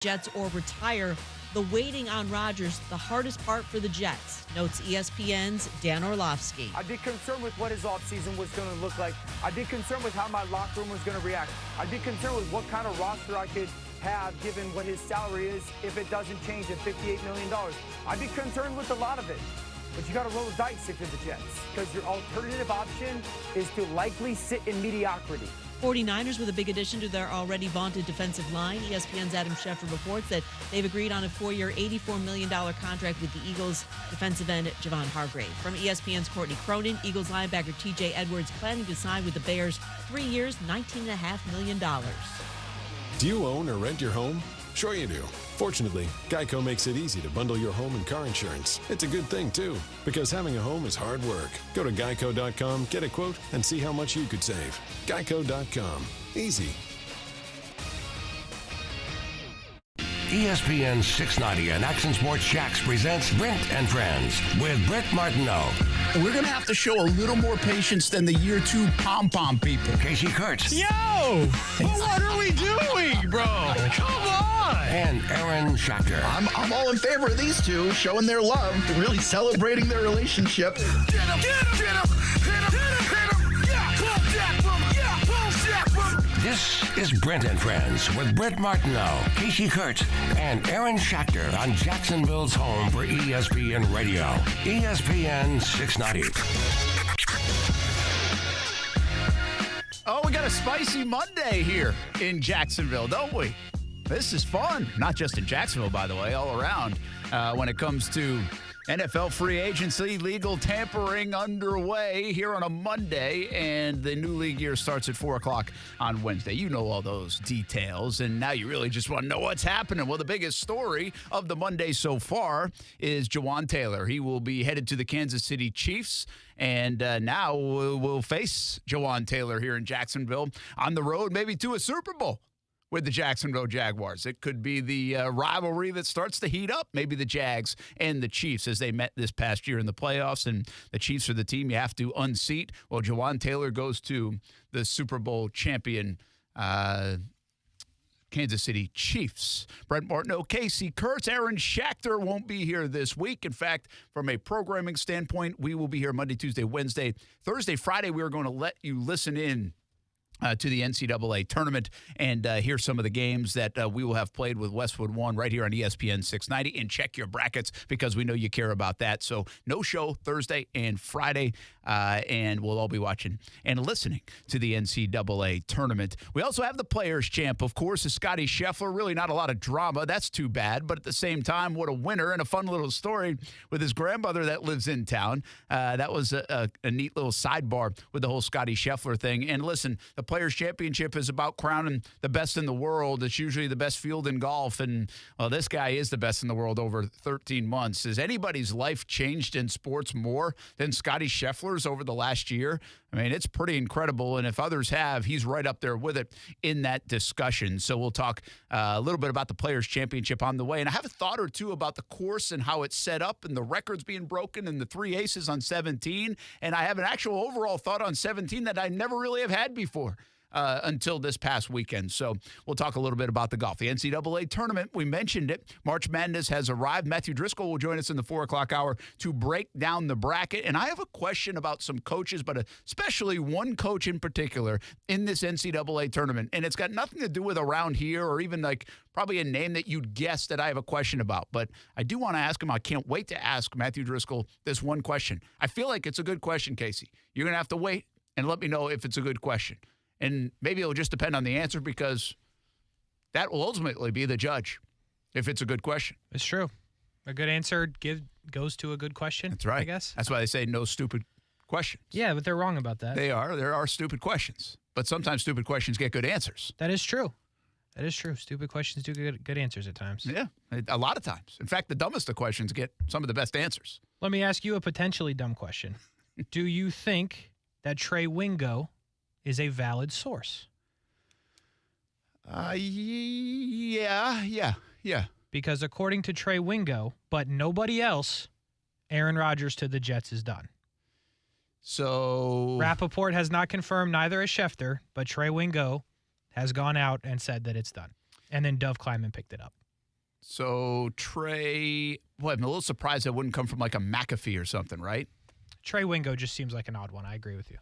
Jets or retire. The waiting on Rodgers, the hardest part for the Jets, notes ESPN's Dan Orlovsky. I'd be concerned with what his offseason was going to look like. I'd be concerned with how my locker room was going to react. I'd be concerned with what kind of roster I could have given what his salary is if it doesn't change at $58 million. I'd be concerned with a lot of it. But you got to roll the dice if you're the Jets, because your alternative option is to likely sit in mediocrity. 49ers with a big addition to their already vaunted defensive line. ESPN's Adam Schefter reports that they've agreed on a 4-year, $84 million contract with the Eagles defensive end Javon Hargrave. From ESPN's Courtney Cronin, Eagles linebacker TJ Edwards planning to sign with the Bears 3 years, $19.5 million. Do you own or rent your home? Sure you do. Fortunately, Geico makes it easy to bundle your home and car insurance. It's a good thing, too, because having a home is hard work. Go to geico.com, get a quote, and see how much you could save. Geico.com. Easy. ESPN 690 and Action Sports Shacks presents Brent and Friends with Brent Martineau. We're going to have to show a little more patience than the year 2 pom-pom people. Kasey Kurtz. Yo! Well, what are we doing, bro? Come on! And Aaron Schachter. I'm all in favor of these two showing their love, really celebrating their relationship. Get him! Get him! Get him! Hit him! Hit him! Yeah! Pull Jack from him! Yeah! Pull Jack from him! This is Brent and Friends with Brent Martineau, Kasey Kurtz, and Aaron Schachter on Jacksonville's home for ESPN Radio. ESPN 690. Oh, we got a spicy Monday here in Jacksonville, don't we? This is fun. Not just in Jacksonville, by the way, all around when it comes to NFL free agency, legal tampering underway here on a Monday, and the new league year starts at 4 o'clock on Wednesday. You know all those details, and now you really just want to know what's happening. Well, the biggest story of the Monday so far is Juwan Taylor. He will be headed to the Kansas City Chiefs, and now we'll face Juwan Taylor here in Jacksonville on the road, maybe to a Super Bowl with the Jacksonville Jaguars. It could be the rivalry that starts to heat up, maybe the Jags and the Chiefs as they met this past year in the playoffs, and the Chiefs are the team you have to unseat. Well, Juwan Taylor goes to the Super Bowl champion Kansas City Chiefs. Brent Martineau, Kasey Kurtz, Aaron Schachter won't be here this week. In fact, from a programming standpoint, we will be here Monday, Tuesday, Wednesday, Thursday, Friday. We are going to let you listen in to the NCAA tournament and hear some of the games that we will have played with Westwood One right here on ESPN 690, and check your brackets because we know you care about that. So no show Thursday and Friday, and we'll all be watching and listening to the NCAA tournament. We also have the Players' Champ, of course, is Scottie Scheffler. Really not a lot of drama. That's too bad, but at the same time, what a winner and a fun little story with his grandmother that lives in town. That was a neat little sidebar with the whole Scottie Scheffler thing. And listen, the Players' Championship is about crowning the best in the world. It's usually the best field in golf, and well, this guy is the best in the world over 13 months. Has anybody's life changed in sports more than Scottie Scheffler's over the last year? I mean, it's pretty incredible, and if others have, he's right up there with it in that discussion. So we'll talk a little bit about the Players' Championship on the way, and I have a thought or two about the course and how it's set up and the records being broken and the 3 aces on 17, and I have an actual overall thought on 17 that I never really have had before. Until this past weekend. So we'll talk a little bit about the golf. The NCAA tournament, we mentioned it. March Madness has arrived. Matthew Driscoll will join us in the 4 o'clock hour to break down the bracket. And I have a question about some coaches, but especially one coach in particular in this NCAA tournament. And it's got nothing to do with around here or even like probably a name that you'd guess that I have a question about. But I do want to ask him. I can't wait to ask Matthew Driscoll this one question. I feel like it's a good question, Kasey. You're going to have to wait and let me know if it's a good question. And maybe it'll just depend on the answer because that will ultimately be the judge if it's a good question. It's true. A good answer goes to a good question. That's right. I guess. That's why they say no stupid questions. Yeah, but they're wrong about that. They are. There are stupid questions. But sometimes stupid questions get good answers. That is true. That is true. Stupid questions do get good answers at times. Yeah, a lot of times. In fact, the dumbest of questions get some of the best answers. Let me ask you a potentially dumb question. Do you think that Trey Wingo is a valid source? Yeah. Because according to Trey Wingo, but nobody else, Aaron Rodgers to the Jets is done. So Rappaport has not confirmed, neither has Schefter, but Trey Wingo has gone out and said that it's done. And then Dove Kleiman picked it up. So Trey, I'm a little surprised that wouldn't come from like a McAfee or something, right? Trey Wingo just seems like an odd one. I agree with you.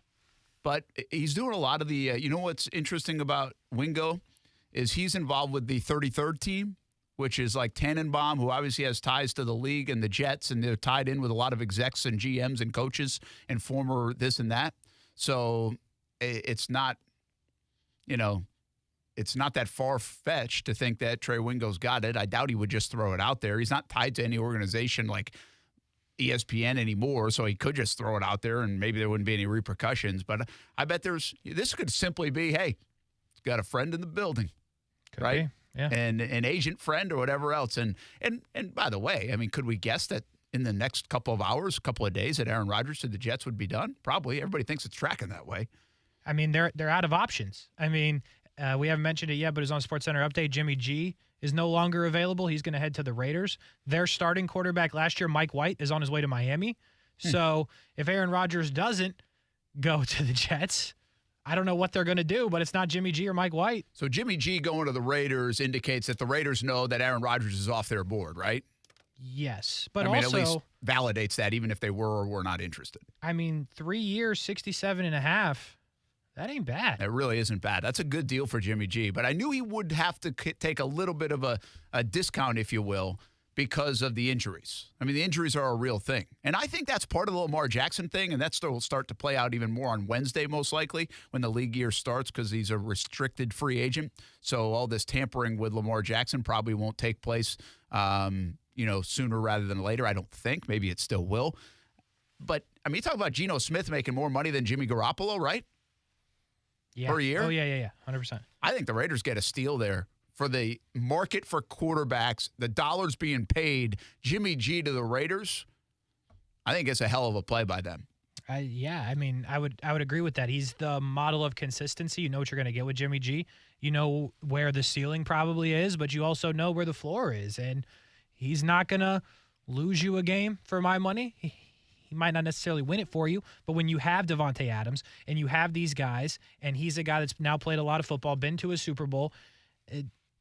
But he's doing a lot of the, you know what's interesting about Wingo is he's involved with the 33rd team, which is like Tannenbaum, who obviously has ties to the league and the Jets, and they're tied in with a lot of execs and GMs and coaches and former this and that. So it's not, it's not that far-fetched to think that Trey Wingo's got it. I doubt he would just throw it out there. He's not tied to any organization like ESPN anymore, so he could just throw it out there and maybe there wouldn't be any repercussions. But I bet this could simply be, hey, he's got a friend in the building, Could right? be, yeah. And an agent friend or whatever else. And by the way, I mean, could we guess that in the next couple of hours, couple of days, that Aaron Rodgers to the Jets would be done? Probably. Everybody thinks it's tracking that way. I mean, they're out of options. I mean, we haven't mentioned it yet, but it's on SportsCenter update. Jimmy G is no longer available. He's going to head to the Raiders. Their starting quarterback last year, Mike White, is on his way to Miami. So if Aaron Rodgers doesn't go to the Jets, I don't know what they're going to do, but it's not Jimmy G or Mike White. So Jimmy G going to the Raiders indicates that the Raiders know that Aaron Rodgers is off their board, right? Yes, but I mean, also at least validates that even if they were or were not interested. I mean, 3 years, 67.5. That ain't bad. It really isn't bad. That's a good deal for Jimmy G. But I knew he would have to take a little bit of a discount, if you will, because of the injuries. I mean, the injuries are a real thing. And I think that's part of the Lamar Jackson thing, and that will start to play out even more on Wednesday, most likely, when the league year starts, because he's a restricted free agent. So all this tampering with Lamar Jackson probably won't take place, sooner rather than later. I don't think. Maybe it still will. But, I mean, you talk about Geno Smith making more money than Jimmy Garoppolo, right? Yeah. Per year? Oh, yeah. 100%. I think the Raiders get a steal there for the market for quarterbacks, the dollars being paid, Jimmy G to the Raiders. I think it's a hell of a play by them. I mean, I would agree with that. He's the model of consistency. You know what you're going to get with Jimmy G. You know where the ceiling probably is, but you also know where the floor is. And he's not going to lose you a game for my money. He might not necessarily win it for you, but when you have Devonte Adams and you have these guys, and he's a guy that's now played a lot of football, been to a Super Bowl,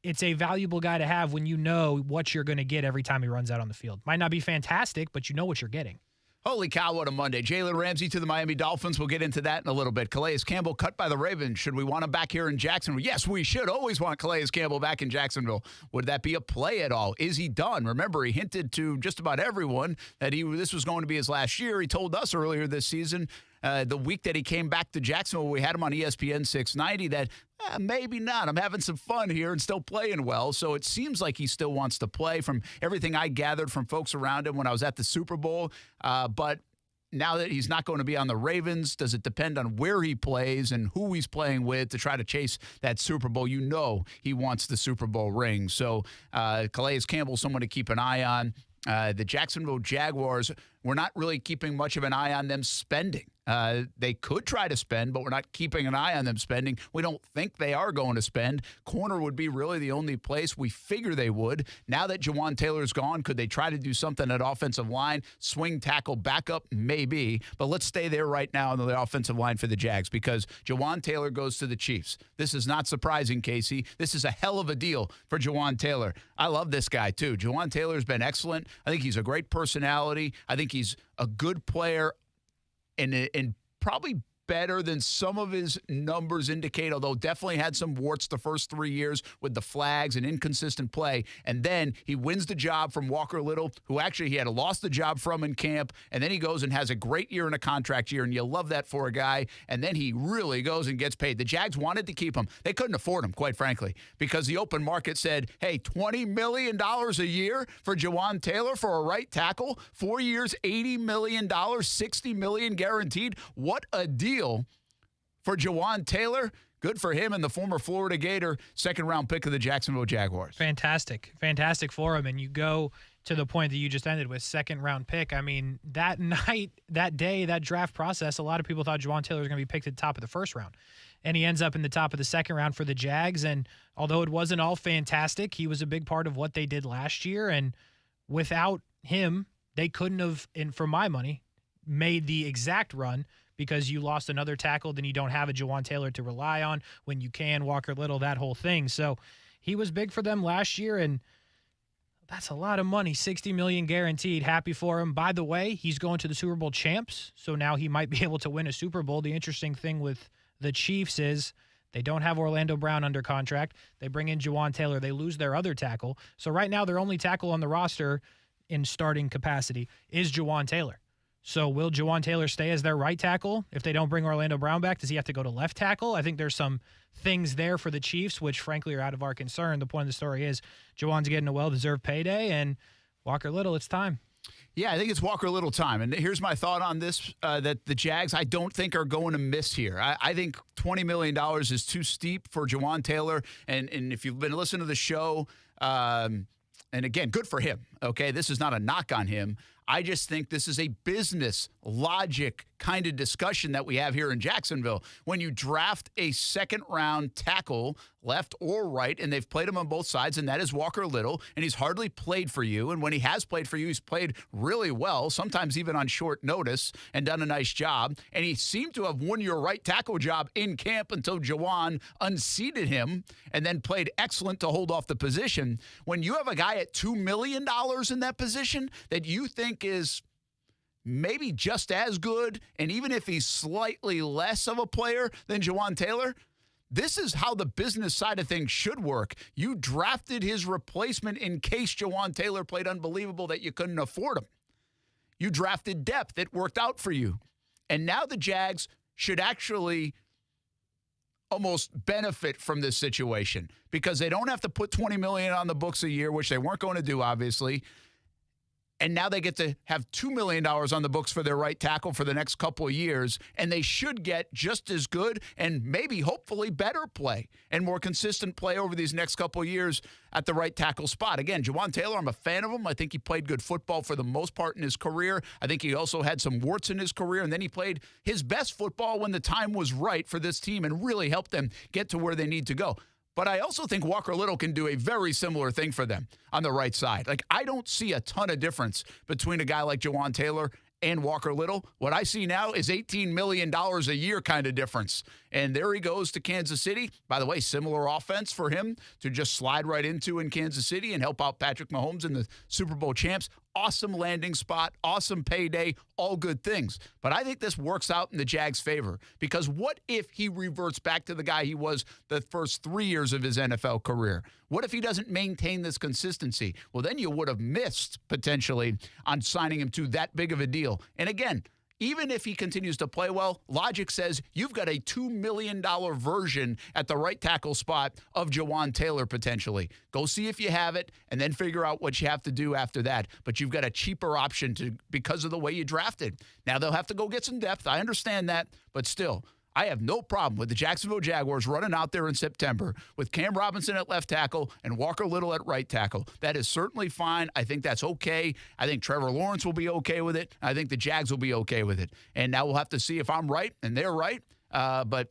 it's a valuable guy to have when you know what you're going to get every time he runs out on the field. Might not be fantastic, but you know what you're getting. Holy cow, what a Monday. Jalen Ramsey to the Miami Dolphins. We'll get into that in a little bit. Calais Campbell cut by the Ravens. Should we want him back here in Jacksonville? Yes, we should always want Calais Campbell back in Jacksonville. Would that be a play at all? Is he done? Remember, he hinted to just about everyone that this was going to be his last year. He told us earlier this season, the week that he came back to Jacksonville, we had him on ESPN 690, that maybe not. I'm having some fun here and still playing well. So it seems like he still wants to play from everything I gathered from folks around him when I was at the Super Bowl. But now that he's not going to be on the Ravens, does it depend on where he plays and who he's playing with to try to chase that Super Bowl? You know he wants the Super Bowl ring. So Calais Campbell, someone to keep an eye on. The Jacksonville Jaguars, we're not really keeping much of an eye on them spending. They could try to spend, but we're not keeping an eye on them spending. We don't think they are going to spend. Corner would be really the only place we figure they would. Now that Juwan Taylor's gone, could they try to do something at offensive line? Swing tackle backup? Maybe. But let's stay there right now on the offensive line for the Jags because Juwan Taylor goes to the Chiefs. This is not surprising, Casey. This is a hell of a deal for Juwan Taylor. I love this guy, too. Juwan Taylor's been excellent. I think he's a great personality. I think he's a good player and probably better than some of his numbers indicate, although definitely had some warts the first 3 years with the flags and inconsistent play. And then he wins the job from Walker Little, who actually he had lost the job from in camp. And then he goes and has a great year in a contract year, and you love that for a guy. And then he really goes and gets paid. The Jags wanted to keep him. They couldn't afford him, quite frankly, because the open market said, hey, $20 million a year for Juwan Taylor for a right tackle, 4 years, $80 million, $60 million guaranteed. What a deal for Juwan Taylor. Good for him and the former Florida Gator, second-round pick of the Jacksonville Jaguars. Fantastic for him. And you go to the point that you just ended with, second-round pick. I mean, that night, that day, that draft process, a lot of people thought Juwan Taylor was going to be picked at the top of the first round. And he ends up in the top of the second round for the Jags. And although it wasn't all fantastic, he was a big part of what they did last year. And without him, they couldn't have, and for my money, made the exact run, because you lost another tackle, then you don't have a Juwan Taylor to rely on when you can, Walker Little, that whole thing. So he was big for them last year, and That's a lot of money. $60 million guaranteed. Happy for him. By the way, he's going to the Super Bowl champs, so now he might be able to win a Super Bowl. The interesting thing with the Chiefs is they don't have Orlando Brown under contract. They bring in Juwan Taylor. They lose their other tackle. So right now their only tackle on the roster in starting capacity is Juwan Taylor. So will Juwan Taylor stay as their right tackle? If they don't bring Orlando Brown back, does he have to go to left tackle? I think there's some things there for the Chiefs, which frankly are out of our concern. The point of the story is Juwan's getting a well-deserved payday, and Walker Little, it's time. Yeah, I think it's Walker Little time. And here's my thought on this, that the Jags, I don't think are going to miss here. I think $20 million is too steep for Juwan Taylor. And if you've been listening to the show, and again, good for him, okay? This is not a knock on him. I just think this is a business logic kind of discussion that we have here in Jacksonville. When you draft a second-round tackle, left or right, and they've played him on both sides, and that is Walker Little, and he's hardly played for you. And when he has played for you, he's played really well, sometimes even on short notice, and done a nice job. And he seemed to have won your right tackle job in camp until Jawaan unseated him and then played excellent to hold off the position. When you have a guy at $2 million in that position that you think is maybe just as good, and even if he's slightly less of a player than Juwan Taylor, this is how the business side of things should work. You drafted his replacement in case Juwan Taylor played unbelievable that you couldn't afford him. You drafted depth. It worked out for you. And now the Jags should actually almost benefit from this situation because they don't have to put $20 million on the books a year, which they weren't going to do, obviously. And now they get to have $2 million on the books for their right tackle for the next couple of years, and they should get just as good and maybe hopefully better play and more consistent play over these next couple of years at the right tackle spot. Again, Juwan Taylor, I'm a fan of him. I think he played good football for the most part in his career. I think he also had some warts in his career, and then he played his best football when the time was right for this team and really helped them get to where they need to go. But I also think Walker Little can do a very similar thing for them on the right side. Like, I don't see a ton of difference between a guy like Juwan Taylor and Walker Little. What I see now is $18 million a year kind of difference. And there he goes to Kansas City. By the way, similar offense for him to just slide right into in Kansas City and help out Patrick Mahomes and the Super Bowl champs. Awesome landing spot, awesome payday, all good things. But I think this works out in the Jags' favor because what if he reverts back to the guy he was the first 3 years of his NFL career? What if he doesn't maintain this consistency? Well, then you would have missed potentially on signing him to that big of a deal. And again, even if he continues to play well, logic says you've got a $2 million version at the right tackle spot of Juwan Taylor potentially. Go see if you have it and then figure out what you have to do after that. But you've got a cheaper option because of the way you drafted. Now they'll have to go get some depth. I understand that, but still, I have no problem with the Jacksonville Jaguars running out there in September with Cam Robinson at left tackle and Walker Little at right tackle. That is certainly fine. I think that's okay. I think Trevor Lawrence will be okay with it. I think the Jags will be okay with it. And now we'll have to see if I'm right and they're right. But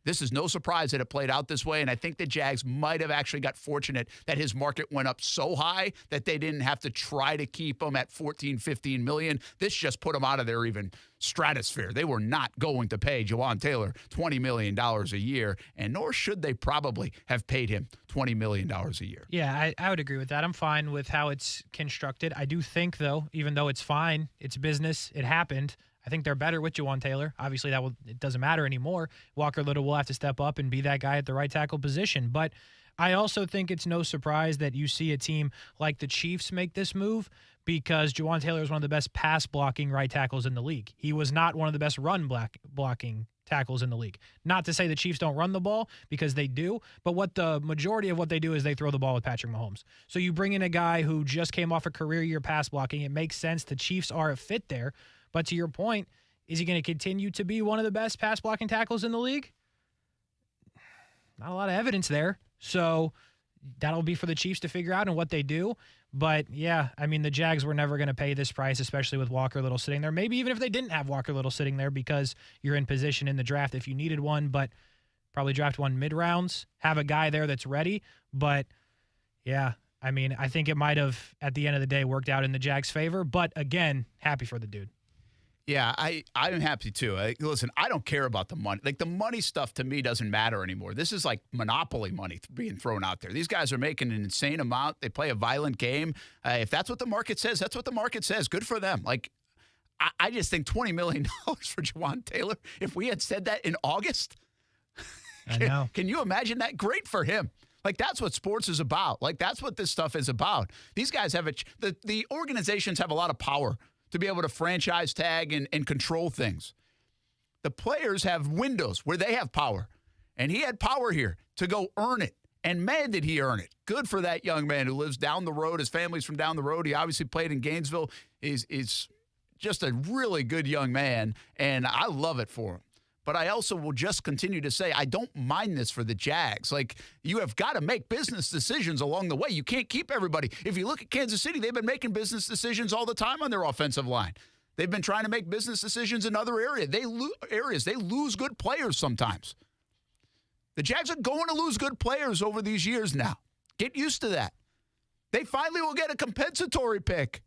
this is no surprise that it played out this way, and I think the Jags might have actually got fortunate that his market went up so high that they didn't have to try to keep him at $14, $15 million. This just put him out of their even stratosphere. They were not going to pay Juwan Taylor $20 million a year, and nor should they probably have paid him $20 million a year. Yeah, I would agree with that. I'm fine with how it's constructed. I do think, though, even though it's fine, it's business, it happened, I think they're better with Juwan Taylor. Obviously, it doesn't matter anymore. Walker Little will have to step up and be that guy at the right tackle position. But I also think it's no surprise that you see a team like the Chiefs make this move because Juwan Taylor is one of the best pass-blocking right tackles in the league. He was not one of the best run-blocking tackles in the league. Not to say the Chiefs don't run the ball, because they do, but what the majority of what they do is they throw the ball with Patrick Mahomes. So you bring in a guy who just came off a career year pass blocking. It makes sense. The Chiefs are a fit there. But to your point, is he going to continue to be one of the best pass blocking tackles in the league? Not a lot of evidence there. So that'll be for the Chiefs to figure out and what they do. But, yeah, I mean, the Jags were never going to pay this price, especially with Walker Little sitting there. Maybe even if they didn't have Walker Little sitting there because you're in position in the draft if you needed one. But probably draft one mid-rounds, have a guy there that's ready. But, yeah, I mean, I think it might have, at the end of the day, worked out in the Jags' favor. But, again, happy for the dude. Yeah, I'm happy too. Listen, I don't care about the money. Like, the money stuff to me doesn't matter anymore. This is like monopoly money being thrown out there. These guys are making an insane amount. They play a violent game. If that's what the market says, that's what the market says. Good for them. Like, I just think $20 million for Juwan Taylor, if we had said that in August, I know. Can you imagine that? Great for him. Like, that's what sports is about. Like, that's what this stuff is about. These guys have the organizations have a lot of power to be able to franchise tag and control things. The players have windows where they have power. And he had power here to go earn it. And man, did he earn it. Good for that young man who lives down the road. His family's from down the road. He obviously played in Gainesville. Is just a really good young man, and I love it for him. But I also will just continue to say I don't mind this for the Jags. Like, you have got to make business decisions along the way. You can't keep everybody. If you look at Kansas City, they've been making business decisions all the time on their offensive line. They've been trying to make business decisions in other areas. They lose good players sometimes. The Jags are going to lose good players over these years now. Get used to that. They finally will get a compensatory pick.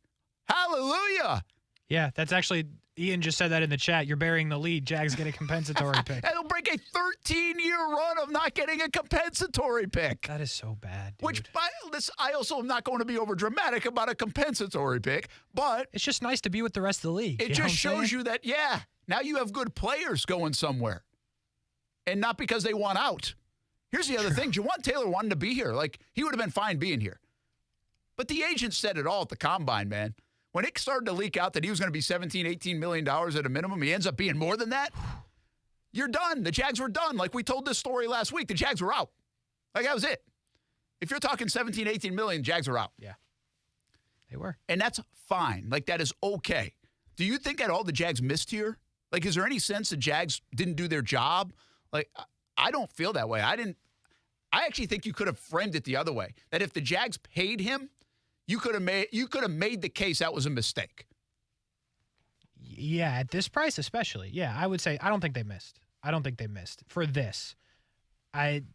Hallelujah. Yeah, that's actually, Ian just said that in the chat. You're burying the lead. Jags get a compensatory pick. And they'll break a 13-year run of not getting a compensatory pick. That is so bad, dude. Which, I also am not going to be over dramatic about a compensatory pick, but it's just nice to be with the rest of the league. It just shows you that, yeah, now you have good players going somewhere. And not because they want out. Here's the other thing. Juwan Taylor wanted to be here. Like, he would have been fine being here. But the agent said it all at the combine, man. When it started to leak out that he was going to be $17, $18 million at a minimum, he ends up being more than that. You're done. The Jags were done. Like, we told this story last week. The Jags were out. Like, that was it. If you're talking 17, 18 million, Jags are out. Yeah. They were. And that's fine. Like, that is okay. Do you think at all the Jags missed here? Like, is there any sense the Jags didn't do their job? Like, I don't feel that way. I actually think you could have framed it the other way. That if the Jags paid him, you could have made the case that was a mistake. Yeah, at this price especially. Yeah, I would say I don't think they missed. For this.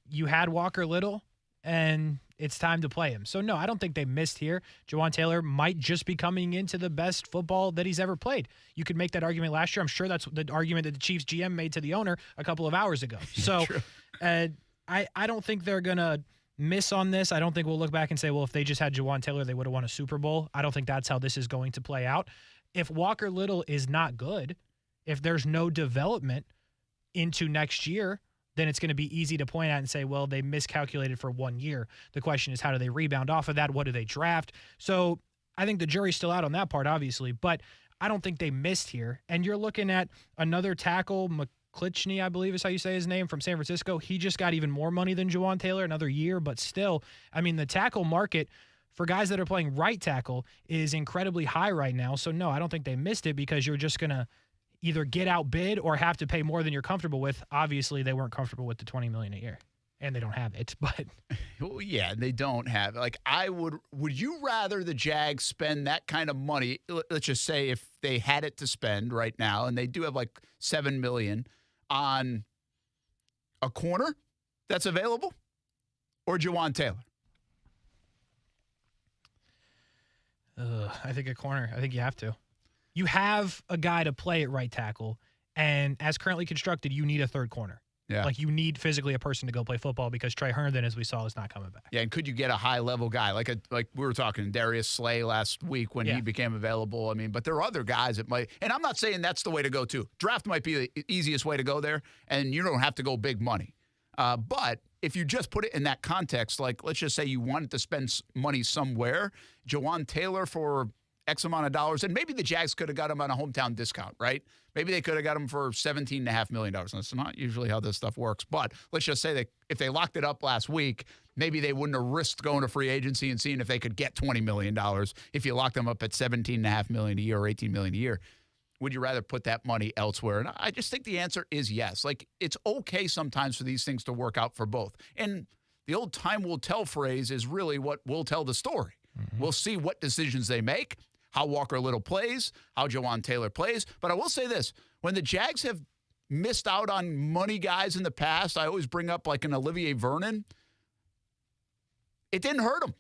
You had Walker Little, and it's time to play him. So, no, I don't think they missed here. Juwan Taylor might just be coming into the best football that he's ever played. You could make that argument last year. I'm sure that's the argument that the Chiefs GM made to the owner a couple of hours ago. So, I don't think they're going to miss on this. I don't think we'll look back and say, well, if they just had Juwan Taylor, they would have won a Super Bowl. I don't think that's how this is going to play out. If Walker Little is not good, if there's no development into next year, then it's going to be easy to point out and say, well, they miscalculated for 1 year. The question is, how do they rebound off of that? What do they draft? So I think the jury's still out on that part, obviously, but I don't think they missed here. And you're looking at another tackle, McClitchney, I believe is how you say his name, from San Francisco. He just got even more money than Juwan Taylor, another year, but still, I mean, the tackle market for guys that are playing right tackle is incredibly high right now. So, no, I don't think they missed it because you're just going to either get outbid or have to pay more than you're comfortable with. Obviously, they weren't comfortable with the $20 million a year, and they don't have it. But well, yeah, they don't have it. Like, would you rather the Jags spend that kind of money? Let's just say if they had it to spend right now, and they do have like $7 million on a corner that's available, or Juwan Taylor? I think a corner. I think you have to. You have a guy to play at right tackle, and as currently constructed, you need a third corner. Yeah. Like, you need physically a person to go play football because Trey Herndon, as we saw, is not coming back. Yeah, and could you get a high-level guy? Like we were talking Darius Slay last week when he became available. I mean, but there are other guys that might – and I'm not saying that's the way to go, too. Draft might be the easiest way to go there, and you don't have to go big money. But if you just put it in that context, like let's just say you wanted to spend money somewhere, Juwan Taylor for – X amount of dollars, and maybe the Jags could have got him on a hometown discount, right? Maybe they could have got him for $17.5 million. That's not usually how this stuff works, but let's just say that if they locked it up last week, maybe they wouldn't have risked going to free agency and seeing if they could get $20 million if you locked them up at $17.5 million a year or $18 million a year. Would you rather put that money elsewhere? And I just think the answer is yes. Like, it's okay sometimes for these things to work out for both. And the old time will tell phrase is really what will tell the story. Mm-hmm. We'll see what decisions they make, how Walker Little plays, how Juwan Taylor plays. But I will say this. When the Jags have missed out on money guys in the past, I always bring up like an Olivier Vernon. It didn't hurt them.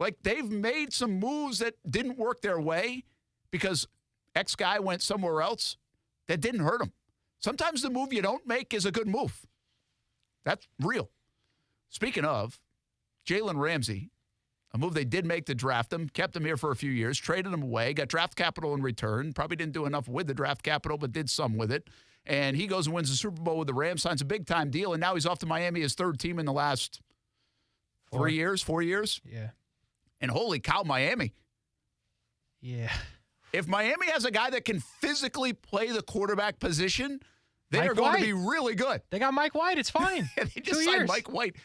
Like, they've made some moves that didn't work their way because X guy went somewhere else, that didn't hurt him. Sometimes the move you don't make is a good move. That's real. Speaking of, Jalen Ramsey, a move they did make to draft him, kept him here for a few years, traded him away, got draft capital in return, probably didn't do enough with the draft capital, but did some with it. And he goes and wins the Super Bowl with the Rams, signs a big-time deal, and now he's off to Miami, his third team in the last 4 years. Yeah. And holy cow, Miami. Yeah. If Miami has a guy that can physically play the quarterback position, they Mike are going White. to be really good. They got Mike White. It's fine. They just 2 signed years. Mike White.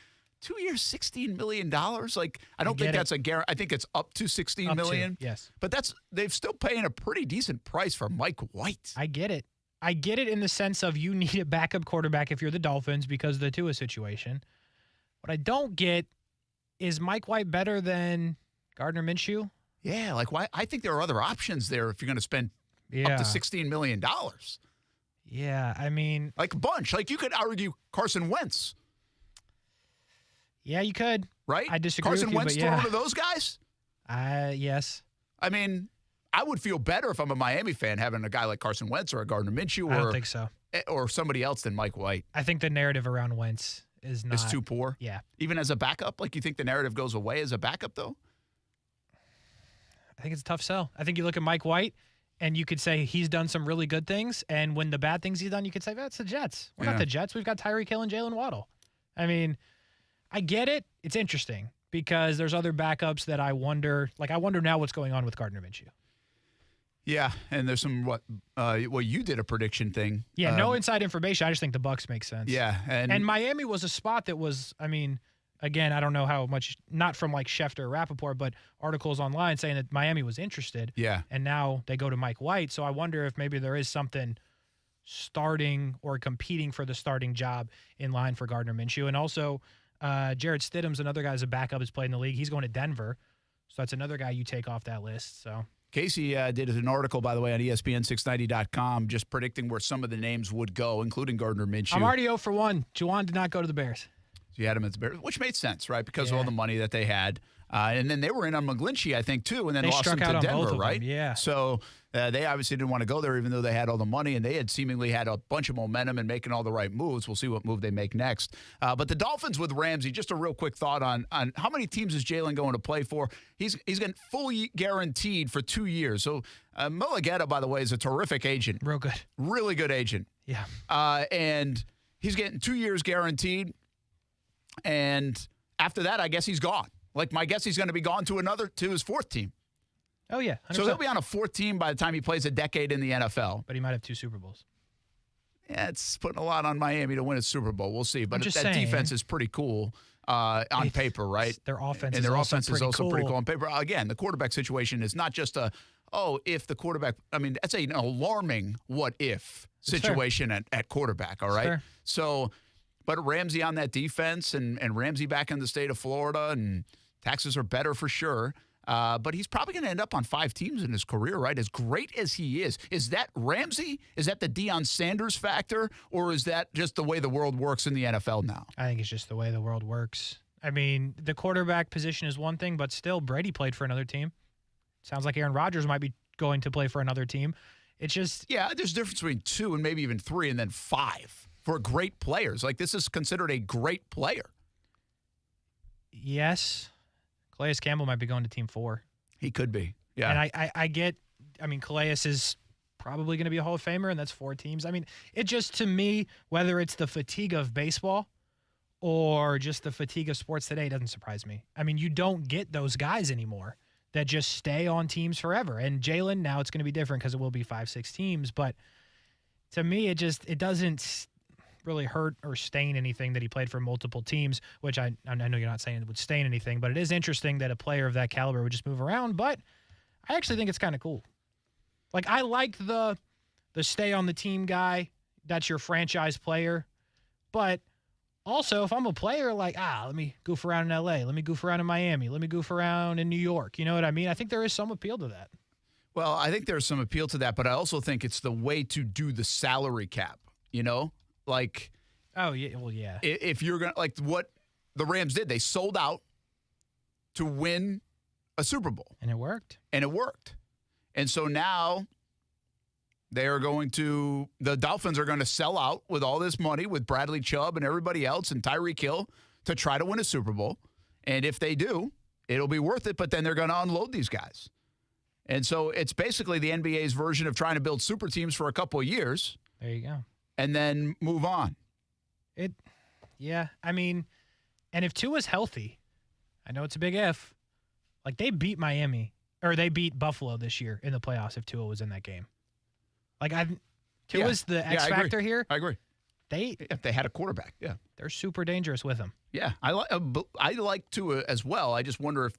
2 years, $16 million. Like, I don't think that's a guarantee. I think it's up to $16 million. Yes. But they're still paying a pretty decent price for Mike White. I get it. I get it in the sense of you need a backup quarterback if you're the Dolphins because of the Tua situation. What I don't get is Mike White better than Gardner Minshew? Yeah, like why? I think there are other options there if you're going to spend up to $16 million. Yeah, I mean. Like a bunch. Like you could argue Carson Wentz. Yeah, you could. Right? I disagree Carson with you, Wentz but yeah. thrown to those guys? Yes. I mean, I would feel better if I'm a Miami fan having a guy like Carson Wentz or a Gardner Minshew I don't think so. or somebody else than Mike White. I think the narrative around Wentz is not. It's too poor? Yeah. Even as a backup? Like you think the narrative goes away as a backup, though? I think it's a tough sell. I think you look at Mike White, and you could say he's done some really good things, and when the bad things he's done, you could say, that's the Jets. We're not the Jets. We've got Tyreek Hill and Jalen Waddle. I mean, I get it. It's interesting because there's other backups that I wonder. Like, I wonder now what's going on with Gardner Minshew. Yeah, and there's some, you did a prediction thing. Yeah, no inside information. I just think the Bucs make sense. Yeah. And Miami was a spot that was, I mean, again, I don't know how much, not from like Schefter or Rappaport, but articles online saying that Miami was interested. Yeah. And now they go to Mike White. So I wonder if maybe there is something starting or competing for the starting job in line for Gardner Minshew. And also, Jarrett Stidham's another guy as a backup has played in the league. He's going to Denver. So that's another guy you take off that list. So Casey did an article, by the way, on ESPN690.com just predicting where some of the names would go, including Gardner Minshew. I'm already 0 for 1. Juwan did not go to the Bears. So you had him at the Bears, which made sense, right? Because of all the money that they had. And then they were in on McGlinchey, I think, too, and then they lost him struck to out on Denver, both of right? them, yeah. So they obviously didn't want to go there, even though they had all the money, and they had seemingly had a bunch of momentum and making all the right moves. We'll see what move they make next. But the Dolphins with Ramsey, just a real quick thought on how many teams is Jalen going to play for? He's getting fully guaranteed for 2 years. So Mulligetta, by the way, is a terrific agent. Real good. Really good agent. Yeah. And he's getting 2 years guaranteed. And after that, I guess he's gone. Like, my guess he's going to be gone to his fourth team. Oh, yeah. 100%. So he'll be on a fourth team by the time he plays a decade in the NFL. But he might have 2 Super Bowls. Yeah, it's putting a lot on Miami to win a Super Bowl. We'll see. But that defense is pretty cool on paper, right? Their offense and is their also offense is also pretty cool on paper. Again, the quarterback situation is not just if the quarterback, I mean, that's an alarming what if situation at quarterback, all right? Fair. So, but Ramsey on that defense and Ramsey back in the state of Florida, and taxes are better for sure. But he's probably going to end up on 5 teams in his career, right? As great as he is that Ramsey? Is that the Deion Sanders factor? Or is that just the way the world works in the NFL now? I think it's just the way the world works. I mean, the quarterback position is one thing, but still, Brady played for another team. Sounds like Aaron Rodgers might be going to play for another team. It's just... Yeah, there's a difference between 2 and maybe even 3 and then 5 for great players. Like, this is considered a great player. Yes. Calais Campbell might be going to team 4. He could be, yeah. And I get, I mean, Calais is probably going to be a Hall of Famer, and that's 4 teams. I mean, it just, to me, whether it's the fatigue of baseball or just the fatigue of sports today, doesn't surprise me. I mean, you don't get those guys anymore that just stay on teams forever. And Jalen, now it's going to be different because it will be 5-6 teams. But to me, it doesn't really hurt or stain anything that he played for multiple teams, which I know you're not saying it would stain anything, but it is interesting that a player of that caliber would just move around. But I actually think it's kind of cool. Like, I like the stay on the team guy. That's your franchise player. But also, if I'm a player, like, let me goof around in L.A., let me goof around in Miami, let me goof around in New York. You know what I mean? I think there is some appeal to that. Well, I think there's some appeal to that, but I also think it's the way to do the salary cap, you know? Like, oh, yeah, well, yeah. If you're going to, like what the Rams did, they sold out to win a Super Bowl. And it worked. And so now The Dolphins are going to sell out with all this money with Bradley Chubb and everybody else and Tyreek Hill to try to win a Super Bowl. And if they do, it'll be worth it, but then they're going to unload these guys. And so it's basically the NBA's version of trying to build super teams for a couple of years. There you go. And then move on. Yeah, I mean, and if Tua's healthy, I know it's a big if, like they beat they beat Buffalo this year in the playoffs if Tua was in that game. Like Tua's the X factor here. I agree. If they had a quarterback, they're super dangerous with him. Yeah, I like Tua as well. I just wonder if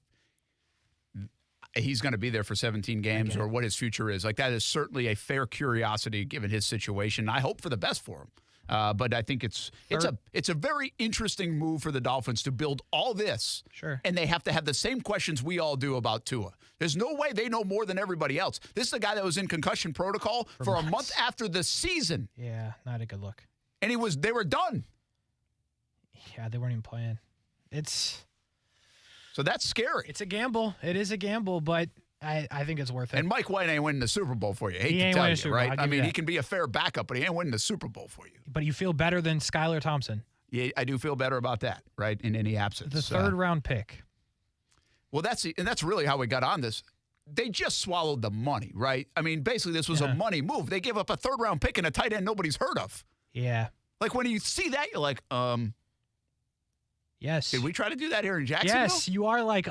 he's going to be there for 17 games or what his future is. Like, that is certainly a fair curiosity given his situation. I hope for the best for him. But I think it's a very interesting move for the Dolphins to build all this. Sure. And they have to have the same questions we all do about Tua. There's no way they know more than everybody else. This is a guy that was in concussion protocol for a month after the season. Yeah, not a good look. And they were done. Yeah, they weren't even playing. So that's scary. It's a gamble. It is a gamble, but I think it's worth it. And Mike White ain't winning the Super Bowl for you. He ain't winning the Super Bowl. Right? I mean, he can be a fair backup, but he ain't winning the Super Bowl for you. But you feel better than Skylar Thompson. Yeah, I do feel better about that, right, in any absence. The third-round pick. Well, that's really how we got on this. They just swallowed the money, right? I mean, basically, this was a money move. They gave up a third-round pick and a tight end nobody's heard of. Yeah. Like, when you see that, you're like, Yes. Did we try to do that here in Jacksonville? Yes, you are like,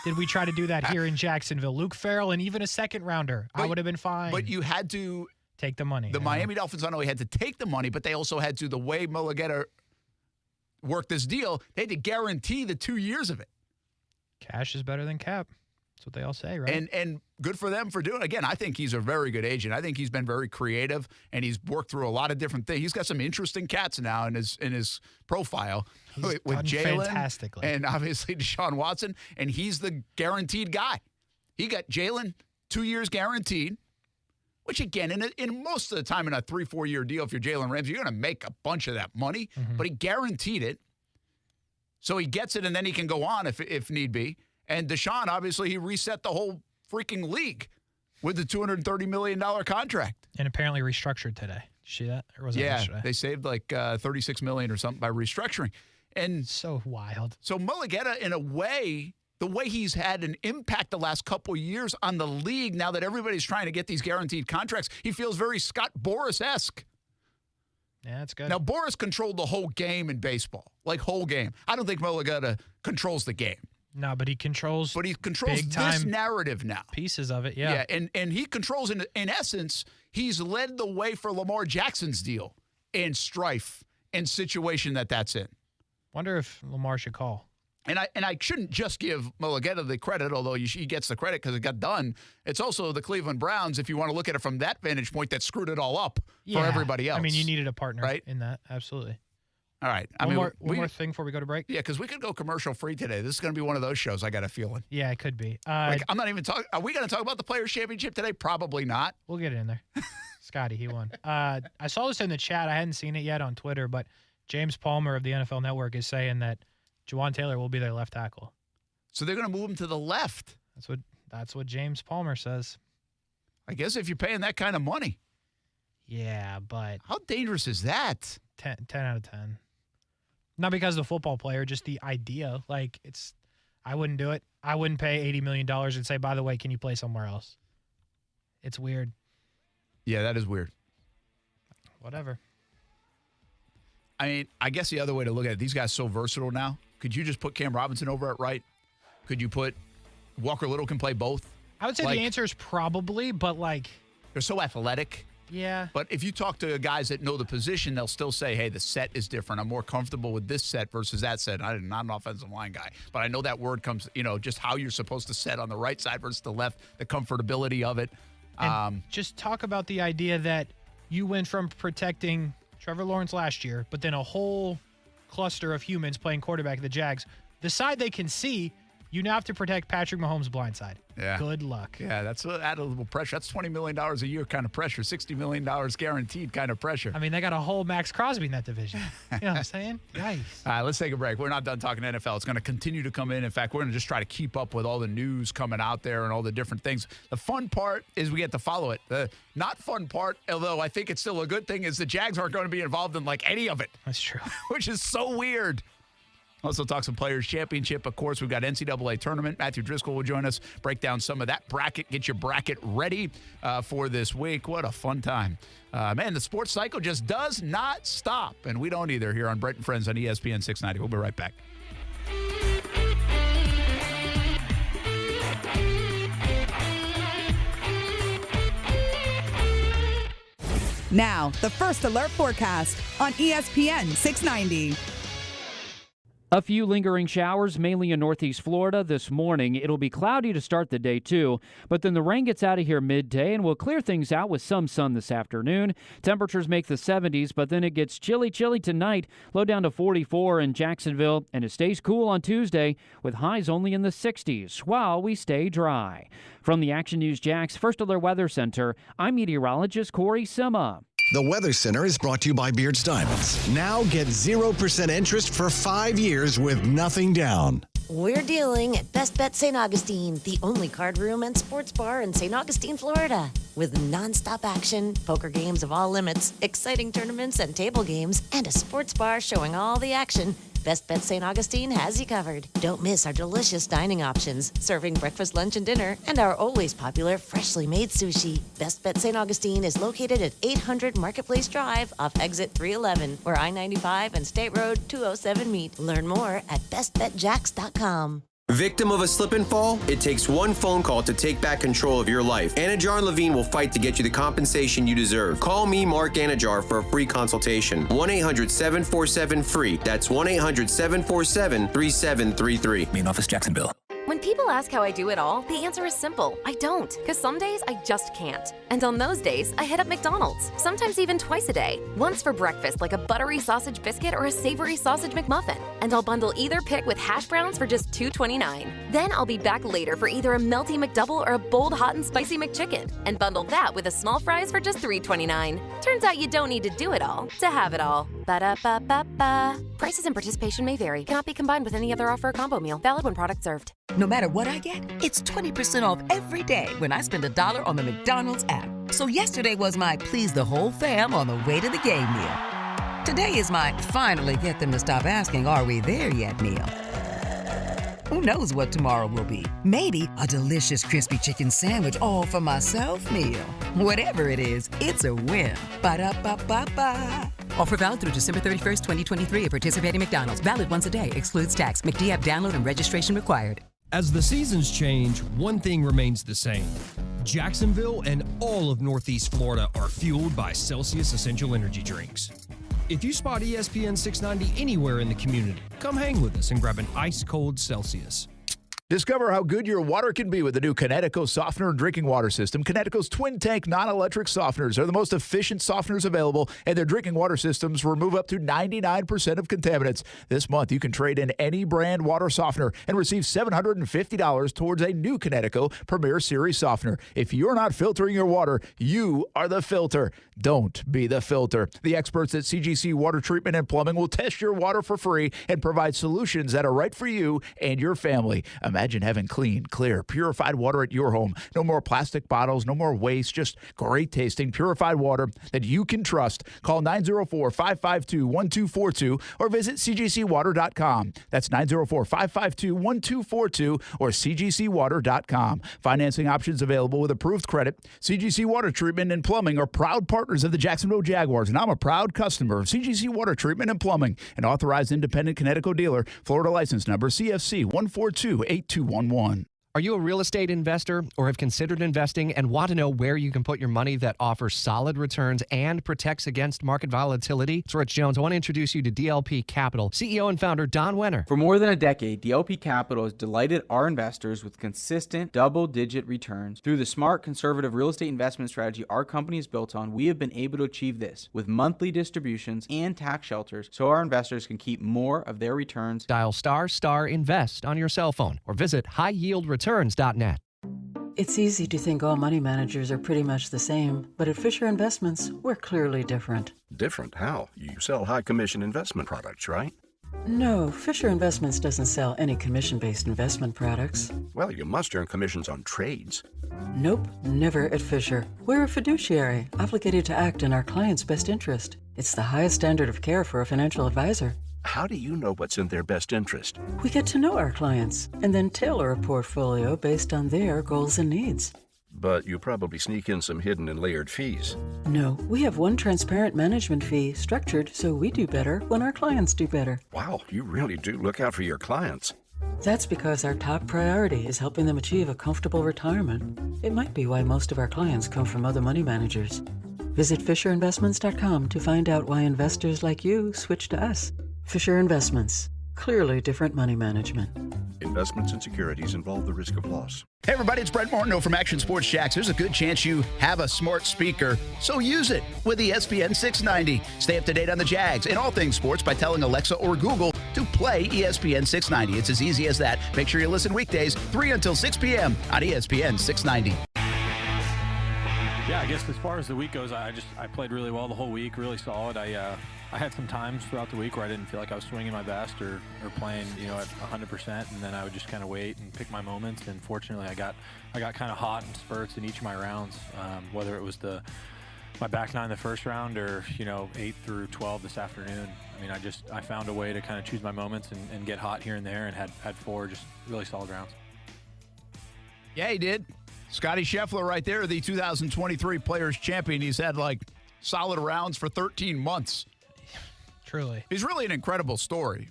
did we try to do that here in Jacksonville? Luke Farrell and even a second-rounder. I would have been fine. But you had to take the money. The Miami Dolphins, I know, had to take the money, but they also had to, the way Mulligeta worked this deal, they had to guarantee the 2 years of it. Cash is better than cap. That's what they all say, right? And good for them for doing it. Again, I think he's a very good agent. I think he's been very creative, and he's worked through a lot of different things. He's got some interesting cats now in his profile with Jalen fantastically. And obviously Deshaun Watson, and he's the guaranteed guy. He got Jalen 2 years guaranteed, which, again, in most of the time in a 3-4 year deal, if you're Jalen Ramsey, you're going to make a bunch of that money, but he guaranteed it. So he gets it, and then he can go on if need be. And Deshaun, obviously, he reset the whole freaking league with the $230 million contract. And apparently restructured today. Did you see that? Or was that yesterday? They saved like $36 million or something by restructuring. And so wild. So Mulligeta, in a way, the way he's had an impact the last couple of years on the league, now that everybody's trying to get these guaranteed contracts, he feels very Scott Boras-esque. Yeah, that's good. Now, Boras controlled the whole game in baseball, like whole game. I don't think Mulligeta controls the game. No, but he controls. But he controls this narrative now. Pieces of it, yeah. Yeah, and he controls, in essence, he's led the way for Lamar Jackson's deal and strife and situation that's in. Wonder if Lamar should call. And I shouldn't just give Mulligeta the credit, although he gets the credit because it got done. It's also the Cleveland Browns, if you want to look at it from that vantage point, that screwed it all up for everybody else. I mean, you needed a partner in that, absolutely. All right. One more thing before we go to break. Yeah, because we could go commercial free today. This is going to be one of those shows, I got a feeling. Yeah, it could be. I'm not even talking. Are we going to talk about the Players' Championship today? Probably not. We'll get it in there. Scotty, he won. I saw this in the chat. I hadn't seen it yet on Twitter, but James Palmer of the NFL Network is saying that Juwan Taylor will be their left tackle. So they're going to move him to the left. That's what James Palmer says. I guess if you're paying that kind of money. Yeah, but how dangerous is that? 10 out of 10. Not because of the football player, just the idea. Like, I wouldn't do it. I wouldn't pay $80 million and say, by the way, can you play somewhere else? It's weird. Yeah, that is weird. Whatever. I mean, I guess the other way to look at it, these guys are so versatile now. Could you just put Cam Robinson over at right? Could you put Walker Little can play both? I would say the answer is probably, but like. They're so athletic. Yeah. But if you talk to guys that know the position, they'll still say, hey, the set is different. I'm more comfortable with this set versus that set. I'm not an offensive line guy. But I know that word comes, just how you're supposed to set on the right side versus the left, the comfortability of it. And just talk about the idea that you went from protecting Trevor Lawrence last year, but then a whole cluster of humans playing quarterback at the Jags. The side they can see, You now have to protect Patrick Mahomes' blind side. Yeah. Good luck. Yeah, that's add a little pressure. That's $20 million a year kind of pressure, $60 million guaranteed kind of pressure. I mean, they got a whole Max Crosby in that division. You know what I'm saying? Yikes. All right, let's take a break. We're not done talking NFL. It's going to continue to come in. In fact, we're going to just try to keep up with all the news coming out there and all the different things. The fun part is we get to follow it. The not fun part, although I think it's still a good thing, is the Jags aren't going to be involved in like any of it. That's true. Which is so weird. Also talk some Players Championship. Of course, we've got NCAA tournament. Matthew Driscoll will join us, break down some of that bracket, get your bracket ready for this week. What a fun time. Man, the sports cycle just does not stop, and we don't either here on Brent and Friends on ESPN 690. We'll be right back. Now, the First Alert forecast on ESPN 690. A few lingering showers, mainly in northeast Florida this morning. It'll be cloudy to start the day, too. But then the rain gets out of here midday and will clear things out with some sun this afternoon. Temperatures make the 70s, but then it gets chilly tonight. Low down to 44 in Jacksonville. And it stays cool on Tuesday with highs only in the 60s while we stay dry. From the Action News Jax First Alert Weather Center, I'm meteorologist Corey Sima. The Weather Center is brought to you by Beards Diamonds. Now get 0% interest for 5 years with nothing down. We're dealing at Best Bet St. Augustine, the only card room and sports bar in St. Augustine, Florida. With nonstop action, poker games of all limits, exciting tournaments and table games, and a sports bar showing all the action, Best Bet St. Augustine has you covered. Don't miss our delicious dining options, serving breakfast, lunch, and dinner, and our always popular freshly made sushi. Best Bet St. Augustine is located at 800 Marketplace Drive off exit 311, where I-95 and State Road 207 meet. Learn more at bestbetjax.com. Victim of a slip and fall? It takes one phone call to take back control of your life. Anajar and Levine will fight to get you the compensation you deserve. Call me, Mark Anajar, for a free consultation. 1-800-747-FREE. That's 1-800-747-3733. Main office, Jacksonville. When people ask how I do it all, the answer is simple. I don't, because some days I just can't. And on those days, I hit up McDonald's, sometimes even twice a day. Once for breakfast, like a buttery sausage biscuit or a savory sausage McMuffin. And I'll bundle either pick with hash browns for just $2.29. Then I'll be back later for either a melty McDouble or a bold hot and spicy McChicken. And bundle that with a small fries for just $3.29. Turns out you don't need to do it all to have it all. Ba-da-ba-ba-ba. Prices and participation may vary. Cannot be combined with any other offer or combo meal. Valid when product served. No matter what I get, it's 20% off every day when I spend $1 on the McDonald's app. So yesterday was my please the whole fam on the way to the game meal. Today is my finally get them to stop asking, are we there yet meal. Who knows what tomorrow will be? Maybe a delicious crispy chicken sandwich all for myself meal. Whatever it is, it's a win. Ba-da-ba-ba-ba. Offer valid through December 31st, 2023 at participating McDonald's. Valid once a day. Excludes tax. McD app download and registration required. As the seasons change, one thing remains the same. Jacksonville and all of Northeast Florida are fueled by Celsius Essential Energy Drinks. If you spot ESPN 690 anywhere in the community, come hang with us and grab an ice-cold Celsius. Discover how good your water can be with the new Connecticut softener and drinking water system. Connecticut's twin-tank non-electric softeners are the most efficient softeners available, and their drinking water systems remove up to 99% of contaminants. This month, you can trade in any brand water softener and receive $750 towards a new Connecticut Premier Series softener. If you're not filtering your water, you are the filter. Don't be the filter. The experts at CGC Water Treatment and Plumbing will test your water for free and provide solutions that are right for you and your family. Imagine having clean, clear, purified water at your home. No more plastic bottles, no more waste, just great tasting, purified water that you can trust. Call 904-552-1242 or visit cgcwater.com. That's 904-552-1242 or cgcwater.com. Financing options available with approved credit. CGC Water Treatment and Plumbing are proud partners of the Jacksonville Jaguars, and I'm a proud customer of CGC Water Treatment and Plumbing, an authorized independent Connecticut dealer, Florida license number CFC 1428211. Are you a real estate investor or have considered investing and want to know where you can put your money that offers solid returns and protects against market volatility? It's Rich Jones. I want to introduce you to DLP Capital, CEO and founder Don Wenner. For more than a decade, DLP Capital has delighted our investors with consistent double-digit returns. Through the smart, conservative real estate investment strategy our company is built on, we have been able to achieve this with monthly distributions and tax shelters so our investors can keep more of their returns. Dial ** invest on your cell phone or visit highyieldreturns.net. It's easy to think all money managers are pretty much the same, but at Fisher Investments, we're clearly different. Different? How? You sell high commission investment products, right? No, Fisher Investments doesn't sell any commission-based investment products. Well, you must earn commissions on trades. Nope, never at Fisher. We're a fiduciary, obligated to act in our client's best interest. It's the highest standard of care for a financial advisor. How do you know what's in their best interest? We get to know our clients and then tailor a portfolio based on their goals and needs. But you probably sneak in some hidden and layered fees. No, we have one transparent management fee structured so we do better when our clients do better. Wow, you really do look out for your clients. That's because our top priority is helping them achieve a comfortable retirement. It might be why most of our clients come from other money managers. Visit FisherInvestments.com to find out why investors like you switch to us. Fisher Investments. Clearly different money management. Investments and securities involve the risk of loss. Hey, everybody, it's Brent Martineau from Action Sports Jacks. There's a good chance you have a smart speaker, so use it with ESPN 690. Stay up to date on the Jags and all things sports by telling Alexa or Google to play ESPN 690. It's as easy as that. Make sure you listen weekdays, 3 until 6 p.m. on ESPN 690. Yeah, I guess as far as the week goes, I played really well the whole week, really solid. I had some times throughout the week where I didn't feel like I was swinging my best or playing, at 100%, and then I would just kind of wait and pick my moments. And fortunately, I got kind of hot in spurts in each of my rounds, whether it was my back nine the first round or 8 through 12 this afternoon. I mean, I found a way to kind of choose my moments and get hot here and there, and had 4 just really solid rounds. Yeah, he did. Scottie Scheffler right there, the 2023 Players Champion. He's had solid rounds for 13 months. Truly. He's really an incredible story,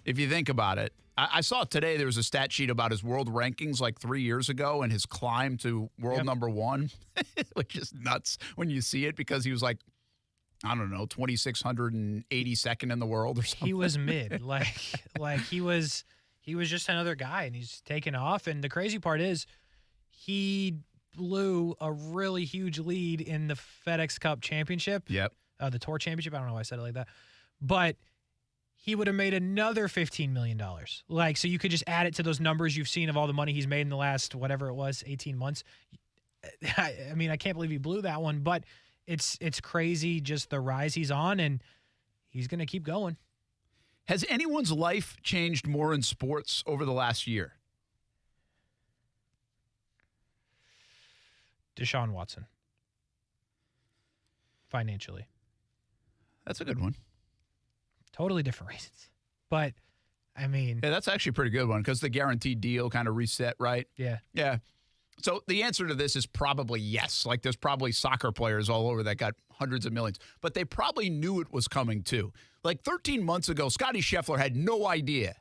if you think about it. I saw today there was a stat sheet about his world rankings 3 years ago and his climb to world number 1, which is nuts when you see it because he was 2,682nd in the world or something. He was mid. He was just another guy, and he's taken off. And the crazy part is he blew a really huge lead in the FedEx Cup Championship. Yep. The Tour Championship. I don't know why I said it like that. But he would have made another $15 million. So you could just add it to those numbers you've seen of all the money he's made in the last, whatever it was, 18 months. I mean, I can't believe he blew that one, but it's crazy just the rise he's on, and he's going to keep going. Has anyone's life changed more in sports over the last year? Deshaun Watson. Financially. That's a good one. Totally different reasons. But, I mean. Yeah, that's actually a pretty good one because the guaranteed deal kind of reset, right? Yeah. Yeah. So the answer to this is probably yes. There's probably soccer players all over that got hundreds of millions. But they probably knew it was coming, too. 13 months ago, Scottie Scheffler had no idea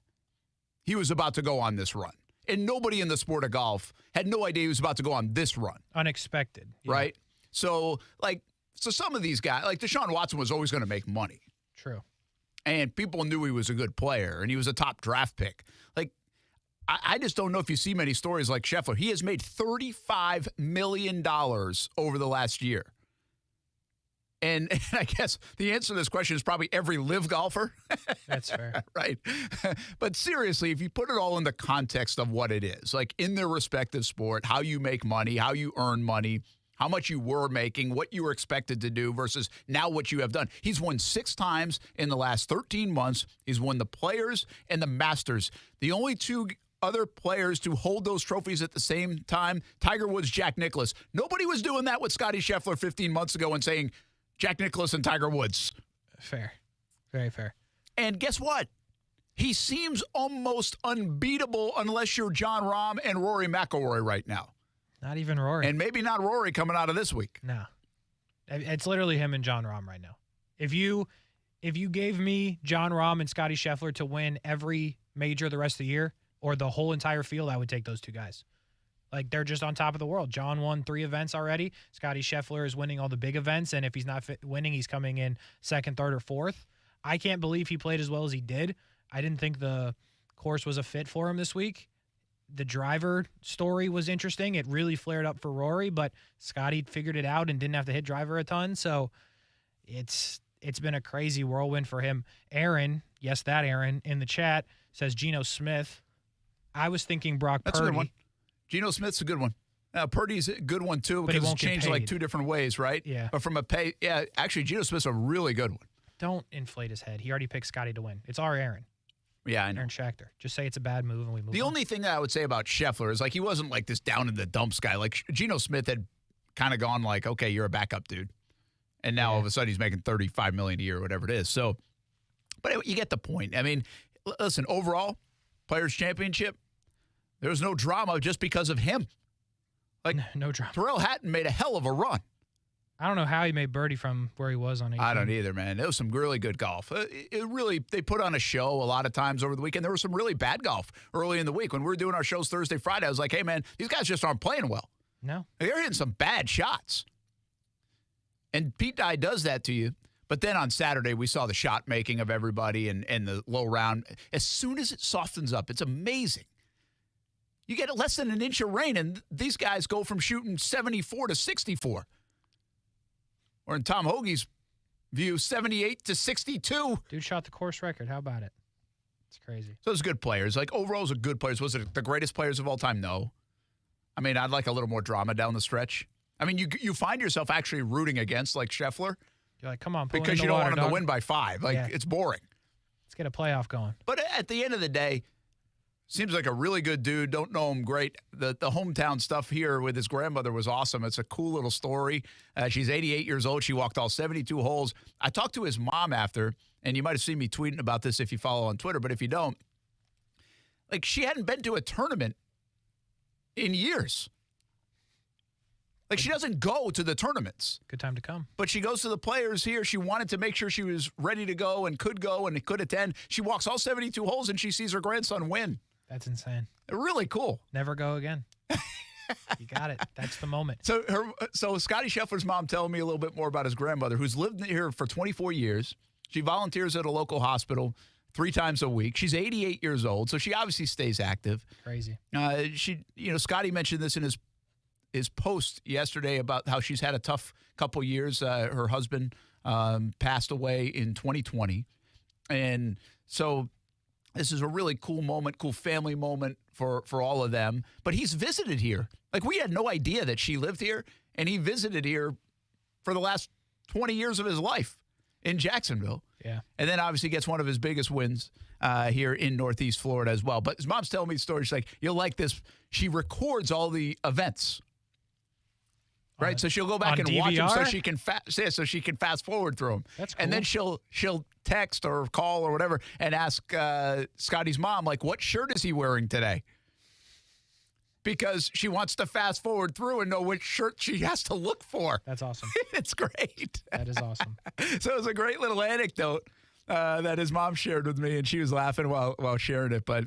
he was about to go on this run. And nobody in the sport of golf had no idea he was about to go on this run. Unexpected. Yeah. Right? So, so some of these guys, Deshaun Watson was always going to make money. True. And people knew he was a good player, and he was a top draft pick. I just don't know if you see many stories like Scheffler. He has made $35 million over the last year. And I guess the answer to this question is probably every live golfer. That's fair. Right. But seriously, if you put it all in the context of what it is, in their respective sport, how you make money, how you earn money, how much you were making, what you were expected to do versus now what you have done. He's won 6 times in the last 13 months. He's won the Players and the Masters. The only 2 other players to hold those trophies at the same time, Tiger Woods, Jack Nicklaus. Nobody was doing that with Scottie Scheffler 15 months ago and saying Jack Nicklaus and Tiger Woods. Fair. Very fair. And guess what? He seems almost unbeatable unless you're Jon Rahm and Rory McIlroy right now. Not even Rory. And maybe not Rory coming out of this week. No. It's literally him and Jon Rahm right now. If you gave me Jon Rahm and Scottie Scheffler to win every major the rest of the year, or the whole entire field, I would take those two guys. Like, they're just on top of the world. John won 3 events already. Scottie Scheffler is winning all the big events, and if he's not winning, he's coming in second, third, or fourth. I can't believe he played as well as he did. I didn't think the course was a fit for him this week. The driver story was interesting. It really flared up for Rory, but Scottie figured it out and didn't have to hit driver a ton. So it's been a crazy whirlwind for him. Aaron, yes, that Aaron, in the chat says Geno Smith. I was thinking Brock Purdy. That's a good one. Geno Smith's a good one. Purdy's a good one, too, because it's changed like 2 different ways, right? Yeah. But from a pay, yeah, actually, Geno Smith's a really good one. Don't inflate his head. He already picked Scottie to win. It's our Aaron. Yeah, I know. Aaron Schachter. Just say it's a bad move and we move The on. only thing that I would say about Scheffler is, like, he wasn't like this down in the dumps guy. Like, Geno Smith had kind of gone like, okay, you're a backup dude. And now all of a sudden he's making $35 million a year or whatever it is. So, but you get the point. I mean, listen, overall, Players' Championship, there was no drama just because of him. Like, no drama. Terrell Hatton made a hell of a run. I don't know how he made birdie from where he was on 18. I don't either, man. It was some really good golf. It really, they put on a show a lot of times over the weekend. There was some really bad golf early in the week. When we were doing our shows Thursday, Friday, I was like, hey, man, these guys just aren't playing well. No. They're hitting some bad shots. And Pete Dye does that to you. But then on Saturday, we saw the shot making of everybody and the low round. As soon as it softens up, it's amazing. You get less than an inch of rain, and these guys go from shooting 74 to 64. Or in Tom Hoagie's view, 78 to 62. Dude shot the course record. How about it? It's crazy. So it's good players. Like, overall, it's good players. Was it the greatest players of all time? No. I mean, I'd like a little more drama down the stretch. I mean, you find yourself actually rooting against, like, Scheffler. You're like, come on, because you don't want him to win by 5. Like, it's boring. Let's get a playoff going. But at the end of the day, seems like a really good dude. Don't know him great. The hometown stuff here with his grandmother was awesome. It's a cool little story. She's 88 years old. She walked all 72 holes. I talked to his mom after, and you might have seen me tweeting about this if you follow on Twitter, but if you don't, like, she hadn't been to a tournament in years. Like, she doesn't go to the tournaments. Good time to come. But she goes to the players here. She wanted to make sure she was ready to go and could attend. She walks all 72 holes, and she sees her grandson win. That's insane. Really cool. Never go again. You got it. That's the moment. So Scottie Scheffler's mom telling me a little bit more about his grandmother, who's lived here for 24 years. She volunteers at a local hospital 3 times a week. She's 88 years old, so she obviously stays active. Crazy. Scottie mentioned this in his post yesterday about how she's had a tough couple years. Her husband passed away in 2020, and so this is a really cool moment, cool family moment for all of them. But he's visited here. Like, we had no idea that she lived here, and he visited here for the last 20 years of his life in Jacksonville. Yeah. And then obviously gets one of his biggest wins here in Northeast Florida as well. But his mom's telling me the story. She's like, you'll like this. She records all the events. Right, so she'll go back and DVR? watch them so she can fast forward through them. That's cool. And then she'll text or call or whatever and ask Scottie's mom, like, what shirt is he wearing today? Because she wants to fast forward through and know which shirt she has to look for. That's awesome. It's great. That is awesome. So it was a great little anecdote that his mom shared with me, and she was laughing while sharing it. But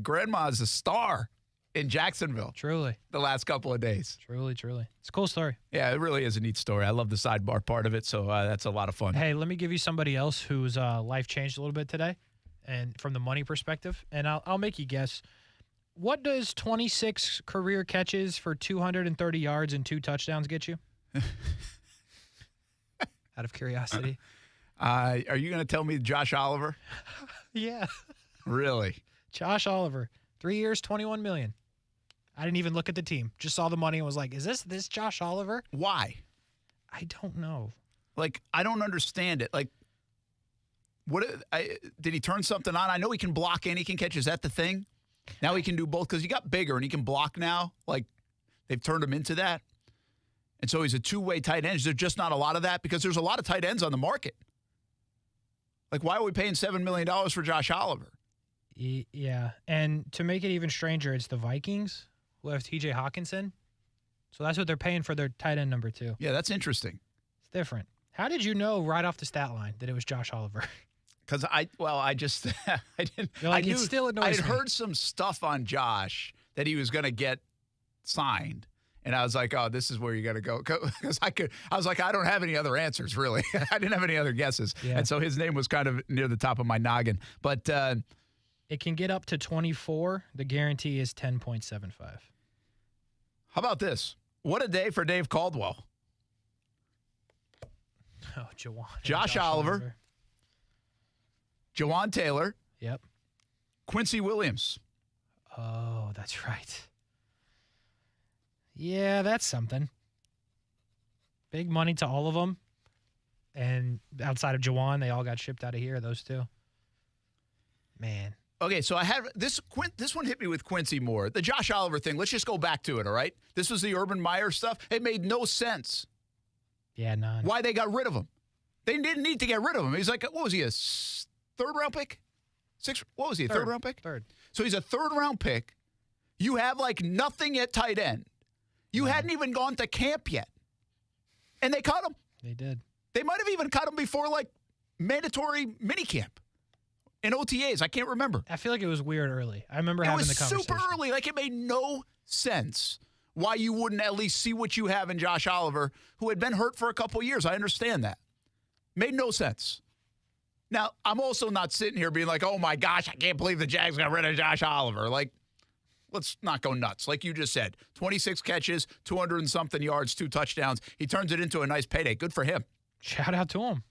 Grandma's a star in Jacksonville. Truly. The last couple of days. Truly. It's a cool story. Yeah, it really is a neat story. I love the sidebar part of it, so that's a lot of fun. Hey, let me give you somebody else whose life changed a little bit today, and from the money perspective, and I'll make you guess. What does 26 career catches for 230 yards and 2 touchdowns get you? Out of curiosity. Are you going to tell me Josh Oliver? Yeah. Really? Josh Oliver. 3 years, $21 million. I didn't even look at the team. Just saw the money and was like, is this Josh Oliver? Why? I don't know. Like, I don't understand it. Like, did he turn something on? I know he can block and he can catch. Is that the thing? Now he can do both because he got bigger and he can block now. Like, they've turned him into that. And so he's a two-way tight end. Is there just not a lot of that? Because there's a lot of tight ends on the market. Like, why are we paying $7 million for Josh Oliver? Yeah, and to make it even stranger, it's the Vikings who have T.J. Hawkinson. So that's what they're paying for their tight end number 2. Yeah, that's interesting. It's different. How did you know right off the stat line that it was Josh Oliver? Because I didn't. Like, it still annoys I had me. heard some stuff on Josh that he was going to get signed, and I was like, "Oh, this is where you got to go." Because I was like, I don't have any other answers really. I didn't have any other guesses, and so his name was kind of near the top of my noggin. But it can get up to 24. The guarantee is 10.75. How about this? What a day for Dave Caldwell. Oh, Jawaan. Josh Oliver. Juwan Taylor. Yep. Quincy Williams. Oh, that's right. Yeah, that's something. Big money to all of them. And outside of Jawaan, they all got shipped out of here, those two. Man. Okay, so I have this one hit me with Quincy more. The Josh Oliver thing, let's just go back to it, all right? This was the Urban Meyer stuff. It made no sense. Yeah, none. Why they got rid of him. They didn't need to get rid of him. He's like, what was he, a third-round pick? What was he, a third-round pick? Third. So he's a third-round pick. You have, like, nothing at tight end. You hadn't even gone to camp yet. And they cut him. They did. They might have even cut him before, like, mandatory minicamp and OTAs. I can't remember. I feel like it was weird early. I remember having the conversation. It was super early. Like, it made no sense why you wouldn't at least see what you have in Josh Oliver, who had been hurt for a couple years. I understand that. Made no sense. Now, I'm also not sitting here being like, oh, my gosh, I can't believe the Jags got rid of Josh Oliver. Like, let's not go nuts. Like you just said, 26 catches, 200 and something yards, 2 touchdowns. He turns it into a nice payday. Good for him. Shout out to him.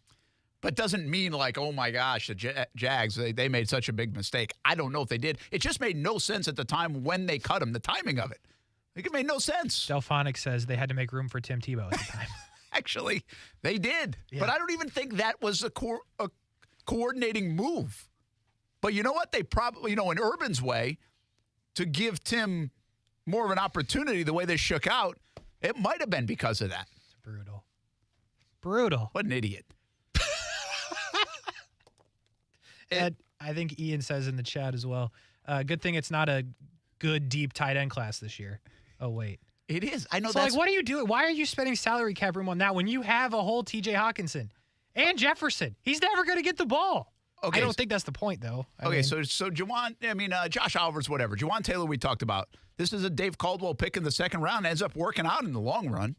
But doesn't mean like, oh, my gosh, the Jags, they made such a big mistake. I don't know if they did. It just made no sense at the time when they cut him, the timing of it. Like, it made no sense. Delphonic says they had to make room for Tim Tebow at the time. Actually, they did. Yeah. But I don't even think that was a coordinating move. But you know what? They probably, in Urban's way, to give Tim more of an opportunity the way they shook out, it might have been because of that. It's brutal. Brutal. What an idiot. And I think Ian says in the chat as well, good thing it's not a good deep tight end class this year. Oh, wait. It is. I know so that's. Like, what are you doing? Why are you spending salary cap room on that when you have a whole TJ Hawkinson and Jefferson? He's never going to get the ball. Okay, I don't think that's the point, though. Josh Oliver's whatever. Juwan Taylor we talked about. This is a Dave Caldwell pick in the second round. Ends up working out in the long run.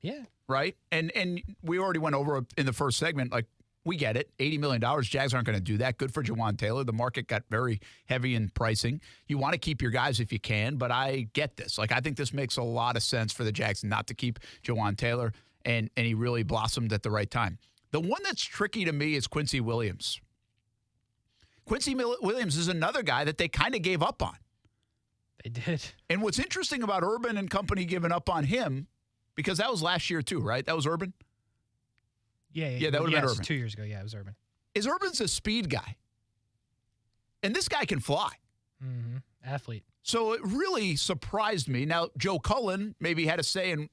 Yeah. Right? And we already went over in the first segment, like, we get it. $80 million. Jags aren't going to do that. Good for Juwan Taylor. The market got very heavy in pricing. You want to keep your guys if you can, but I get this. Like, I think this makes a lot of sense for the Jags not to keep Juwan Taylor, and he really blossomed at the right time. The one that's tricky to me is Quincy Williams. Quincy Williams is another guy that they kind of gave up on. They did. And what's interesting about Urban and company giving up on him, because that was last year too, right? That was Urban? Yeah, that would have been Urban. 2 years ago. Yeah, it was Urban. Urban's a speed guy. And this guy can fly. Mm-hmm. Athlete. So it really surprised me. Now, Joe Cullen maybe had a say in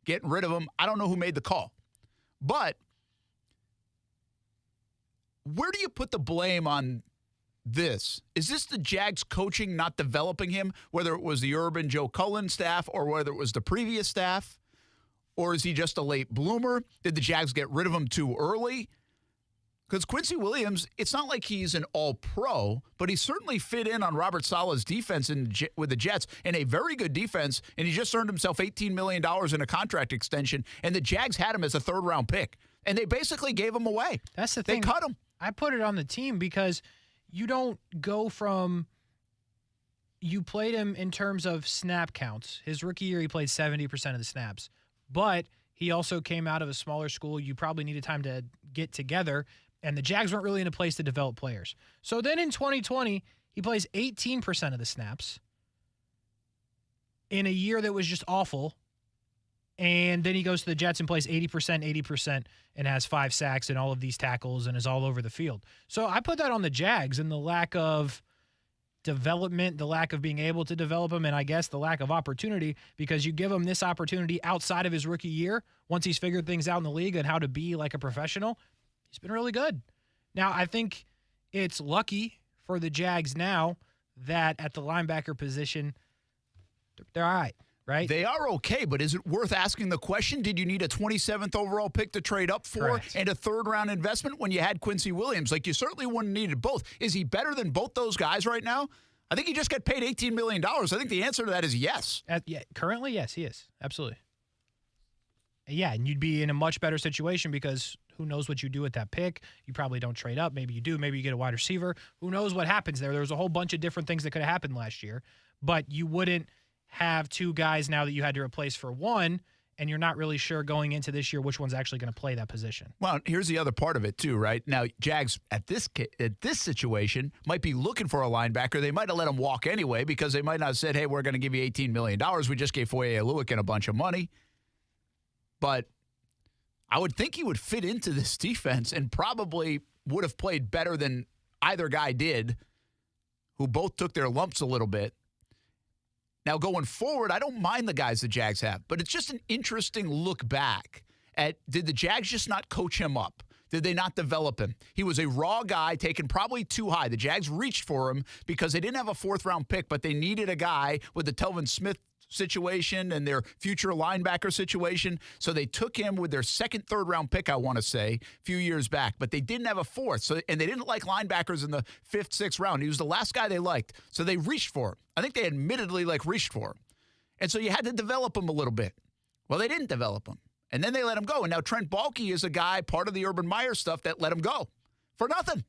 getting rid of him. I don't know who made the call. But where do you put the blame on this? Is this the Jags coaching not developing him, whether it was the Urban Joe Cullen staff or whether it was the previous staff? Or is he just a late bloomer? Did the Jags get rid of him too early? Because Quincy Williams, it's not like he's an all-pro, but he certainly fit in on Robert Saleh's defense with the Jets, in a very good defense, and he just earned himself $18 million in a contract extension, and the Jags had him as a third-round pick, and they basically gave him away. That's the thing. They cut him. I put it on the team because you don't go from – you played him in terms of snap counts. His rookie year, he played 70% of the snaps. But he also came out of a smaller school. You probably needed time to get together, and the Jags weren't really in a place to develop players. So then in 2020, he plays 18% of the snaps in a year that was just awful. And then he goes to the Jets and plays 80%, and has 5 sacks and all of these tackles and is all over the field. So I put that on the Jags and the lack of development, the lack of being able to develop him, and I guess the lack of opportunity, because you give him this opportunity outside of his rookie year, once he's figured things out in the league and how to be like a professional, he's been really good. Now, I think it's lucky for the Jags now that at the linebacker position, they're all right. right? They are okay, but is it worth asking the question, did you need a 27th overall pick to trade up for Correct. and a third-round investment when you had Quincy Williams? Like, you certainly wouldn't have needed both. Is he better than both those guys right now? I think he just got paid $18 million. I think the answer to that is yes. Currently, yes, he is. Absolutely. Yeah, and you'd be in a much better situation because who knows what you do with that pick. You probably don't trade up. Maybe you do. Maybe you get a wide receiver. Who knows what happens there? There was a whole bunch of different things that could have happened last year, but you wouldn't have two guys now that you had to replace for one, and you're not really sure going into this year which one's actually going to play that position. Well, here's the other part of it, too, right? Now, Jags, at this situation, might be looking for a linebacker. They might have let him walk anyway because they might not have said, hey, we're going to give you $18 million. We just gave Foye Oluokun a bunch of money. But I would think he would fit into this defense and probably would have played better than either guy did, who both took their lumps a little bit. Now, going forward, I don't mind the guys the Jags have, but it's just an interesting look back at, did the Jags just not coach him up? Did they not develop him? He was a raw guy taken probably too high. The Jags reached for him because they didn't have a fourth-round pick, but they needed a guy with the Telvin Smith situation and their future linebacker situation. So they took him with their second, third-round pick, I want to say, a few years back. But they didn't have a fourth, and they didn't like linebackers in the fifth, sixth round. He was the last guy they liked. So they reached for him. I think they admittedly, reached for him. And so you had to develop him a little bit. Well, they didn't develop him. And then they let him go. And now Trent Baalke is a guy, part of the Urban Meyer stuff, that let him go for nothing.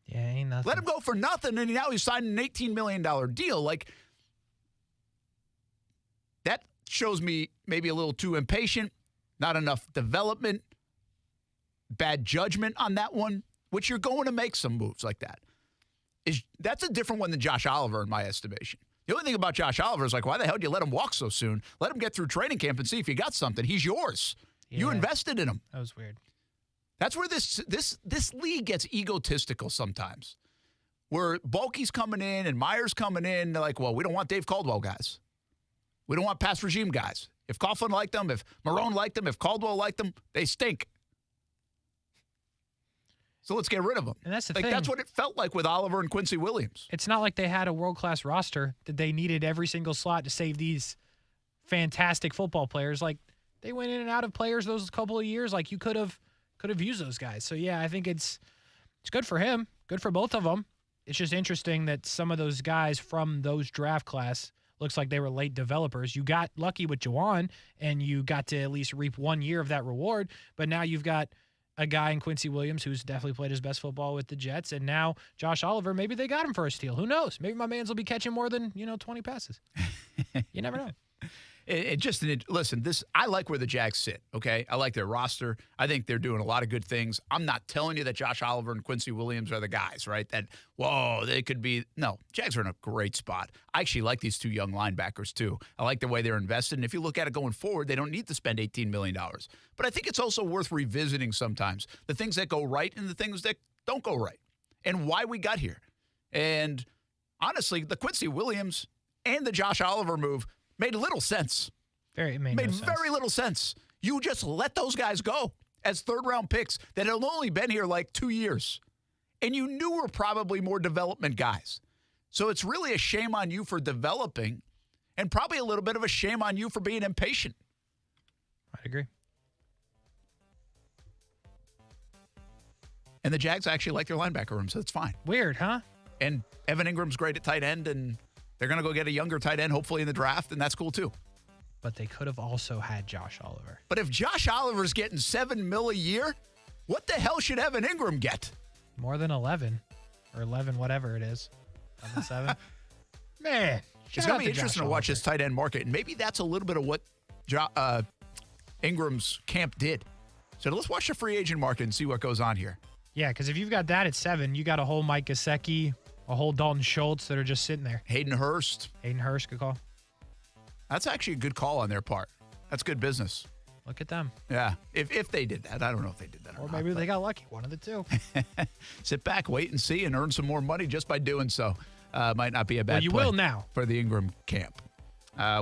Yeah, ain't nothing. Let him go for nothing, and now he's signed an $18 million deal. That shows me maybe a little too impatient, not enough development, bad judgment on that one, which you're going to make some moves like that. That's a different one than Josh Oliver in my estimation. The only thing about Josh Oliver is why the hell did you let him walk so soon? Let him get through training camp and see if you got something. He's yours. Yeah, you invested in him. That was weird. That's where this league gets egotistical sometimes, where Baalke's coming in and Meyer's coming in. They're like, well, we don't want Dave Caldwell guys. We don't want pass regime guys. If Coughlin liked them, if Marrone liked them, if Caldwell liked them, they stink. So let's get rid of them. And that's the thing. That's what it felt like with Oliver and Quincy Williams. It's not like they had a world-class roster that they needed every single slot to save these fantastic football players. They went in and out of players those couple of years. You could have used those guys. So, yeah, I think it's good for him. Good for both of them. It's just interesting that some of those guys from those draft class looks like they were late developers. You got lucky with Jawaan, and you got to at least reap 1 year of that reward. But now you've got a guy in Quincy Williams who's definitely played his best football with the Jets, and now Josh Oliver, maybe they got him for a steal. Who knows? Maybe my mans will be catching more than 20 passes. You never know. Listen, I like where the Jags sit, okay? I like their roster. I think they're doing a lot of good things. I'm not telling you that Josh Oliver and Quincy Williams are the guys, right? That, they could be. No, Jags are in a great spot. I actually like these two young linebackers, too. I like the way they're invested. And if you look at it going forward, they don't need to spend $18 million. But I think it's also worth revisiting sometimes the things that go right and the things that don't go right and why we got here. And honestly, the Quincy Williams and the Josh Oliver move made little sense. Made very little sense. You just let those guys go as third-round picks that had only been here 2 years. And you knew were probably more development guys. So it's really a shame on you for developing and probably a little bit of a shame on you for being impatient. I agree. And the Jags actually like their linebacker room, so it's fine. Weird, huh? And Evan Ingram's great at tight end, and they're going to go get a younger tight end, hopefully, in the draft, and that's cool, too. But they could have also had Josh Oliver. But if Josh Oliver's getting $7 million a year, what the hell should Evan Ingram get? More than 11. Or 11, whatever it is. 7. Man. It's going to be interesting to watch this tight end market, and maybe that's a little bit of what Ingram's camp did. So let's watch the free agent market and see what goes on here. Yeah, because if you've got that at 7, you got a whole Mike Gesicki, a whole Dalton Schultz that are just sitting there. Hayden Hurst, good call. That's actually a good call on their part. That's good business. Look at them. Yeah, if they did that. I don't know if they did that or maybe they got lucky. One of the two. Sit back, wait and see, and earn some more money just by doing so. Might not be a bad play. Well, you will now. For the Ingram camp.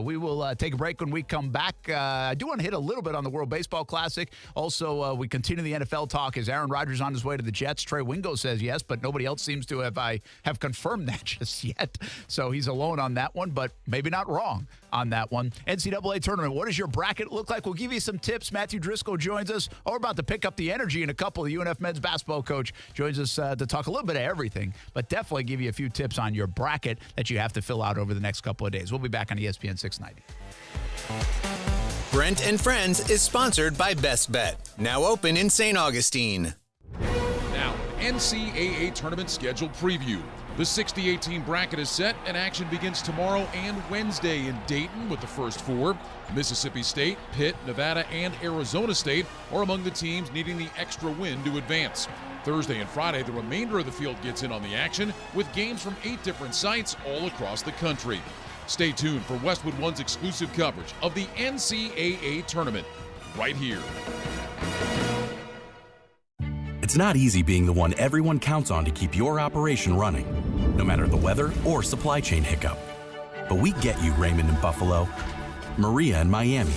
We will take a break when we come back. I do want to hit a little bit on the World Baseball Classic. Also, we continue the NFL talk. Is Aaron Rodgers on his way to the Jets? Trey Wingo says yes, but nobody else seems to have confirmed that just yet. So he's alone on that one, but maybe not wrong. on that one. NCAA tournament, what does your bracket look like? We'll give you some tips. Matthew Driscoll joins us. Oh, we're about to pick up the energy in a couple. The UNF men's basketball coach joins us to talk a little bit of everything, but definitely give you a few tips on your bracket that you have to fill out over the next couple of days. We'll be back on ESPN 690. Brent and Friends is sponsored by Best Bet, now open in St. Augustine. Now, NCAA tournament schedule preview. The 60-18 bracket is set, and action begins tomorrow and Wednesday in Dayton with the first four. Mississippi State, Pitt, Nevada, and Arizona State are among the teams needing the extra win to advance. Thursday and Friday, the remainder of the field gets in on the action with games from 8 different sites all across the country. Stay tuned for Westwood One's exclusive coverage of the NCAA tournament right here. It's not easy being the one everyone counts on to keep your operation running, no matter the weather or supply chain hiccup. But we get you, Raymond in Buffalo, Maria in Miami,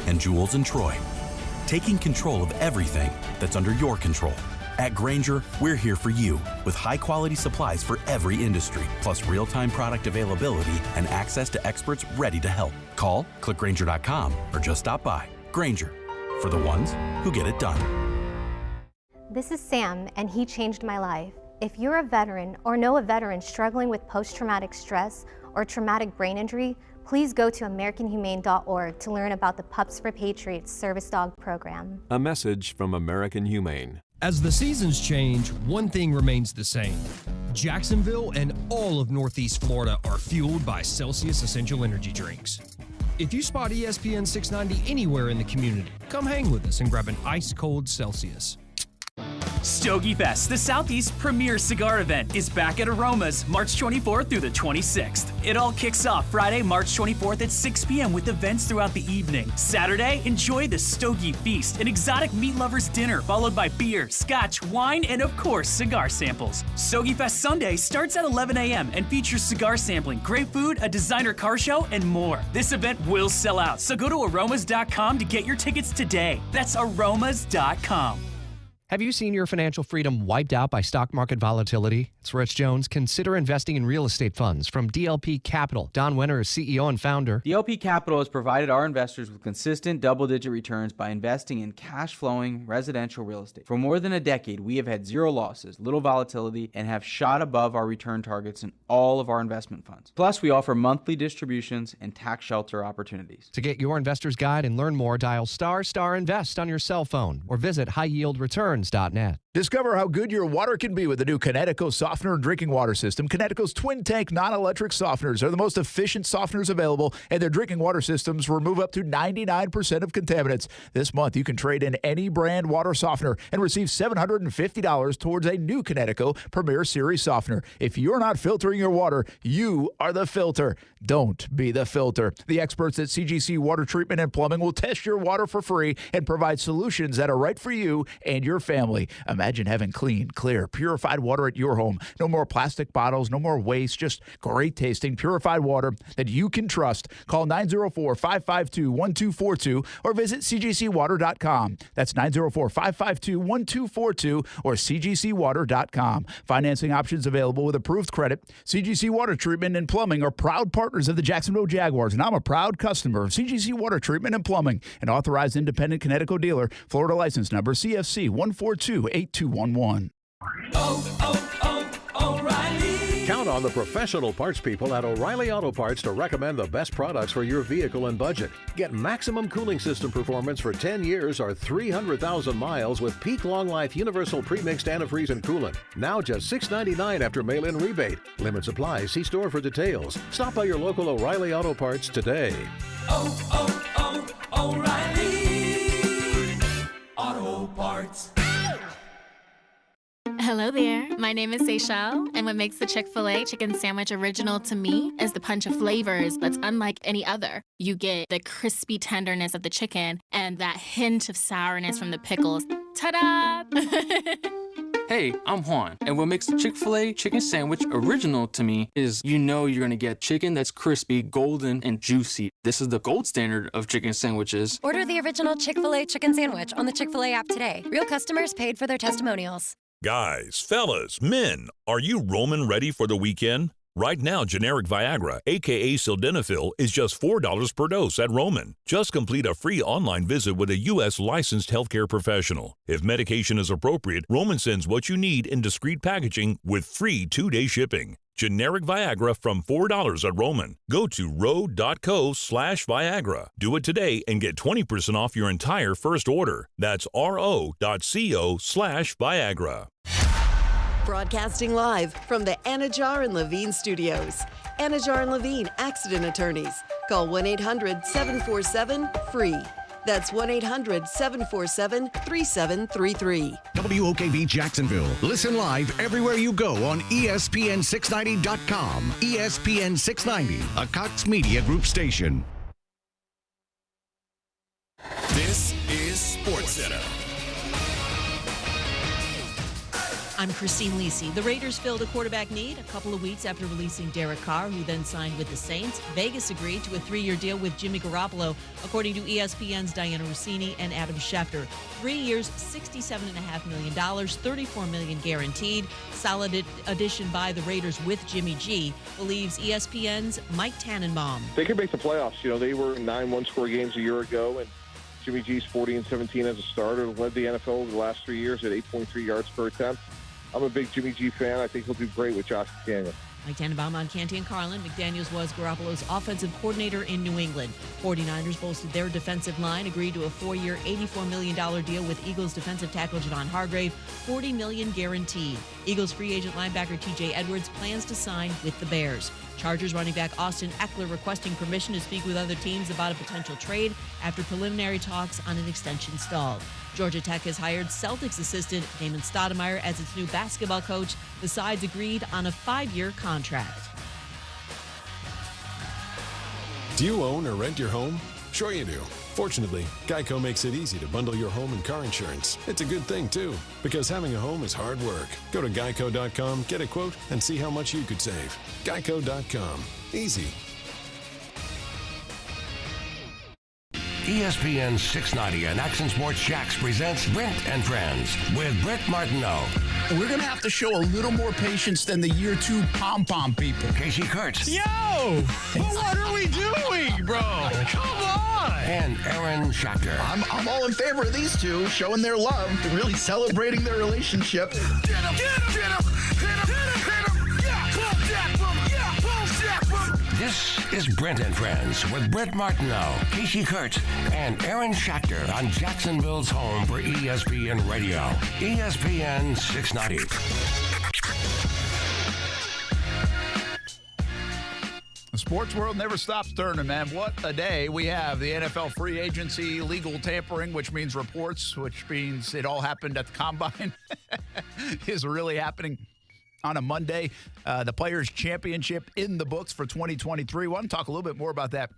and Jules in Troy, taking control of everything that's under your control. At Grainger, we're here for you with high-quality supplies for every industry, plus real-time product availability and access to experts ready to help. Call, click Grainger.com, or just stop by. Grainger, for the ones who get it done. This is Sam, and he changed my life. If you're a veteran or know a veteran struggling with post-traumatic stress or traumatic brain injury, please go to AmericanHumane.org to learn about the Pups for Patriots Service Dog Program. A message from American Humane. As the seasons change, one thing remains the same. Jacksonville and all of Northeast Florida are fueled by Celsius Essential Energy Drinks. If you spot ESPN 690 anywhere in the community, come hang with us and grab an ice-cold Celsius. Stogie Fest, the Southeast's premier cigar event, is back at Aromas March 24th through the 26th. It all kicks off Friday, March 24th at 6 p.m. with events throughout the evening. Saturday, enjoy the Stogie Feast, an exotic meat lovers dinner, followed by beer, scotch, wine, and of course, cigar samples. Stogie Fest Sunday starts at 11 a.m. and features cigar sampling, great food, a designer car show, and more. This event will sell out, so go to aromas.com to get your tickets today. That's aromas.com. Have you seen your financial freedom wiped out by stock market volatility? It's Rich Jones. Consider investing in real estate funds from DLP Capital. Don Wenner is CEO and founder. DLP Capital has provided our investors with consistent double-digit returns by investing in cash-flowing residential real estate. For more than a decade, we have had zero losses, little volatility, and have shot above our return targets in all of our investment funds. Plus, we offer monthly distributions and tax shelter opportunities. To get your investor's guide and learn more, dial **invest on your cell phone or visit highyieldreturns.net. Discover how good your water can be with the new Connecticut softener and drinking water system. Connecticut's twin tank non-electric softeners are the most efficient softeners available, and their drinking water systems remove up to 99% of contaminants. This month, you can trade in any brand water softener and receive $750 towards a new Connecticut Premier Series softener. If you're not filtering your water, you are the filter. Don't be the filter. The experts at CGC Water Treatment and Plumbing will test your water for free and provide solutions that are right for you and your family. Imagine having clean, clear, purified water at your home. No more plastic bottles, no more waste, just great tasting, purified water that you can trust. Call 904-552-1242 or visit cgcwater.com. That's 904-552-1242 or cgcwater.com. Financing options available with approved credit. CGC Water Treatment and Plumbing are proud partners of the Jacksonville Jaguars, and I'm a proud customer of CGC Water Treatment and Plumbing, an authorized independent Connecticut dealer. Florida license number CFC 1428211. O'Reilly. Count on the professional parts people at O'Reilly Auto Parts to recommend the best products for your vehicle and budget. Get maximum cooling system performance for 10 years or 300,000 miles with peak long life universal premixed antifreeze and coolant. Now just $6.99 after mail-in rebate. Limit supply. See store for details. Stop by your local O'Reilly Auto Parts today. O'Reilly Auto Parts. Hello there. My name is Seychelle, and what makes the Chick-fil-A chicken sandwich original to me is the punch of flavors that's unlike any other. You get the crispy tenderness of the chicken and that hint of sourness from the pickles. Ta-da! Hey, I'm Juan, and what makes the Chick-fil-A chicken sandwich original to me is you're gonna get chicken that's crispy, golden, and juicy. This is the gold standard of chicken sandwiches. Order the original Chick-fil-A chicken sandwich on the Chick-fil-A app today. Real customers paid for their testimonials. Guys, fellas, men, are you Roman ready for the weekend? Right now, generic Viagra, aka Sildenafil, is just $4 per dose at Roman. Just complete a free online visit with a U.S. licensed healthcare professional. If medication is appropriate, Roman sends what you need in discreet packaging with free 2-day shipping. Generic Viagra from $4 at Roman. Go to ro.co/Viagra. Do it today and get 20% off your entire first order. That's ro.co/Viagra. Broadcasting live from the Anajar and Levine studios. Anajar and Levine Accident Attorneys. Call 1-800-747-FREE. That's 1-800-747-3733. WOKV Jacksonville. Listen live everywhere you go on ESPN690.com. ESPN 690, a Cox Media Group station. This is SportsCenter. I'm Christine Lisi. The Raiders filled a quarterback need a couple of weeks after releasing Derek Carr, who then signed with the Saints. Vegas agreed to a 3-year deal with Jimmy Garoppolo, according to ESPN's Diana Rossini and Adam Schefter. 3 years, $67.5 million, $34 million guaranteed. Solid addition by the Raiders with Jimmy G, believes ESPN's Mike Tannenbaum. They could make the playoffs. You know, they were in 9 one-score games a year ago, and Jimmy G's 40-17 as a starter, led the NFL the last 3 years at 8.3 yards per attempt. I'm a big Jimmy G fan. I think he'll do great with Josh McDaniels. Mike Tannenbaum on Canty and Carlin. McDaniels was Garoppolo's offensive coordinator in New England. 49ers bolstered their defensive line, agreed to a 4-year, $84 million deal with Eagles defensive tackle Javon Hargrave, $40 million guaranteed. Eagles free agent linebacker TJ Edwards plans to sign with the Bears. Chargers running back Austin Eckler requesting permission to speak with other teams about a potential trade after preliminary talks on an extension stalled. Georgia Tech has hired Celtics assistant Damon Stoudemire as its new basketball coach. The sides agreed on a 5-year contract. Do you own or rent your home? Sure you do. Fortunately, Geico makes it easy to bundle your home and car insurance. It's a good thing, too, because having a home is hard work. Go to geico.com, get a quote, and see how much you could save. Geico.com. Easy. ESPN 690 and Action Sports Shacks presents Brent and Friends with Brent Martineau. We're going to have to show a little more patience than the year 2 pom-pom people. Casey Kurtz. Yo! Well, what are we doing, bro? Come on! And Aaron Schachter. I'm all in favor of these two showing their love, really celebrating their relationship. Get him! Get him! Hit him! Hit him! Yeah! Boom! Jack! Boom! Yeah! Boom! Jack! Boom! This is Brent and Friends with Brent Martineau, Casey Kurtz, and Aaron Schachter on Jacksonville's home for ESPN Radio. ESPN 690. The sports world never stops turning, man. What a day we have. The NFL free agency, legal tampering, which means reports, which means it all happened at the Combine, is really happening on a Monday. The Players' Championship in the books for 2023. I want to talk a little bit more about that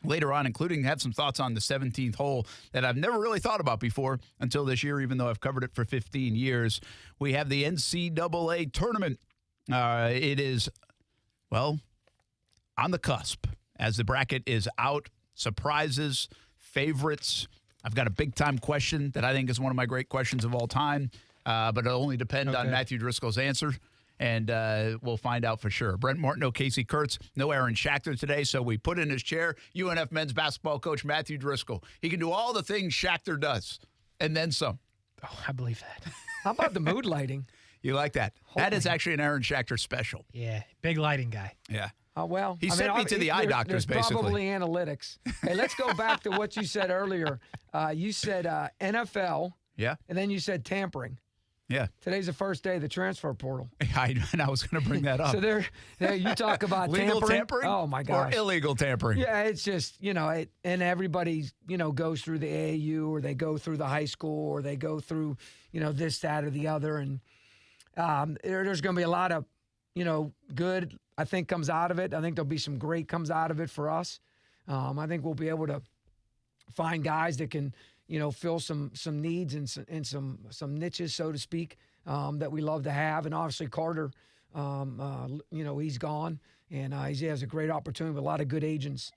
later on, including have some thoughts on the 17th hole that I've never really thought about before until this year, even though I've covered it for 15 years. We have the NCAA tournament. It is, well, on the cusp as the bracket is out. Surprises, favorites. I've got a big-time question that I think is one of my great questions of all time, but it'll only depend on Matthew Driscoll's answer, and we'll find out for sure. Brent Martineau, Casey Kurtz, no Aaron Schachter today, so we put in his chair UNF men's basketball coach Matthew Driscoll. He can do all the things Schachter does, and then some. Oh, I believe that. How about the mood lighting? You like that? That is actually an Aaron Schachter special. Yeah, big lighting guy. Yeah. Well, he sent me to the eye doctors, basically. Probably analytics. Hey, let's go back to what you said earlier. You said NFL. Yeah. And then you said tampering. Yeah. Today's the first day of the transfer portal. And I was going to bring that up. So there you talk about legal tampering. Oh, my gosh. Or illegal tampering. Yeah, it's just, and everybody, goes through the AAU or they go through the high school or they go through, this, that, or the other. And there's going to be a lot of, good, I think, comes out of it. I think there'll be some great comes out of it for us. I think we'll be able to find guys that can, fill some needs and some niches, so to speak, that we love to have. And obviously Carter, he's gone, and he has a great opportunity with a lot of good agents.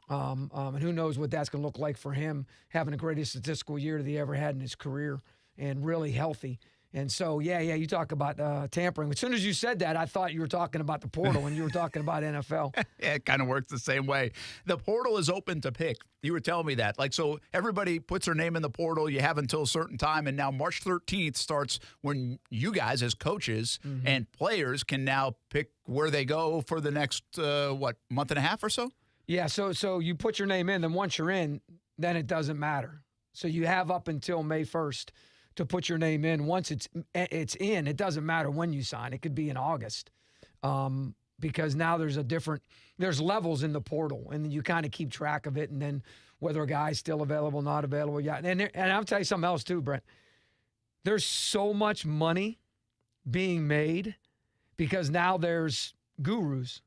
And who knows what that's going to look like for him, having the greatest statistical year that he ever had in his career and really healthy. And so, you talk about tampering. As soon as you said that, I thought you were talking about the portal when you were talking about NFL. Yeah, it kind of works the same way. The portal is open to pick. You were telling me that. So everybody puts their name in the portal. You have until a certain time. And now March 13th starts when you guys as coaches and players can now pick where they go for the next, month and a half or so? Yeah, so you put your name in. Then once you're in, then it doesn't matter. So you have up until May 1st. To put your name in. Once it's in, it doesn't matter when you sign. It could be in August, because now there's levels in the portal, and you kind of keep track of it, and then whether a guy's still available, not available. Yeah, and I'll tell you something else too, Brent. There's so much money being made because now there's gurus.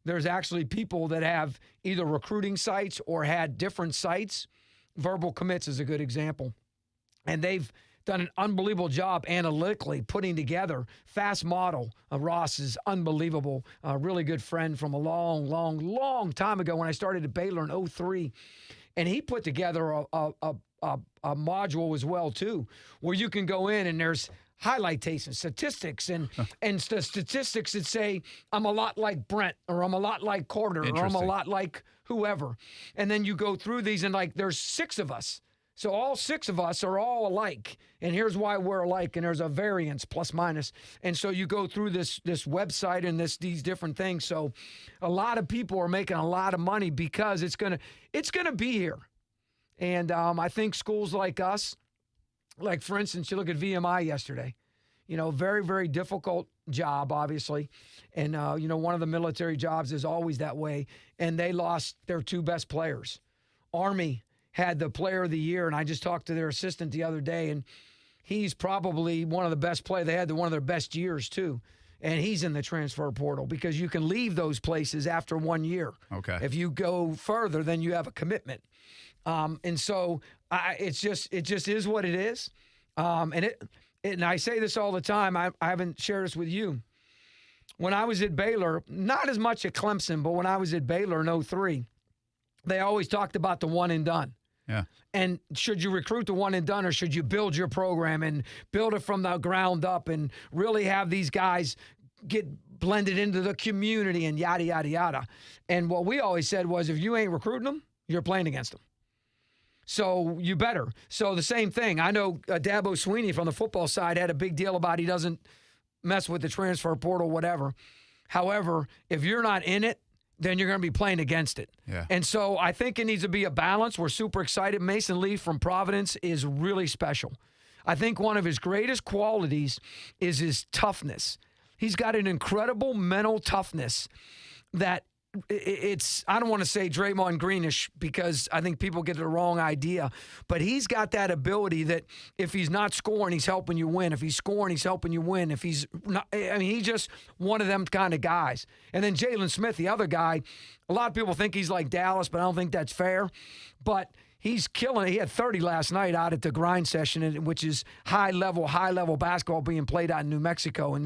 There's actually people that have either recruiting sites or had different sites. Verbal Commits is a good example, and they've done an unbelievable job analytically putting together Fast Model. Ross is unbelievable. A really good friend from a long, long, long time ago when I started at Baylor in 2003. And he put together a module as well, too, where you can go in and there's highlight tapes and statistics and the statistics that say, I'm a lot like Brent, or I'm a lot like Carter, or I'm a lot like whoever. And then you go through these and there's 6 of us. So all 6 of us are all alike, and here's why we're alike, and there's a variance, plus minus. And so you go through this website and these different things. So a lot of people are making a lot of money because it's gonna be here. And I think schools like us, like for instance, you look at VMI yesterday, very, very difficult job, obviously. And, one of the military jobs is always that way. And they lost their 2 best players. Army had the player of the year, and I just talked to their assistant the other day, and he's probably one of the best players. They had one of their best years, too. And he's in the transfer portal because you can leave those places after 1 year. Okay. If you go further, then you have a commitment. And so it just is what it is. And I say this all the time. I haven't shared this with you. When I was at Baylor, not as much at Clemson, but when I was at Baylor in 2003, they always talked about the one and done. Yeah. And should you recruit the one and done, or should you build your program and build it from the ground up and really have these guys get blended into the community and yada, yada, yada. And what we always said was, if you ain't recruiting them, you're playing against them. So you better. So the same thing. I know Dabo Swinney from the football side had a big deal about he doesn't mess with the transfer portal, whatever. However, if you're not in it, then you're going to be playing against it. Yeah. And so I think it needs to be a balance. We're super excited. Mason Lee from Providence is really special. I think one of his greatest qualities is his toughness. He's got an incredible mental toughness that it's, I don't want to say Draymond Greenish because I think people get the wrong idea, but he's got that ability that if he's not scoring, he's helping you win. If he's scoring, he's helping you win. If he's not, he's just one of them kind of guys. And then Jalen Smith, the other guy, a lot of people think he's like Dallas, but I don't think that's fair. But he's killing it. He had 30 last night out at the grind session, which is high-level basketball being played out in New Mexico.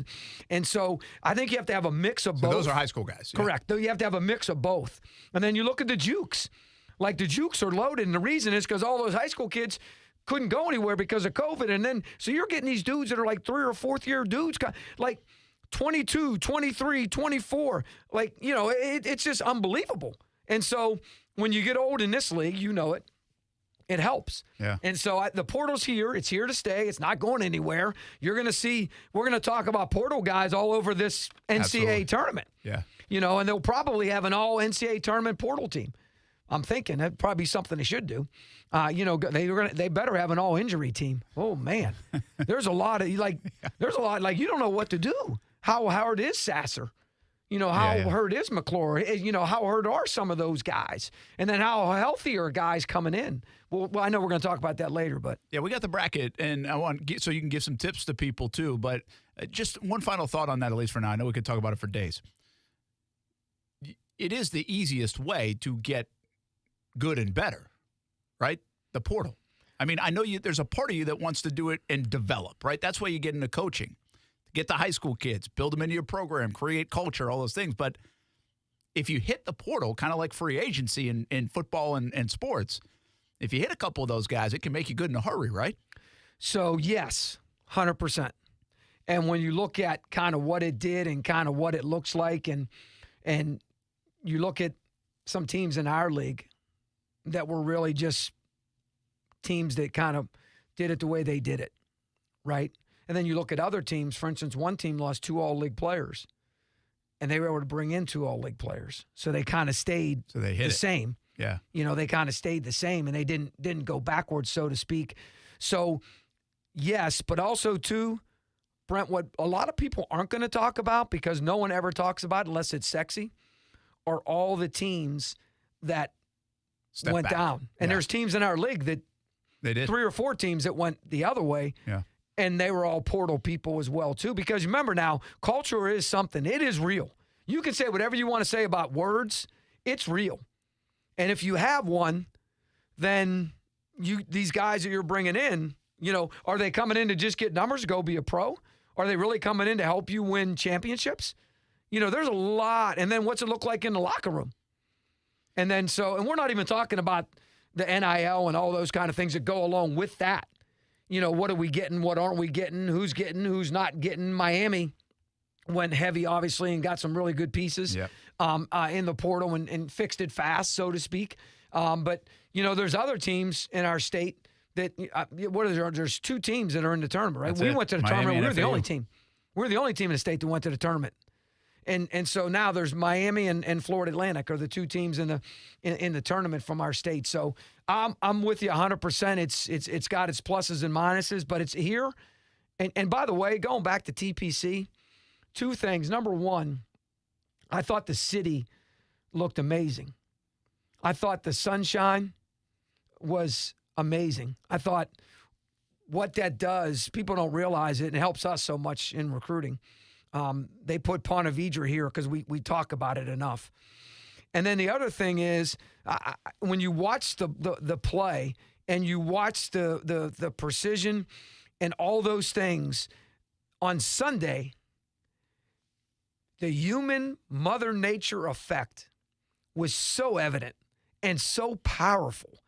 And so I think you have to have a mix of both. Those are high school guys. Yeah. Correct. You have to have a mix of both. And then you look at the Jukes. Like, the Jukes are loaded, and the reason is because all those high school kids couldn't go anywhere because of COVID. And then, so you're getting these dudes that are like 3- or 4th-year dudes, like 22, 23, 24. Like, it's just unbelievable. And so when you get old in this league, you know it. It helps. Yeah. And so the portal's here. It's here to stay. It's not going anywhere. You're going to see, we're going to talk about portal guys all over this NCAA tournament. Yeah. And they'll probably have an all NCAA tournament portal team. I'm thinking that'd probably be something they should do. They better have an all injury team. Oh man. There's a lot, you don't know what to do. How hard is Sasser? How hurt is McClure? How hurt are some of those guys? And then how healthy are guys coming in? Well, I know we're going to talk about that later, but. Yeah, we got the bracket, and I want so you can give some tips to people too. But just one final thought on that, at least for now. I know we could talk about it for days. It is the easiest way to get good and better, right? The portal. I mean, I know there's a part of you that wants to do it and develop, right? That's why you get into coaching. Get the high school kids, build them into your program, create culture, all those things. But if you hit the portal, kind of like free agency in football and sports, if you hit a couple of those guys, it can make you good in a hurry, right? So, yes. 100%. And when you look at kind of what it did and kind of what it looks like, and you look at some teams in our league that were really just teams that kind of did it the way they did it, right? And then you look at other teams. For instance, one team lost 2 all-league players, and they were able to bring in 2 all-league players. So they kind of stayed the same. Yeah. They kind of stayed the same, and they didn't go backwards, so to speak. So, yes, but also, too, Brent, what a lot of people aren't going to talk about, because no one ever talks about it unless it's sexy, are all the teams that went down. And there's teams in our league that they did 3 or 4 teams that went the other way. Yeah. And they were all portal people as well, too. Because remember now, culture is something. It is real. You can say whatever you want to say about words. It's real. And if you have one, then these guys that you're bringing in, are they coming in to just get numbers, go be a pro? Are they really coming in to help you win championships? There's a lot. And then what's it look like in the locker room? And then and we're not even talking about the NIL and all those kind of things that go along with that. What are we getting? What aren't we getting? Who's not getting? Miami went heavy, obviously, and got some really good pieces in the portal and fixed it fast, so to speak. But, there's other teams in our state that there's 2 teams that are in the tournament, right? We went to the tournament. We were the only team. We're the only team in the state that went to the tournament. And so now there's Miami and Florida Atlantic are the 2 teams in the tournament from our state. So I'm with you 100%. It's got its pluses and minuses, but it's here. And by the way, going back to TPC, 2 things. Number 1, I thought the city looked amazing. I thought the sunshine was amazing. I thought what that does, people don't realize it, and it helps us so much in recruiting. They put Ponte Vedra here because we talk about it enough. And then the other thing is, when you watch the play and you watch the precision and all those things on Sunday, the human Mother Nature effect was so evident and so powerful.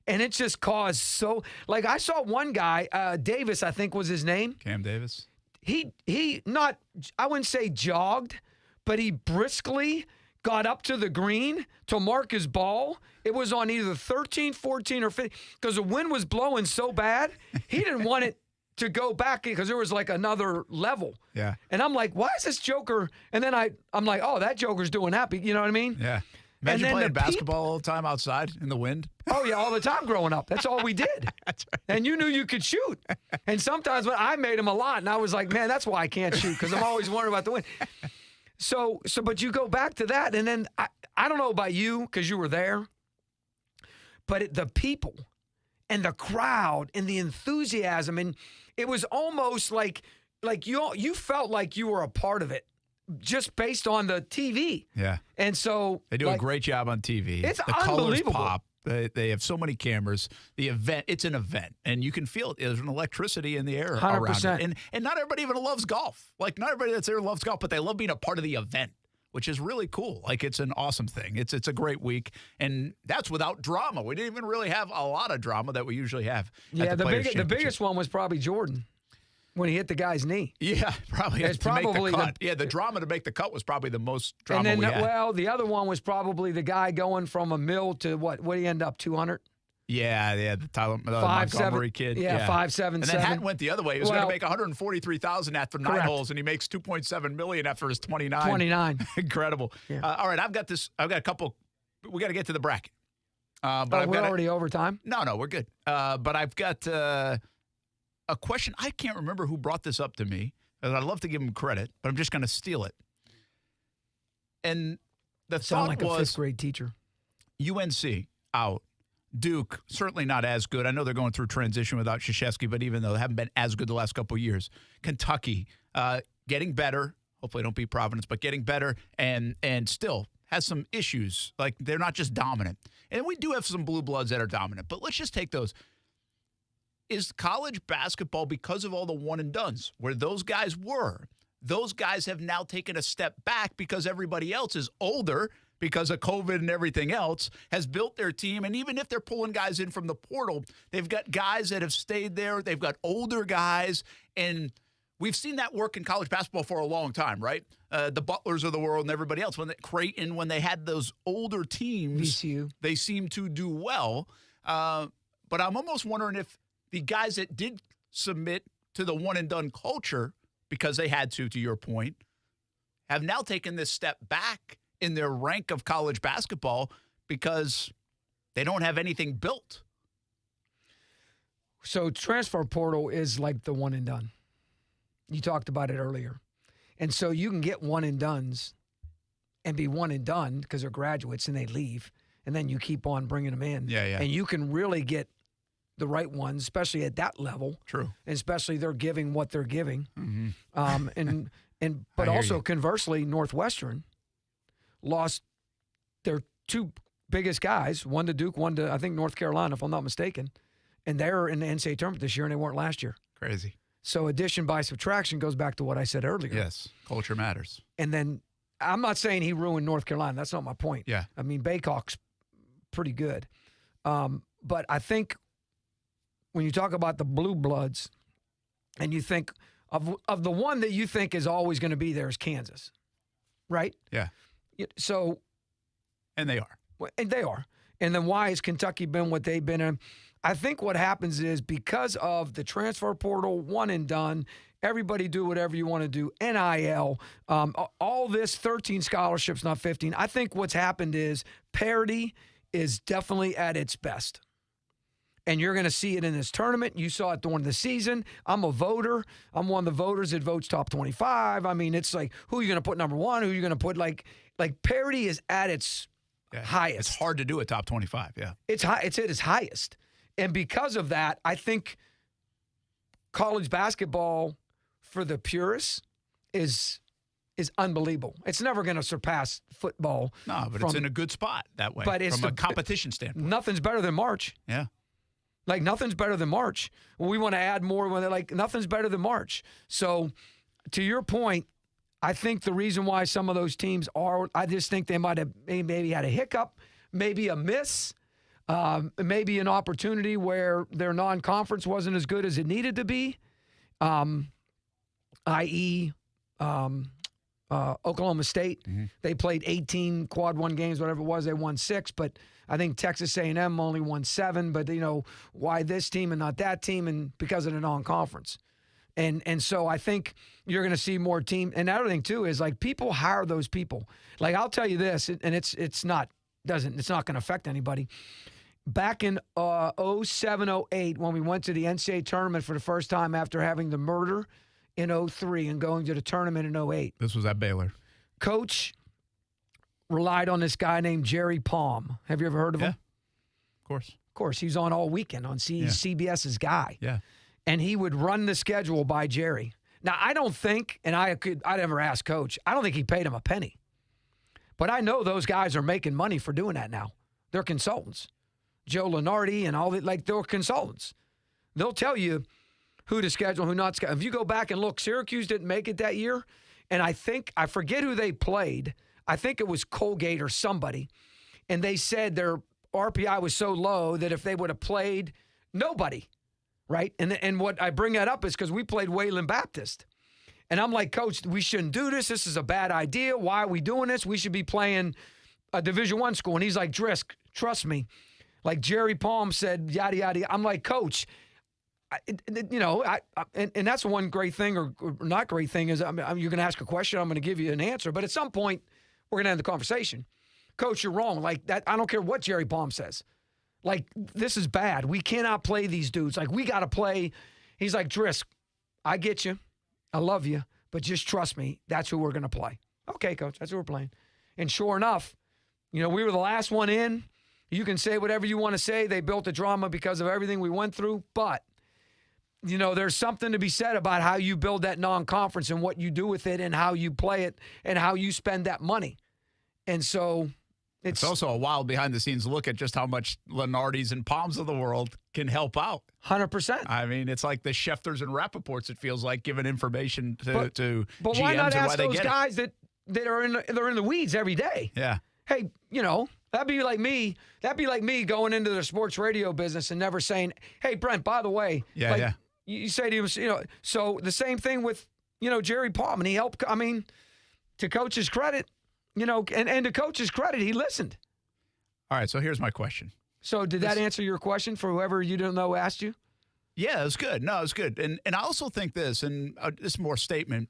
And it just caused I saw one guy, Davis, I think was his name. Cam Davis. He not, I wouldn't say jogged, but he briskly got up to the green to mark his ball. It was on either 13, 14, or 15, because the wind was blowing so bad, he didn't want it to go back because there was like another level. Yeah. And I'm like, why is this joker? And then I'm like, oh, that joker's doing happy. You know what I mean? Yeah. Imagine playing basketball all the time outside in the wind. Oh, yeah, all the time growing up. That's all we did. That's right. And you knew you could shoot. And sometimes when I made them a lot, and I was like, man, that's why I can't shoot, because I'm always wondering about the wind. So, but you go back to that, and then I don't know about you, because you were there, but the people and the crowd and the enthusiasm, and it was almost like you felt like you were a part of it. Just based on the TV. Yeah. And so they do a great job on TV. It's the unbelievable. Colors pop. They have so many cameras. The event, it's an event. And you can feel it. There's an electricity in the air 100%. around it. And not everybody even loves golf. Like, not everybody that's there loves golf, but they love being a part of the event, which is really cool. Like, it's an awesome thing. It's a great week. And that's without drama. We didn't even really have a lot of drama that we usually have. Yeah, the biggest one was probably Jordan. When he hit the guy's knee. Yeah, probably. It's probably the drama to make the cut was probably the most drama and then, we had. Well, the other one was probably the guy going from a mill to what did he end up, 200? Yeah, the Tyler Montgomery kid. Yeah, 5'7", And then Hatton went the other way. He was going to make $143,000 after 9 holes, and he makes $2.7 million after his 29. 29. Incredible. Yeah. All right, I've got a couple. We got to get to the bracket. But we're already over time? No, we're good. But I've got a question. I can't remember who brought this up to me, and I'd love to give him credit, but I'm just going to steal it. And the Sound thought like was a 5th grade teacher. UNC out. Duke, certainly not as good. I know they're going through transition without Krzyzewski, but even though they haven't been as good the last couple of years. Kentucky, getting better. Hopefully don't beat Providence, but getting better and still has some issues. Like, they're not just dominant. And we do have some blue bloods that are dominant, but let's just take those. Is college basketball, because of all the one-and-dones, where those guys were, those guys have now taken a step back because everybody else is older, because of COVID and everything else, has built their team. And even if they're pulling guys in from the portal, they've got guys that have stayed there. They've got older guys. And we've seen that work in college basketball for a long time, right? The Butlers of the world and everybody else. Creighton, when they had those older teams, VCU, they seem to do well. But I'm almost wondering if the guys that did submit to the one-and-done culture, because they had to your point, have now taken this step back in their rank of college basketball because they don't have anything built. So transfer portal is like the one-and-done. You talked about it earlier. And so you can get one-and-dones and be one-and-done because they're graduates and they leave, and then you keep on bringing them in. Yeah. And you can really get the right ones, especially at that level. True. And especially they're giving what they're giving. Mm-hmm. But also conversely, Northwestern lost their two biggest guys, one to Duke, one to, I think, North Carolina, if I'm not mistaken. And they're in the NCAA tournament this year, and they weren't last year. Crazy. So addition by subtraction goes back to what I said earlier. Yes, culture matters. And then I'm not saying he ruined North Carolina. That's not my point. Yeah. I mean, Baycock's pretty good. But I think when you talk about the blue bloods and you think of the one that you think is always going to be there is Kansas, right? Yeah. So. And they are. And they are. And then why has Kentucky been what they've been in? I think what happens is because of the transfer portal, one and done, everybody do whatever you want to do, NIL, all this, 13 scholarships, not 15. I think what's happened is Parity is definitely at its best. And you're going to see it in this tournament. You saw it during the season. I'm a voter. I'm one of the voters that votes top 25. I mean, it's like, who are you going to put number one? Who are you going to put like Parity is at its highest. It's hard to do a top 25, yeah. It's high. It's at its highest. And because of that, I think college basketball for the purists is unbelievable. It's never going to surpass football. No, but it's in a good spot that way but from a competition standpoint. Nothing's better than March. Yeah. Like, nothing's better than March. Well, we want to add more when they're like, nothing's better than March. So, to your point, I think the reason why some of those teams are, I just think they might have maybe had a hiccup, maybe a miss, maybe an opportunity where their non-conference wasn't as good as it needed to be, i.e., Oklahoma State. Mm-hmm. They played 18 quad one games, whatever it was. They won 6, but I think Texas A&M only won 7. But, why this team and not that team? And because of the non-conference. And so I think you're going to see more team. And the other thing, too, is, like, people hire those people. Like, I'll tell you this, and it's not going to affect anybody. Back in 07-08, when we went to the NCAA tournament for the first time after having the murder in 03 and going to the tournament in 08. This was at Baylor. Coach relied on this guy named Jerry Palm. Have you ever heard of him? Of course. Of course. He's on all weekend on CBS's guy. Yeah. And he would run the schedule by Jerry. Now, I don't think, and I'd ever ask Coach, I don't think he paid him a penny. But I know those guys are making money for doing that now. They're consultants. Joe Lenardi and all that, like, they're consultants. They'll tell you who to schedule, who not schedule. If you go back and look, Syracuse didn't make it that year. And I forget who they played. I think it was Colgate or somebody. And they said their RPI was so low that if they would have played nobody, right? And what I bring that up is because we played Wayland Baptist. And I'm like, Coach, we shouldn't do this. This is a bad idea. Why are we doing this? We should be playing a Division I school. And he's like, Drisk, trust me. Like Jerry Palm said, yada, yada. I'm like, Coach, and that's one great thing or not great thing is you're going to ask a question. I'm going to give you an answer. But at some point, we're going to end the conversation. Coach, you're wrong. Like that, I don't care what Jerry Palm says. Like, this is bad. We cannot play these dudes. Like, we got to play. He's like, Drisk, I get you. I love you. But just trust me. That's who we're going to play. Okay, Coach, that's who we're playing. And sure enough, we were the last one in. You can say whatever you want to say. They built the drama because of everything we went through. But, there's something to be said about how you build that non-conference and what you do with it and how you play it and how you spend that money. And so it's also a wild behind-the-scenes look at just how much Lenardis and Palms of the world can help out. 100%. I mean, it's like the Scheftlers and Rappaports, it feels like, giving information to but GMs why not and ask why they those get guys that are in the weeds every day? Yeah. Hey, that'd be like me. That'd be like me going into the sports radio business and never saying, "Hey, Brent, by the way." Yeah. You say to him, So the same thing with, Jerry Palm, and he helped. I mean, to Coach's credit, and to Coach's credit, he listened. All right. So here's my question. So did that answer your question for whoever you don't know asked you? Yeah, it was good. No, it was good. And I also think this, and this is more statement.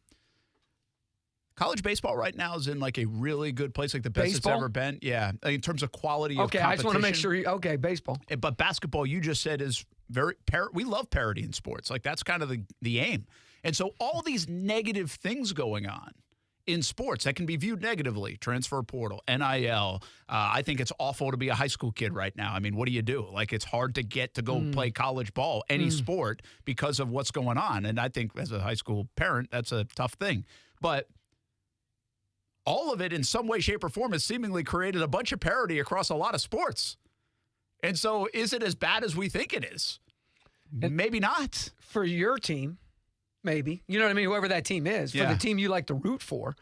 College baseball right now is in like a really good place, like the best it's ever been. Yeah, in terms of quality of competition. Okay, I just want to make sure. Baseball. But basketball, you just said, is very we love parity in sports. Like that's kind of the aim. And so all these negative things going on in sports that can be viewed negatively, transfer portal, NIL. I think it's awful to be a high school kid right now. I mean, what do you do? Like it's hard to get to go play college ball, any sport, because of what's going on. And I think as a high school parent, that's a tough thing. But all of it in some way, shape, or form has seemingly created a bunch of parity across a lot of sports. And so is it as bad as we think it is? Maybe not. For your team, maybe. You know what I mean? Whoever that team is. For the team you like to root for.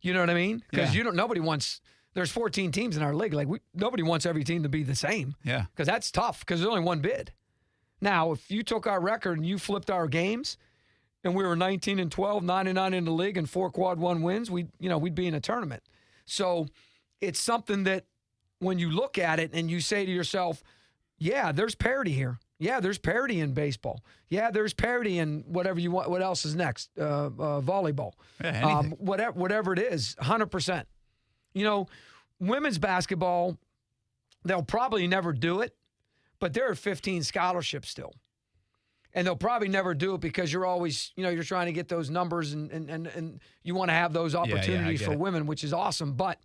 You know what I mean? Because nobody wants, there's 14 teams in our league. Like nobody wants every team to be the same. Yeah. Because that's tough because there's only one bid. Now, if you took our record and you flipped our games, and we were 19-12, 9-9 in the league, and 4 quad 1 wins, we'd be in a tournament. So it's something that when you look at it and you say to yourself, yeah, there's parity here. Yeah, there's parity in baseball. Yeah, there's parity in whatever you want. What else is next? Volleyball. Yeah, whatever it is, 100%. Women's basketball, they'll probably never do it, but there are 15 scholarships still. And they'll probably never do it because you're always, you're trying to get those numbers and you want to have those opportunities for women, which is awesome. But,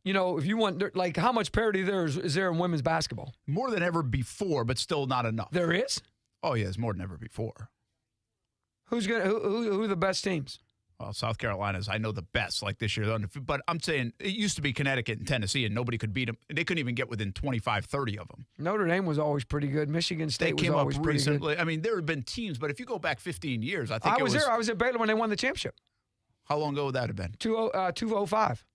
if you want, like, how much parity is there in women's basketball? More than ever before, but still not enough. There is? Oh, yeah, it's more than ever before. Who are the best teams? Well, South Carolina's, I know, the best, like this year. But I'm saying it used to be Connecticut and Tennessee, and nobody could beat them. They couldn't even get within 25, 30 of them. Notre Dame was always pretty good. Michigan State was always pretty good. I mean, there have been teams, but if you go back 15 years, I think I was there. I was at Baylor when they won the championship. How long ago would that have been? 2005.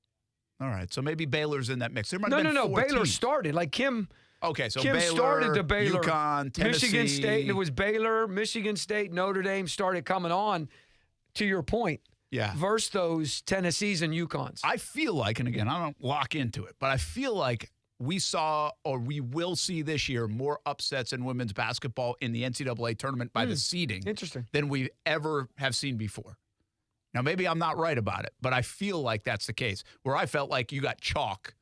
All right, so maybe Baylor's in that mix. No. Baylor teams. started. Like Kim. Okay, so Kim Baylor, started the Baylor, UConn, Tennessee. Michigan State, and it was Baylor, Michigan State, Notre Dame started coming on, to your point. Yeah. Versus those Tennessees and UConns. I feel like, and again, I don't lock into it, but I feel like we saw or we will see this year more upsets in women's basketball in the NCAA tournament by the seeding than we ever have seen before. Now, maybe I'm not right about it, but I feel like that's the case. Where I felt like you got chalk.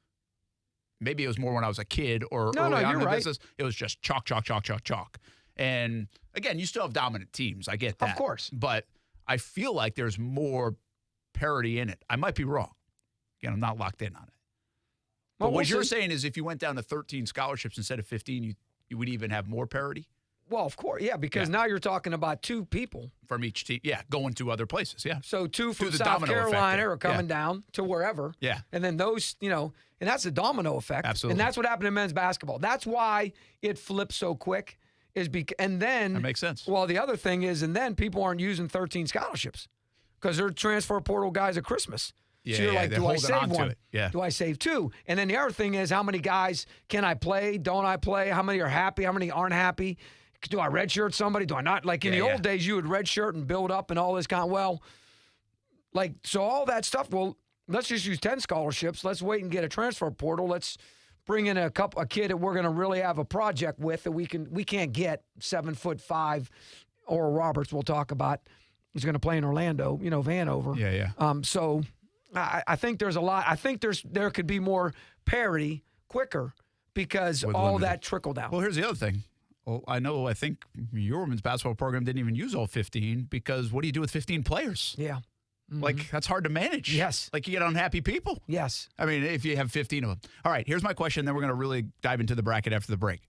Maybe it was more when I was a kid or early on in the business. It was just chalk, chalk, chalk, chalk, chalk. And again, you still have dominant teams. I get that. Of course. But I feel like there's more parity in it. I might be wrong. Again, I'm not locked in on it. But what you're saying is if you went down to 13 scholarships instead of 15, you would even have more parity? Well, of course, yeah, because now you're talking about 2 people. From each team, going to other places, yeah. So 2 from South Carolina are coming down to wherever. Yeah. And then those, and that's a domino effect. Absolutely. And that's what happened in men's basketball. That's why it flipped so quick. And then that makes sense. Well, the other thing is, and then people aren't using 13 scholarships because they're transfer portal guys at Christmas. Yeah, so you're like, do I save one? Yeah. Do I save 2? And then the other thing is, how many guys can I play? Don't I play? How many are happy? How many aren't happy? Do I redshirt somebody? Do I not? Like in the old days, you would redshirt and build up and all this kind of, so all that stuff. Well, let's just use 10 scholarships. Let's wait and get a transfer portal. Let's bring in a kid that we're going to really have a project with that we can't get 7'5" Oral Roberts. We'll talk about. He's going to play in Orlando. Vanover. Yeah. So I think there's a lot. I think there could be more parity quicker because all that trickle down. Well, here's the other thing. Well, I think your women's basketball program didn't even use all 15 because what do you do with 15 players? Yeah. Mm-hmm. Like, that's hard to manage. Yes. Like, you get unhappy people. Yes. I mean, if you have 15 of them. All right, here's my question, then we're going to really dive into the bracket after the break.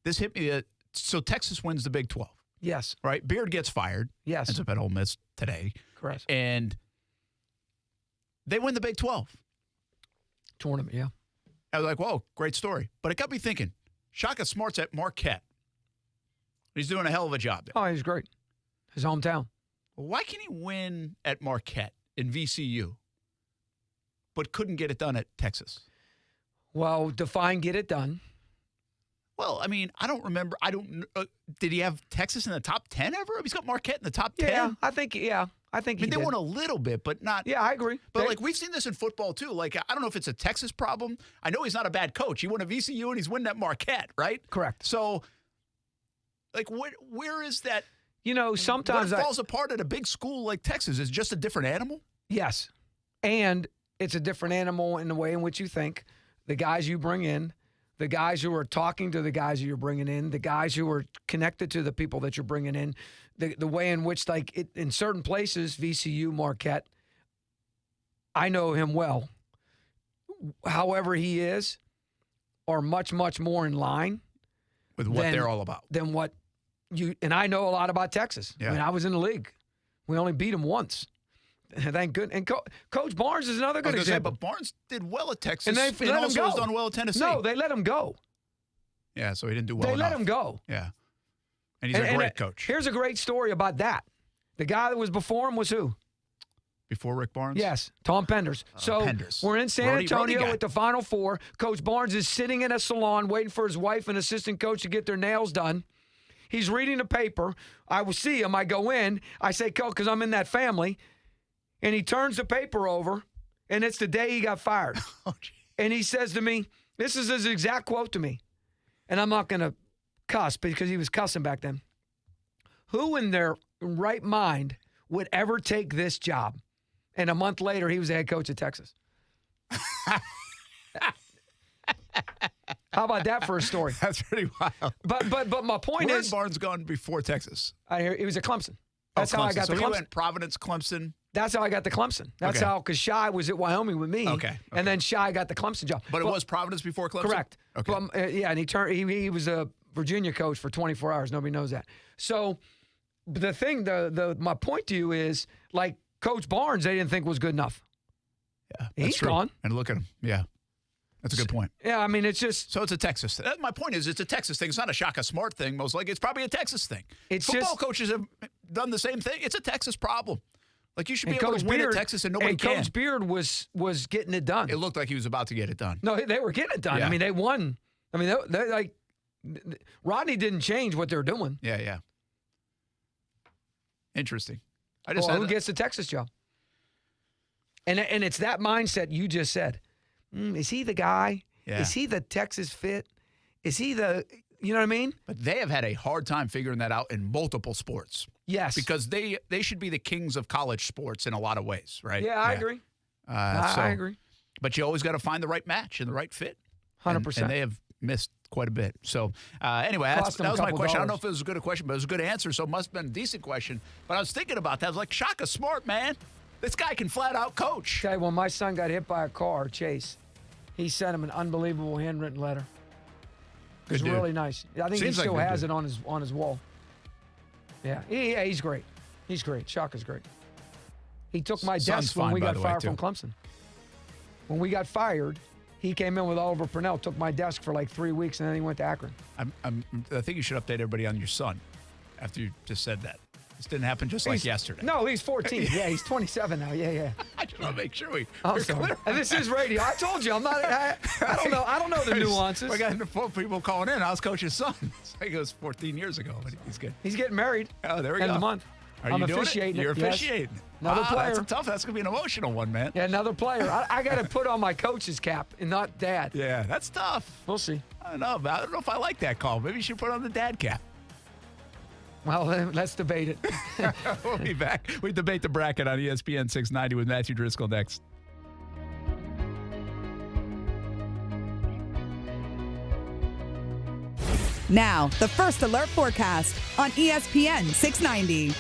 This hit me. So Texas wins the Big 12. Yes. Right? Beard gets fired. Yes. Ends up at Ole Miss today. Correct. And they win the Big 12. Tournament, yeah. I was like, whoa, great story. But it got me thinking. Shaka Smart's at Marquette. He's doing a hell of a job there. Oh, he's great. His hometown. Why can he win at Marquette in VCU, but couldn't get it done at Texas? Well, define get it done. Well, I mean, I don't remember. Did he have Texas in the top 10 ever? He's got Marquette in the top 10. Yeah, I think. I mean, they won a little bit, but not. Yeah, I agree. But like we've seen this in football too. Like I don't know if it's a Texas problem. I know he's not a bad coach. He won a VCU and he's winning at Marquette, right? Correct. So, like, where is that? Sometimes it falls apart at a big school like Texas. Is just a different animal. Yes, and it's a different animal in the way in which you think. The guys you bring in, the guys who are talking to the guys that you're bringing in, the guys who are connected to the people that you're bringing in, the way in which, in certain places, VCU, Marquette, I know him well. However he is, are much, much more in line with what they're all about than what you and I know a lot about Texas. Yeah. I mean, I was in the league. We only beat them once. Thank goodness. And Coach Barnes is another good example. But Barnes did well at Texas, and they let him also go. has done well at Tennessee. No, they let him go. Yeah, so he didn't do well They enough. let him go. Yeah, and he's a great coach. Here's a great story about that. The guy that was before him was who? Before Rick Barnes? Yes, Tom Penders. So we're in San Antonio with the Final Four. Coach Barnes is sitting in a salon waiting for his wife and assistant coach to get their nails done. He's reading a paper. I will see him. I go in. I say, Coach, because I'm in that family. And he turns the paper over, and it's the day he got fired. And he says to me, this is his exact quote to me. And I'm not going to cuss because he was cussing back then. Who in their right mind would ever take this job? And a month later, he was the head coach of Texas. How about that for a story? That's pretty wild. But my point Where is, had Barnes gone before Texas? I hear he was at Clemson. That's how I got so to Clemson. He went Providence, Clemson. That's how I got to Clemson. That's how, because Shai was at Wyoming with me. Okay. And then Shai got the Clemson job. But it was Providence before Clemson? Correct. Okay. Yeah, and he was a Virginia coach for 24 hours. Nobody knows that. So the thing, my point to you is, like, Coach Barnes, they didn't think was good enough. Yeah, He's gone. And look at him. Yeah. That's a good point. Yeah, I mean, it's just... So it's a Texas thing. My point is, it's a Texas thing. It's not a Shaka Smart thing, most likely. It's probably a Texas thing. Football coaches have done the same thing. It's a Texas problem. Like, you should be able to win at Texas, and nobody can. Coach Beard was getting it done. It looked like he was about to get it done. No, they were getting it done. Yeah. I mean, they won. I mean, they're like... Rodney didn't change what they're doing. Yeah. Interesting. Who gets the Texas job? And it's that mindset you just said. Is he the guy? Yeah. Is he the Texas fit? Is he the, you know what I mean? But they have had a hard time figuring that out in multiple sports. Yes. Because they should be the kings of college sports in a lot of ways, right? Yeah, I agree. I agree. But you always got to find the right match and the right fit. 100%. And they have missed quite a bit. So, anyway, that was my question. I don't know if it was a good question, but it was a good answer, so it must have been a decent question. But I was thinking about that. I was like, Shaka Smart, man. This guy can flat out coach. Okay, when my son got hit by a car, Chase, he sent him an unbelievable handwritten letter. It was really nice. I think he still has it on his wall. Yeah, he's great. He's great. Shaka's great. He took my desk when we got fired from Clemson. When we got fired, he came in with Oliver Purnell, took my desk for like 3 weeks, and then he went to Akron. I think you should update everybody on your son after you just said that. This didn't happen just like yesterday. No, he's 14. Yeah, he's 27 now. Yeah. I just want to make sure we're clear. And this is radio. I told you, I'm not. I don't know the nuances. We got 4 people calling in. I was coach's son. It goes 14 years ago, but he's good. He's getting married. Oh, there we go. End of the month. I'm officiating. You're officiating. Yes. Another player. That's tough. That's gonna be an emotional one, man. Yeah, another player. I got to put on my coach's cap and not dad. Yeah, that's tough. We'll see. I don't know if I like that call. Maybe you should put on the dad cap. Well, let's debate it. We'll be back. We debate the bracket on ESPN 690 with Matthew Driscoll next. Now, the First Alert forecast on ESPN 690.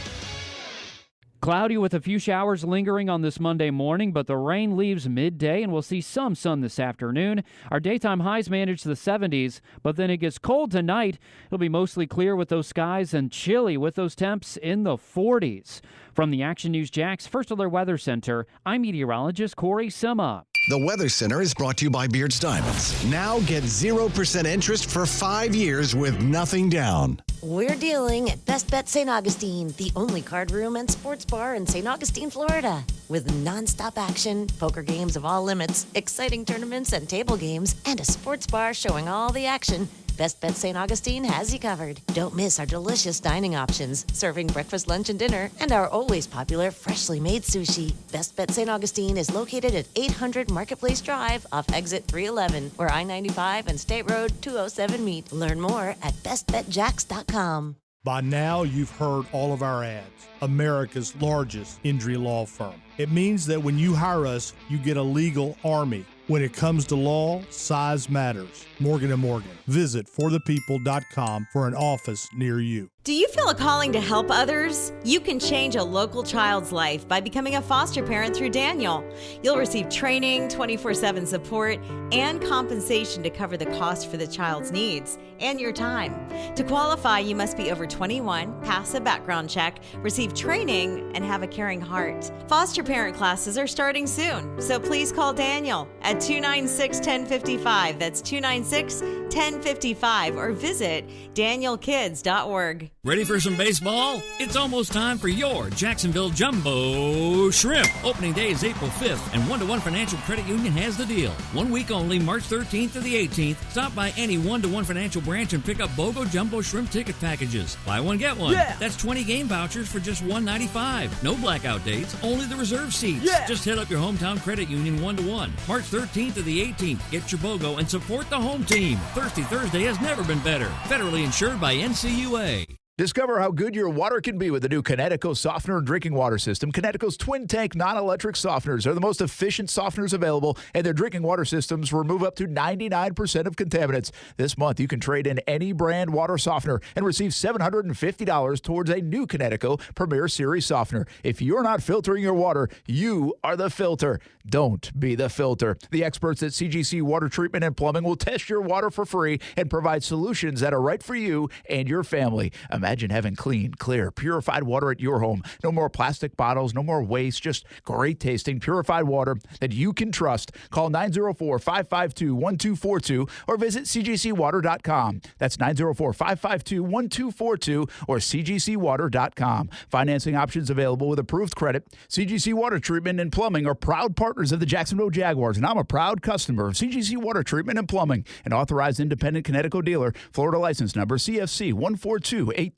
Cloudy with a few showers lingering on this Monday morning, but the rain leaves midday and we'll see some sun this afternoon. Our daytime highs manage the 70s, but then it gets cold tonight. It'll be mostly clear with those skies and chilly with those temps in the 40s. From the Action News Jax First Alert Weather Center, I'm meteorologist Corey Sima. The Weather Center is brought to you by Beards Diamonds. Now get 0% interest for 5 years with nothing down. We're dealing at Best Bet St. Augustine, the only card room and sports bar in St. Augustine, Florida. With nonstop action, poker games of all limits, exciting tournaments and table games, and a sports bar showing all the action, Best Bet St. Augustine has you covered. Don't miss our delicious dining options, serving breakfast, lunch, and dinner, and our always popular freshly made sushi. Best Bet St. Augustine is located at 800 Marketplace Drive off exit 311, where I-95 and State Road 207 meet. Learn more at bestbetjacks.com. By now, you've heard all of our ads. America's largest injury law firm. It means that when you hire us, you get a legal army. When it comes to law, size matters. Morgan & Morgan. Visit forthepeople.com for an office near you. Do you feel a calling to help others? You can change a local child's life by becoming a foster parent through Daniel. You'll receive training, 24/7 support, and compensation to cover the cost for the child's needs and your time. To qualify, you must be over 21, pass a background check, receive training, and have a caring heart. Foster parent classes are starting soon, so please call Daniel at 296-1055. That's 296-1055, or visit danielkids.org. Ready for some baseball? It's almost time for your Jacksonville Jumbo Shrimp. Opening day is April 5th, and 1-to-1 Financial Credit Union has the deal. 1 week only, March 13th to the 18th. Stop by any 1-to-1 Financial branch and pick up BOGO Jumbo Shrimp ticket packages. Buy one, get one. Yeah. That's 20 game vouchers for just $1.95. No blackout dates, only the reserve seats. Yeah. Just hit up your hometown credit union 1-to-1. March 13th to the 18th. Get your BOGO and support the home team. Thirsty Thursday has never been better. Federally insured by NCUA. Discover how good your water can be with the new Connecticut Softener and Drinking Water System. Connecticut's twin-tank non-electric softeners are the most efficient softeners available, and their drinking water systems remove up to 99% of contaminants. This month, you can trade in any brand water softener and receive $750 towards a new Connecticut Premier Series softener. If you're not filtering your water, you are the filter. Don't be the filter. The experts at CGC Water Treatment and Plumbing will test your water for free and provide solutions that are right for you and your family. Imagine having clean, clear, purified water at your home. No more plastic bottles, no more waste, just great tasting, purified water that you can trust. Call 904-552-1242 or visit cgcwater.com. That's 904-552-1242 or cgcwater.com. Financing options available with approved credit. CGC Water Treatment and Plumbing are proud partners of the Jacksonville Jaguars, and I'm a proud customer of CGC Water Treatment and Plumbing, an authorized independent Connecticut dealer. Florida license number CFC 1428211.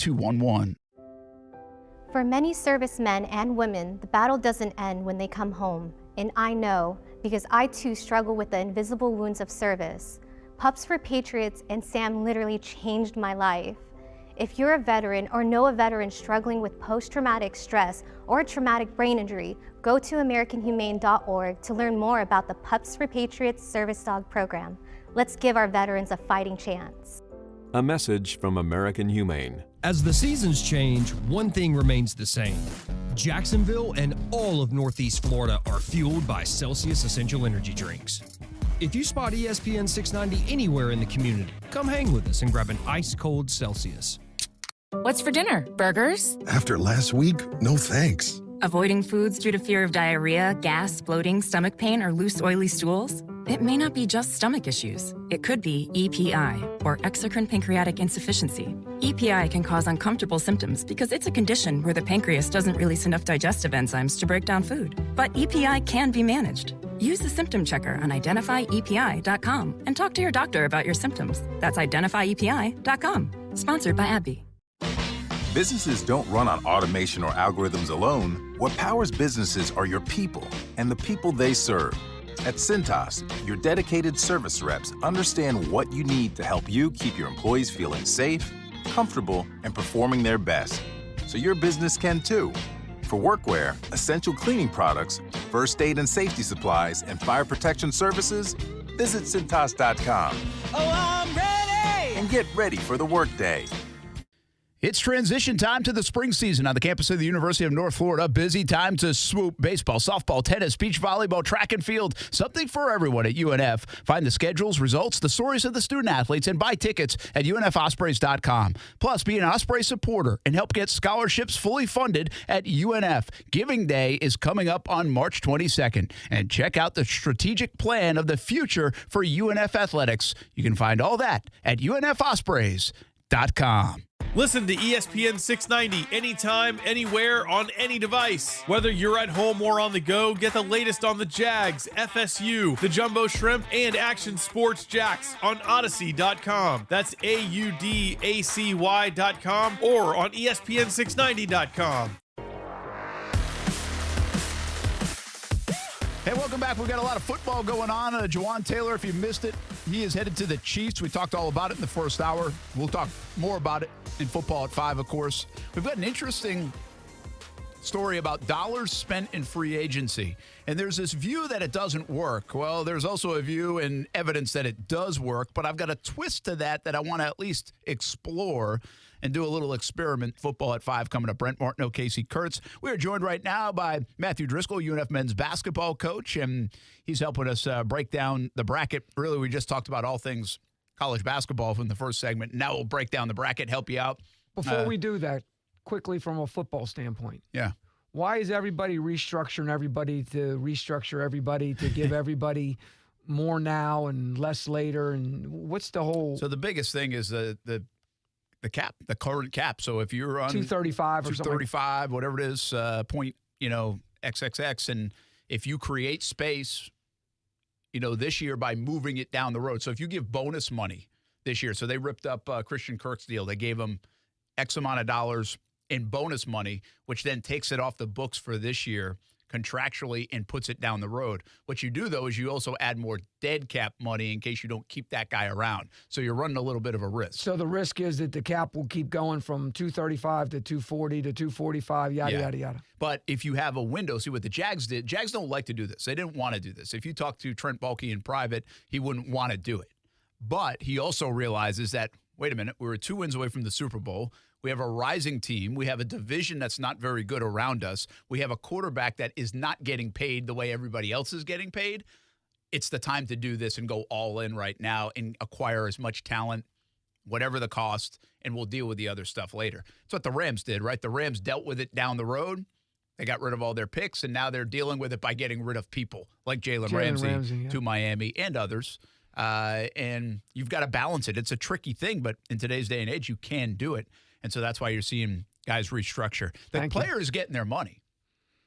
For many servicemen and women, the battle doesn't end when they come home. And I know, because I too struggle with the invisible wounds of service. Pups for Patriots and Sam literally changed my life. If you're a veteran or know a veteran struggling with post-traumatic stress or a traumatic brain injury, go to AmericanHumane.org to learn more about the Pups for Patriots Service Dog program. Let's give our veterans a fighting chance. A message from American Humane. As the seasons change, one thing remains the same. Jacksonville and all of Northeast Florida are fueled by Celsius Essential Energy Drinks. If you spot ESPN 690 anywhere in the community, come hang with us and grab an ice-cold Celsius. What's for dinner? Burgers? After last week, no thanks. Avoiding foods due to fear of diarrhea, gas, bloating, stomach pain, or loose, oily stools? It may not be just stomach issues. It could be EPI, or exocrine pancreatic insufficiency. EPI can cause uncomfortable symptoms because it's a condition where the pancreas doesn't release enough digestive enzymes to break down food. But EPI can be managed. Use the symptom checker on identifyepi.com and talk to your doctor about your symptoms. That's identifyepi.com. Sponsored by AbbVie. Businesses don't run on automation or algorithms alone. What powers businesses are your people and the people they serve. At Cintas, your dedicated service reps understand what you need to help you keep your employees feeling safe, comfortable, and performing their best. So your business can too. For workwear, essential cleaning products, first aid and safety supplies, and fire protection services, visit Cintas.com. Oh, I'm ready! And get ready for the workday. It's transition time to the spring season on the campus of the University of North Florida. Busy time to swoop. Baseball, softball, tennis, beach volleyball, track and field. Something for everyone at UNF. Find the schedules, results, the stories of the student athletes, and buy tickets at UNFospreys.com. Plus, be an Osprey supporter and help get scholarships fully funded at UNF. Giving Day is coming up on March 22nd. And check out the strategic plan of the future for UNF athletics. You can find all that at UNFospreys.com. Listen to ESPN 690 anytime, anywhere, on any device. Whether you're at home or on the go, get the latest on the Jags, FSU, the Jumbo Shrimp, and Action Sports Jacks on Odyssey.com. That's AUDACY.com or on ESPN690.com. Hey, welcome back. We've got a lot of football going on. Juwan Taylor, if you missed it, he is headed to the Chiefs. We talked all about it in the first hour. We'll talk more about it in football at 5, of course. We've got an interesting story about dollars spent in free agency. And there's this view that it doesn't work. Well, there's also a view and evidence that it does work. But I've got a twist to that I want to at least explore and do a little experiment. Football at 5 coming up. Brent Martineau, Kasey Kurtz. We are joined right now by Matthew Driscoll, UNF men's basketball coach, and he's helping us break down the bracket. Really, we just talked about all things college basketball from the first segment. Now we'll break down the bracket, help you out. Before we do that, quickly from a football standpoint. Yeah. Why is everybody restructuring everybody to restructure everybody to give everybody more now and less later? And what's the whole? So the biggest thing is the cap, the current cap. So if you're on 235 or something, 235, whatever it is, point, XXX, and if you create space, this year by moving it down the road. So if you give bonus money this year, so they ripped up Christian Kirk's deal. They gave him X amount of dollars in bonus money, which then takes it off the books for this year contractually and puts it down the road. What you do, though, is you also add more dead cap money in case you don't keep that guy around. So you're running a little bit of a risk. So the risk is that the cap will keep going from 235 to 240 to 245, yada, yada. But if you have a window, see what the Jags did. Jags don't like to do this. They didn't want to do this. If you talk to Trent Baalke in private, he wouldn't want to do it. But he also realizes that, wait a minute, we were 2 wins away from the Super Bowl. We have a rising team. We have a division that's not very good around us. We have a quarterback that is not getting paid the way everybody else is getting paid. It's the time to do this and go all in right now and acquire as much talent, whatever the cost, and we'll deal with the other stuff later. That's what the Rams did, right? The Rams dealt with it down the road. They got rid of all their picks, and now they're dealing with it by getting rid of people like Jalen Ramsey to Miami and others. And you've got to balance it. It's a tricky thing, but in today's day and age, you can do it. And so that's why you're seeing guys restructure. The player is getting their money.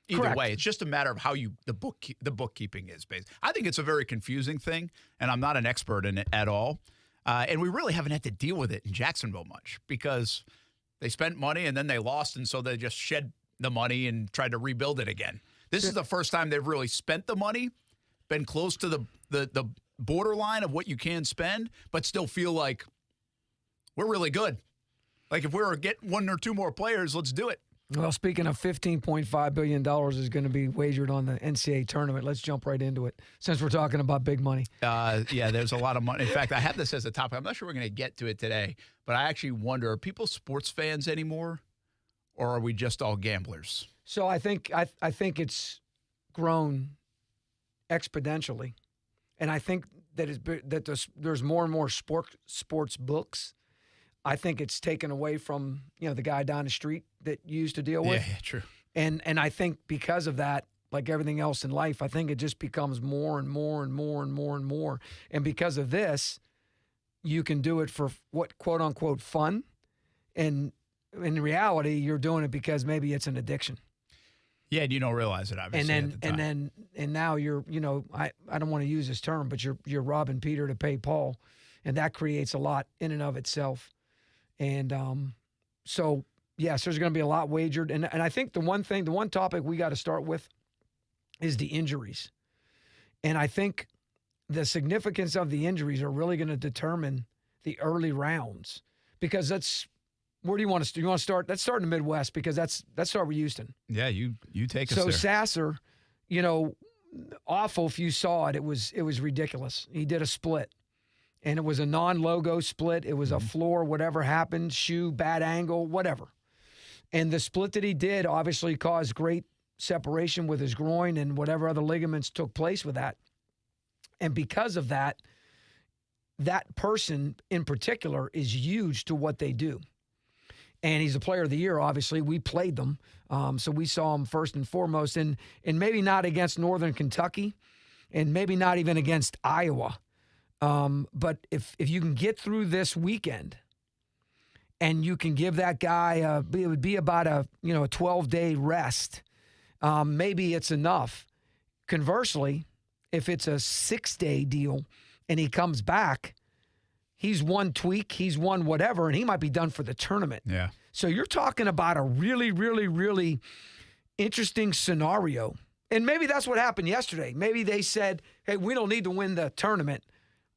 Either way, it's just a matter of how the bookkeeping is based. I think it's a very confusing thing, and I'm not an expert in it at all. And we really haven't had to deal with it in Jacksonville much because they spent money and then they lost, and so they just shed the money and tried to rebuild it again. This is the first time they've really spent the money, been close to the borderline of what you can spend, but still feel like we're really good. Like, if we were getting 1 or 2 more players, let's do it. Well, speaking of $15.5 billion is going to be wagered on the NCAA tournament. Let's jump right into it since we're talking about big money. Yeah, there's a lot of money. In fact, I have this as a topic. I'm not sure we're going to get to it today, but I actually wonder, are people sports fans anymore, or are we just all gamblers? So I think it's grown exponentially, and I think that there's more and more sports books. I think it's taken away from, the guy down the street that you used to deal with. Yeah, true. And I think because of that, like everything else in life, I think it just becomes more and more and more and more and more. And because of this, you can do it for what, quote unquote, fun. And in reality, you're doing it because maybe it's an addiction. Yeah, and you don't realize it, obviously. And now you're, I don't want to use this term, but you're robbing Peter to pay Paul. And that creates a lot in and of itself. And so, yes, there's going to be a lot wagered. And I think the one topic we got to start with is the injuries. And I think the significance of the injuries are really going to determine the early rounds. Because where do you want to start? You want to start? Let's start in the Midwest because let's start with Houston. Yeah, you take us there. So Sasser, awful if you saw it. It was ridiculous. He did a split. And it was a non-logo split. It was a floor, whatever happened, shoe, bad angle, whatever. And the split that he did obviously caused great separation with his groin and whatever other ligaments took place with that. And because of that, that person in particular is huge to what they do. And he's a player of the year, obviously. We played them. So we saw him first and foremost. And maybe not against Northern Kentucky and maybe not even against Iowa. But if you can get through this weekend and you can give that guy it would be about a 12-day rest. Maybe it's enough. Conversely, if it's a 6-day deal and he comes back, he's one tweak, he's one whatever, and he might be done for the tournament. Yeah. So you're talking about a really, really, really interesting scenario. And maybe that's what happened yesterday. Maybe they said, hey, we don't need to win the tournament.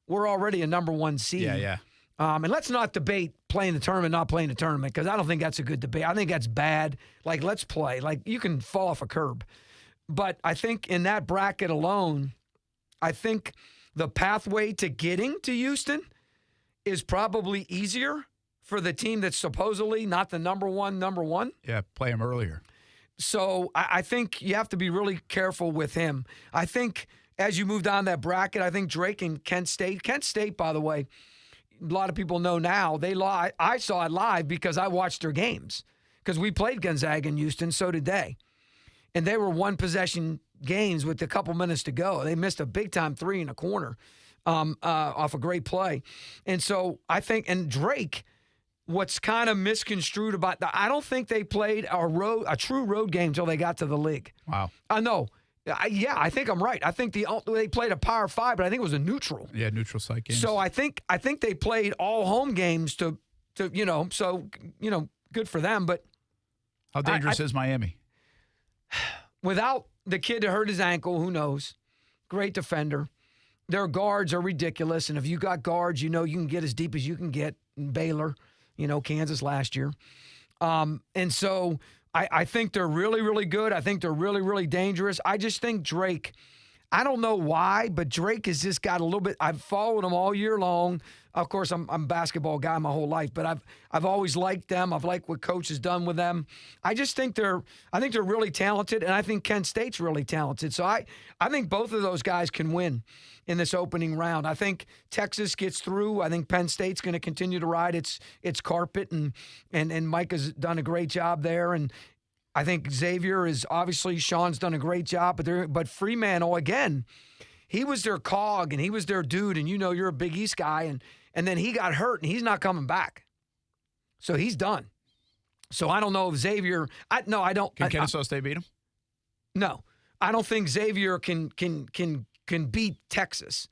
We're already a number 1 seed. Yeah. And let's not debate playing the tournament, not playing the tournament, because I don't think that's a good debate. I think that's bad. Like, let's play. Like, you can fall off a curb. But I think in that bracket alone, I think the pathway to getting to Houston is probably easier for the team that's supposedly not the number one. Yeah, play him earlier. So I think you have to be really careful with him. I think as you move down that bracket, I think Drake and Kent State, by the way, a lot of people know now, I saw it live because I watched their games because we played Gonzaga in Houston, so did they. And they were one-possession games with a couple minutes to go. They missed a big-time 3 in a corner off a great play. And so I think, and Drake, what's kind of misconstrued about that, I don't think they played a true road game until they got to the league. Wow. No. I think I'm right. I think they played a Power 5, but I think it was a neutral. Yeah, neutral site game. So I think they played all home games to good for them. But how dangerous is Miami? Without the kid that hurt his ankle, who knows? Great defender. Their guards are ridiculous, and if you got guards, you can get as deep as you can get. Baylor, Kansas last year. And so I think they're really, really good. I think they're really, really dangerous. I just think Drake, I don't know why, but Drake has just got a little bit. I've followed him all year long. Of course, I'm a basketball guy my whole life, but I've always liked them. I've liked what Coach has done with them. I just think they're really talented, and I think Kent State's really talented. So I think both of those guys can win in this opening round. I think Texas gets through. I think Penn State's going to continue to ride its carpet, and Mike has done a great job there. And I think Xavier is obviously Sean's done a great job, but Fremantle again, he was their cog and he was their dude, and you're a Big East guy, and then he got hurt and he's not coming back, so he's done. So I don't know if Xavier. I don't. Can Kennesaw State beat him? No, I don't think Xavier can beat Texas.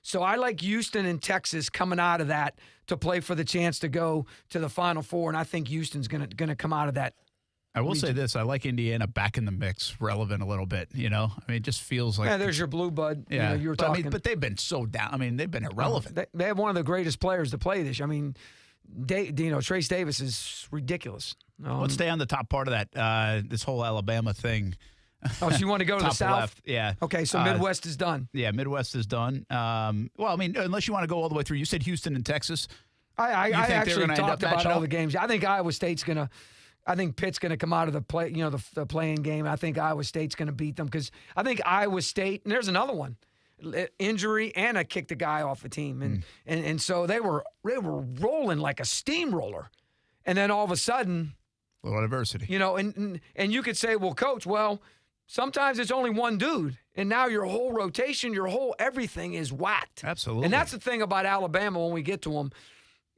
So I like Houston and Texas coming out of that to play for the chance to go to the Final Four, and I think Houston's gonna come out of that. I will say this. I like Indiana back in the mix, relevant a little bit, I mean, it just feels like... Yeah, there's your blue bud. Yeah, you were talking. but they've been so down. I mean, they've been irrelevant. They have one of the greatest players to play this. I mean, Trace Davis is ridiculous. Let's stay on the top part of that, this whole Alabama thing. Oh, so you want to go to the South? Left. Yeah. Okay, so Midwest is done. Yeah, Midwest is done. Well, I mean, unless you want to go all the way through. You said Houston and Texas. I actually talked about all the games. I think Iowa State's going to... I think Pitt's going to come out of the play, the playing game. I think Iowa State's going to beat them because I think Iowa State, and there's another one, injury, and I kicked a guy off the team, and so they were rolling like a steamroller, and then all of a sudden, a little adversity, and you could say, well, Coach, sometimes it's only one dude, and now your whole rotation, your whole everything is whacked. Absolutely, and that's the thing about Alabama when we get to them.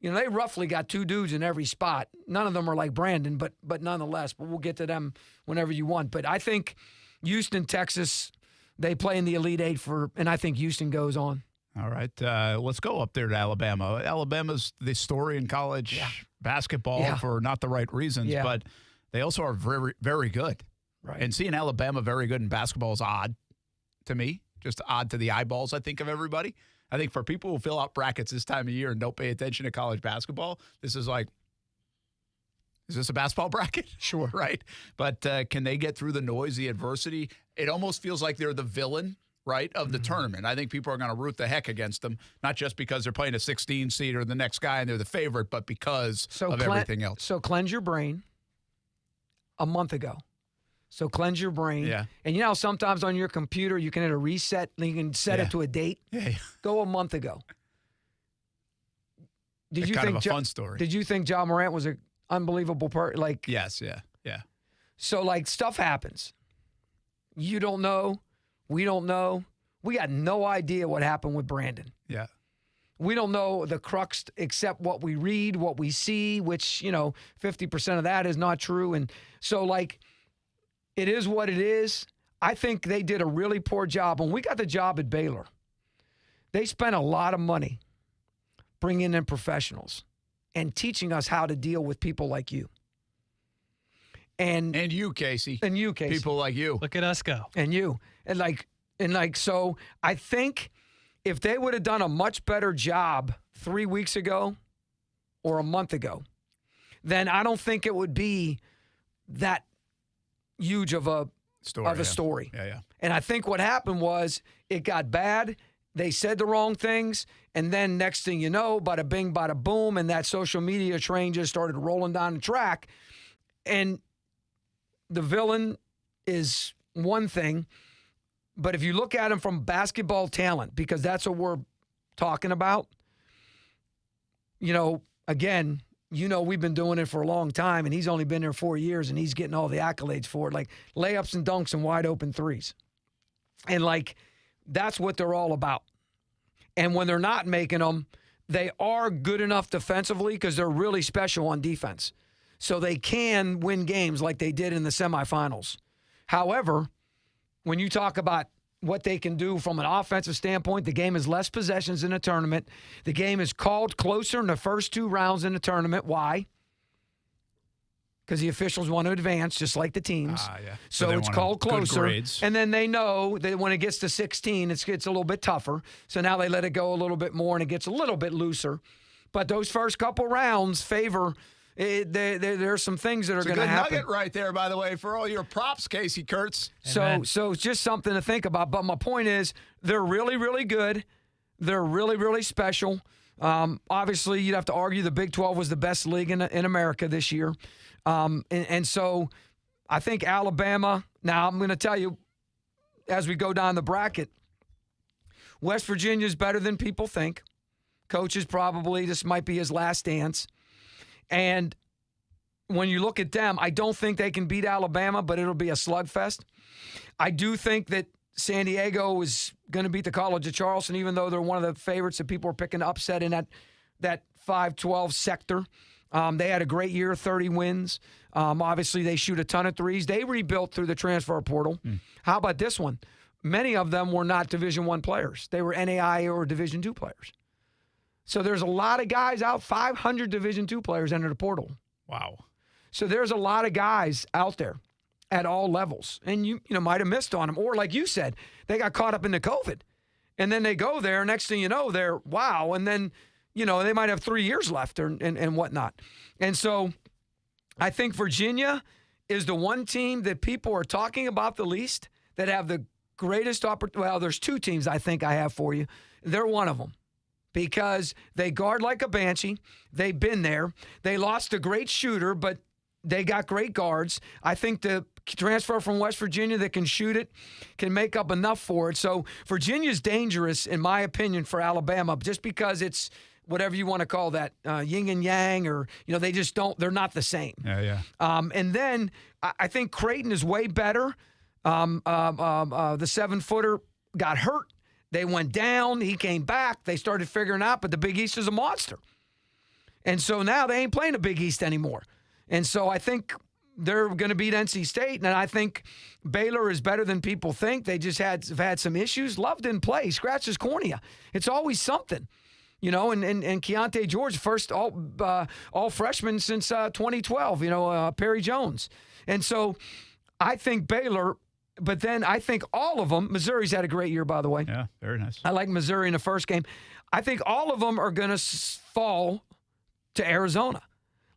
They roughly got 2 dudes in every spot. None of them are like Brandon, but nonetheless. But we'll get to them whenever you want. But I think Houston, Texas, they play in the Elite Eight and I think Houston goes on. All right. Let's go up there to Alabama. Alabama's the story in college basketball for not the right reasons, but they also are very, very good. Right. And seeing Alabama very good in basketball is odd to me, just odd to the eyeballs, I think, of everybody. I think for people who fill out brackets this time of year and don't pay attention to college basketball, this is like, is this a basketball bracket? Sure. Right. But can they get through the noise, the adversity? It almost feels like they're the villain, right, of the tournament. I think people are going to root the heck against them, not just because they're playing a 16 seed or the next guy and they're the favorite, but because of everything else. So cleanse your brain a month ago. So cleanse your brain. Yeah. And you know how sometimes on your computer you can hit a reset and you can set it to a date? Yeah. Go a month ago. Did you think fun story. Did you think John Morant was an unbelievable Yes, yeah. So stuff happens. You don't know. We don't know. We got no idea what happened with Brandon. Yeah. we don't know the crux except what we read, what we see, which, 50% of that is not true. And so, it is what it is. I think they did a really poor job. When we got the job at Baylor, they spent a lot of money bringing in professionals and teaching us how to deal with people like you. And you, Casey. And you, Casey. People like you. Look at us go. And you. So I think if they would have done a much better job 3 weeks ago or a month ago, then I don't think it would be that huge of a story. Yeah. And I think what happened was it got bad. They said the wrong things. And then next thing you know, bada bing, bada boom, and that social media train just started rolling down the track. And the villain is one thing. But if you look at him from basketball talent, because that's what we're talking about, again, we've been doing it for a long time, and he's only been there 4 years, and he's getting all the accolades for it, like layups and dunks and wide open threes. And, that's what they're all about. And when they're not making them, they are good enough defensively because they're really special on defense. So they can win games like they did in the semifinals. However, when you talk about what they can do from an offensive standpoint, the game is less possessions in a tournament. The game is called closer in the first 2 rounds in the tournament. Why? Because the officials want to advance, just like the teams. Yeah. So it's called closer. Grades. And then they know that when it gets to 16, it gets a little bit tougher. So now they let it go a little bit more, and it gets a little bit looser. But those first couple rounds favor. There's some things that are going to happen. It's a good nugget right there, by the way, for all your props, Casey Kurtz. So it's just something to think about. But my point is, they're really, really good. They're really, really special. Obviously, you'd have to argue the Big 12 was the best league in America this year. And so I think Alabama, now I'm going to tell you, as we go down the bracket, West Virginia is better than people think. Coaches probably, this might be his last dance. And when you look at them, I don't think they can beat Alabama, but it'll be a slugfest. I do think that San Diego is going to beat the College of Charleston, even though they're one of the favorites that people are picking upset in that 5-12 sector. They had a great year, 30 wins. Obviously, they shoot a ton of threes. They rebuilt through the transfer portal. How about this one? Many of them were not Division I players. They were NAIA or Division II players. So there's a lot of guys out. 500 Division II players entered the portal. Wow. So there's a lot of guys out there at all levels. And you might have missed on them. Or like you said, they got caught up in the COVID. And then they go there. Next thing you know, they're wow. And then, they might have 3 years left and whatnot. And so I think Virginia is the one team that people are talking about the least, that have the greatest opportunity. Well, there's 2 teams I think I have for you. They're one of them. Because they guard like a banshee. They've been there. They lost a great shooter, but they got great guards. I think the transfer from West Virginia that can shoot it can make up enough for it. So Virginia's dangerous, in my opinion, for Alabama, just because it's whatever you want to call that, yin and yang, or, they just don't, they're not the same. Yeah. And then I think Creighton is way better. The 7-footer got hurt. They went down. He came back. They started figuring out, but the Big East is a monster. And so now they ain't playing the Big East anymore. And so I think they're going to beat NC State, and I think Baylor is better than people think. They just have had some issues. Love didn't play. He scratched his cornea. It's always something. And Keontae George, first all freshman since 2012, Perry Jones. And so I think Baylor. But then I think all of them, Missouri's had a great year, by the way. Yeah, very nice. I like Missouri in the first game. I think all of them are going to fall to Arizona.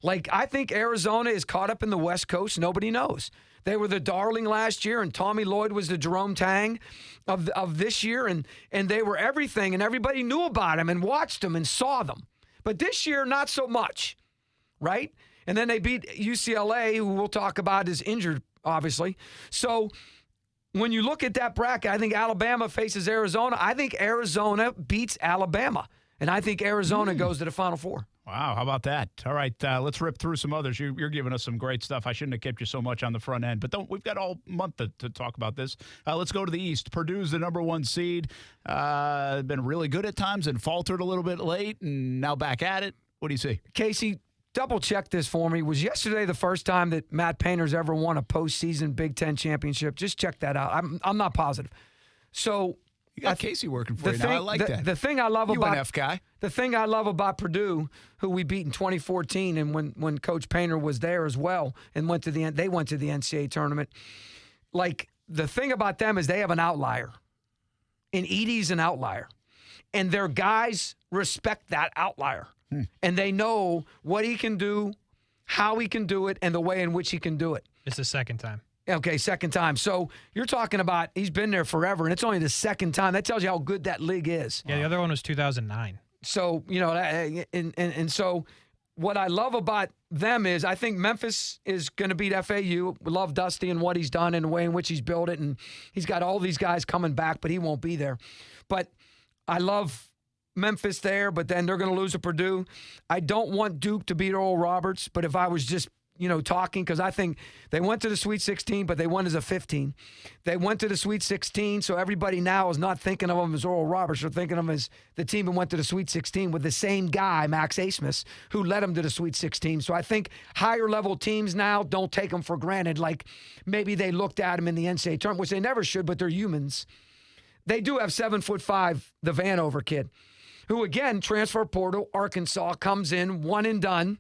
I think Arizona is caught up in the West Coast. Nobody knows. They were the darling last year, and Tommy Lloyd was the Jerome Tang of this year, and they were everything, and everybody knew about them and watched them and saw them. But this year, not so much, right? And then they beat UCLA, who we'll talk about is injured, obviously. So when you look at that bracket, I think Alabama faces Arizona. I think Arizona beats Alabama. And I think Arizona goes to the Final Four. Wow, how about that? All right, let's rip through some others. You're giving us some great stuff. I shouldn't have kept you so much on the front end, but we've got all month to talk about this. Let's go to the East. Purdue's the number 1 seed. Been really good at times and faltered a little bit late, and now back at it. What do you see? Casey, double-check this for me. Was yesterday the first time that Matt Painter's ever won a postseason Big Ten championship? Just check that out. I'm not positive. So you got Casey working for you now. I like that. The thing I love you about an F guy. The thing I love about Purdue, who we beat in 2014, and when Coach Painter was there as well, and they went to the NCAA tournament. Like, the thing about them is they have an outlier, and Edey's an outlier, and their guys respect that outlier, and they know what he can do, how he can do it, and the way in which he can do it. It's the second time. Okay, second time. So you're talking about he's been there forever, and it's only the second time. That tells you how good that league is. Yeah, the other one was 2009. So, and so what I love about them is I think Memphis is going to beat FAU. We love Dusty and what he's done and the way in which he's built it, and he's got all these guys coming back, but he won't be there. But I love Memphis there, but then they're going to lose to Purdue. I don't want Duke to beat Oral Roberts, but if I was just talking, because I think they went to the Sweet 16, but they won as a 15. They went to the Sweet 16, so everybody now is not thinking of them as Oral Roberts. They're thinking of them as the team that went to the Sweet 16 with the same guy, Max Asmus, who led them to the Sweet 16. So I think higher-level teams now don't take them for granted, like maybe they looked at them in the NCAA tournament, which they never should, but they're humans. They do have 7'5", the Vanover kid, who, again, transfer portal, Arkansas, comes in, one and done,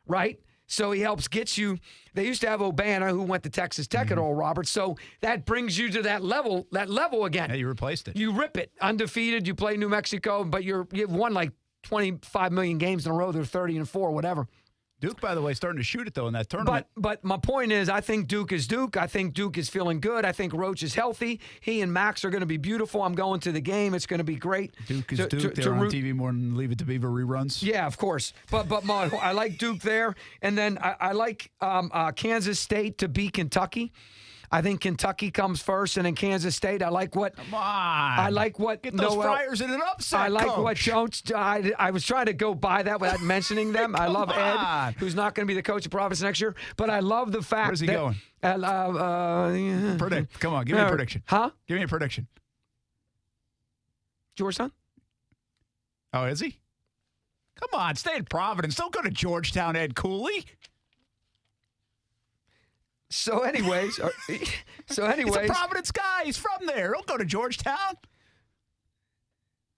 right? So he helps get you. They used to have Obana, who went to Texas Tech at Oral Roberts. So that brings you to that level again. Yeah, you replaced it. You rip it. Undefeated. You play New Mexico, but you've won like 25 million games in a row. They're 30-4, whatever. Duke, by the way, starting to shoot it, though, in that tournament. But my point is, I think Duke is Duke. I think Duke is feeling good. I think Roach is healthy. He and Max are going to be beautiful. I'm going to the game. It's going to be Duke is Duke. They're on TV more than Leave It to Beaver reruns. Yeah, of course. But I like Duke there. And then I like Kansas State to beat Kentucky. I think Kentucky comes first, and then Kansas State. I like what. Come on. I like what. Get those Friars in an upset. I like Coach. what Jones. I was trying to go by that without mentioning them. I love Ed, who's not going to be the coach of Providence next year. But I love the fact. Where's he going? Predict. Come on, give me a prediction. Huh? Give me a prediction. Georgetown. Oh, is he? Come on, stay in Providence. Don't go to Georgetown, Ed Cooley. So anyways. He's a Providence guy. He's from there. Don't go to Georgetown.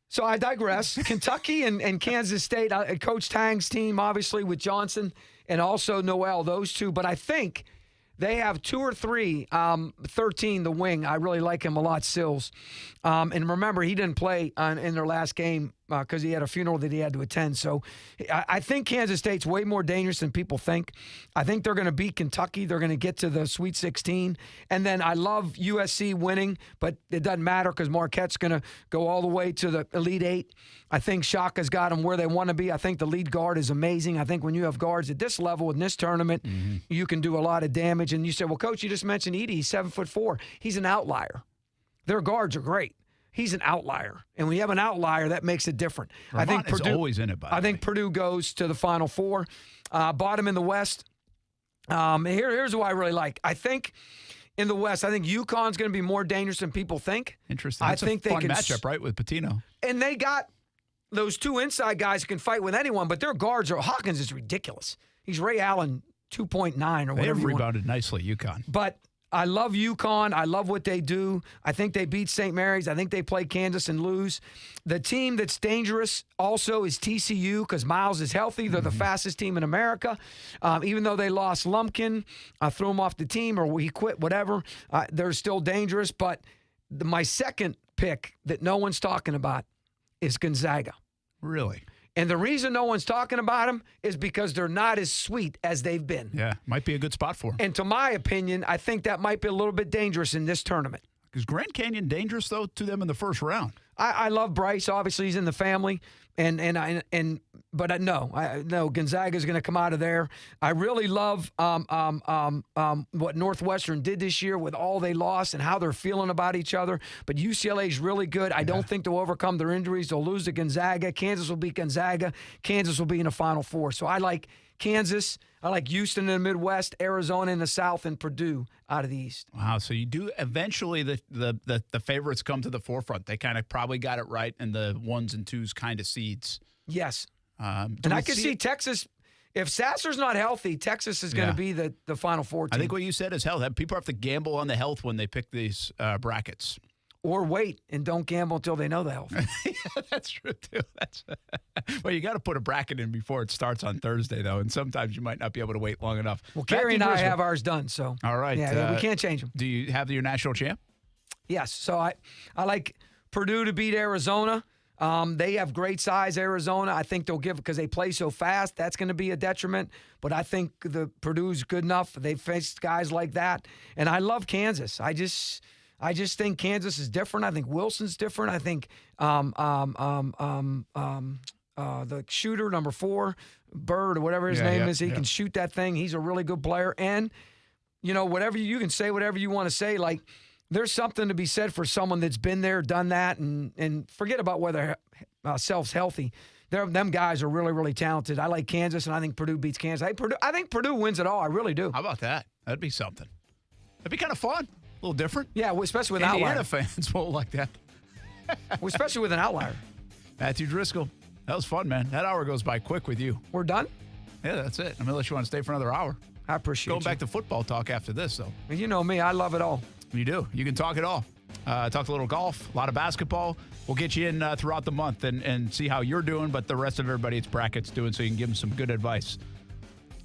So I digress. Kentucky and Kansas State, Coach Tang's team, obviously, with Johnson and also Noel, those two. But I think they have 2 or 3, 13, the wing. I really like him a lot, Sills. And remember, he didn't play in their last game because he had a funeral that he had to attend. So I think Kansas State's way more dangerous than people think. I think they're going to beat Kentucky. They're going to get to the Sweet 16. And then I love USC winning, but it doesn't matter because Marquette's going to go all the way to the Elite 8. I think Shaka's got them where they want to be. I think the lead guard is amazing. I think when you have guards at this level in this tournament, you can do a lot of damage. And you say, well, Coach, you just mentioned Edey. He's 7'4". He's an outlier. Their guards are great. He's an outlier. And when you have an outlier, that makes it different. Vermont I think Purdue is always in it, by the way. I think Purdue goes to the Final Four. Bottom in the West. Here's who I really like. I think in the West, I think UConn's going to be more dangerous than people think. Interesting. That's a fun matchup, right, with Patino. And they got those 2 inside guys who can fight with anyone, but their guards Hawkins is ridiculous. He's Ray Allen 2.9 or whatever. They've rebounded nicely, UConn. But I love UConn. I love what they do. I think they beat St. Mary's. I think they play Kansas and lose. The team that's dangerous also is TCU because Miles is healthy. They're the fastest team in America. Even though they lost Lumpkin, threw him off the team or he quit, whatever, they're still dangerous. But my second pick that no one's talking about is Gonzaga. Really? And the reason no one's talking about them is because they're not as sweet as they've been. Yeah, might be a good spot for them. And to my opinion, I think that might be a little bit dangerous in this tournament. Is Grand Canyon dangerous, though, to them in the first round? I love Bryce. Obviously, he's in the family. And No, Gonzaga's going to come out of there. I really love what Northwestern did this year with all they lost and how they're feeling about each other. But UCLA's really good. I don't think they'll overcome their injuries. They'll lose to Gonzaga. Kansas will beat Gonzaga. Kansas will be in the Final Four. So I like Kansas. I like Houston in the Midwest, Arizona in the South, and Purdue out of the East. Wow, so you do eventually the favorites come to the forefront. They kind of probably got it right in the 1s and 2s kind of seeds. Yes. And I could see Texas, if Sasser's not healthy, Texas is going to be the Final Four team. I think what you said is health. People have to gamble on the health when they pick these brackets. Or wait and don't gamble until they know the health. Yeah, that's true, too. Well, you got to put a bracket in before it starts on Thursday, though, and sometimes you might not be able to wait long enough. Well, Carrie and I have ours done, so. All right. Yeah, we can't change them. Do you have your national champ? Yes. So I like Purdue to beat Arizona. They have great size, Arizona. I think they'll give because they play so fast. That's going to be a detriment. But I think the Purdue's good enough. They've faced guys like that. And I love Kansas. I just think Kansas is different. I think Wilson's different. I think the shooter, number 4, Bird or whatever his name is, he can shoot that thing. He's a really good player. And, whatever you can say, whatever you want to say, like, there's something to be said for someone that's been there, done that, and forget about whether self's healthy. Them guys are really, really talented. I like Kansas, and I think Purdue beats Kansas. I think Purdue wins it all. I really do. How about that? That'd be something. That'd be kind of fun. A little different. Yeah, especially with Indiana outlier. fans won't like that. Especially with an outlier. Matthew Driscoll. That was fun, man. That hour goes by quick with you. We're done? Yeah, that's it. Unless you want to stay for another hour. I appreciate Going back to football talk after this, though. You know me. I love it all. You do. You can talk it all. Talk a little golf, a lot of basketball. We'll get you in throughout the month and see how you're doing, but the rest of everybody it's brackets doing, so you can give them some good advice.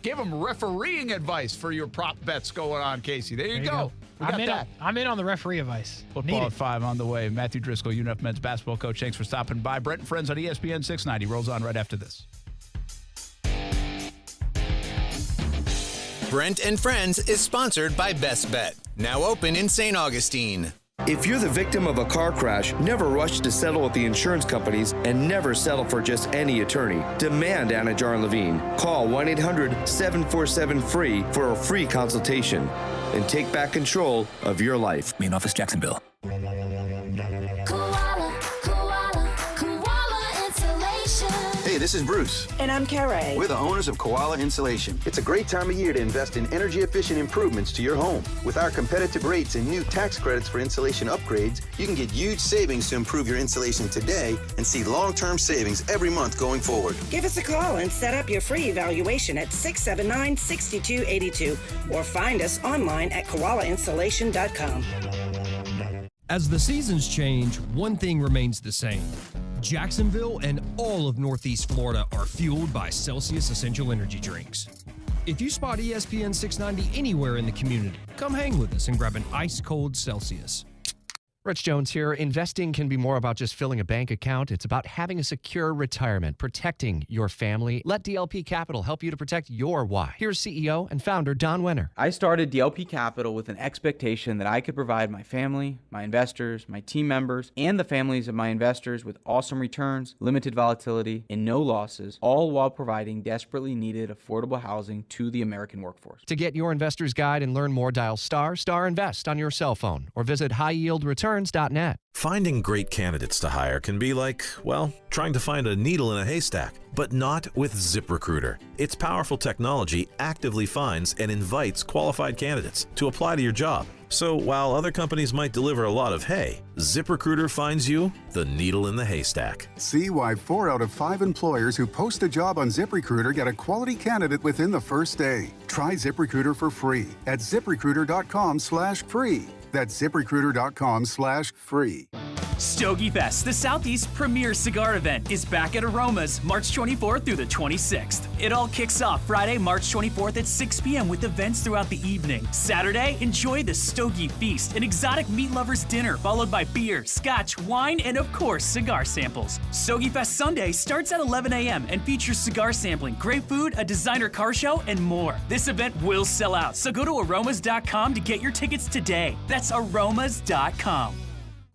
Give them refereeing advice for your prop bets going on, Kasey. There you go. I'm in on the referee advice. Football at 5 on the way. Matthew Driscoll, UNF men's basketball coach. Thanks for stopping by. Brent and Friends on ESPN 690 rolls on right after this. Brent and Friends is sponsored by Best Bet, now open in St. Augustine. If you're the victim of a car crash, never rush to settle with the insurance companies and never settle for just any attorney. Demand Anna Jar Levine. Call 1-800-747-FREE for a free consultation and take back control of your life. Main office, Jacksonville. Hey, this is Bruce. And I'm Carrie. We're the owners of Koala Insulation. It's a great time of year to invest in energy-efficient improvements to your home. With our competitive rates and new tax credits for insulation upgrades, you can get huge savings to improve your insulation today and see long-term savings every month going forward. Give us a call and set up your free evaluation at 679-6282 or find us online at koalainsulation.com. As the seasons change, one thing remains the same. Jacksonville and all of Northeast Florida are fueled by Celsius Essential Energy Drinks. If you spot ESPN 690 anywhere in the community, come hang with us and grab an ice-cold Celsius. Rich Jones here. Investing can be more about just filling a bank account. It's about having a secure retirement, protecting your family. Let DLP Capital help you to protect your why. Here's CEO and founder Don Wenner. I started DLP Capital with an expectation that I could provide my family, my investors, my team members, and the families of my investors with awesome returns, limited volatility, and no losses, all while providing desperately needed affordable housing to the American workforce. To get your investor's guide and learn more, dial *invest on your cell phone or visit highyieldreturns.net. Finding great candidates to hire can be like, well, trying to find a needle in a haystack, but not with ZipRecruiter. Its powerful technology actively finds and invites qualified candidates to apply to your job. So while other companies might deliver a lot of hay, ZipRecruiter finds you the needle in the haystack. See why 4 out of 5 employers who post a job on ZipRecruiter get a quality candidate within the first day. Try ZipRecruiter for free at ZipRecruiter.com/free. That's ZipRecruiter.com/free. Stogie Fest, the Southeast's premier cigar event, is back at Aromas March 24th through the 26th. It all kicks off Friday, March 24th at 6 p.m. with events throughout the evening. Saturday, enjoy the Stogie Feast, an exotic meat lover's dinner, followed by beer, scotch, wine, and of course, cigar samples. Stogie Fest Sunday starts at 11 a.m. and features cigar sampling, great food, a designer car show, and more. This event will sell out, so go to aromas.com to get your tickets today. That's aromas.com.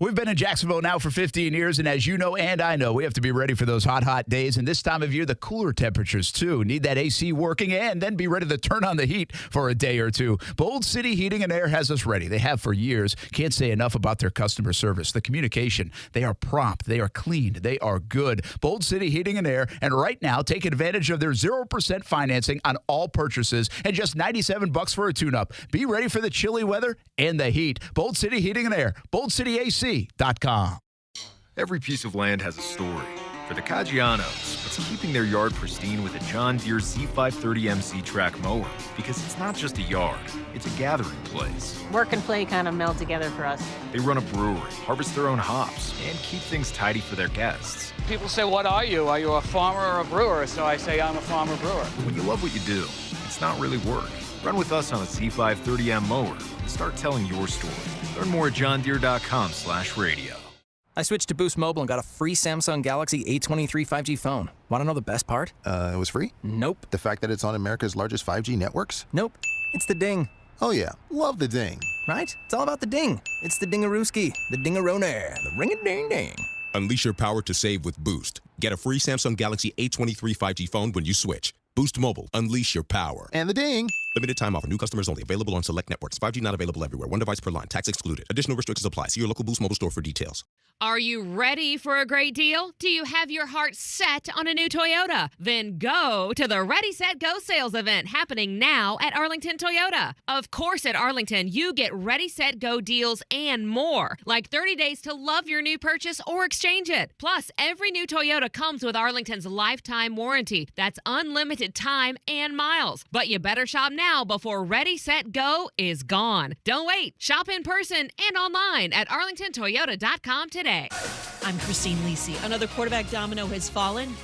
We've been in Jacksonville now for 15 years, and as you know and I know, we have to be ready for those hot days. And this time of year, the cooler temperatures, too. Need that AC working and then be ready to turn on the heat for a day or two. Bold City Heating and Air has us ready. They have for years. Can't say enough about their customer service. The communication, they are prompt, they are clean, they are good. Bold City Heating and Air. And right now, take advantage of their 0% financing on all purchases and just $97 for a tune-up. Be ready for the chilly weather and the heat. Bold City Heating and Air. BoldCityAC.com. Every piece of land has a story. For the Caggianos, it's keeping their yard pristine with a John Deere Z530MC track mower. Because it's not just a yard, it's a gathering place. Work and play kind of meld together for us. They run a brewery, harvest their own hops, and keep things tidy for their guests. People say, what are you? Are you a farmer or a brewer? So I say, I'm a farmer brewer. When you love what you do, it's not really work. Run with us on a Z530M mower and start telling your story. Learn more at johndeere.com/radio. I switched to Boost Mobile and got a free Samsung Galaxy A23 5G phone. Want to know the best part? It was free? Nope. The fact that it's on America's largest 5G networks? Nope. It's the ding. Oh yeah, love the ding. Right? It's all about the ding. It's the dingarooski, the dingaroner, the ring-a-ding-ding. Unleash your power to save with Boost. Get a free Samsung Galaxy A23 5G phone when you switch. Boost Mobile. Unleash your power. And the ding. Limited time offer. New customers only. Available on select networks. 5G not available everywhere. One device per line. Tax excluded. Additional restrictions apply. See your local Boost Mobile store for details. Are you ready for a great deal? Do you have your heart set on a new Toyota? Then go to the Ready, Set, Go sales event happening now at Arlington Toyota. Of course, at Arlington, you get Ready, Set, Go deals and more, like 30 days to love your new purchase or exchange it. Plus, every new Toyota comes with Arlington's lifetime warranty. That's unlimited time and miles. But you better shop now before Ready, Set, Go is gone. Don't wait. Shop in person and online at arlingtontoyota.com today. I'm Christine Lisi. Another quarterback domino has fallen.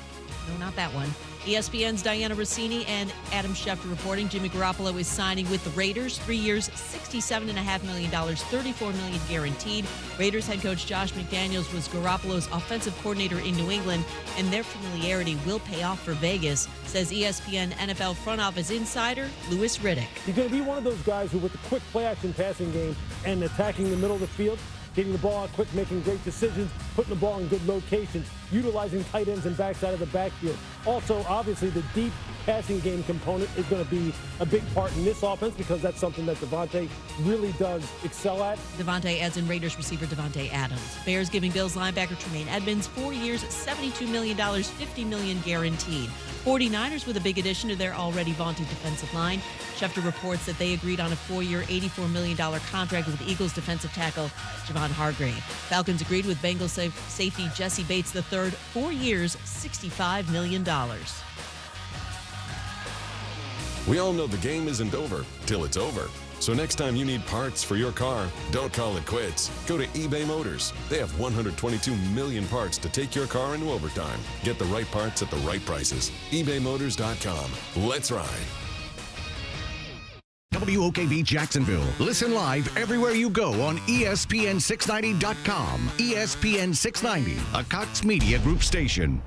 No, not that one. ESPN's Diana Rossini and Adam Schefter reporting Jimmy Garoppolo is signing with the Raiders. 3 years, $67.5 million, $34 million guaranteed. Raiders head coach Josh McDaniels was Garoppolo's offensive coordinator in New England, and their familiarity will pay off for Vegas, says ESPN NFL front office insider Louis Riddick. He's going to be one of those guys who, with the quick play-action passing game and attacking the middle of the field, getting the ball out quick, making great decisions, putting the ball in good locations, utilizing tight ends and backs out of the backfield. Also, obviously, the deep passing game component is going to be a big part in this offense because that's something that Devonte really does excel at. Devonte adds in Raiders receiver Devonte Adams. Bears giving Bills linebacker Tremaine Edmonds 4 years, $72 million, $50 million guaranteed. 49ers with a big addition to their already vaunted defensive line. Schefter reports that they agreed on a 4-year, $84 million contract with Eagles defensive tackle Javon Hargrave. Falcons agreed with Bengals safety Jesse Bates III, 4 years, $65 million. We all know the game isn't over till it's over. So next time you need parts for your car, don't call it quits. Go to eBay Motors. They have 122 million parts to take your car into overtime. Get the right parts at the right prices. ebaymotors.com. Let's ride. WOKV Jacksonville. Listen live everywhere you go on ESPN690.com. ESPN 690, a Cox Media Group station.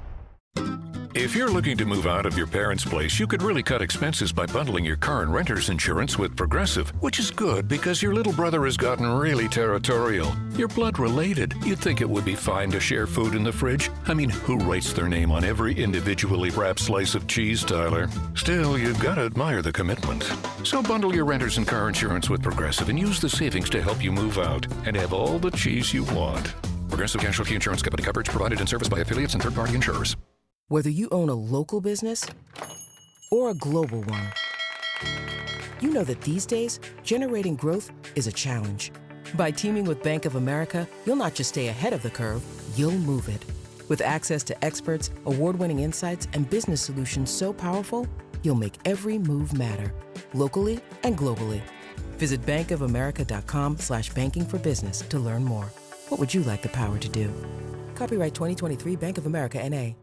If you're looking to move out of your parents' place, you could really cut expenses by bundling your car and renter's insurance with Progressive, which is good because your little brother has gotten really territorial. You're blood related. You'd think it would be fine to share food in the fridge. I mean, who writes their name on every individually wrapped slice of cheese, Tyler? Still, you've got to admire the commitment. So bundle your renter's and car insurance with Progressive and use the savings to help you move out and have all the cheese you want. Progressive Casualty Insurance Company. Coverage provided and serviced by affiliates and third-party insurers. Whether you own a local business or a global one, you know that these days, generating growth is a challenge. By teaming with Bank of America, you'll not just stay ahead of the curve, you'll move it. With access to experts, award-winning insights, and business solutions so powerful, you'll make every move matter, locally and globally. Visit bankofamerica.com/banking for business to learn more. What would you like the power to do? Copyright 2023 Bank of America, N.A.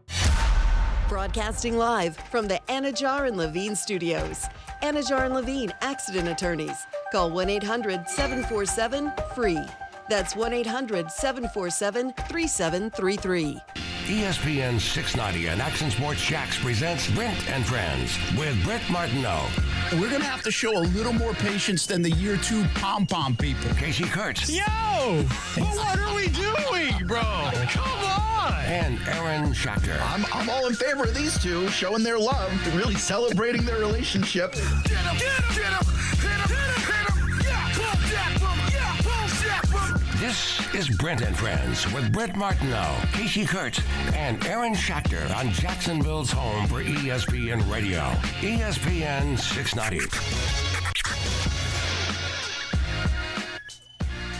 Broadcasting live from the Anajar and Levine studios. Anajar and Levine Accident Attorneys. Call 1-800-747-FREE. That's 1-800-747-3733. ESPN 690 and Action Sports Jacks presents Brent and Friends with Brett Martineau. And we're going to have to show a little more patience than the year 2 pom-pom people. Casey Kurtz. Yo! Well, what are we doing, bro? Come on! And Aaron Schachter. I'm all in favor of these two showing their love, really celebrating their relationship. Get him! Get him! Hit him! Hit him! Yeah! Boom! Jack! Boom! Yeah! Boom! Jack! Boom! This is Brent and Friends with Brent Martineau, Casey Kurtz, and Aaron Schachter on Jacksonville's home for ESPN Radio. ESPN 690.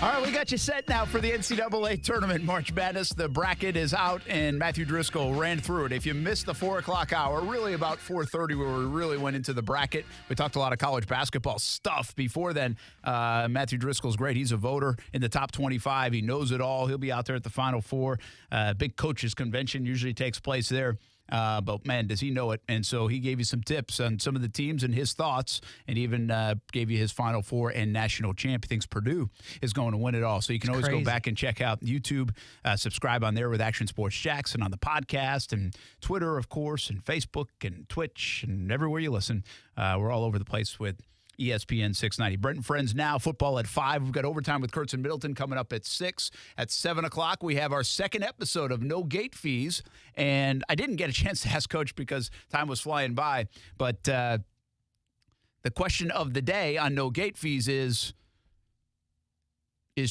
All right, we got you set now for the NCAA Tournament March Madness. The bracket is out, and Matthew Driscoll ran through it. If you missed the 4 o'clock hour, really about 4:30 where we really went into the bracket. We talked a lot of college basketball stuff before then. Matthew Driscoll's great. He's a voter in the top 25. He knows it all. He'll be out there at the Final Four. Big coaches convention usually takes place there. But, man, does he know it. And so he gave you some tips on some of the teams and his thoughts, and even gave you his Final Four and national champ. He thinks Purdue is going to win it all. So you can always go back and check out YouTube, subscribe on there with Action Sports Jackson on the podcast, and Twitter, of course, and Facebook and Twitch and everywhere you listen. We're all over the place with ESPN 690. Brent and Friends now, football at 5. We've got overtime with Kurtz and Middleton coming up at 6. At 7 o'clock, we have our second episode of No Gate Fees. And I didn't get a chance to ask Coach because time was flying by. But the question of the day on No Gate Fees is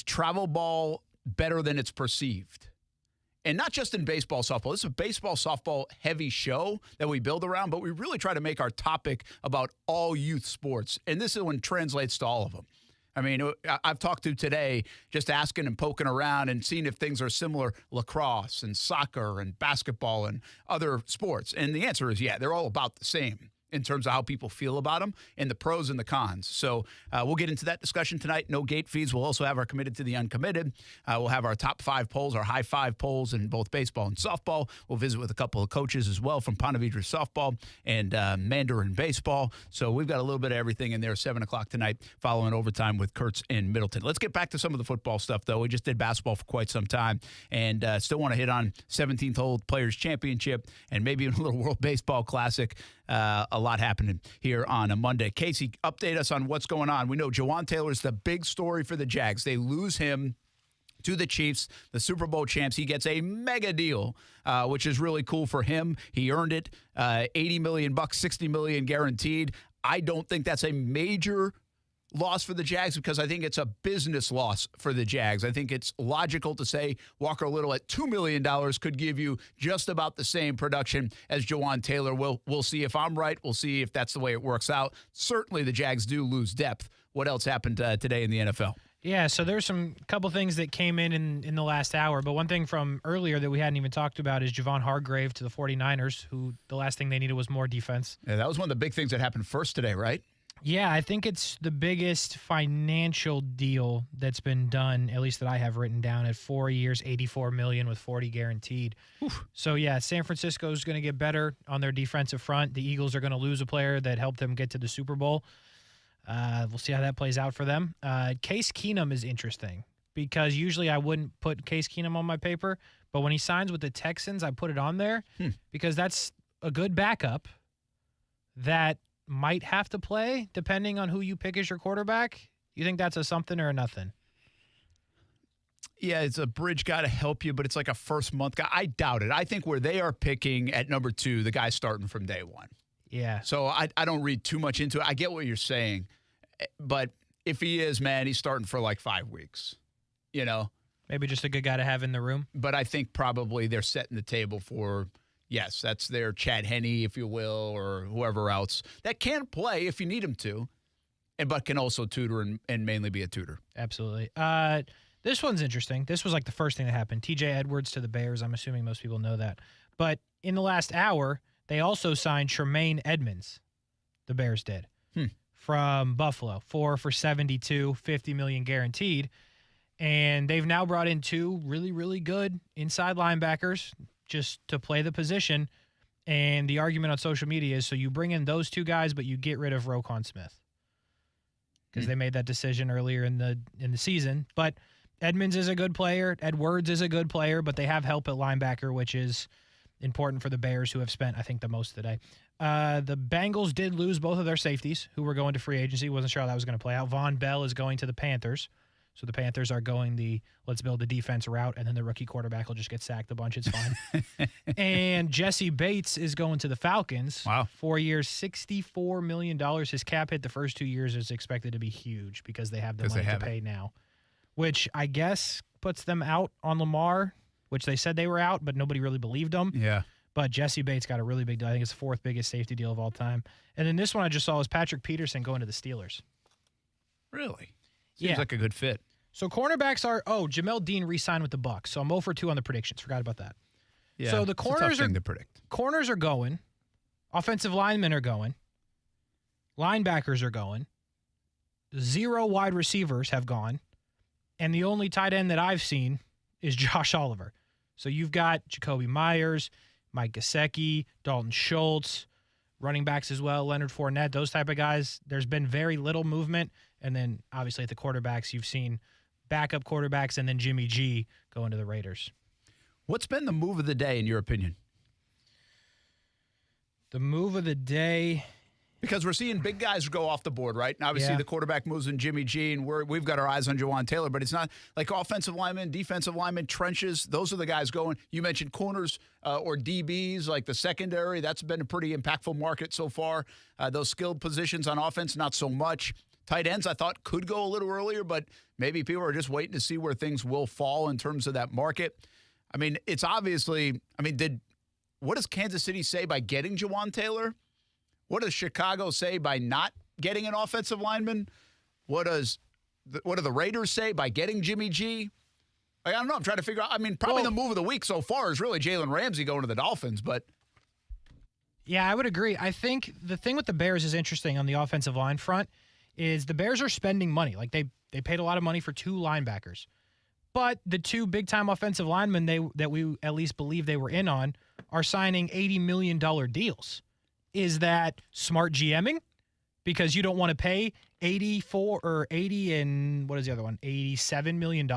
travel ball better than it's perceived? And not just in baseball, softball. This is a baseball, softball heavy show that we build around, but we really try to make our topic about all youth sports. And this one translates to all of them. I mean, I've talked to today just asking and poking around and seeing if things are similar, lacrosse and soccer and basketball and other sports. And the answer is, yeah, they're all about the same in terms of how people feel about them and the pros and the cons. So we'll get into that discussion tonight. No gate fees. We'll also have our committed to the uncommitted. We'll have our top 5 polls, our high 5 polls in both baseball and softball. We'll visit with a couple of coaches as well from Ponte Vedra softball and Mandarin baseball. So we've got a little bit of everything in there. 7 o'clock tonight following overtime with Kurtz and Middleton. Let's get back to some of the football stuff, though. We just did basketball for quite some time and still want to hit on 17th Hole Players Championship and maybe even a little World Baseball Classic. A lot happening here on a Monday. Casey, update us on what's going on. We know Juwan Taylor is the big story for the Jags. They lose him to the Chiefs, the Super Bowl champs. He gets a mega deal, which is really cool for him. He earned it, $80 million, $60 million guaranteed. I don't think that's a major loss for the Jags because I think it's a business loss for the Jags. I think it's logical to say Walker Little at $2 million could give you just about the same production as Jawaan Taylor. We'll see if I'm right. We'll see if that's the way it works out. Certainly the Jags do lose depth. What else happened today in the NFL? Yeah, so there's some couple things that came in the last hour, but one thing from earlier that we hadn't even talked about is Javon Hargrave to the 49ers, who the last thing they needed was more defense. Yeah, that was one of the big things that happened first today, right? Yeah, I think it's the biggest financial deal that's been done, at least that I have written down, at 4 years, $84 million with $40 guaranteed. Oof. So, yeah, San Francisco is going to get better on their defensive front. The Eagles are going to lose a player that helped them get to the Super Bowl. We'll see how that plays out for them. Case Keenum is interesting because usually I wouldn't put Case Keenum on my paper, but when he signs with the Texans, I put it on there because that's a good backup that might have to play depending on who you pick as your quarterback. You think that's a something or a nothing? Yeah, it's a bridge guy to help you, but it's like a first-month guy. I doubt it. I think where they are picking at number 2, the guy's starting from day one. Yeah. So I don't read too much into it. I get what you're saying, but if he is, man, he's starting for like 5 weeks, you know? Maybe just a good guy to have in the room. But I think probably they're setting the table for – yes, that's their Chad Henne, if you will, or whoever else that can play if you need him to, but can also tutor and mainly be a tutor. Absolutely. This one's interesting. This was like the first thing that happened. TJ Edwards to the Bears. I'm assuming most people know that. But in the last hour, they also signed Tremaine Edmonds. The Bears did. From Buffalo. 4 for $72, $50 million guaranteed. And they've now brought in 2 really, really good inside linebackers just to play the position, and the argument on social media is so you bring in those 2 guys, but you get rid of Roquan Smith because they made that decision earlier in the season. But Edmonds is a good player. Edwards is a good player, but they have help at linebacker, which is important for the Bears, who have spent, I think, the most today. The Bengals did lose both of their safeties, who were going to free agency. Wasn't sure how that was going to play out. Von Bell is going to the Panthers. So the Panthers are going the let's build the defense route, and then the rookie quarterback will just get sacked a bunch. It's fine. And Jesse Bates is going to the Falcons. Wow. 4 years, $64 million. His cap hit the first 2 years is expected to be huge because they have the money to pay now, which I guess puts them out on Lamar, which they said they were out, but nobody really believed them. Yeah. But Jesse Bates got a really big deal. I think it's the fourth biggest safety deal of all time. And then this one I just saw was Patrick Peterson going to the Steelers. Really? Seems like a good fit. So cornerbacks are, Jamel Dean re-signed with the Bucs. So I'm 0 for 2 on the predictions. Forgot about that. Yeah, so the it's a tough thing to predict. Corners are going. Offensive linemen are going. Linebackers are going. 0 wide receivers have gone. And the only tight end that I've seen is Josh Oliver. So you've got Jacoby Myers, Mike Gesicki, Dalton Schultz, running backs as well, Leonard Fournette, those type of guys. There's been very little movement. And then obviously at the quarterbacks, you've seen backup quarterbacks and then Jimmy G going to the Raiders. What's been the move of the day in your opinion? The move of the day... Because we're seeing big guys go off the board, right? And obviously the quarterback moves in Jimmy G, and we've got our eyes on Juwan Taylor, but it's not like offensive linemen, defensive linemen, trenches. Those are the guys going. You mentioned corners or DBs, like the secondary. That's been a pretty impactful market so far. Those skilled positions on offense, not so much. Tight ends, I thought, could go a little earlier, but maybe people are just waiting to see where things will fall in terms of that market. I mean, it's obviously, what does Kansas City say by getting Juwan Taylor? What does Chicago say by not getting an offensive lineman? What do the Raiders say by getting Jimmy G? I don't know. I'm trying to figure out. Probably the move of the week so far is really Jalen Ramsey going to the Dolphins, but. Yeah, I would agree. I think the thing with the Bears is interesting on the offensive line front is the Bears are spending money. Like they paid a lot of money for 2 linebackers. But the 2 big-time offensive linemen that we at least believe they were in on are signing $80 million deals. Is that smart GMing? Because you don't want to pay $80 and what is the other one? $87 million.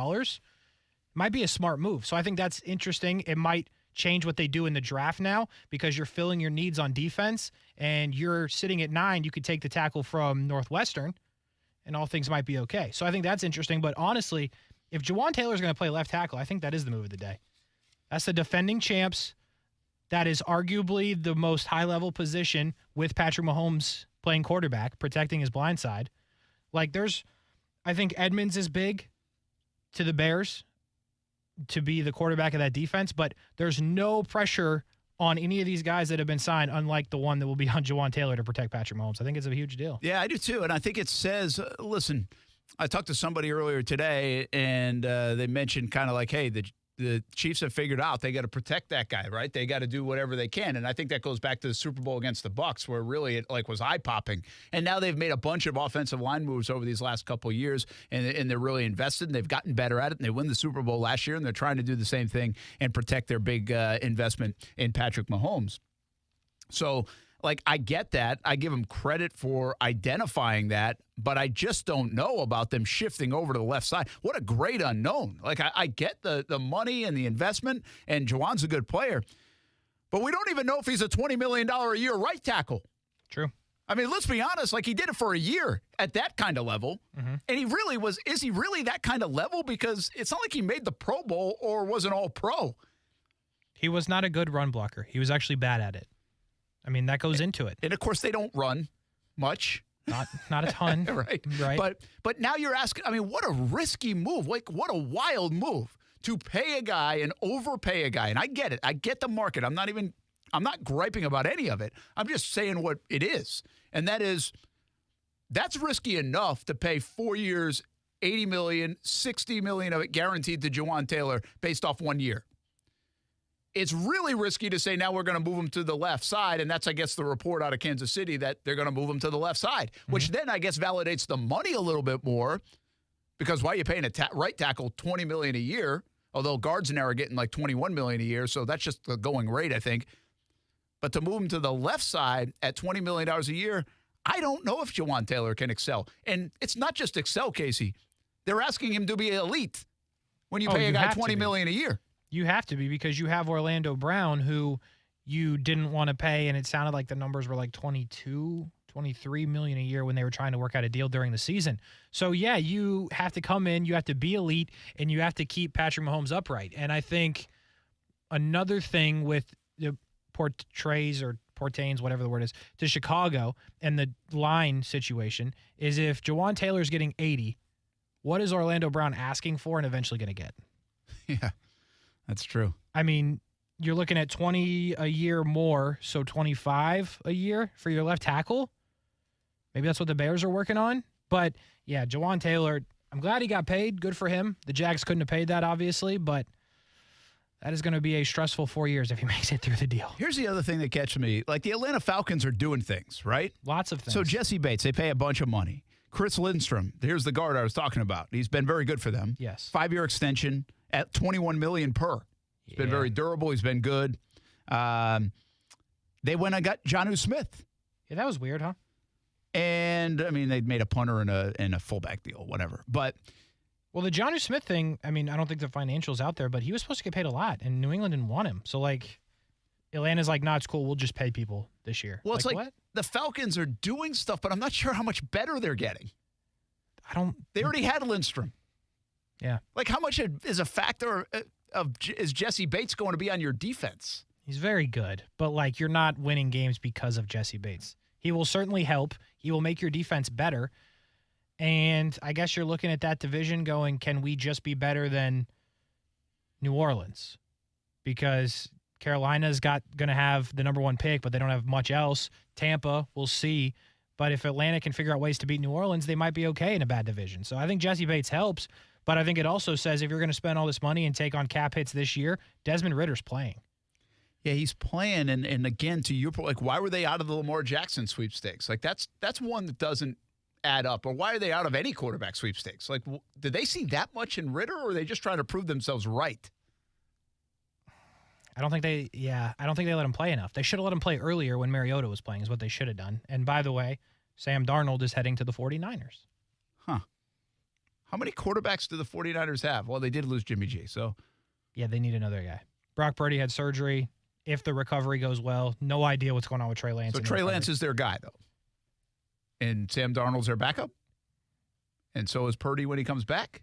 Might be a smart move. So I think that's interesting. It might change what they do in the draft now because you're filling your needs on defense and you're sitting at 9. You could take the tackle from Northwestern and all things might be okay. So I think that's interesting. But honestly, if Juwan Taylor is going to play left tackle, I think that is the move of the day. That's the defending champs. That is arguably the most high-level position with Patrick Mahomes playing quarterback, protecting his blind side. I think Edmonds is big to the Bears to be the quarterback of that defense, but there's no pressure on any of these guys that have been signed, unlike the one that will be on Juwan Taylor to protect Patrick Mahomes. I think it's a huge deal. Yeah, I do too, and I think it says, listen, I talked to somebody earlier today, and they mentioned kind of like, hey, the Chiefs have figured out they got to protect that guy, right? They got to do whatever they can. And I think that goes back to the Super Bowl against the Bucs, where really it was eye-popping. And now they've made a bunch of offensive line moves over these last couple of years, and they're really invested, and they've gotten better at it, and they won the Super Bowl last year, and they're trying to do the same thing and protect their big investment in Patrick Mahomes. So, I get that. I give them credit for identifying that, but I just don't know about them shifting over to the left side. What a great unknown. I get the money and the investment, and Juwan's a good player, but we don't even know if he's a $20 million a year right tackle. True. Let's be honest, he did it for a year at that kind of level, and he really was. Is he really that kind of level? Because it's not like he made the Pro Bowl or was an all-pro. He was not a good run blocker. He was actually bad at it. That goes into it. And, of course, they don't run much. Not a ton. Right. But now you're asking, what a risky move. What a wild move to pay a guy and overpay a guy. And I get it. I get the market. I'm not griping about any of it. I'm just saying what it is. And that's risky enough to pay 4 years, $80 million, $60 million of it guaranteed to Juwan Taylor based off 1 year. It's really risky to say now we're going to move him to the left side, and that's, I guess, the report out of Kansas City that they're going to move him to the left side, which then, I guess, validates the money a little bit more because why are you paying a right tackle $20 million a year, although guards now are getting like $21 million a year, so that's just the going rate, I think. But to move him to the left side at $20 million a year, I don't know if Juwan Taylor can excel. And it's not just excel, Kasey. They're asking him to be elite when you pay a guy $20 million a year. You have to be because you have Orlando Brown, who you didn't want to pay, and it sounded like the numbers were like $22, $23 million a year when they were trying to work out a deal during the season. So, yeah, you have to come in, you have to be elite, and you have to keep Patrick Mahomes upright. And I think another thing with the portrays or Portains, whatever the word is, to Chicago and the line situation is if Juwan Taylor is getting 80, what is Orlando Brown asking for and eventually going to get? Yeah, that's true. I mean, you're looking at 20 a year more, so 25 a year for your left tackle. Maybe that's what the Bears are working on. But, yeah, Juwan Taylor, I'm glad he got paid. Good for him. The Jags couldn't have paid that, obviously, but that is going to be a stressful 4 years if he makes it through the deal. Here's the other thing that catches me. Like, the Atlanta Falcons are doing things, right? Lots of things. So Jesse Bates, they pay a bunch of money. Chris Lindstrom, here's the guard I was talking about. He's been very good for them. Yes. 5-year extension at $21 million per. He's been very durable. He's been good. They went and got Jonnu Smith. Yeah, that was weird, huh? And, I mean, they made a punter and a fullback deal, whatever. But well, the Jonnu Smith thing, I mean, I don't think the financial's out there, but he was supposed to get paid a lot, and New England didn't want him. So, like, Atlanta's like, nah, it's cool. We'll just pay people this year. Well, it's like what? The Falcons are doing stuff, but I'm not sure how much better they're getting. They already had Lindstrom. Yeah. Like, how much is a factor is Jesse Bates going to be on your defense? He's very good, but, like, you're not winning games because of Jesse Bates. He will certainly help. He will make your defense better. And I guess you're looking at that division going, can we just be better than New Orleans? Because Carolina's going to have the number one pick, but they don't have much else. Tampa, we'll see. But if Atlanta can figure out ways to beat New Orleans, they might be okay in a bad division. So I think Jesse Bates helps, but I think it also says if you're going to spend all this money and take on cap hits this year, Desmond Ritter's playing. Yeah, he's playing, and again, to your point, like, why were they out of the Lamar Jackson sweepstakes? Like, that's one that doesn't add up. Or why are they out of any quarterback sweepstakes? Like, did they see that much in Ritter, or are they just trying to prove themselves right? I don't think they let him play enough. They should have let him play earlier when Mariota was playing is what they should have done. And by the way, Sam Darnold is heading to the 49ers. Huh. How many quarterbacks do the 49ers have? Well, they did lose Jimmy G, so. Yeah, they need another guy. Brock Purdy had surgery. If the recovery goes well, no idea what's going on with Trey Lance. So Trey Lance is their guy, though. And Sam Darnold's their backup? And so is Purdy when he comes back?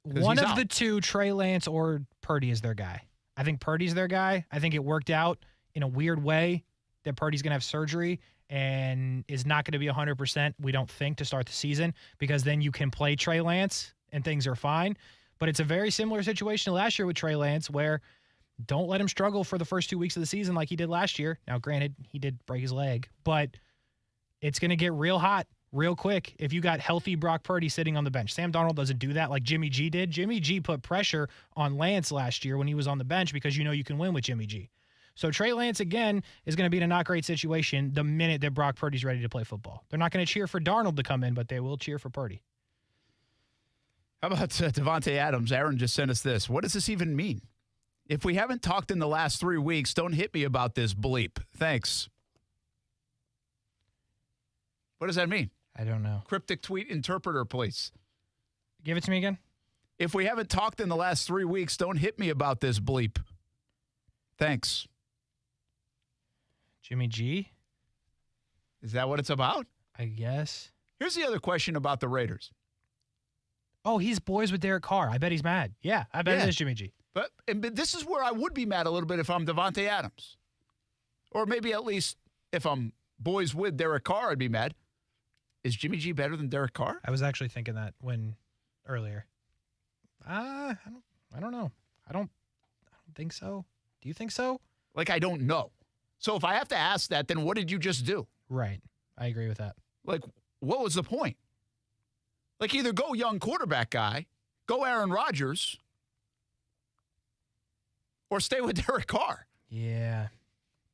One of the two, Trey Lance or Purdy, is their guy. I think Purdy's their guy. I think it worked out in a weird way that Purdy's going to have surgery and is not going to be 100%, we don't think, to start the season, because then you can play Trey Lance and things are fine. But it's a very similar situation to last year with Trey Lance, where don't let him struggle for the first 2 weeks of the season like he did last year. Now, granted, he did break his leg, but it's going to get real hot real quick if you got healthy Brock Purdy sitting on the bench. Sam Darnold doesn't do that like Jimmy G did. Jimmy G put pressure on Lance last year when he was on the bench because you know you can win with Jimmy G. So Trey Lance, again, is going to be in a not great situation the minute that Brock Purdy's ready to play football. They're not going to cheer for Darnold to come in, but they will cheer for Purdy. How about Devonte Adams? Aaron just sent us this. What does this even mean? If we haven't talked in the last 3 weeks, don't hit me about this bleep. Thanks. What does that mean? I don't know. Cryptic tweet interpreter, please. Give it to me again. If we haven't talked in the last 3 weeks, don't hit me about this bleep. Thanks. Jimmy G? Is that what it's about? I guess. Here's the other question about the Raiders. Oh, he's boys with Derek Carr. I bet he's mad. Yeah, I bet it is Jimmy G. But this is where I would be mad a little bit if I'm Devonte Adams. Or maybe at least if I'm boys with Derek Carr, I'd be mad. Is Jimmy G better than Derek Carr? I was actually thinking that earlier. I don't know. I don't think so. Do you think so? Like, I don't know. So if I have to ask that, then what did you just do? Right. I agree with that. Like, what was the point? Like, either go young quarterback guy, go Aaron Rodgers, or stay with Derek Carr. Yeah.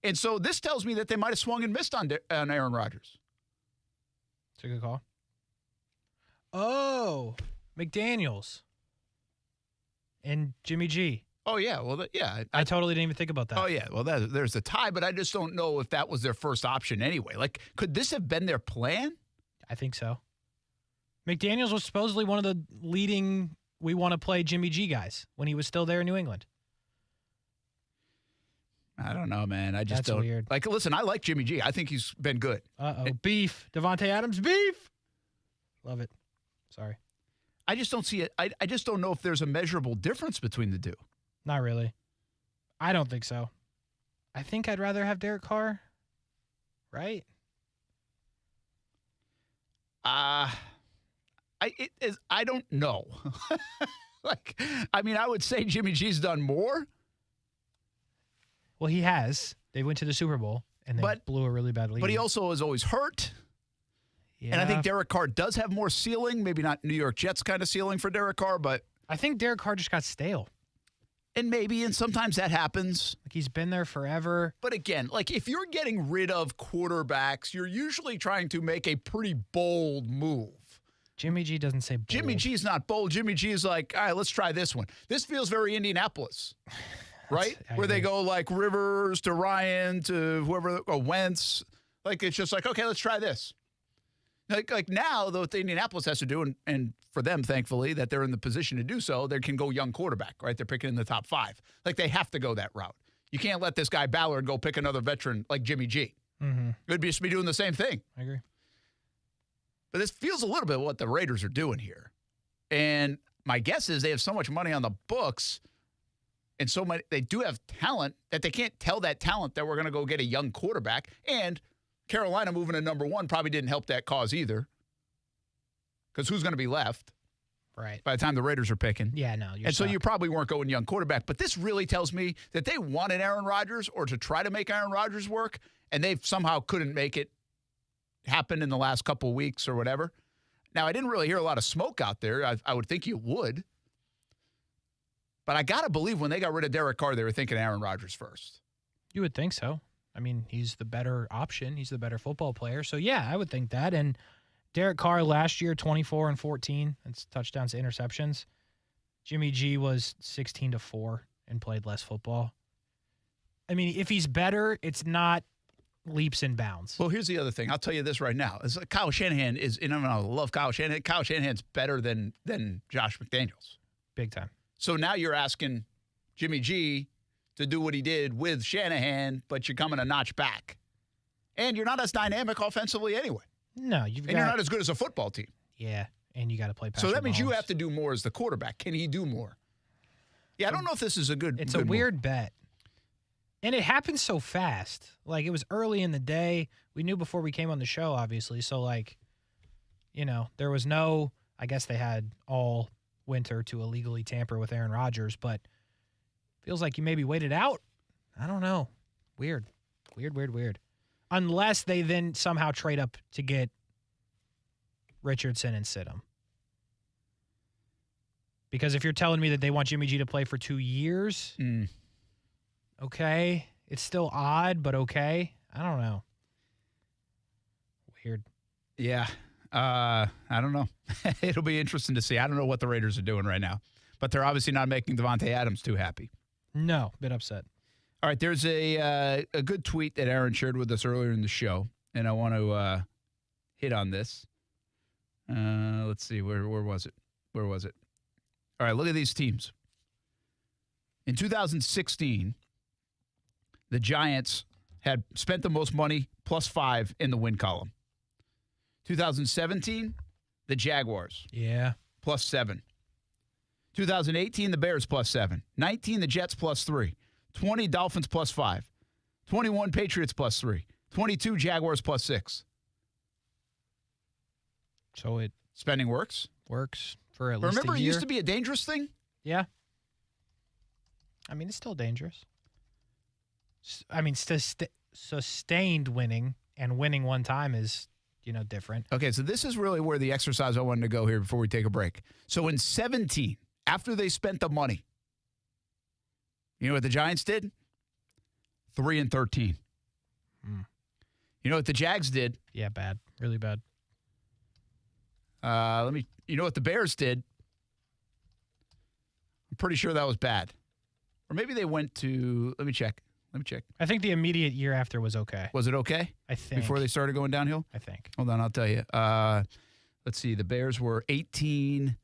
And so this tells me that they might have swung and missed on Aaron Rodgers. It's a good call. Oh, McDaniels and Jimmy G. Oh, yeah. Well, yeah. I totally didn't even think about that. Oh, yeah. Well, there's a tie, but I just don't know if that was their first option anyway. Like, could this have been their plan? I think so. McDaniels was supposedly one of the leading we want to play Jimmy G guys when he was still there in New England? I don't know, man. I just That's don't. weird. Like, listen, I like Jimmy G. I think he's been good. Beef. Devonte Adams, beef. Love it. Sorry. I just don't see it. I just don't know if there's a measurable difference between the two. Not really. I don't think so. I think I'd rather have Derek Carr. Right? I don't know. I would say Jimmy G's done more. Well, he has. They went to the Super Bowl, and they blew a really bad lead. But he also is always hurt. Yeah. And I think Derek Carr does have more ceiling. Maybe not New York Jets kind of ceiling for Derek Carr, but I think Derek Carr just got stale. And sometimes that happens. Like, he's been there forever. But again, like, if you're getting rid of quarterbacks, you're usually trying to make a pretty bold move. Jimmy G doesn't say bold. Jimmy G's not bold. Jimmy G is like, all right, let's try this one. This feels very Indianapolis, right? Where they go like Rivers to Ryan to whoever, or Wentz. Like, it's just like, okay, let's try this. Like now, though, what Indianapolis has to do, and for them, thankfully, that they're in the position to do so, they can go young quarterback, right? They're picking in the top 5. Like, they have to go that route. You can't let this guy Ballard go pick another veteran like Jimmy G. Mm-hmm. It'd just be doing the same thing. I agree. But this feels a little bit what the Raiders are doing here. And my guess is they have so much money on the books and so much, they do have talent that they can't tell that talent that we're going to go get a young quarterback. And Carolina moving to number 1 probably didn't help that cause either. Because who's going to be left? Right. By the time the Raiders are picking. Yeah, no. So you probably weren't going young quarterback. But this really tells me that they wanted Aaron Rodgers or to try to make Aaron Rodgers work, and they somehow couldn't make it happen in the last couple of weeks or whatever. Now, I didn't really hear a lot of smoke out there. I would think you would. But I got to believe when they got rid of Derek Carr, they were thinking Aaron Rodgers first. You would think so. I mean, he's the better option. He's the better football player. So, yeah, I would think that. And Derek Carr last year, 24 and 14. That's touchdowns to interceptions. Jimmy G was 16-4 and played less football. I mean, if he's better, it's not leaps and bounds. Well, here's the other thing. I'll tell you this right now. It's like Kyle Shanahan is, and I love Kyle Shanahan. Kyle Shanahan's better than Josh McDaniels. Big time. So now you're asking Jimmy G to do what he did with Shanahan, but you're coming a notch back. And you're not as dynamic offensively anyway. No, you're not as good as a football team. Yeah, and you got to play Patrick So that means Mahomes. you have to do more as the quarterback. Can he do more? Yeah, I don't know if this is a good It's good a move. weird bet. And it happened so fast. Like, it was early in the day. We knew before we came on the show, obviously. So, like, there was no, I guess they had all winter to illegally tamper with Aaron Rodgers, but feels like you maybe waited out. I don't know. Weird. Unless they then somehow trade up to get Richardson and sit him. Because if you're telling me that they want Jimmy G to play for 2 years, okay. It's still odd, but okay. I don't know. Weird. Yeah. I don't know. It'll be interesting to see. I don't know what the Raiders are doing right now, but they're obviously not making Devonte Adams too happy. No, bit upset. All right, there's a good tweet that Aaron shared with us earlier in the show, and I want to hit on this. Let's see, where was it? All right, look at these teams. In 2016, the Giants had spent the most money, +5 in the win column. 2017, the Jaguars. Yeah. +7. 2018, the Bears +7. 19, the Jets +3. 20, Dolphins +5. 21, Patriots +3. 22, Jaguars +6. So it spending works for at least Remember, a it year. used to be a dangerous thing. Yeah. I mean, it's still dangerous. I mean, sustained winning and winning one time is, different. Okay, so this is really where the exercise I wanted to go here before we take a break. So in 17, after they spent the money, you know what the Giants did? 3-13. You know what the Jags did? Yeah, bad. Really bad. You know what the Bears did? I'm pretty sure that was bad. Or maybe they went to, let me check. I think the immediate year after was okay. Was it okay? I think. Before they started going downhill? I think. Hold on, I'll tell you. Let's see. The Bears were 18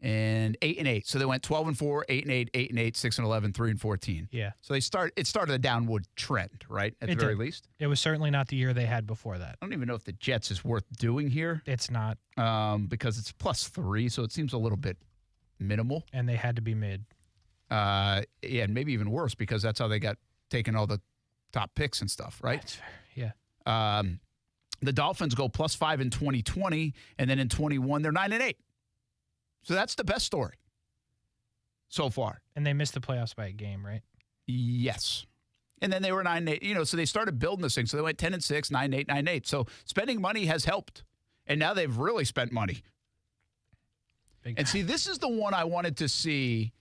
and 8-8. So they went 12-4, 8-8, 8-8, 6-11, 3-14. Yeah. So it started a downward trend, right? At the very least. It was certainly not the year they had before that. I don't even know if the Jets is worth doing here. It's not. Because it's +3, so it seems a little bit minimal. And they had to be mid. Yeah, and maybe even worse because that's how they got taken all the top picks and stuff, right? That's fair. Yeah. The Dolphins go +5 in 2020, and then in 21 they're 9-8. So that's the best story so far. And they missed the playoffs by a game, right? Yes. And then they were 9-8. So they started building this thing. So they went 10-6, 9-8, 9-8. So spending money has helped. And now they've really spent money. And see, this is the one I wanted to see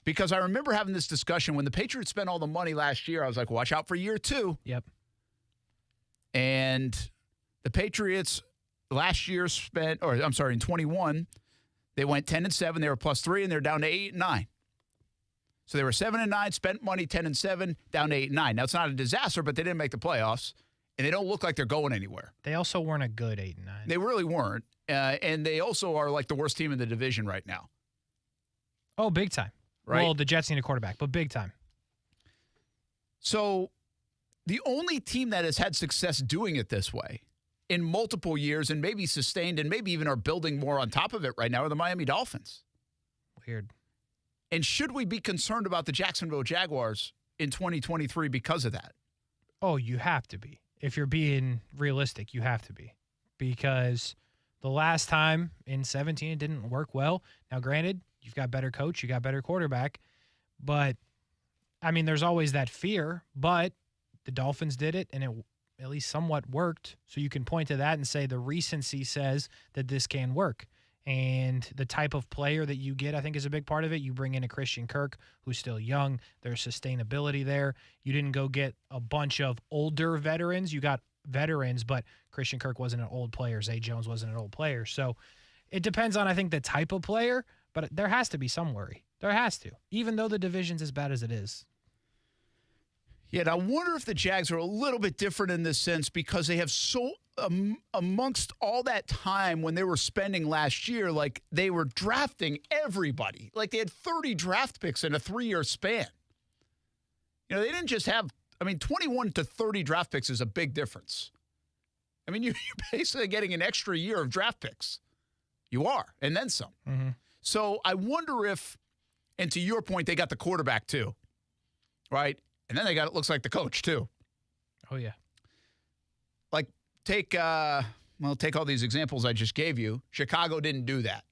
because I remember having this discussion when the Patriots spent all the money last year. I was like, watch out for year 2. Yep. And the Patriots last year in 21, they went 10-7. They were +3, and they're down to 8-9. So they were 7-9, spent money 10-7, down to 8-9. Now it's not a disaster, but they didn't make the playoffs, and they don't look like they're going anywhere. They also weren't a good 8-9. They really weren't, and they also are like the worst team in the division right now. Oh, big time. Right? Well, the Jets need a quarterback, but big time. So the only team that has had success doing it this way in multiple years and maybe sustained and maybe even are building more on top of it right now are the Miami Dolphins. Weird. And should we be concerned about the Jacksonville Jaguars in 2023 because of that? Oh, you have to be. If you're being realistic, you have to be. Because the last time in 17 it didn't work well. Now, granted, you've got better coach, you got better quarterback. But, I mean, there's always that fear. But the Dolphins did it, and it at least somewhat worked. So you can point to that and say the recency says that this can work. And the type of player that you get, I think, is a big part of it. You bring in a Christian Kirk, who's still young. There's sustainability there. You didn't go get a bunch of older veterans. You got veterans, but Christian Kirk wasn't an old player. Zay Jones wasn't an old player. So it depends on, I think, the type of player, but there has to be some worry. There has to, even though the division's as bad as it is. Yeah, and I wonder if the Jags are a little bit different in this sense because they have amongst all that time when they were spending last year, like they were drafting everybody. Like they had 30 draft picks in a 3-year span. They didn't just have, 21 to 30 draft picks is a big difference. You're basically getting an extra year of draft picks. You are, and then some. Mm-hmm. So I wonder if, and to your point, they got the quarterback too, right? And then they got, it looks like, the coach, too. Oh, yeah. Like, take all these examples I just gave you. Chicago didn't do that.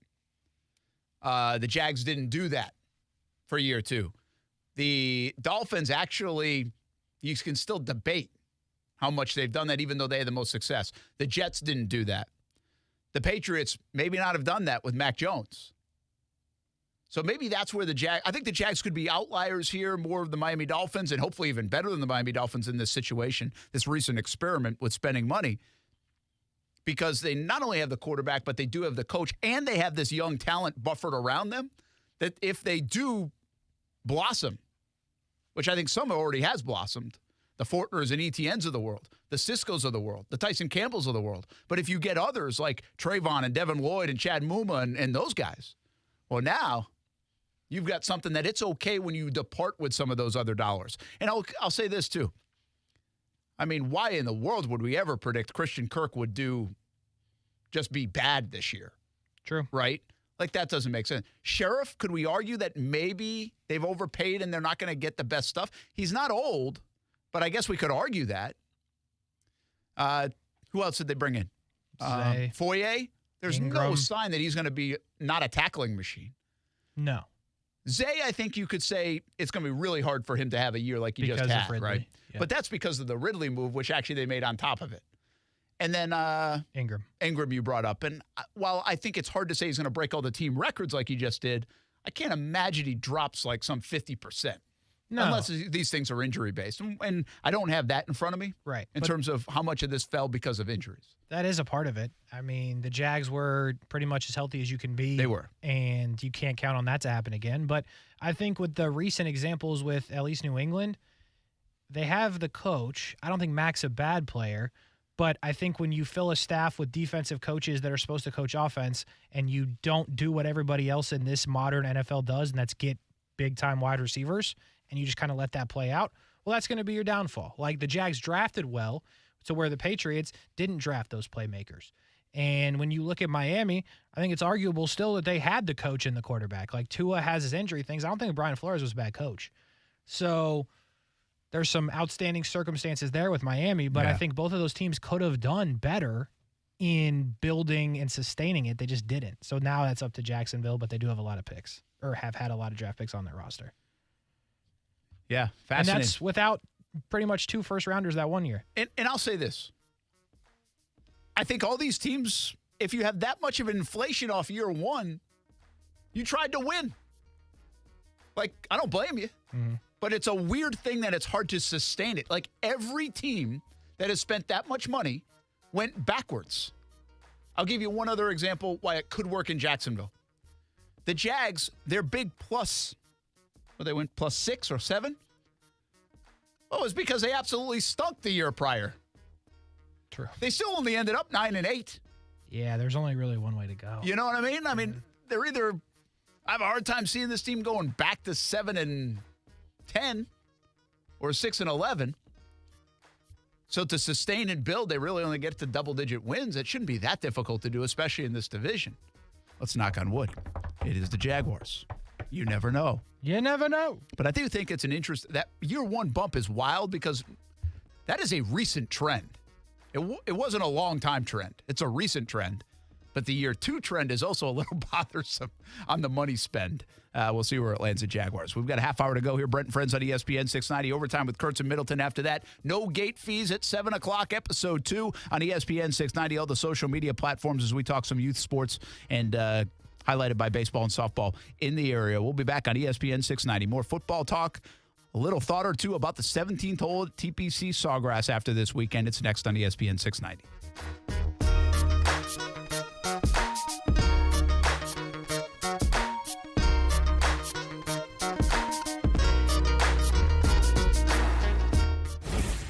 The Jags didn't do that for year 2. The Dolphins actually, you can still debate how much they've done that, even though they had the most success. The Jets didn't do that. The Patriots maybe not have done that with Mac Jones. So maybe that's where I think the Jags could be outliers here, more of the Miami Dolphins, and hopefully even better than the Miami Dolphins in this situation, this recent experiment with spending money, because they not only have the quarterback, but they do have the coach, and they have this young talent buffered around them that if they do blossom, which I think some already has blossomed, the Fortners and ETNs of the world, the Ciscos of the world, the Tyson Campbells of the world. But if you get others like Trayvon and Devin Lloyd and Chad Muma and those guys, well, now you've got something that it's okay when you depart with some of those other dollars. And I'll say this, too. Why in the world would we ever predict Christian Kirk would just be bad this year? True. Right? Like, that doesn't make sense. Sheriff, could we argue that maybe they've overpaid and they're not going to get the best stuff? He's not old, but I guess we could argue that. Who else did they bring in? Foye? There's Ingram. no sign that he's going to be not a tackling machine. No. Zay, I think you could say it's going to be really hard for him to have a year like he just had, right? Yeah. But that's because of the Ridley move, which actually they made on top of it. And then Ingram you brought up. And while I think it's hard to say he's going to break all the team records like he just did, I can't imagine he drops like some 50%. No. Unless these things are injury-based. And I don't have that in front of me. Right. In terms of how much of this fell because of injuries. That is a part of it. The Jags were pretty much as healthy as you can be. They were. And you can't count on that to happen again. But I think with the recent examples with at least New England, they have the coach. I don't think Mac's a bad player, But I think when you fill a staff with defensive coaches that are supposed to coach offense and you don't do what everybody else in this modern NFL does, and that's get big-time wide receivers, and you just kind of let that play out, well, that's going to be your downfall. Like the Jags drafted well to where the Patriots didn't draft those playmakers. And when you look at Miami, I think it's arguable still that they had the coach and the quarterback. Like Tua has his injury things. I don't think Brian Flores was a bad coach. So there's some outstanding circumstances there with Miami, but I think both of those teams could have done better in building and sustaining it. They just didn't. So now that's up to Jacksonville, but they do have a lot of picks or have had a lot of draft picks on their roster. Yeah, fascinating. And that's without pretty much 2 first-rounders that one year. And I'll say this. I think all these teams, if you have that much of inflation off year one, you tried to win. Like, I don't blame you. Mm-hmm. But it's a weird thing that it's hard to sustain it. Like, every team that has spent that much money went backwards. I'll give you one other example why it could work in Jacksonville. The Jags, their big plus, well, they went plus 6 or 7. Well, it was because they absolutely stunk the year prior. True. They still only ended up 9-8. Yeah, there's only really one way to go. You know what I mean? I mean, they're either, I have a hard time seeing this team going back to 7-10 or 6-11. So to sustain and build, they really only get to double-digit wins. It shouldn't be that difficult to do, especially in this division. Let's knock on wood. It is the Jaguars. You never know. You never know. But I do think it's an interest. That year one bump is wild because that is a recent trend. It wasn't a long-time trend. It's a recent trend. But the year 2 trend is also a little bothersome on the money spend. We'll see where it lands at Jaguars. We've got a half hour to go here. Brent and Friends on ESPN 690. Overtime with Kurtz and Middleton after that. No gate fees at 7 o'clock, episode 2 on ESPN 690. All the social media platforms as we talk some youth sports and highlighted by baseball and softball in the area. We'll be back on ESPN 690. More football talk. A little thought or two about the 17th hole at TPC Sawgrass after this weekend. It's next on ESPN 690.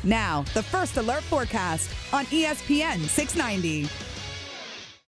Now, the First Alert forecast on ESPN 690.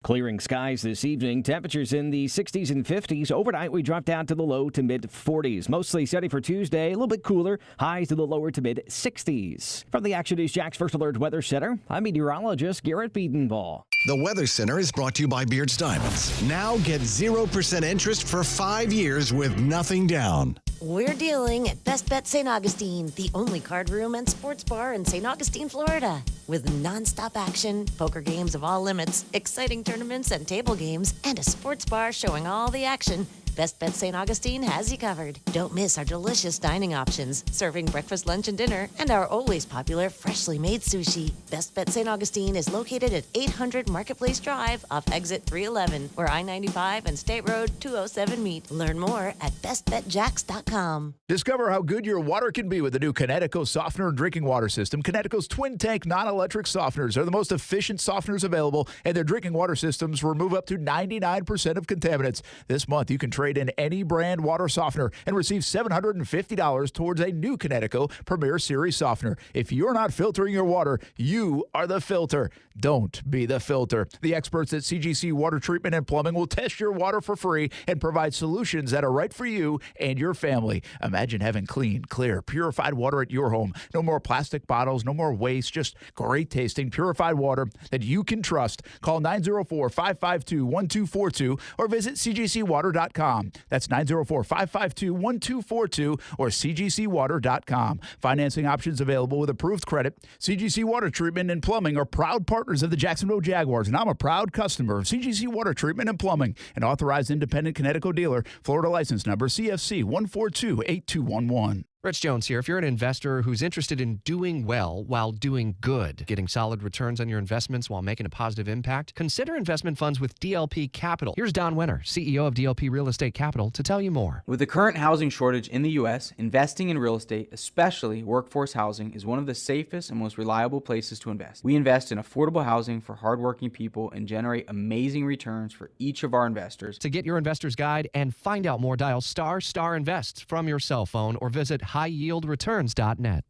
Clearing skies this evening. Temperatures in the 60s and 50s. Overnight, we drop down to the low to mid 40s. Mostly sunny for Tuesday. A little bit cooler. Highs to the lower to mid 60s. From the Action News Jax First Alert Weather Center, I'm meteorologist Garrett Biedenball. The Weather Center is brought to you by Beards Diamonds. Now get 0% interest for 5 years with nothing down. We're dealing at Best Bet St. Augustine, the only card room and sports bar in St. Augustine, Florida. With nonstop action, poker games of all limits, exciting tournaments and table games, and a sports bar showing all the action, Best Bet St. Augustine has you covered. Don't miss our delicious dining options, serving breakfast, lunch, and dinner, and our always popular freshly made sushi. Best Bet St. Augustine is located at 800 Marketplace Drive off exit 311, where I-95 and State Road 207 meet. Learn more at bestbetjax.com. Discover how good your water can be with the new Connecticut Softener drinking water system. Connecticut's twin-tank non-electric softeners are the most efficient softeners available, and their drinking water systems remove up to 99% of contaminants. This month, you can trade in any brand water softener and receive $750 towards a new Connecticut Premier Series softener. If you're not filtering your water, you are the filter. Don't be the filter. The experts at CGC Water Treatment and Plumbing will test your water for free and provide solutions that are right for you and your family. Imagine having clean, clear, purified water at your home. No more plastic bottles, no more waste, just great tasting, purified water that you can trust. Call 904-552-1242 or visit cgcwater.com. That's 904-552-1242 or cgcwater.com. Financing options available with approved credit. CGC Water Treatment and Plumbing are proud partners of the Jacksonville Jaguars, and I'm a proud customer of CGC Water Treatment and Plumbing, an authorized independent Connecticut dealer. Florida license number CFC 1428211. Rich Jones here. If you're an investor who's interested in doing well while doing good, getting solid returns on your investments while making a positive impact, consider investment funds with DLP Capital. Here's Don Wenner, CEO of DLP Real Estate Capital, to tell you more. With the current housing shortage in the U.S., investing in real estate, especially workforce housing, is one of the safest and most reliable places to invest. We invest in affordable housing for hardworking people and generate amazing returns for each of our investors. To get your investor's guide and find out more, dial **invest from your cell phone or visit highyieldreturns.net.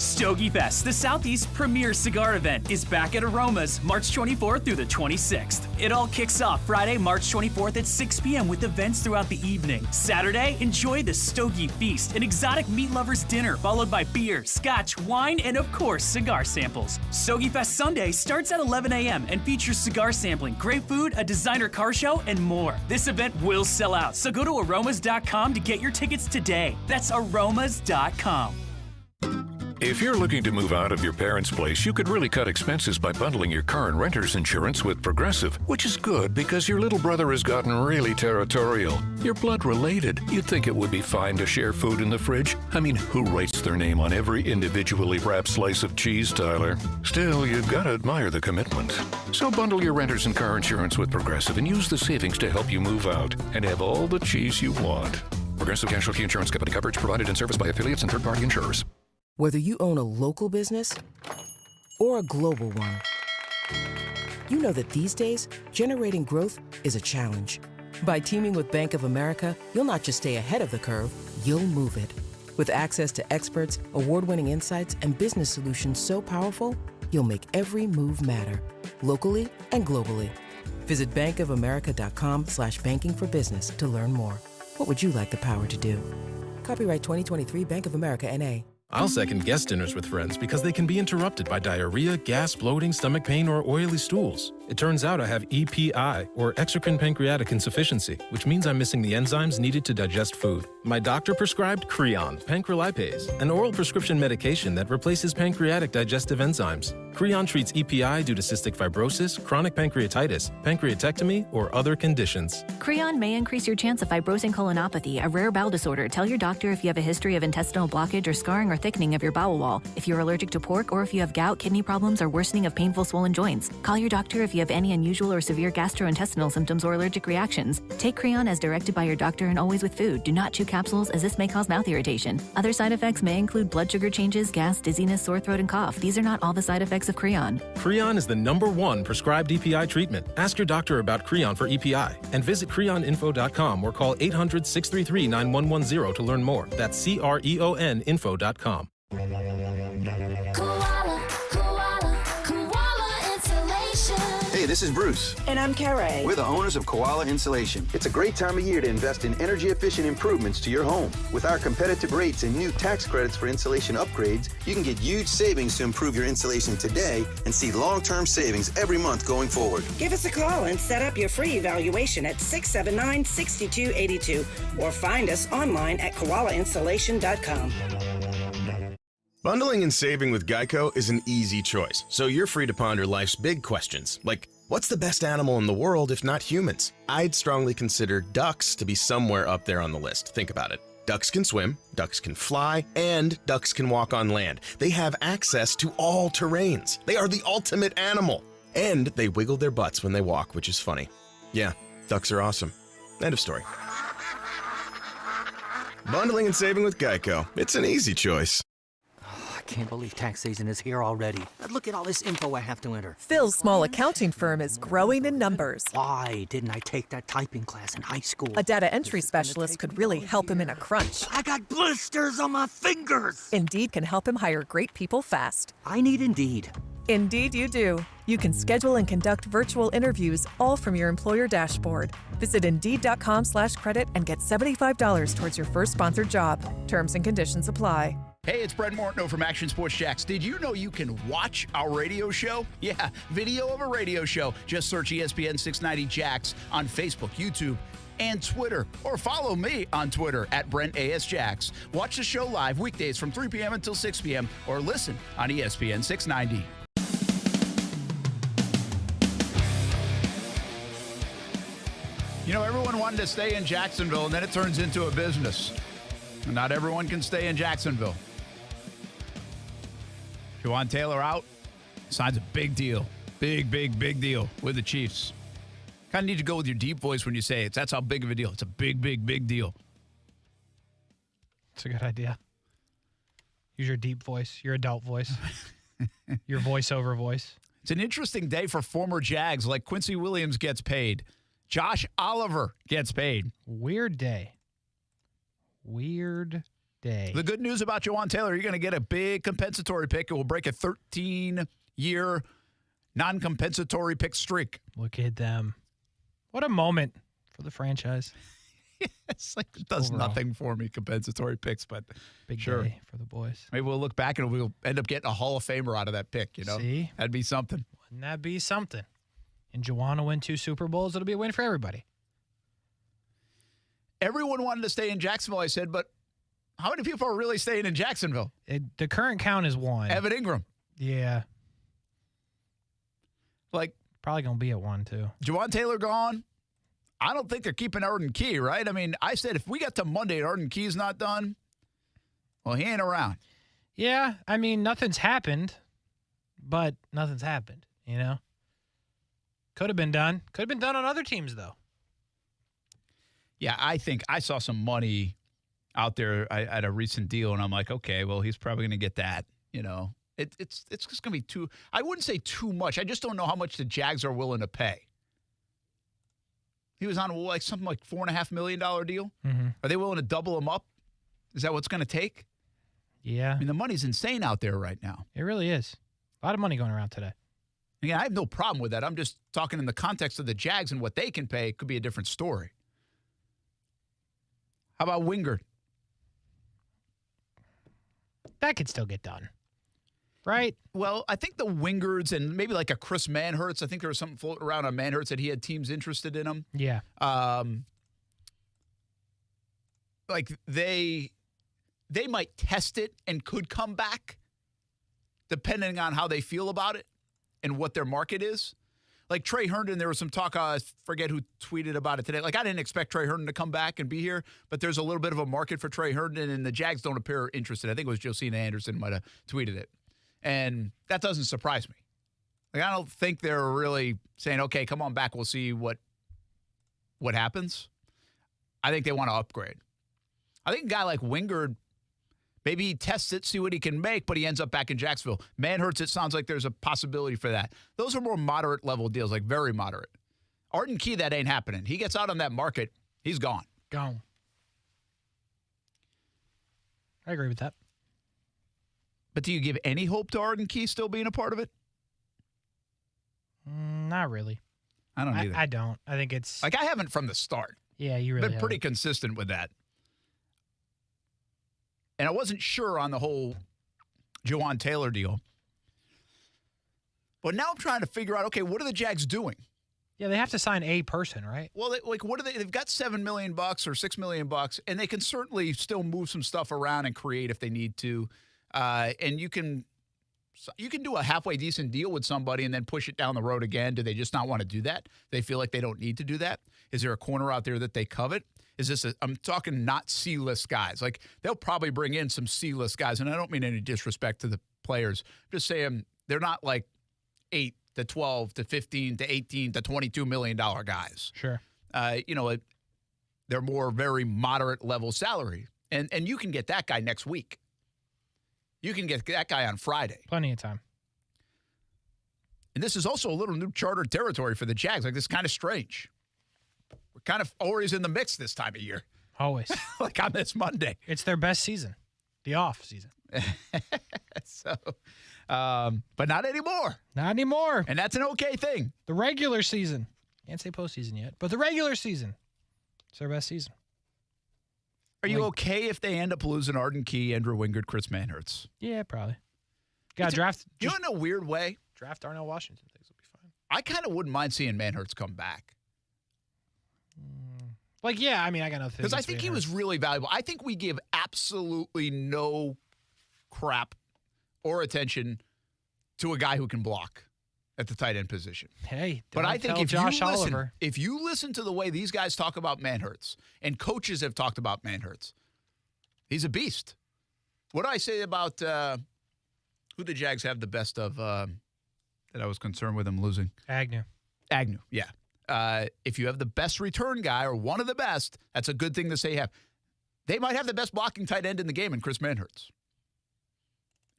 Stogie Fest, the Southeast's premier cigar event, is back at Aromas March 24th through the 26th. It all kicks off Friday, March 24th at 6 p.m. with events throughout the evening. Saturday, enjoy the Stogie Feast, an exotic meat lovers dinner, followed by beer, scotch, wine, and of course, cigar samples. Stogie Fest Sunday starts at 11 a.m. and features cigar sampling, great food, a designer car show, and more. This event will sell out, so go to aromas.com to get your tickets today. That's aromas.com. If you're looking to move out of your parents' place, you could really cut expenses by bundling your car and renter's insurance with Progressive, which is good because your little brother has gotten really territorial. You're blood related. You'd think it would be fine to share food in the fridge. I mean, who writes their name on every individually wrapped slice of cheese, Tyler? Still, you've got to admire the commitment. So bundle your renter's and car insurance with Progressive and use the savings to help you move out and have all the cheese you want. Progressive Casualty Insurance Company. Coverage provided and serviced by affiliates and third-party insurers. Whether you own a local business or a global one, you know that these days, generating growth is a challenge. By teaming with Bank of America, you'll not just stay ahead of the curve, you'll move it. With access to experts, award-winning insights, and business solutions so powerful, you'll make every move matter, locally and globally. Visit bankofamerica.com/banking for business to learn more. What would you like the power to do? Copyright 2023 Bank of America, N.A. I'll second guest dinners with friends because they can be interrupted by diarrhea, gas, bloating, stomach pain, or oily stools. It turns out I have EPI, or exocrine pancreatic insufficiency, which means I'm missing the enzymes needed to digest food. My doctor prescribed Creon, pancrelipase, an oral prescription medication that replaces pancreatic digestive enzymes. Creon treats EPI due to cystic fibrosis, chronic pancreatitis, pancreatectomy, or other conditions. Creon may increase your chance of fibrosing colonopathy, a rare bowel disorder. Tell your doctor if you have a history of intestinal blockage or scarring or thickening of your bowel wall, if you're allergic to pork, or if you have gout, kidney problems, or worsening of painful swollen joints. Call your doctor if you have any unusual or severe gastrointestinal symptoms or allergic reactions. Take Creon as directed by your doctor and always with food. Do not chew capsules as this may cause mouth irritation. Other side effects may include blood sugar changes, gas, dizziness, sore throat, and cough. These are not all the side effects of Creon. Creon is the #1 prescribed EPI treatment. Ask your doctor about Creon for EPI and visit creoninfo.com or call 800-633-9110 to learn more. That's CREONinfo.com. Hey, this is Bruce. And I'm Carrie. We're the owners of Koala Insulation. It's a great time of year to invest in energy-efficient improvements to your home. With our competitive rates and new tax credits for insulation upgrades, you can get huge savings to improve your insulation today and see long-term savings every month going forward. Give us a call and set up your free evaluation at 679-6282 or find us online at koalainsulation.com. Bundling and saving with Geico is an easy choice, so you're free to ponder life's big questions, like, what's the best animal in the world if not humans? I'd strongly consider ducks to be somewhere up there on the list. Think about it. Ducks can swim, ducks can fly, and ducks can walk on land. They have access to all terrains. They are the ultimate animal. And they wiggle their butts when they walk, which is funny. Yeah, ducks are awesome. End of story. Bundling and saving with Geico. It's an easy choice. I can't believe tax season is here already. Look at all this info I have to enter. Phil's small accounting firm is growing in numbers. Why didn't I take that typing class in high school? A data entry specialist could really help him in a crunch. I got blisters on my fingers. Indeed can help him hire great people fast. I need Indeed. Indeed you do. You can schedule and conduct virtual interviews all from your employer dashboard. Visit Indeed.com/credit and get $75 towards your first sponsored job. Terms and conditions apply. Hey, it's Brent Mortno from Action Sports Jacks. Did you know you can watch our radio show? Yeah, video of a radio show. Just search ESPN 690 Jacks on Facebook, YouTube, and Twitter. Or follow me on Twitter at Brent A.S. Jacks. Watch the show live weekdays from 3 p.m. until 6 p.m. or listen on ESPN 690. You know, everyone wanted to stay in Jacksonville, and then it turns into a business. And not everyone can stay in Jacksonville. Juwan Taylor out, signs a big deal. Big deal with the Chiefs. Kind of need to go with your deep voice when you say it. That's how big of a deal. It's a big deal. It's a good idea. Use your deep voice, your adult voice, your voiceover voice. It's an interesting day for former Jags, like Quincy Williams gets paid. Josh Oliver gets paid. Weird day. Weird day. The good news about Juwan Taylor, you're going to get a big compensatory pick. It will break a 13-year non-compensatory pick streak. Look at them. What a moment for the franchise. It's like it does Overall. nothing for me, compensatory picks, but Big sure. day for the boys. Maybe we'll look back and we'll end up getting a Hall of Famer out of that pick, you know? See? That'd be something. Wouldn't that be something? And Jawaan will win 2 Super Bowls. It'll be a win for everybody. Everyone wanted to stay in Jacksonville, I said, but how many people are really staying in Jacksonville? The current count is 1. Evan Ingram. Yeah. Like, probably going to be at 1, too. Juwan Taylor gone. I don't think they're keeping Arden Key, right? I mean, I said if we got to Monday and Arden Key's not done, well, he ain't around. Yeah, I mean, nothing's happened, but nothing's happened, you know? Could have been done. Could have been done on other teams, though. Yeah, I think I saw some money out there at a recent deal, and I'm like, okay, well, he's probably going to get that, you know? It's just going to be too – I wouldn't say too much. I just don't know how much the Jags are willing to pay. He was on like something like $4.5 million deal. Mm-hmm. Are they willing to double him up? Is that what's going to take? Yeah. I mean, the money's insane out there right now. It really is. A lot of money going around today. Again, I have no problem with that. I'm just talking in the context of the Jags and what they can pay. It could be a different story. How about Wingard? That could still get done. Right? Well, I think the Wingards and maybe like a Chris Manhertz. I think there was something floating around on Manhertz that he had teams interested in him. Yeah. Like they might test it and could come back depending on how they feel about it and what their market is. Like Trey Herndon, there was some talk, I forget who tweeted about it today. Like I didn't expect Trey Herndon to come back and be here, but there's a little bit of a market for Trey Herndon, and the Jags don't appear interested. I think it was Josina Anderson might have tweeted it. And that doesn't surprise me. Like I don't think they're really saying, okay, come on back, we'll see what happens. I think they want to upgrade. I think a guy like Wingard, maybe he tests it, see what he can make, but he ends up back in Jacksonville. Manhertz, it sounds like there's a possibility for that. Those are more moderate level deals, like very moderate. Arden Key, that ain't happening. He gets out on that market, he's gone. Gone. I agree with that. But do you give any hope to Arden Key still being a part of it? Not really. I don't either. I don't. I think it's... Like I haven't from the start. Yeah, you really been pretty haven't. consistent with that. And I wasn't sure on the whole Juwan Taylor deal. But now I'm trying to figure out, okay, what are the Jags doing? Yeah, they have to sign a person, right? Well, what are they? They've got $7 million or $6 million, and they can certainly still move some stuff around and create if they need to. And you can do a halfway decent deal with somebody and then push it down the road again. Do they just not want to do that? They feel like they don't need to do that? Is there a corner out there that they covet? Is this I'm talking not C-list guys. Like, they'll probably bring in some C-list guys, and I don't mean any disrespect to the players. I'm just saying they're not like 8 to 12 to 15 to 18 to $22 million guys. Sure. They're more very moderate level salary. And you can get that guy next week. You can get that guy on Friday. Plenty of time. And this is also a little new charter territory for the Jags. Like, this is kind of strange. We're kind of always in the mix this time of year. Always. Like on this Monday. It's their best season. The off season. So, but not anymore. Not anymore. And that's an okay thing. The regular season. Can't say postseason yet, but the regular season. It's their best season. Are you okay if they end up losing Arden Key, Andrew Wingard, Chris Manhertz? Yeah, probably. Got to draft. You know, in a weird way, draft Darnell Washington. Things will be fine. I kind of wouldn't mind seeing Manhertz come back. Like, yeah, I mean, I got nothing. Because I think he was really valuable. I think we give absolutely no crap or attention to a guy who can block at the tight end position. Hey, but I think if you listen to the way these guys talk about Manhertz, and coaches have talked about Manhertz, he's a beast. What do I say about who the Jags have the best of that I was concerned with him losing? Agnew, yeah. If you have the best return guy or one of the best, that's a good thing to say you have. They might have the best blocking tight end in the game in Chris Manhertz.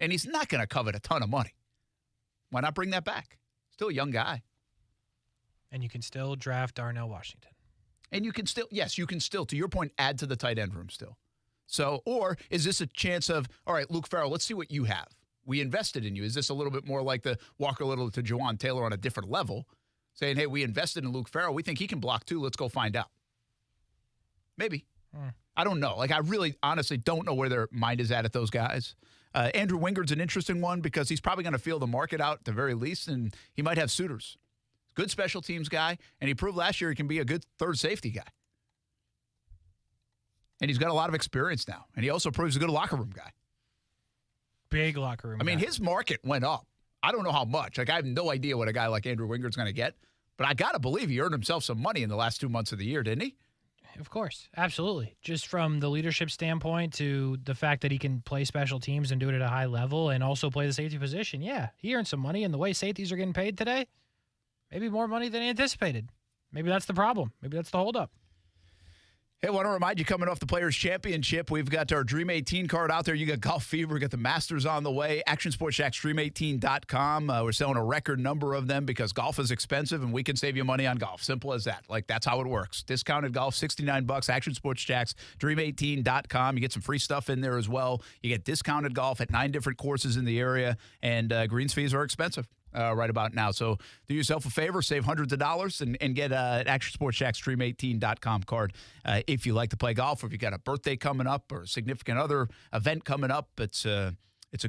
And he's not going to covet a ton of money. Why not bring that back? Still a young guy. And you can still draft Darnell Washington. And you can still, to your point, add to the tight end room still. So, or is this a chance of, all right, Luke Farrell, let's see what you have. We invested in you. Is this a little bit more like the Walker Little to Jawaan Taylor on a different level? Saying, hey, we invested in Luke Farrell. We think he can block too. Let's go find out. Maybe. I don't know. Like, I really honestly don't know where their mind is at those guys. Andrew Wingard's an interesting one because he's probably going to feel the market out at the very least, and he might have suitors. Good special teams guy, and he proved last year he can be a good third safety guy. And he's got a lot of experience now, and he also proves a good locker room guy. Big locker room I mean, guy. his market went up. I don't know how much. Like, I have no idea what a guy like Andrew Wingard's going to get, but I got to believe he earned himself some money in the last 2 months of the year, didn't he? Of course. Absolutely. Just from the leadership standpoint to the fact that he can play special teams and do it at a high level and also play the safety position. Yeah, he earned some money, and the way safeties are getting paid today, maybe more money than anticipated. Maybe that's the problem. Maybe that's the holdup. Hey, I want to remind you, coming off the Players' Championship, we've got our Dream 18 card out there. You got Golf Fever, we got the Masters on the way. Action Sports Shacks, Dream18.com. We're selling a record number of them because golf is expensive, and we can save you money on golf. Simple as that. Like, that's how it works. Discounted golf, $69. Action Sports Shacks, Dream18.com. You get some free stuff in there as well. You get discounted golf at 9 different courses in the area, and greens fees are expensive. Right about now. So do yourself a favor, save hundreds of dollars, and get an Action Sports Shack Stream18.com card if you like to play golf, or if you got a birthday coming up or a significant other event coming up. It's a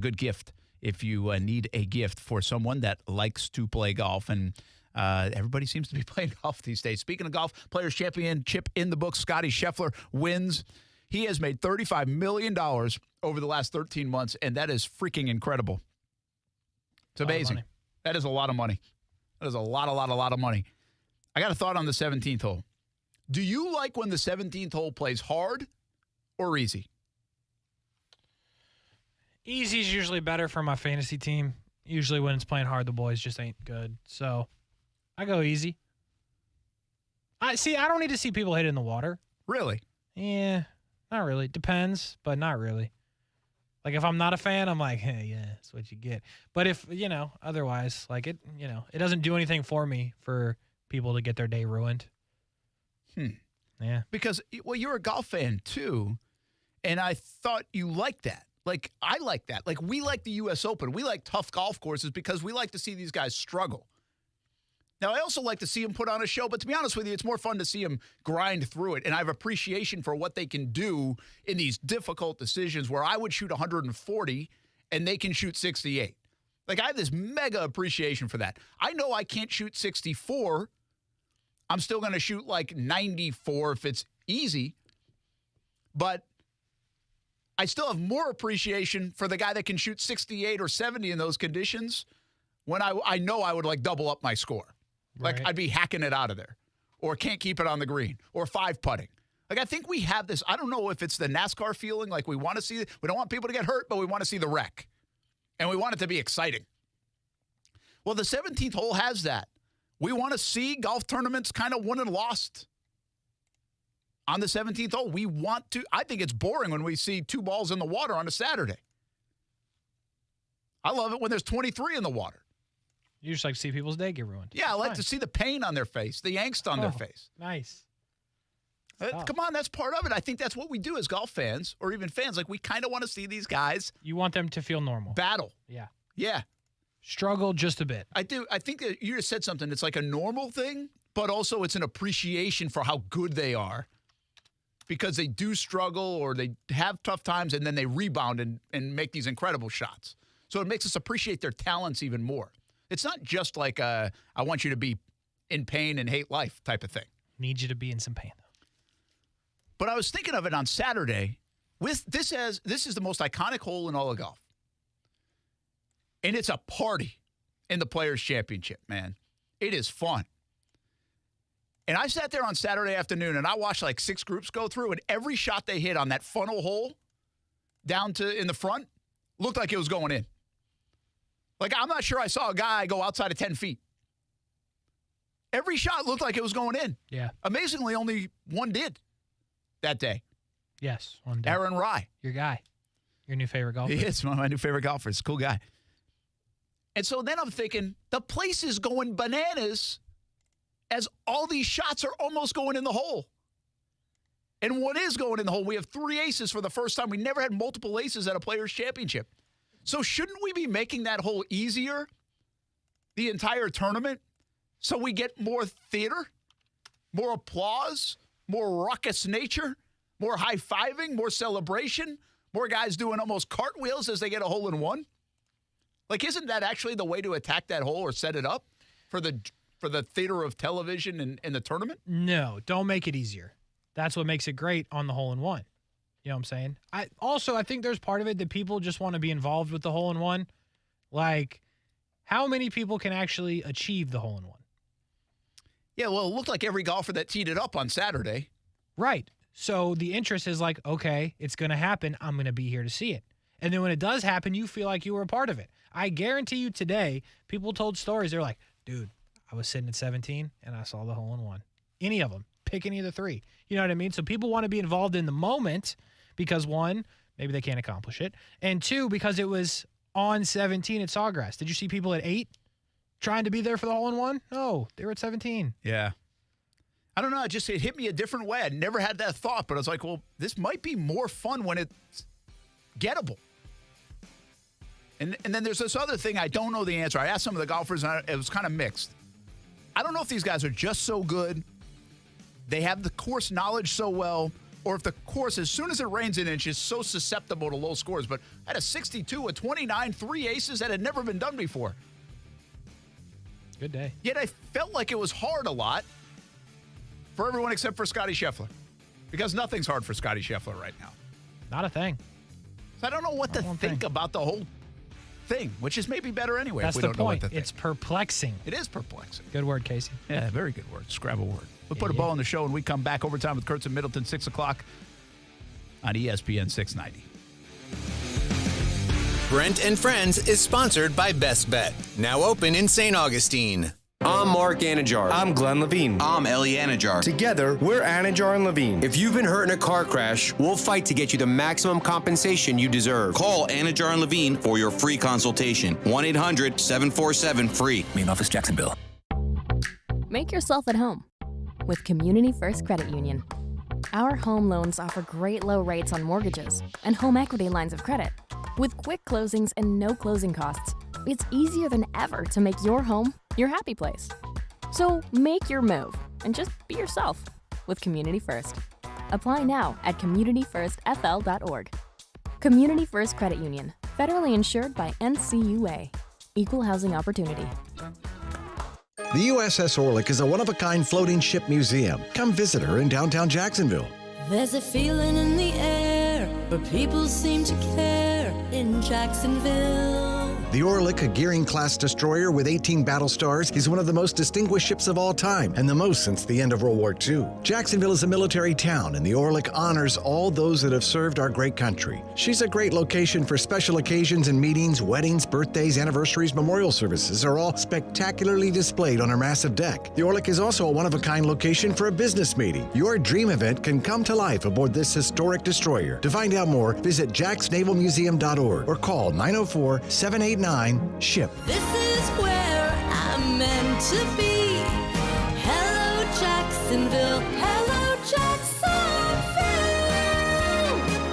good gift if you need a gift for someone that likes to play golf. And everybody seems to be playing golf these days. Speaking of golf, Players' Championship in the books. Scottie Scheffler wins. He has made $35 million over the last 13 months, and that is freaking incredible. It's amazing. That is a lot of money. That is a lot of money. I got a thought on the 17th hole. Do you like when the 17th hole plays hard or easy? Easy is usually better for my fantasy team. Usually when it's playing hard, the boys just ain't good. So I go easy. I don't need to see people hit it in the water. Really? Yeah, not really. Depends, but not really. Like, if I'm not a fan, I'm like, hey, yeah, that's what you get. But if, otherwise, like, it doesn't do anything for me for people to get their day ruined. Yeah. Because, well, you're a golf fan, too, and I thought you liked that. Like, I like that. Like, we like the U.S. Open. We like tough golf courses because we like to see these guys struggle. Now, I also like to see them put on a show, but to be honest with you, it's more fun to see them grind through it. And I have appreciation for what they can do in these difficult decisions where I would shoot 140 and they can shoot 68. Like, I have this mega appreciation for that. I know I can't shoot 64. I'm still going to shoot like 94 if it's easy. But I still have more appreciation for the guy that can shoot 68 or 70 in those conditions when I know I would, like, double up my score. Like, I'd be hacking it out of there, or can't keep it on the green, or 5-putting. Like, I think we have this. I don't know if it's the NASCAR feeling. Like, we want to see, we don't want people to get hurt, but we want to see the wreck. And we want it to be exciting. Well, the 17th hole has that. We want to see golf tournaments kind of won and lost on the 17th hole. We want to. I think it's boring when we see 2 balls in the water on a Saturday. I love it when there's 23 in the water. You just like to see people's day get ruined. Yeah, I like to see the pain on their face, the angst on their face. Nice. Come on, that's part of it. I think that's what we do as golf fans, or even fans. Like, we kind of want to see these guys. You want them to feel normal. Battle. Yeah. Yeah. Struggle just a bit. I do. I think that you just said something. It's like a normal thing, but also it's an appreciation for how good they are because they do struggle or they have tough times and then they rebound and make these incredible shots. So it makes us appreciate their talents even more. It's not just like I want you to be in pain and hate life type of thing. Need you to be in some pain, though. But I was thinking of it on Saturday. This is the most iconic hole in all of golf. And it's a party in the Players' Championship, man. It is fun. And I sat there on Saturday afternoon, and I watched like 6 groups go through, and every shot they hit on that funnel hole down to in the front looked like it was going in. Like, I'm not sure I saw a guy go outside of 10 feet. Every shot looked like it was going in. Yeah. Amazingly, only one did that day. Yes, one did. Aaron Rye. Your guy. Your new favorite golfer. He is one of my new favorite golfers. Cool guy. And so then I'm thinking, the place is going bananas as all these shots are almost going in the hole. And what is going in the hole? We have 3 aces for the first time. We never had multiple aces at a Players' Championship. So shouldn't we be making that hole easier the entire tournament so we get more theater, more applause, more raucous nature, more high-fiving, more celebration, more guys doing almost cartwheels as they get a hole in one? Like, isn't that actually the way to attack that hole or set it up for the theater of television and the tournament? No, don't make it easier. That's what makes it great on the hole-in-one. You know what I'm saying? I think there's part of it that people just want to be involved with the hole-in-one. Like, how many people can actually achieve the hole-in-one? Yeah, well, it looked like every golfer that teed it up on Saturday. Right. So the interest is like, okay, it's going to happen. I'm going to be here to see it. And then when it does happen, you feel like you were a part of it. I guarantee you today, people told stories. They're like, dude, I was sitting at 17 and I saw the hole-in-one. Any of them. Pick any of the 3. You know what I mean? So people want to be involved in the moment because, 1, maybe they can't accomplish it, and 2, because it was on 17 at Sawgrass. Did you see people at 8 trying to be there for the hole-in-one? No, they were at 17. Yeah. I don't know. It hit me a different way. I never had that thought, but I was like, well, this might be more fun when it's gettable. And then there's this other thing I don't know the answer. I asked some of the golfers, and it was kind of mixed. I don't know if these guys are just so good, they have the course knowledge so well, or if the course, as soon as it rains an inch, is so susceptible to low scores. But I had a 62, a 29, 3 aces that had never been done before. Good day. Yet I felt like it was hard a lot for everyone except for Scottie Scheffler, because nothing's hard for Scottie Scheffler right now. Not a thing. So I don't know what to think about the whole thing, which is maybe better anyway. That's if we the don't know what point. to think. It's perplexing. It is perplexing. Good word, Kasey. Yeah, very good word. Scrab a word. We'll put a bow on the show, and we come back overtime with Kurtz and Middleton, 6 o'clock on ESPN 690. Brent and Friends is sponsored by Best Bet, now open in St. Augustine. I'm Mark Anajar. I'm Glenn Levine. I'm Ellie Anajar. Together, we're Anajar and Levine. If you've been hurt in a car crash, we'll fight to get you the maximum compensation you deserve. Call Anajar and Levine for your free consultation. 1-800-747-FREE. Main office, Jacksonville. Make yourself at home with Community First Credit Union. Our home loans offer great low rates on mortgages and home equity lines of credit. With quick closings and no closing costs, it's easier than ever to make your home your happy place. So make your move and just be yourself with Community First. Apply now at communityfirstfl.org. Community First Credit Union, federally insured by NCUA. Equal housing opportunity. The USS Orlick is a one-of-a-kind floating ship museum. Come visit her in downtown Jacksonville. There's a feeling in the air where people seem to care in Jacksonville. The Orlick, a Gearing-class destroyer with 18 battle stars, is one of the most distinguished ships of all time, and the most since the end of World War II. Jacksonville is a military town, and the Orlick honors all those that have served our great country. She's a great location for special occasions and meetings. Weddings, birthdays, anniversaries, memorial services are all spectacularly displayed on her massive deck. The Orlick is also a one-of-a-kind location for a business meeting. Your dream event can come to life aboard this historic destroyer. To find out more, visit jacksnavalmuseum.org or call 904-789-SHIP. This is where I'm meant to be. Hello, Jacksonville. Hello, Jacksonville.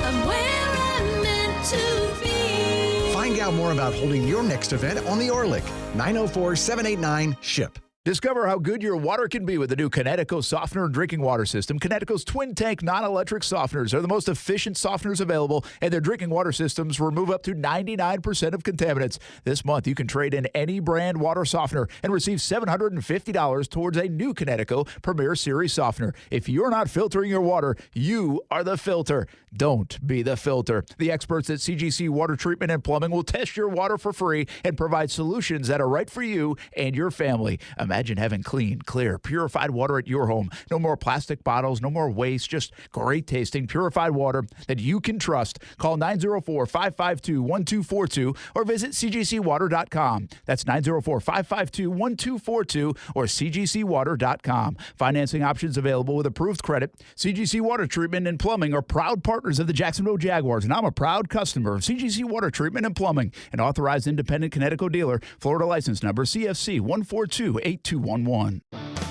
I'm where I'm meant to be. Find out more about holding your next event on the Orlick. 904-789-SHIP. Discover how good your water can be with the new Connecticut softener and drinking water system. Connecticut's twin tank non-electric softeners are the most efficient softeners available, and their drinking water systems remove up to 99% of contaminants. This month, you can trade in any brand water softener and receive $750 towards a new Connecticut Premier Series softener. If you're not filtering your water, you are the filter. Don't be the filter. The experts at CGC Water Treatment and Plumbing will test your water for free and provide solutions that are right for you and your family. Imagine having clean, clear, purified water at your home. No more plastic bottles, no more waste, just great tasting, purified water that you can trust. Call 904-552-1242 or visit cgcwater.com. That's 904-552-1242 or cgcwater.com. Financing options available with approved credit. CGC Water Treatment and Plumbing are proud partners of the Jacksonville Jaguars, and I'm a proud customer of CGC Water Treatment and Plumbing, an authorized independent Connecticut dealer. Florida license number CFC 14283. 888-211.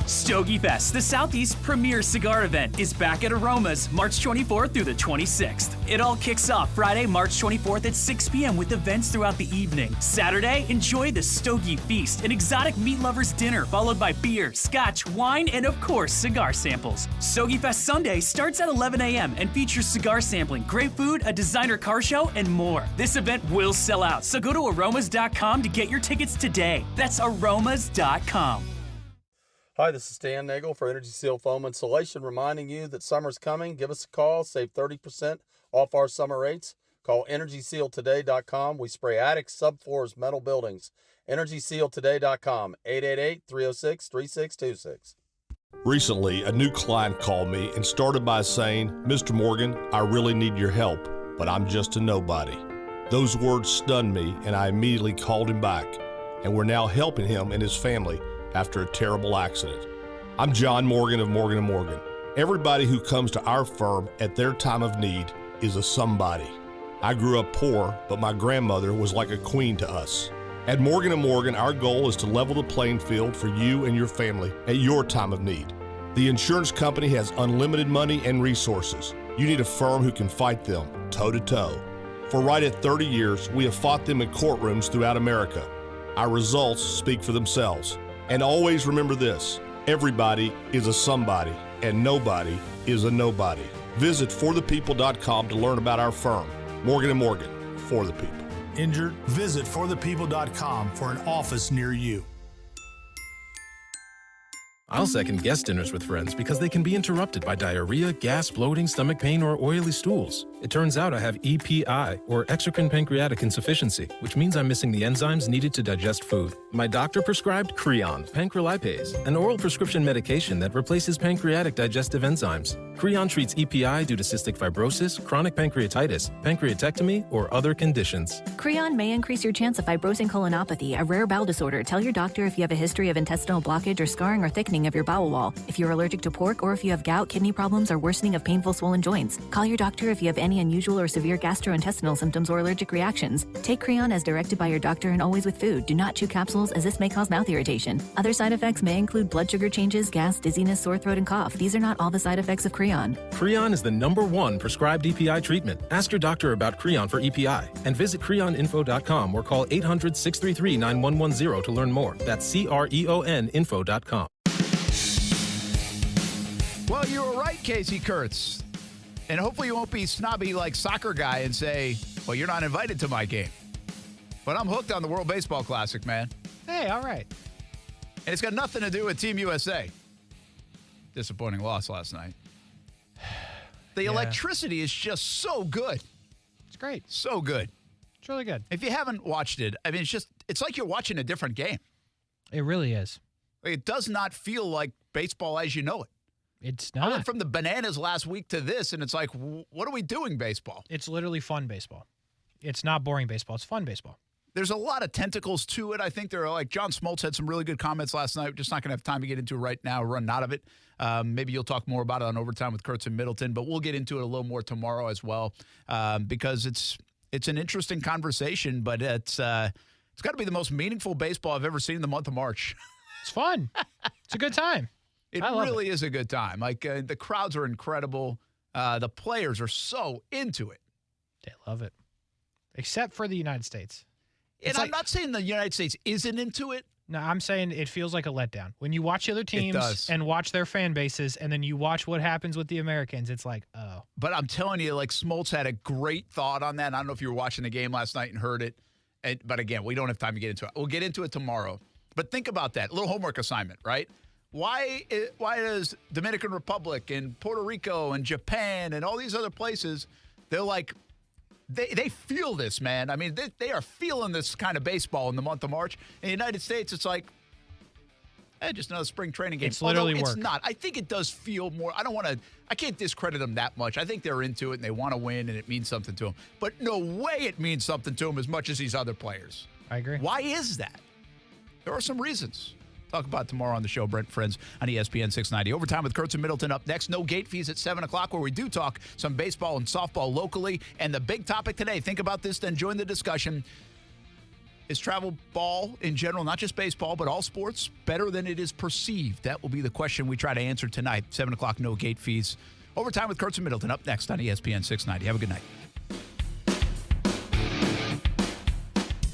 Stogie Fest, the Southeast premier cigar event, is back at Aromas March 24th through the 26th. It all kicks off Friday, March 24th at 6 p.m. with events throughout the evening. Saturday, enjoy the Stogie Feast, an exotic meat lovers dinner, followed by beer, scotch, wine, and of course, cigar samples. Stogie Fest Sunday starts at 11 a.m. and features cigar sampling, great food, a designer car show, and more. This event will sell out, so go to aromas.com to get your tickets today. That's aromas.com. Hi, this is Stan Nagel for Energy Seal Foam Insulation, reminding you that summer's coming. Give us a call, save 30% off our summer rates. Call EnergySealToday.com. We spray attics, subfloors, metal buildings. EnergySealToday.com, 888-306-3626. Recently, a new client called me and started by saying, "Mr. Morgan, I really need your help, but I'm just a nobody." Those words stunned me, and I immediately called him back, and we're now helping him and his family after a terrible accident. I'm John Morgan of Morgan & Morgan. Everybody who comes to our firm at their time of need is a somebody. I grew up poor, but my grandmother was like a queen to us. At Morgan & Morgan, our goal is to level the playing field for you and your family at your time of need. The insurance company has unlimited money and resources. You need a firm who can fight them toe-to-toe. For right at 30 years, we have fought them in courtrooms throughout America. Our results speak for themselves. And always remember this, everybody is a somebody, and nobody is a nobody. Visit forthepeople.com to learn about our firm, Morgan & Morgan, for the people. Injured? Visit forthepeople.com for an office near you. I'll second guest dinners with friends because they can be interrupted by diarrhea, gas, bloating, stomach pain, or oily stools. It turns out I have EPI, or exocrine pancreatic insufficiency, which means I'm missing the enzymes needed to digest food. My doctor prescribed Creon, pancrelipase, an oral prescription medication that replaces pancreatic digestive enzymes. Creon treats EPI due to cystic fibrosis, chronic pancreatitis, pancreatectomy, or other conditions. Creon may increase your chance of fibrosing colonopathy, a rare bowel disorder. Tell your doctor if you have a history of intestinal blockage or scarring or thickening of your bowel wall, if you're allergic to pork, or if you have gout, kidney problems, or worsening of painful swollen joints. Call your doctor if you have any unusual or severe gastrointestinal symptoms or allergic reactions. Take Creon as directed by your doctor and always with food. Do not chew capsules, as this may cause mouth irritation. Other side effects may include blood sugar changes, gas, dizziness, sore throat, and cough. These are not all the side effects of Creon. Creon is the #1 prescribed EPI treatment. Ask your doctor about Creon for EPI and visit creoninfo.com or call 800-633-9110 to learn more. That's CREONinfo.com. Well, you were right, Casey Kurtz. And hopefully you won't be snobby like soccer guy and say, well, you're not invited to my game. But I'm hooked on the World Baseball Classic, man. Hey, all right. And it's got nothing to do with Team USA. Disappointing loss last night. The electricity is just so good. It's great. So good. It's really good. If you haven't watched it, I mean, it's like you're watching a different game. It really is. It does not feel like baseball as you know it. It's not. I went from the bananas last week to this, and it's like, what are we doing, baseball? It's literally fun baseball. It's not boring baseball. It's fun baseball. There's a lot of tentacles to it. I think there are, like, John Smoltz had some really good comments last night. We're just not going to have time to get into it right now, run out of it. Maybe you'll talk more about it on Overtime with Kurtz and Middleton, but we'll get into it a little more tomorrow as well, because it's an interesting conversation, but it's got to be the most meaningful baseball I've ever seen in the month of March. It's fun. It's a good time. It really is a good time. Like, the crowds are incredible. The players are so into it. They love it. Except for the United States. And I'm not saying the United States isn't into it. No, I'm saying it feels like a letdown. When you watch the other teams and watch their fan bases, and then you watch what happens with the Americans, it's like, oh. But I'm telling you, like, Smoltz had a great thought on that. I don't know if you were watching the game last night and heard it. But again, we don't have time to get into it. We'll get into it tomorrow. But think about that. A little homework assignment, right? Why does Dominican Republic and Puerto Rico and Japan and all these other places, they're like, they feel this, man. I mean, they are feeling this kind of baseball in the month of March. In the United States, it's like, just another spring training game. It's literally work. It's not. I think it does feel more. I can't discredit them that much. I think they're into it and they want to win and it means something to them. But no way it means something to them as much as these other players. I agree. Why is that? There are some reasons. Talk about it tomorrow on the show, Brent Friends on ESPN 690. Overtime with Kurtz and Middleton up next. No gate fees at 7 o'clock, where we do talk some baseball and softball locally. And the big topic today, think about this, then join the discussion. Is travel ball in general, not just baseball, but all sports, better than it is perceived? That will be the question we try to answer tonight. 7 o'clock, no gate fees. Overtime with Kurtz and Middleton up next on ESPN 690. Have a good night.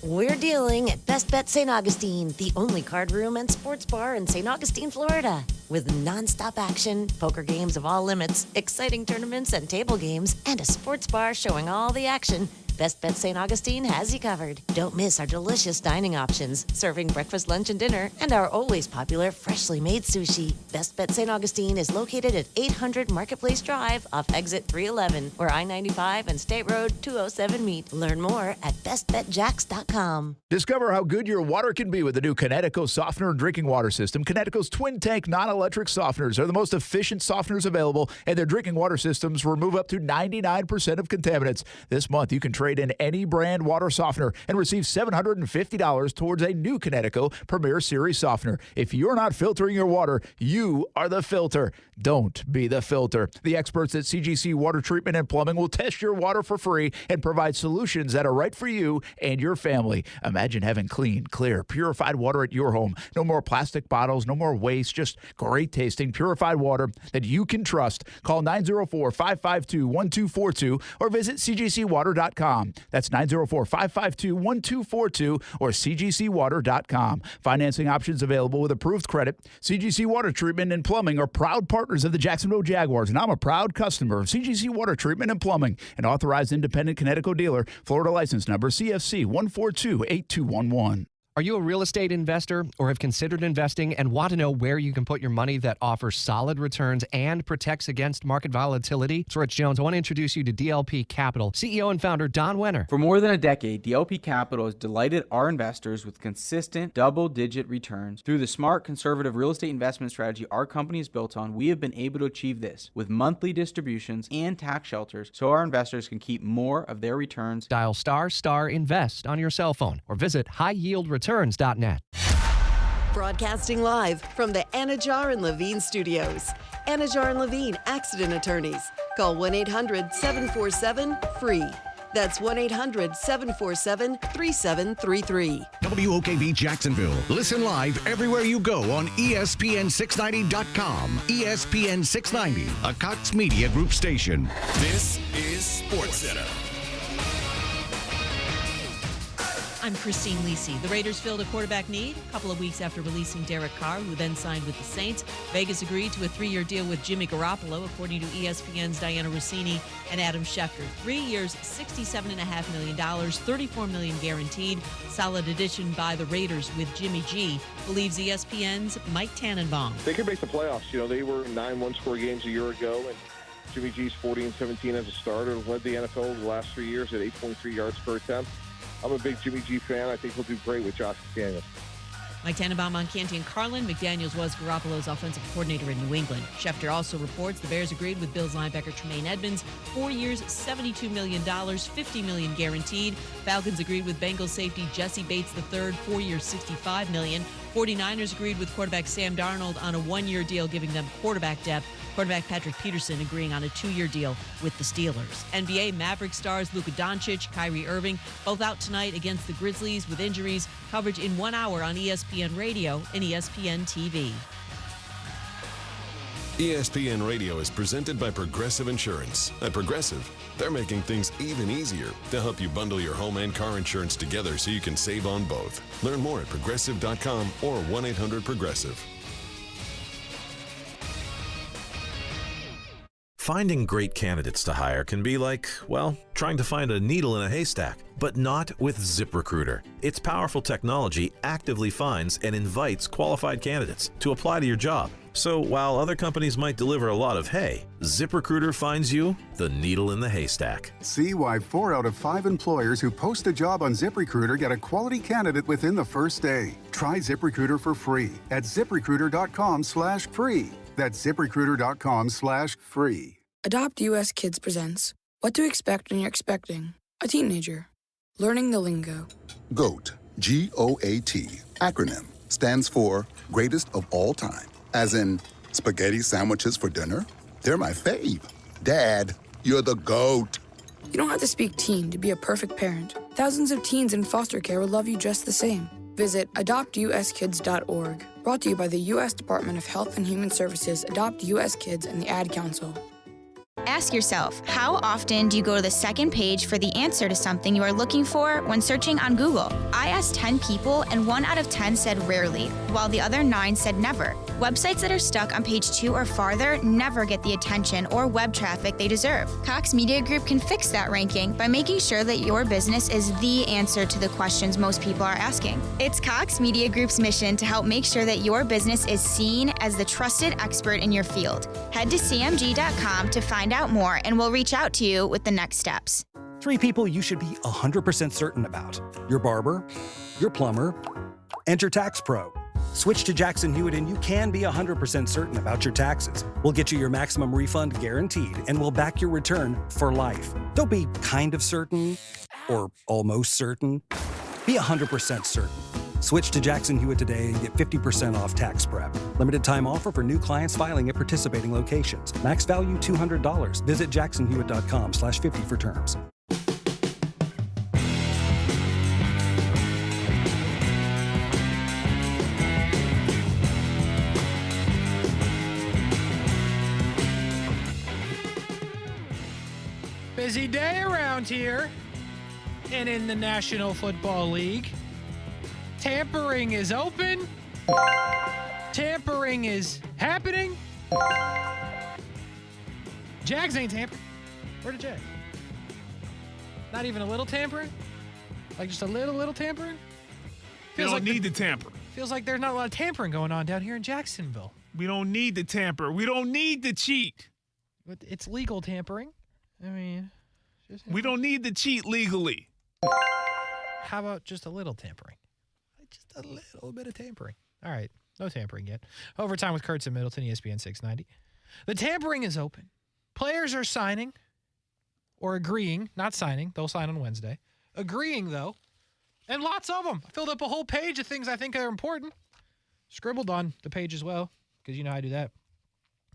We're dealing at Best Bet St. Augustine, the only card room and sports bar in St. Augustine, Florida. With nonstop action, poker games of all limits, exciting tournaments and table games, and a sports bar showing all the action, Best Bet St. Augustine has you covered. Don't miss our delicious dining options, serving breakfast, lunch, and dinner, and our always popular freshly made sushi. Best Bet St. Augustine is located at 800 Marketplace Drive off exit 311, where I-95 and State Road 207 meet. Learn more at bestbetjacks.com. Discover how good your water can be with the new Connecticut softener and drinking water system. Connecticut's twin tank non-electric softeners are the most efficient softeners available, and their drinking water systems remove up to 99% of contaminants. This month, you can trade in any brand water softener and receive $750 towards a new Connecticut Premier Series softener. If you're not filtering your water, you are the filter. Don't be the filter. The experts at CGC Water Treatment and Plumbing will test your water for free and provide solutions that are right for you and your family. Imagine having clean, clear, purified water at your home. No more plastic bottles, no more waste, just great tasting, purified water that you can trust. Call 904-552-1242 or visit cgcwater.com. That's 904-552-1242 or cgcwater.com. Financing options available with approved credit. CGC Water Treatment and Plumbing are proud partners of the Jacksonville Jaguars, and I'm a proud customer of CGC Water Treatment and Plumbing, an authorized independent Connecticut dealer. Florida license number CFC 1428211. Are you a real estate investor or have considered investing and want to know where you can put your money that offers solid returns and protects against market volatility? It's Rich Jones. I want to introduce you to DLP Capital, CEO and founder Don Wenner. For more than a decade, DLP Capital has delighted our investors with consistent double-digit returns. Through the smart, conservative real estate investment strategy our company is built on, we have been able to achieve this with monthly distributions and tax shelters so our investors can keep more of their returns. Dial ** invest on your cell phone or visit highyieldreturns.net. Broadcasting live from the Anajar and Levine studios. Anajar and Levine Accident Attorneys. Call 1-800-747-FREE. That's 1-800-747-3733. WOKV Jacksonville. Listen live everywhere you go on ESPN690.com. ESPN 690, a Cox Media Group station. This is SportsCenter. I'm Christine Lisi. The Raiders filled a quarterback need a couple of weeks after releasing Derek Carr, who then signed with the Saints. Vegas agreed to a 3-year deal with Jimmy Garoppolo, according to ESPN's Diana Rossini and Adam Schefter. 3 years, $67.5 million, $34 million guaranteed. Solid addition by the Raiders with Jimmy G, believes ESPN's Mike Tannenbaum. They could make the playoffs. You know, they were 9 one-score games a year ago, and Jimmy G's 40-17 as a starter, led the NFL the last 3 years at 8.3 yards per attempt. I'm a big Jimmy G fan. I think he'll do great with Josh McDaniels. Mike Tannenbaum on Canty and Carlin. McDaniels was Garoppolo's offensive coordinator in New England. Schefter also reports the Bears agreed with Bills linebacker Tremaine Edmonds. 4 years, $72 million, $50 million guaranteed. Falcons agreed with Bengals safety Jesse Bates III, 4 years, $65 million. 49ers agreed with quarterback Sam Darnold on a 1-year deal, giving them quarterback depth. Quarterback Patrick Peterson agreeing on a 2-year deal with the Steelers. NBA Maverick stars Luka Doncic, Kyrie Irving, both out tonight against the Grizzlies with injuries. Coverage in 1 hour on ESPN Radio and ESPN TV. ESPN Radio is presented by Progressive Insurance. At Progressive, they're making things even easier to help you bundle your home and car insurance together so you can save on both. Learn more at Progressive.com or 1-800-PROGRESSIVE. Finding great candidates to hire can be like, well, trying to find a needle in a haystack, but not with ZipRecruiter. Its powerful technology actively finds and invites qualified candidates to apply to your job. So while other companies might deliver a lot of hay, ZipRecruiter finds you the needle in the haystack. See why 4 out of 5 employers who post a job on ZipRecruiter get a quality candidate within the first day. Try ZipRecruiter for free at ZipRecruiter.com/free. That's ZipRecruiter.com/free. Adopt US Kids presents What to Expect When You're Expecting a Teenager. Learning the lingo. GOAT, G-O-A-T, acronym, stands for Greatest of All Time. As in, spaghetti sandwiches for dinner? They're my fave. Dad, you're the GOAT. You don't have to speak teen to be a perfect parent. Thousands of teens in foster care will love you just the same. Visit adoptuskids.org. Brought to you by the U.S. Department of Health and Human Services, Adopt U.S. Kids, and the Ad Council. Ask yourself, how often do you go to the second page for the answer to something you are looking for when searching on Google? I asked 10 people, and 1 out of 10 said rarely, while the other 9 said never. Websites that are stuck on page 2 or farther never get the attention or web traffic they deserve. Cox Media Group can fix that ranking by making sure that your business is the answer to the questions most people are asking. It's Cox Media Group's mission to help make sure that your business is seen as the trusted expert in your field. Head to cmg.com to find out more, and we'll reach out to you with the next steps. 3 people you should be 100% certain about: your barber, your plumber, and your tax pro. Switch to Jackson Hewitt and you can be 100% certain about your taxes. We'll get you your maximum refund guaranteed, and we'll back your return for life. Don't be kind of certain or almost certain. Be 100% certain. Switch to Jackson Hewitt today and get 50% off tax prep. Limited time offer for new clients filing at participating locations. Max value $200. Visit jacksonhewitt.com/50 for terms. Busy day around here and in the National Football League. Tampering is open. Tampering is happening. Jags ain't tampering. Where the Jags? Not even a little tampering? Like just a little tampering? Feels like need to tamper. Feels like there's not a lot of tampering going on down here in Jacksonville. We don't need to tamper. We don't need to cheat. But it's legal tampering. I mean, we don't need to cheat legally. How about just a little tampering? Just a little bit of tampering. All right. No tampering yet. Overtime with Kurtz and Middleton, ESPN 690. The tampering is open. Players are signing or agreeing, not signing. They'll sign on Wednesday. Agreeing, though. And lots of them. I filled up a whole page of things I think are important. Scribbled on the page as well, because you know how I do that.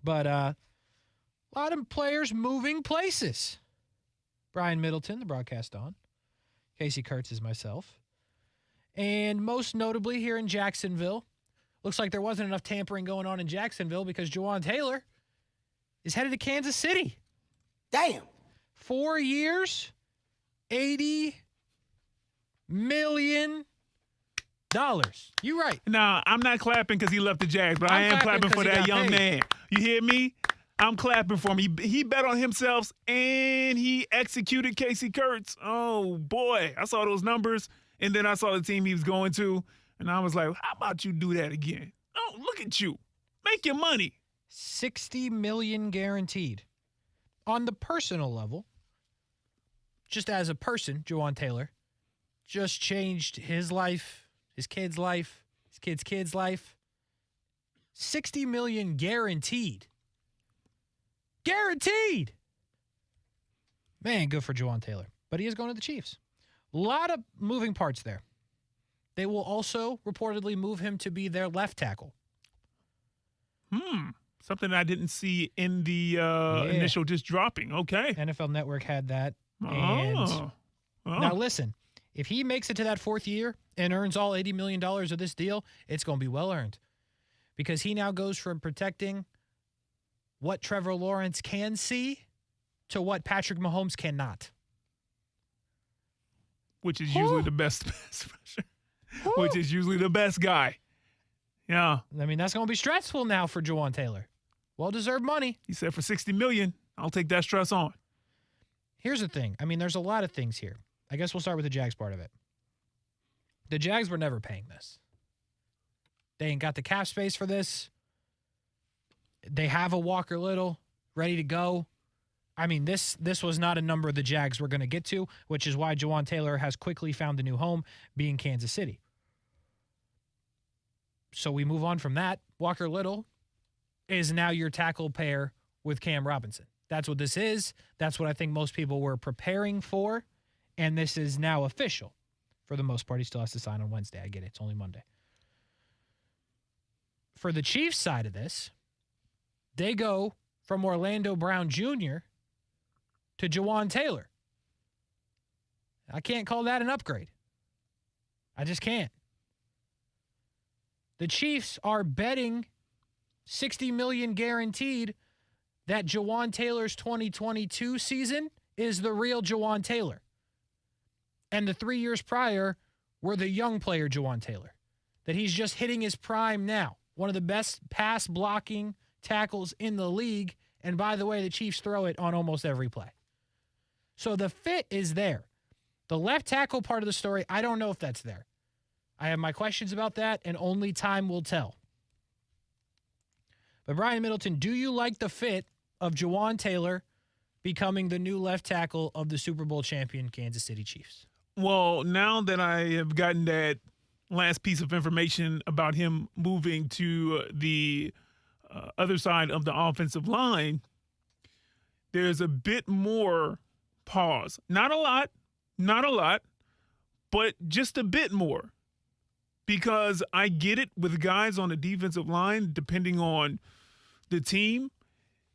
But a lot of players moving places. Brian Middleton, the broadcast on. Casey Kurtz is myself. And most notably here in Jacksonville, looks like there wasn't enough tampering going on in Jacksonville because Juwan Taylor is headed to Kansas City. Damn. 4 years, $80 million. You right. Nah, I'm not clapping because he left the Jags, but I am clapping for that young man. You hear me? I'm clapping for him. He bet on himself, and he executed Casey Kurtz. Oh, boy. I saw those numbers, and then I saw the team he was going to, and I was like, how about you do that again? Oh, look at you. Make your money. $60 million guaranteed. On the personal level, just as a person, Juwan Taylor just changed his life, his kid's life, his kid's kid's life. $60 million guaranteed. Guaranteed. Man, good for Juwan Taylor. But he is going to the Chiefs. A lot of moving parts there. They will also reportedly move him to be their left tackle. Something I didn't see in the initial just dropping. Okay. NFL Network had that. And now listen, if he makes it to that 4th year and earns all $80 million of this deal, it's going to be well earned. Because he now goes from protecting what Trevor Lawrence can see to what Patrick Mahomes cannot. Which is usually the best rusher. Which is usually the best guy. Yeah. I mean, that's going to be stressful now for Juwan Taylor. Well-deserved money. He said for $60 million, I'll take that stress on. Here's the thing. I mean, there's a lot of things here. I guess we'll start with the Jags part of it. The Jags were never paying this. They ain't got the cap space for this. They have a Walker Little ready to go. I mean, this was not a number the Jags were going to get to, which is why Juwan Taylor has quickly found a new home, being Kansas City. So we move on from that. Walker Little is now your tackle pair with Cam Robinson. That's what this is. That's what I think most people were preparing for, and this is now official. For the most part, he still has to sign on Wednesday. I get it. It's only Monday. For the Chiefs side of this, they go from Orlando Brown Jr. to Juwan Taylor. I can't call that an upgrade. I just can't. The Chiefs are betting $60 million guaranteed that Juwan Taylor's 2022 season is the real Juwan Taylor. And the 3 years prior were the young player Juwan Taylor. That he's just hitting his prime now. One of the best pass blocking tackles in the league. And by the way, the Chiefs throw it on almost every play. So the fit is there. The left tackle part of the story, I don't know if that's there. I have my questions about that, and only time will tell. But Brian Middleton, do you like the fit of Juwan Taylor becoming the new left tackle of the Super Bowl champion Kansas City Chiefs? Well, now that I have gotten that last piece of information about him moving to the other side of the offensive line, there's a bit more pause. Not a lot, but just a bit more. Because I get it with guys on the defensive line, depending on the team.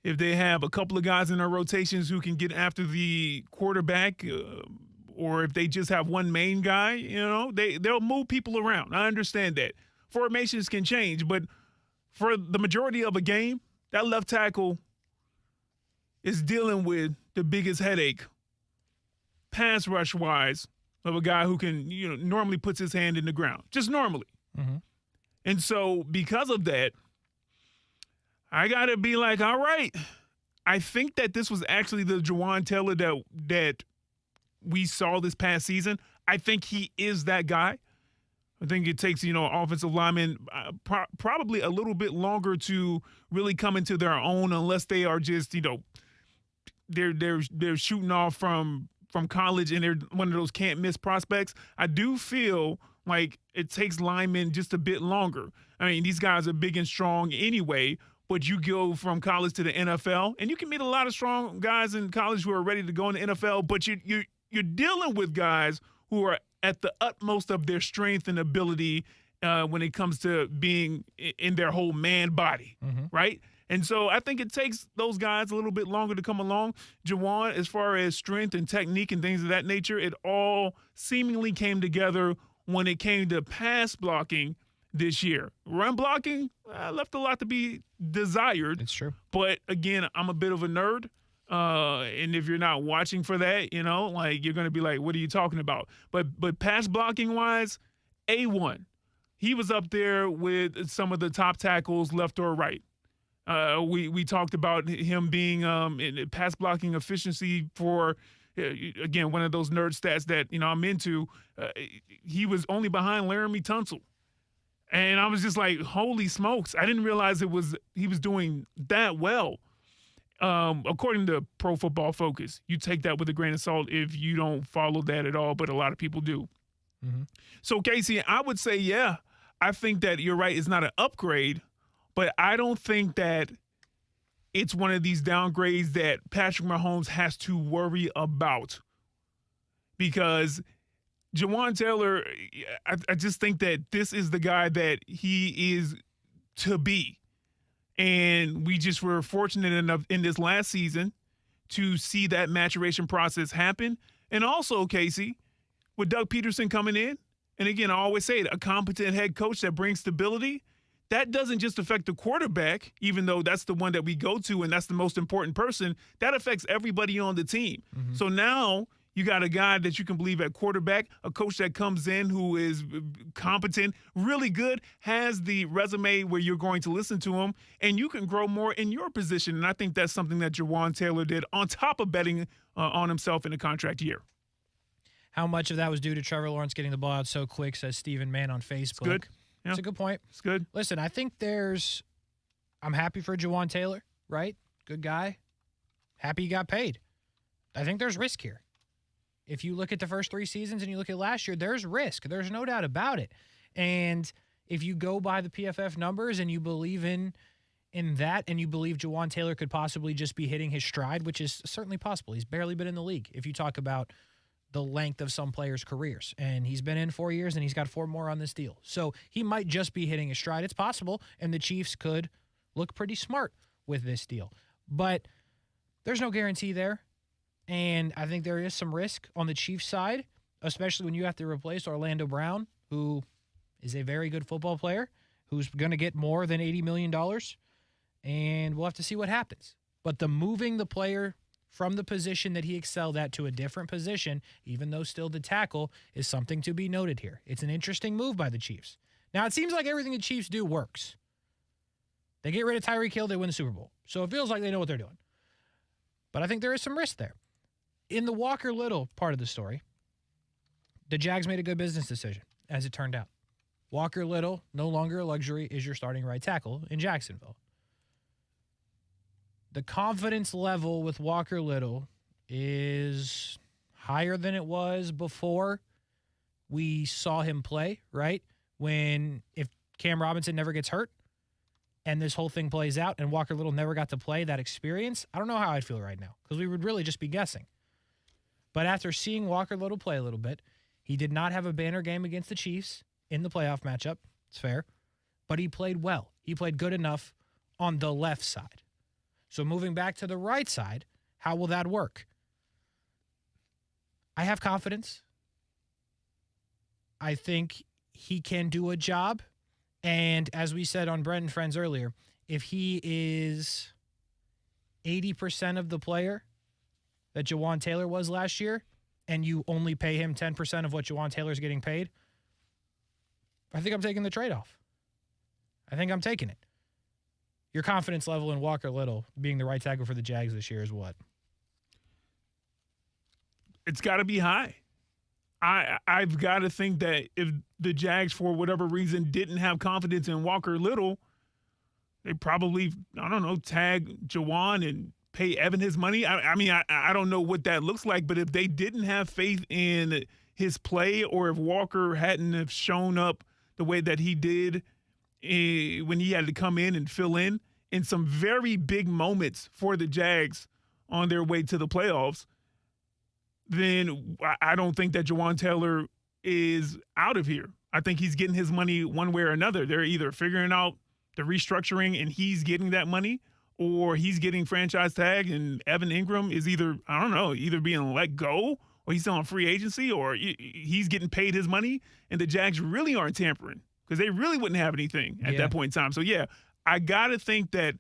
If they have a couple of guys in their rotations who can get after the quarterback, or if they just have one main guy, they'll move people around. I understand that. Formations can change, but for the majority of a game, that left tackle is dealing with the biggest headache, pass rush-wise, of a guy who can, normally puts his hand in the ground, just normally. Mm-hmm. And so because of that, I got to be like, all right, I think that this was actually the Juwan Taylor that we saw this past season. I think he is that guy. I think it takes, offensive linemen probably a little bit longer to really come into their own unless they are just, they're shooting off from college and they're one of those can't miss prospects. I do feel like it takes linemen just a bit longer. I mean, these guys are big and strong anyway, but you go from college to the NFL and you can meet a lot of strong guys in college who are ready to go in the NFL, but you're dealing with guys who are at the utmost of their strength and ability when it comes to being in their whole man body, right? And so I think it takes those guys a little bit longer to come along. Juwan, as far as strength and technique and things of that nature, it all seemingly came together when it came to pass blocking this year. Run blocking left a lot to be desired. It's true. But, again, I'm a bit of a nerd. And if you're not watching for that, you're going to be like, what are you talking about? But pass blocking-wise, A1. He was up there with some of the top tackles left or right. We talked about him being in pass blocking efficiency for, again, one of those nerd stats that, I'm into. He was only behind Laramie Tunsil. And I was just like, holy smokes. I didn't realize he was doing that well. According to Pro Football Focus, you take that with a grain of salt if you don't follow that at all, but a lot of people do. Mm-hmm. So, Casey, I would say, yeah, I think that you're right. It's not an upgrade. But I don't think that it's one of these downgrades that Patrick Mahomes has to worry about. Because Juwan Taylor, I just think that this is the guy that he is to be. And we just were fortunate enough in this last season to see that maturation process happen. And also, Casey, with Doug Peterson coming in, and again, I always say it, a competent head coach that brings stability, that doesn't just affect the quarterback, even though that's the one that we go to and that's the most important person. That affects everybody on the team. Mm-hmm. So now you got a guy that you can believe at quarterback, a coach that comes in who is competent, really good, has the resume where you're going to listen to him, and you can grow more in your position. And I think that's something that Juwan Taylor did on top of betting on himself in a contract year. How much of that was due to Trevor Lawrence getting the ball out so quick, says Stephen Mann on Facebook. It's good. Yeah. It's a good point. It's good. Listen, I think I'm happy for Juwan Taylor, right? Good guy. Happy he got paid. I think there's risk here. If you look at the first 3 seasons and you look at last year, there's risk. There's no doubt about it. And if you go by the PFF numbers and you believe in that and you believe Juwan Taylor could possibly just be hitting his stride, which is certainly possible. He's barely been in the league. If you talk about the length of some players' careers. And he's been in 4 years, and he's got 4 more on this deal. So he might just be hitting his stride. It's possible, and the Chiefs could look pretty smart with this deal. But there's no guarantee there, and I think there is some risk on the Chiefs side especially when you have to replace Orlando Brown, who is a very good football player, who's going to get more than $80 million, and we'll have to see what happens. But the moving the player from the position that he excelled at to a different position, even though still the tackle, is something to be noted here. It's an interesting move by the Chiefs. Now, it seems like everything the Chiefs do works. They get rid of Tyreek Hill, they win the Super Bowl. So it feels like they know what they're doing. But I think there is some risk there. In the Walker Little part of the story, the Jags made a good business decision, as it turned out. Walker Little, no longer a luxury, is your starting right tackle in Jacksonville. The confidence level with Walker Little is higher than it was before we saw him play, right? If Cam Robinson never gets hurt and this whole thing plays out and Walker Little never got to play that experience, I don't know how I'd feel right now because we would really just be guessing. But after seeing Walker Little play a little bit, he did not have a banner game against the Chiefs in the playoff matchup. It's fair. But he played well. He played good enough on the left side. So moving back to the right side, how will that work? I have confidence. I think he can do a job. And as we said on Brent and Friends earlier, if he is 80% of the player that Juwan Taylor was last year, and you only pay him 10% of what Juwan Taylor's getting paid, I think I'm taking the trade-off. I think I'm taking it. Your confidence level in Walker Little being the right tackle for the Jags this year is what? It's got to be high. I've got to think that if the Jags, for whatever reason, didn't have confidence in Walker Little, they probably, I don't know, tag Juwan and pay Evan his money. I don't know what that looks like, but if they didn't have faith in his play, or if Walker hadn't have shown up the way that he did when he had to come in and fill in some very big moments for the Jags on their way to the playoffs, then I don't think that Juwan Taylor is out of here. I think he's getting his money one way or another. They're either figuring out the restructuring and he's getting that money, or he's getting franchise tag and Evan Ingram is either being let go, or he's still on free agency, or he's getting paid his money, and the Jags really aren't tampering because they really wouldn't have anything at that point in time. So, yeah, I got to think that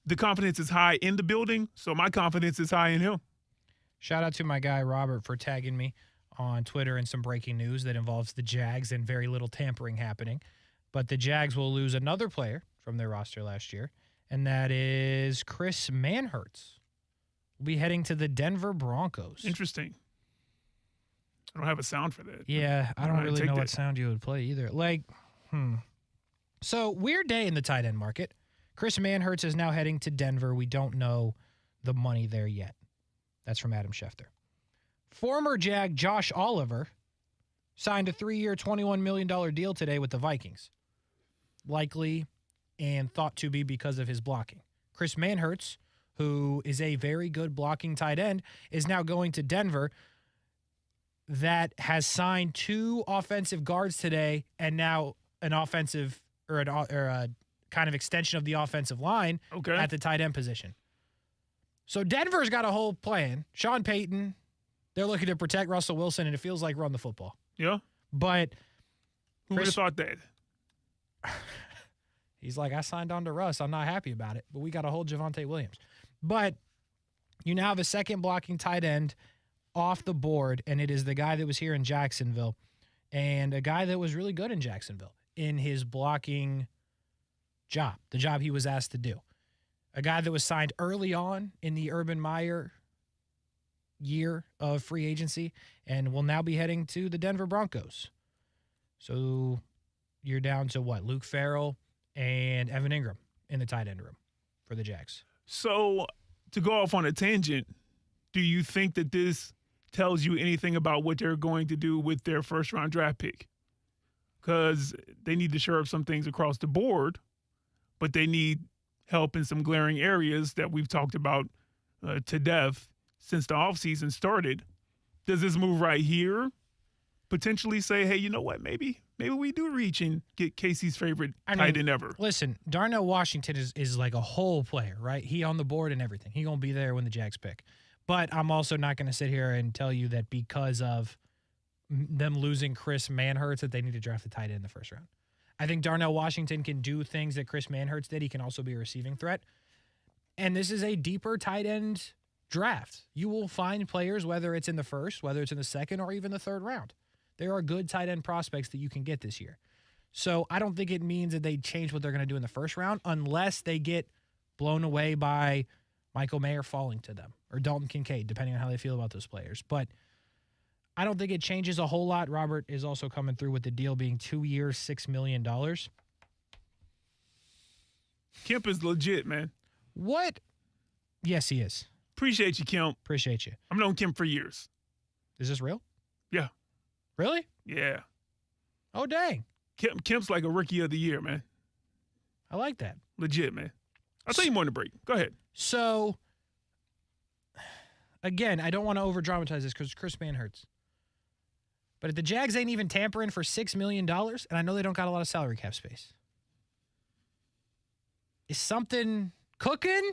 the confidence is high in the building, so my confidence is high in him. Shout out to my guy Robert for tagging me on Twitter in some breaking news that involves the Jags and very little tampering happening. But the Jags will lose another player from their roster last year, and that is Chris Manhertz. Will be heading to the Denver Broncos. Interesting. I don't have a sound for that. Yeah, I don't really know what sound you would play either. So, weird day in the tight end market. Chris Manhertz is now heading to Denver. We don't know the money there yet. That's from Adam Schefter. Former Jag Josh Oliver signed a 3-year, $21 million deal today with the Vikings. Likely and thought to be because of his blocking. Chris Manhertz, who is a very good blocking tight end, is now going to Denver, that has signed 2 offensive guards today and now an offensive or a kind of extension of the offensive line at the tight end position. So Denver's got a whole plan. Sean Payton, they're looking to protect Russell Wilson, and it feels like run the football. Yeah. But who would have thought that? He's like, I signed on to Russ. I'm not happy about it, but we got to hold Devonte Williams. But you now have a second blocking tight end off the board, and it is the guy that was here in Jacksonville, and a guy that was really good in Jacksonville in his blocking job, the job he was asked to do. A guy that was signed early on in the Urban Meyer year of free agency and will now be heading to the Denver Broncos. So you're down to what? Luke Farrell and Evan Ingram in the tight end room for the Jags. So to go off on a tangent, do you think that this tells you anything about what they're going to do with their first-round draft pick? Because they need to shore up some things across the board, but they need help in some glaring areas that we've talked about to death since the offseason started. Does this move right here potentially say, hey, you know what, maybe we do reach and get Casey's favorite tight end ever? Listen, Darnell Washington is like a whole player, right? He on the board and everything. He going to be there when the Jags pick. But I'm also not going to sit here and tell you that because of them losing Chris Manhertz that they need to draft a tight end in the first round. I think Darnell Washington can do things that Chris Manhertz did. He can also be a receiving threat. And this is a deeper tight end draft. You will find players, whether it's in the first, whether it's in the second, or even the third round. There are good tight end prospects that you can get this year. So I don't think it means that they change what they're going to do in the first round unless they get blown away by Michael Mayer falling to them or Dalton Kincaid, depending on how they feel about those players. But I don't think it changes a whole lot. Robert is also coming through with the deal being 2 years, $6 million. Kemp is legit, man. What? Yes, he is. Appreciate you, Kemp. Appreciate you. I've known Kemp for years. Is this real? Yeah. Really? Yeah. Oh, dang. Kemp's like a rookie of the year, man. I like that. Legit, man. I'll tell you more in the break. Go ahead. So, again, I don't want to over-dramatize this because Chris Manhertz. But if the Jags ain't even tampering for $6 million, and I know they don't got a lot of salary cap space, is something cooking?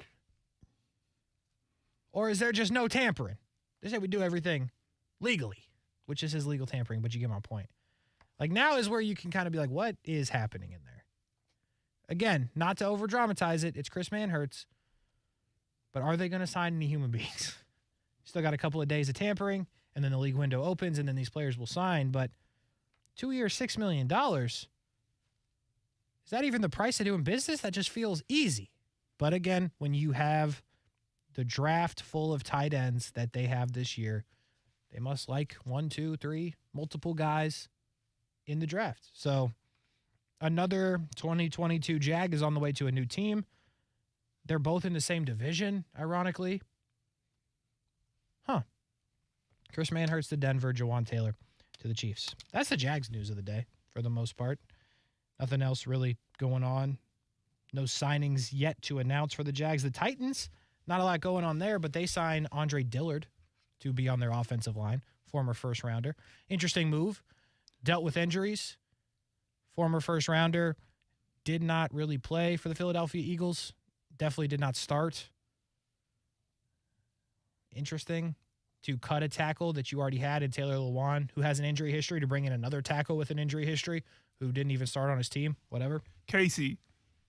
Or is there just no tampering? They say we do everything legally, which is his legal tampering, but you get my point. Like, now is where you can kind of be like, what is happening in there? Again, not to over-dramatize it, it's Chris Manhertz. But are they going to sign any human beings? Still got a couple of days of tampering, and then the league window opens, and then these players will sign. But 2 years, $6 million, is that even the price of doing business? That just feels easy. But again, when you have the draft full of tight ends that they have this year, they must like 1, 2, 3, multiple guys in the draft. So another 2022 Jag is on the way to a new team. They're both in the same division, ironically. Chris Manhertz to Denver, Jawaan Taylor to the Chiefs. That's the Jags news of the day for the most part. Nothing else really going on. No signings yet to announce for the Jags. The Titans, not a lot going on there, but they signed Andre Dillard to be on their offensive line, former first rounder. Interesting move. Dealt with injuries. Former first rounder. Did not really play for the Philadelphia Eagles. Definitely did not start. Interesting to cut a tackle that you already had in Taylor Lewan, who has an injury history, to bring in another tackle with an injury history who didn't even start on his team, whatever. Casey,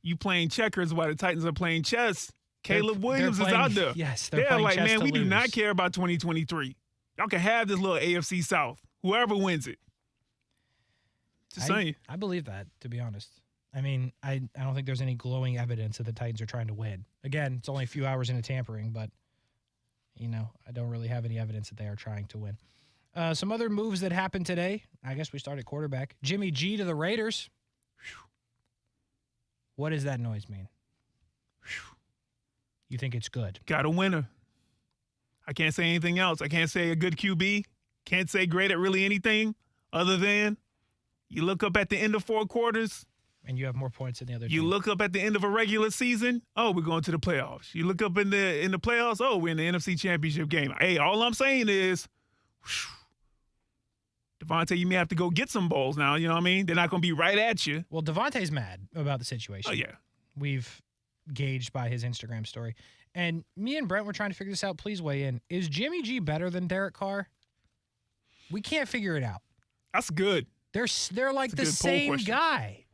you playing checkers while the Titans are playing chess. Caleb Williams is out there. Yes, they're like, man, we do not care about 2023. Y'all can have this little AFC South. Whoever wins it. Just saying. I believe that, to be honest. I mean, I don't think there's any glowing evidence that the Titans are trying to win. Again, it's only a few hours into tampering, but, I don't really have any evidence that they are trying to win. Some other moves that happened today. I guess we start at quarterback. Jimmy G to the Raiders. What does that noise mean? You think it's good? Got a winner. I can't say anything else. I can't say a good QB. Can't say great at really anything other than you look up at the end of 4 quarters. And you have more points than the other You team. look up at the end of a regular season. Oh, we're going to the playoffs. You look up in the playoffs. Oh, we're in the NFC Championship game. Hey, all I'm saying is, Devonte, you may have to go get some bowls now. You know what I mean? They're not going to be right at you. Well, Devonte's mad about the situation. Oh, yeah. We've gauged by his Instagram story. And me and Brent were trying to figure this out. Please weigh in. Is Jimmy G better than Derek Carr? We can't figure it out. That's good. They're like the same guy.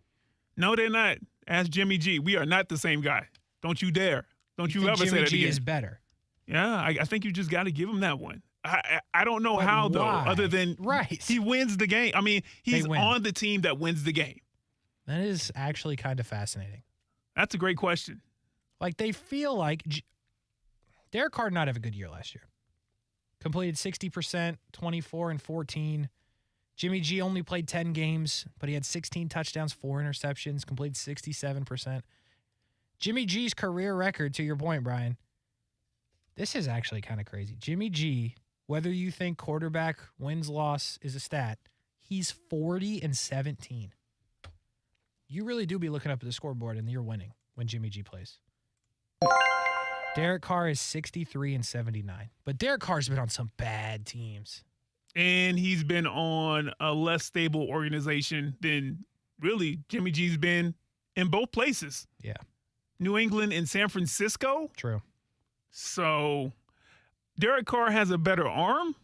No, they're not. Ask Jimmy G. We are not the same guy. Don't you dare. Don't you ever say that again. Jimmy G is better. Yeah, I think you just got to give him that one. I don't know how, though, other than he wins the game. I mean, he's on the team that wins the game. That is actually kind of fascinating. That's a great question. Like, they feel like Derek Carr did not have a good year last year. Completed 60%, 24 and 14. Jimmy G only played 10 games, but he had 16 touchdowns, 4 interceptions, completed 67%. Jimmy G's career record, to your point, Brian, this is actually kind of crazy. Jimmy G, whether you think quarterback wins-loss is a stat, he's 40-17. You really do be looking up at the scoreboard and you're winning when Jimmy G plays. Derek Carr is 63-79. But Derek Carr's been on some bad teams. And he's been on a less stable organization than really Jimmy G's been in both places. Yeah. New England and San Francisco. True. So Derek Carr has a better arm.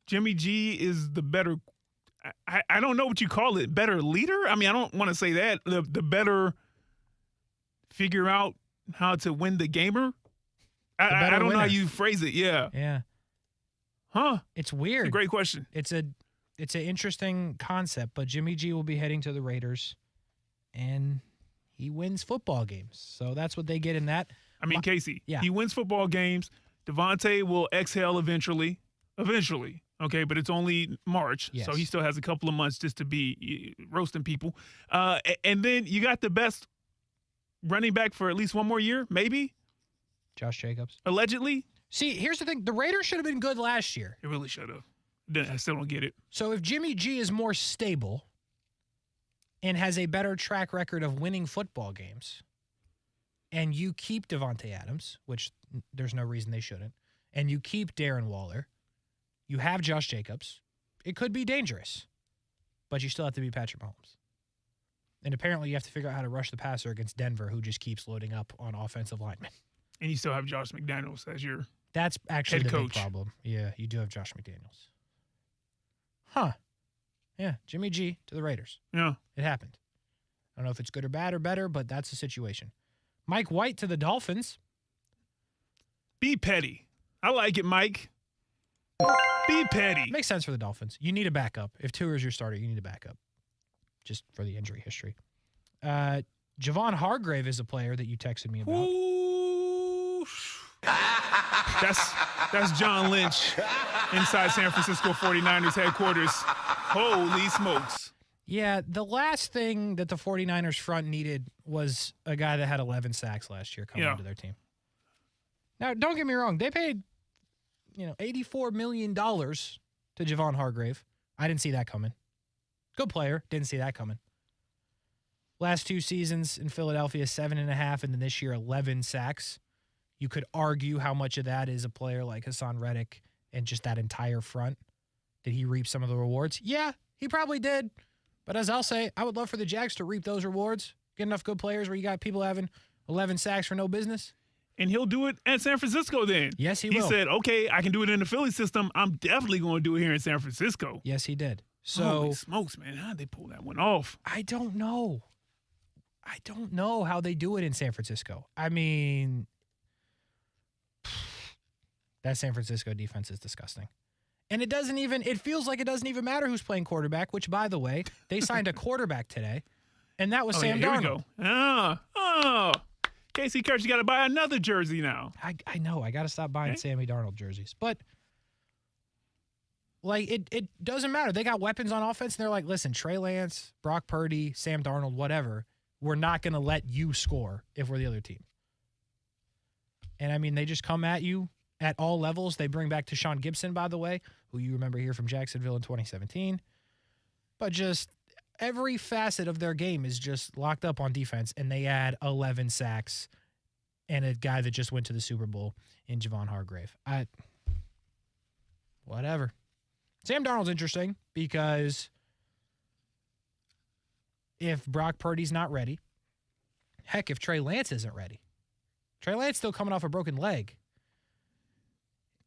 Jimmy G is the better – I don't know what you call it, better leader? I mean, I don't want to say that. The better figure out how to win the gamer? I don't know how you phrase it. Yeah. Yeah. Huh. It's weird. It's a great question. It's an interesting concept, but Jimmy G will be heading to the Raiders, and he wins football games. So that's what they get in that. I mean, Casey, yeah. He wins football games. Devonte will exhale eventually. Okay, but it's only March, yes. So he still has a couple of months just to be roasting people. And then you got the best running back for at least one more year, maybe? Josh Jacobs. Allegedly. See, here's the thing. The Raiders should have been good last year. It really should have. I still don't get it. So if Jimmy G is more stable and has a better track record of winning football games, and you keep Devonte Adams, which there's no reason they shouldn't, and you keep Darren Waller, you have Josh Jacobs, it could be dangerous. But you still have to be Patrick Mahomes. And apparently you have to figure out how to rush the passer against Denver, who just keeps loading up on offensive linemen. And you still have Josh McDaniels as your That's actually head the coach. Big problem. Yeah, you do have Josh McDaniels. Huh. Yeah, Jimmy G to the Raiders. Yeah. It happened. I don't know if it's good or bad or better, but that's the situation. Mike White to the Dolphins. Be petty. I like it, Mike. Be petty. Makes sense for the Dolphins. You need a backup. If Tua is your starter, you need a backup. Just for the injury history. Javon Hargrave is a player that you texted me about. Ooh. That's John Lynch inside San Francisco 49ers headquarters. Holy smokes. Yeah, the last thing that the 49ers front needed was a guy that had 11 sacks last year coming into their team. Now, don't get me wrong. They paid, $84 million to Javon Hargrave. I didn't see that coming. Good player. Didn't see that coming. Last 2 seasons in Philadelphia, 7.5, and then this year, 11 sacks. You could argue how much of that is a player like Hassan Reddick and just that entire front. Did he reap some of the rewards? Yeah, he probably did. But as I'll say, I would love for the Jags to reap those rewards. Get enough good players where you got people having 11 sacks for no business. And he'll do it at San Francisco then. Yes, he will. will. He said, okay, I can do it in the Philly system. I'm definitely going to do it here in San Francisco. Yes, he did. So, holy smokes, man. How did they pull that one off? I don't know. How they do it in San Francisco. I mean, that San Francisco defense is disgusting. And it feels like it doesn't even matter who's playing quarterback, which, by the way, they signed a quarterback today, and that was Sam Darnold. Darnold. Here we go. Casey Kurtz, you got to buy another jersey now. I know. I got to stop buying Sammy Darnold jerseys. But, it doesn't matter. They got weapons on offense, and they're like, listen, Trey Lance, Brock Purdy, Sam Darnold, whatever, we're not going to let you score if we're the other team. And, I mean, they just come at you at all levels. They bring back Tashawn Gibson, by the way, who you remember here from Jacksonville in 2017. But just every facet of their game is just locked up on defense, and they add 11 sacks and a guy that just went to the Super Bowl in Javon Hargrave. Whatever. Sam Darnold's interesting because if Brock Purdy's not ready, heck, if Trey Lance isn't ready, Trey Lance still coming off a broken leg.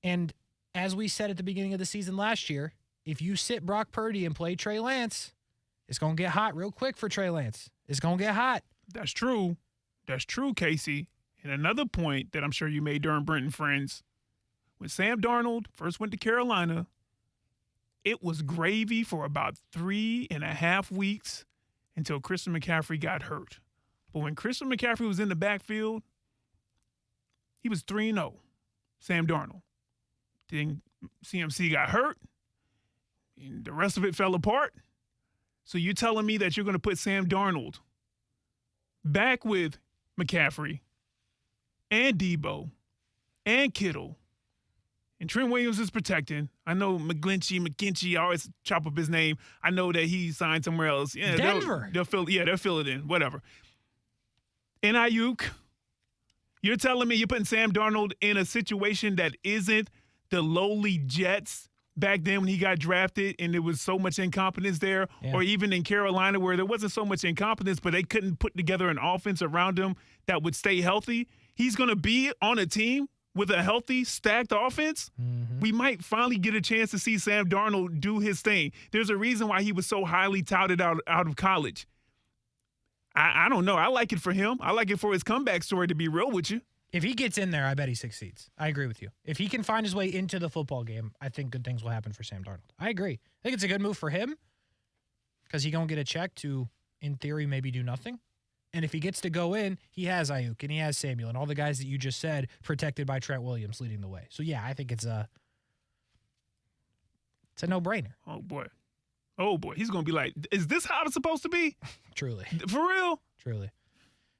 And as we said at the beginning of the season last year, if you sit Brock Purdy and play Trey Lance, it's going to get hot real quick for Trey Lance. It's going to get hot. That's true. That's true, Casey. And another point that I'm sure you made during Brent and Friends, when Sam Darnold first went to Carolina, it was gravy for about 3.5 weeks until Christian McCaffrey got hurt. But when Christian McCaffrey was in the backfield, he was 3-0, Sam Darnold. Then CMC got hurt, and the rest of it fell apart. So you're telling me that you're going to put Sam Darnold back with McCaffrey and Debo and Kittle, and Trent Williams is protecting. I know McGlinchey, I always chop up his name. I know that he signed somewhere else. Yeah, Denver. They'll fill it in, whatever. And Ayuk, you're telling me you're putting Sam Darnold in a situation that isn't the lowly Jets back then when he got drafted and there was so much incompetence there, or even in Carolina where there wasn't so much incompetence, but they couldn't put together an offense around him that would stay healthy. He's going to be on a team with a healthy, stacked offense? Mm-hmm. we might finally get a chance to see Sam Darnold do his thing. There's a reason why he was so highly touted out of college. I don't know. I like it for him. I like it for his comeback story, to be real with you. If he gets in there, I bet he succeeds. I agree with you. If he can find his way into the football game, I think good things will happen for Sam Darnold. I agree. I think it's a good move for him because he going to get a check to, in theory, maybe do nothing. And if he gets to go in, he has Ayuk and he has Samuel and all the guys that you just said protected by Trent Williams leading the way. So, yeah, I think it's a no-brainer. Oh, boy. He's going to be like, is this how it's supposed to be? Truly. For real? Truly.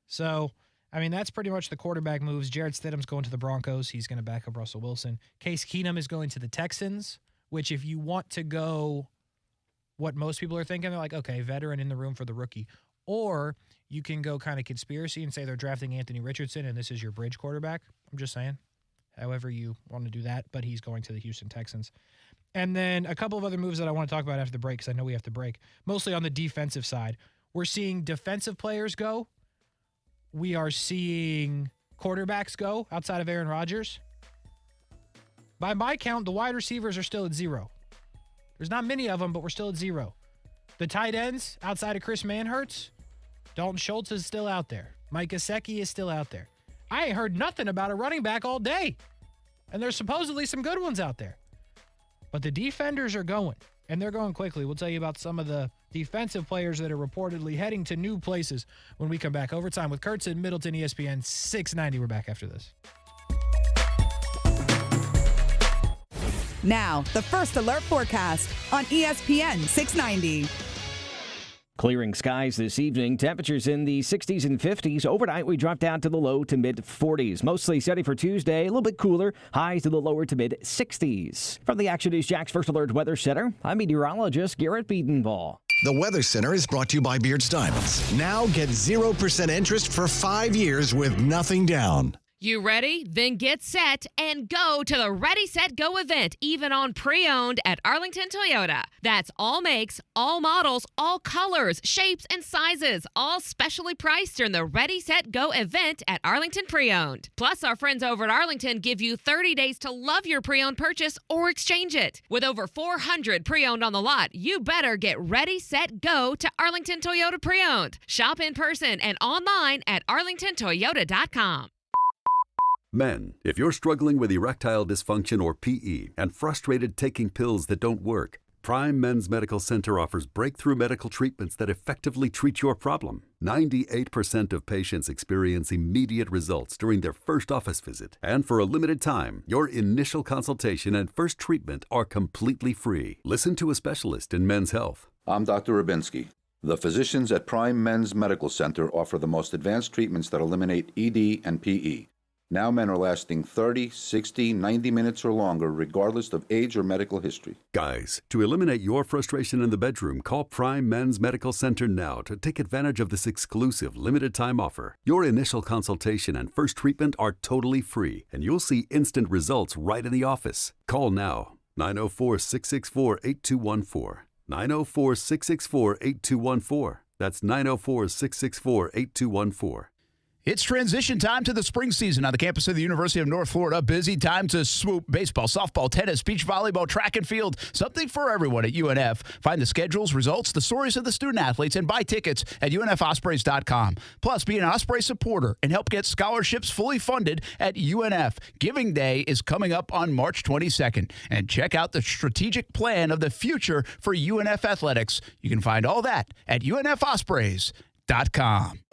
So, I mean, that's pretty much the quarterback moves. Jared Stidham's going to the Broncos. He's going to back up Russell Wilson. Case Keenum is going to the Texans, which if you want to go what most people are thinking, they're like, okay, veteran in the room for the rookie. Or you can go kind of conspiracy and say they're drafting Anthony Richardson and this is your bridge quarterback. I'm just saying. However you want to do that, but he's going to the Houston Texans. And then a couple of other moves that I want to talk about after the break because I know we have to break. Mostly on the defensive side. We're seeing defensive players go. We are seeing quarterbacks go outside of Aaron Rodgers. By my count, the wide receivers are still at 0. There's not many of them, but we're still at 0. The tight ends outside of Chris Manhertz, Dalton Schultz is still out there. Mike Gesicki is still out there. I ain't heard nothing about a running back all day. And there's supposedly some good ones out there. But the defenders are going, and they're going quickly. We'll tell you about some of the defensive players that are reportedly heading to new places when we come back. Overtime with Kurtz and Middleton, ESPN 690. We're back after this. Now, the First Alert Forecast on ESPN 690. Clearing skies this evening. Temperatures in the 60s and 50s. Overnight, we drop down to the low to mid 40s. Mostly sunny for Tuesday. A little bit cooler. Highs to the lower to mid 60s. From the Action News Jax First Alert Weather Center, I'm meteorologist Garrett Biedenball. The Weather Center is brought to you by Beards Diamonds. Now get 0% interest for 5 years with nothing down. You ready? Then get set and go to the Ready, Set, Go event, even on pre-owned at Arlington Toyota. That's all makes, all models, all colors, shapes, and sizes, all specially priced during the Ready, Set, Go event at Arlington Pre-Owned. Plus, our friends over at Arlington give you 30 days to love your pre-owned purchase or exchange it. With over 400 pre-owned on the lot, you better get Ready, Set, Go to Arlington Toyota Pre-Owned. Shop in person and online at arlingtontoyota.com. Men, if you're struggling with erectile dysfunction or PE and frustrated taking pills that don't work, Prime Men's Medical Center offers breakthrough medical treatments that effectively treat your problem. 98% of patients experience immediate results during their first office visit. And for a limited time, your initial consultation and first treatment are completely free. Listen to a specialist in men's health. I'm Dr. Rubinsky. The physicians at Prime Men's Medical Center offer the most advanced treatments that eliminate ED and PE. Now men are lasting 30, 60, 90 minutes or longer, regardless of age or medical history. Guys, to eliminate your frustration in the bedroom, call Prime Men's Medical Center now to take advantage of this exclusive limited-time offer. Your initial consultation and first treatment are totally free, and you'll see instant results right in the office. Call now, 904-664-8214. 904-664-8214. That's 904-664-8214. It's transition time to the spring season on the campus of the University of North Florida. Busy time to swoop. Baseball, softball, tennis, beach volleyball, track and field. Something for everyone at UNF. Find the schedules, results, the stories of the student athletes, and buy tickets at UNFospreys.com. Plus, be an Osprey supporter and help get scholarships fully funded at UNF. Giving Day is coming up on March 22nd. And check out the strategic plan of the future for UNF athletics. You can find all that at UNFospreys.com.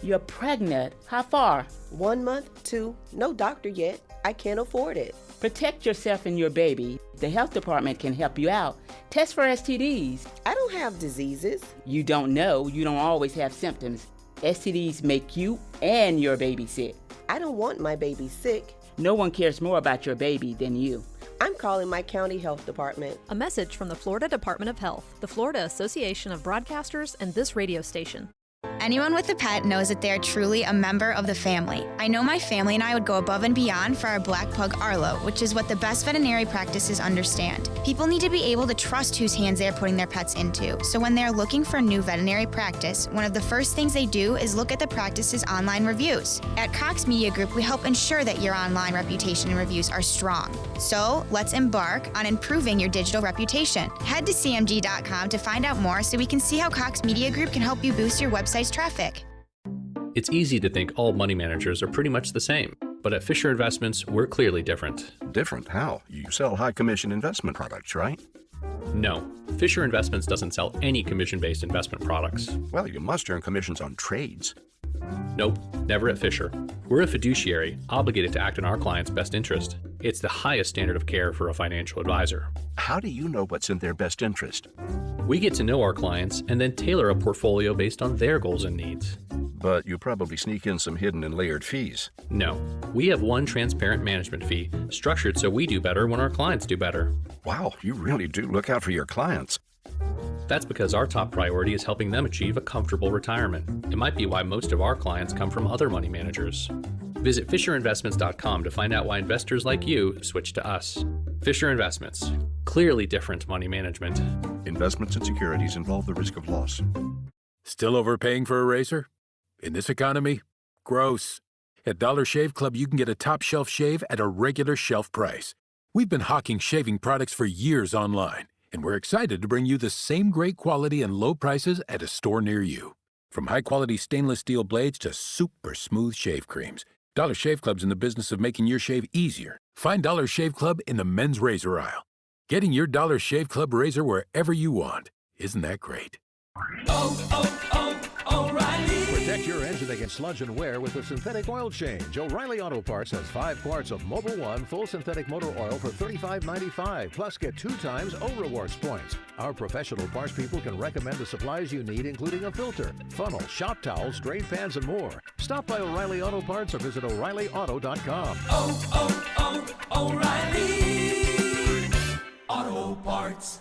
You're pregnant. How far? 1 month, 2. No doctor yet. I can't afford it. Protect yourself and your baby. The health department can help you out. Test for STDs. I don't have diseases. You don't know. You don't always have symptoms. STDs make you and your baby sick. I don't want my baby sick. No one cares more about your baby than you. I'm calling my county health department. A message from the Florida Department of Health, the Florida Association of Broadcasters, and this radio station. Anyone with a pet knows that they are truly a member of the family. I know my family and I would go above and beyond for our black pug Arlo, which is what the best veterinary practices understand. People need to be able to trust whose hands they are putting their pets into. So when they are looking for a new veterinary practice, one of the first things they do is look at the practice's online reviews. At Cox Media Group, we help ensure that your online reputation and reviews are strong. So let's embark on improving your digital reputation. Head to cmg.com to find out more so we can see how Cox Media Group can help you boost your website's traffic. It's easy to think all money managers are pretty much the same, but at Fisher Investments, we're clearly different. Different? How? You sell high commission investment products, right? No, Fisher Investments doesn't sell any commission-based investment products. Well, you must earn commissions on trades. Nope, never at Fisher. We're a fiduciary, obligated to act in our client's best interest. It's the highest standard of care for a financial advisor. How do you know what's in their best interest? We get to know our clients and then tailor a portfolio based on their goals and needs. But you probably sneak in some hidden and layered fees. No, we have one transparent management fee, structured so we do better when our clients do better. Wow, you really do look out for your clients. That's because our top priority is helping them achieve a comfortable retirement. It might be why most of our clients come from other money managers. Visit FisherInvestments.com to find out why investors like you switch to us. Fisher Investments. Clearly different money management. Investments and securities involve the risk of loss. Still overpaying for a razor? In this economy? Gross. At Dollar Shave Club, you can get a top shelf shave at a regular shelf price. We've been hawking shaving products for years online, and we're excited to bring you the same great quality and low prices at a store near you. From high-quality stainless steel blades to super smooth shave creams, Dollar Shave Club's in the business of making your shave easier. Find Dollar Shave Club in the men's razor aisle. Getting your Dollar Shave Club razor wherever you want. Isn't that great? O'Reilly. Protect your engine against sludge and wear with a synthetic oil change. O'Reilly Auto Parts has 5 quarts of Mobil 1 full synthetic motor oil for $35.95. Plus, get 2 times O-Rewards points. Our professional parts people can recommend the supplies you need, including a filter, funnel, shop towels, drain pans, and more. Stop by O'Reilly Auto Parts or visit O'ReillyAuto.com. O'Reilly Auto Parts.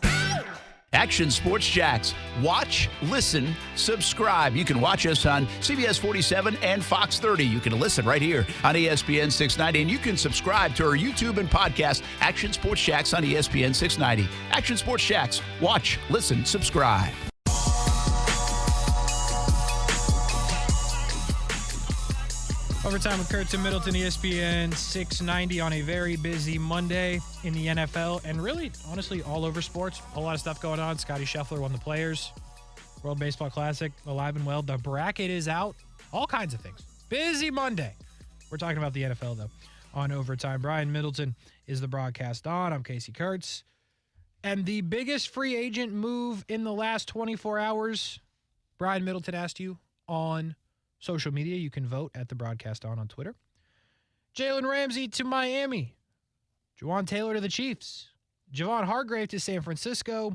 Action Sports Jacks. Watch, listen, subscribe. You can watch us on CBS 47 and Fox 30. You can listen right here on ESPN 690. And you can subscribe to our YouTube and podcast, Action Sports Jacks on ESPN 690. Action Sports Jacks. Watch, listen, subscribe. Overtime with Kurtz and Middleton, ESPN 690 on a very busy Monday in the NFL and really, honestly, all over sports. A lot of stuff going on. Scottie Scheffler won the Players. World Baseball Classic, alive and well. The bracket is out. All kinds of things. Busy Monday. We're talking about the NFL, though, on Overtime. Brian Middleton is the broadcast on. I'm Casey Kurtz. And the biggest free agent move in the last 24 hours, Brian Middleton asked you on social media. You can vote at the broadcast on Twitter. Jalen Ramsey to Miami. Juwan Taylor to the Chiefs. Javon Hargrave to San Francisco.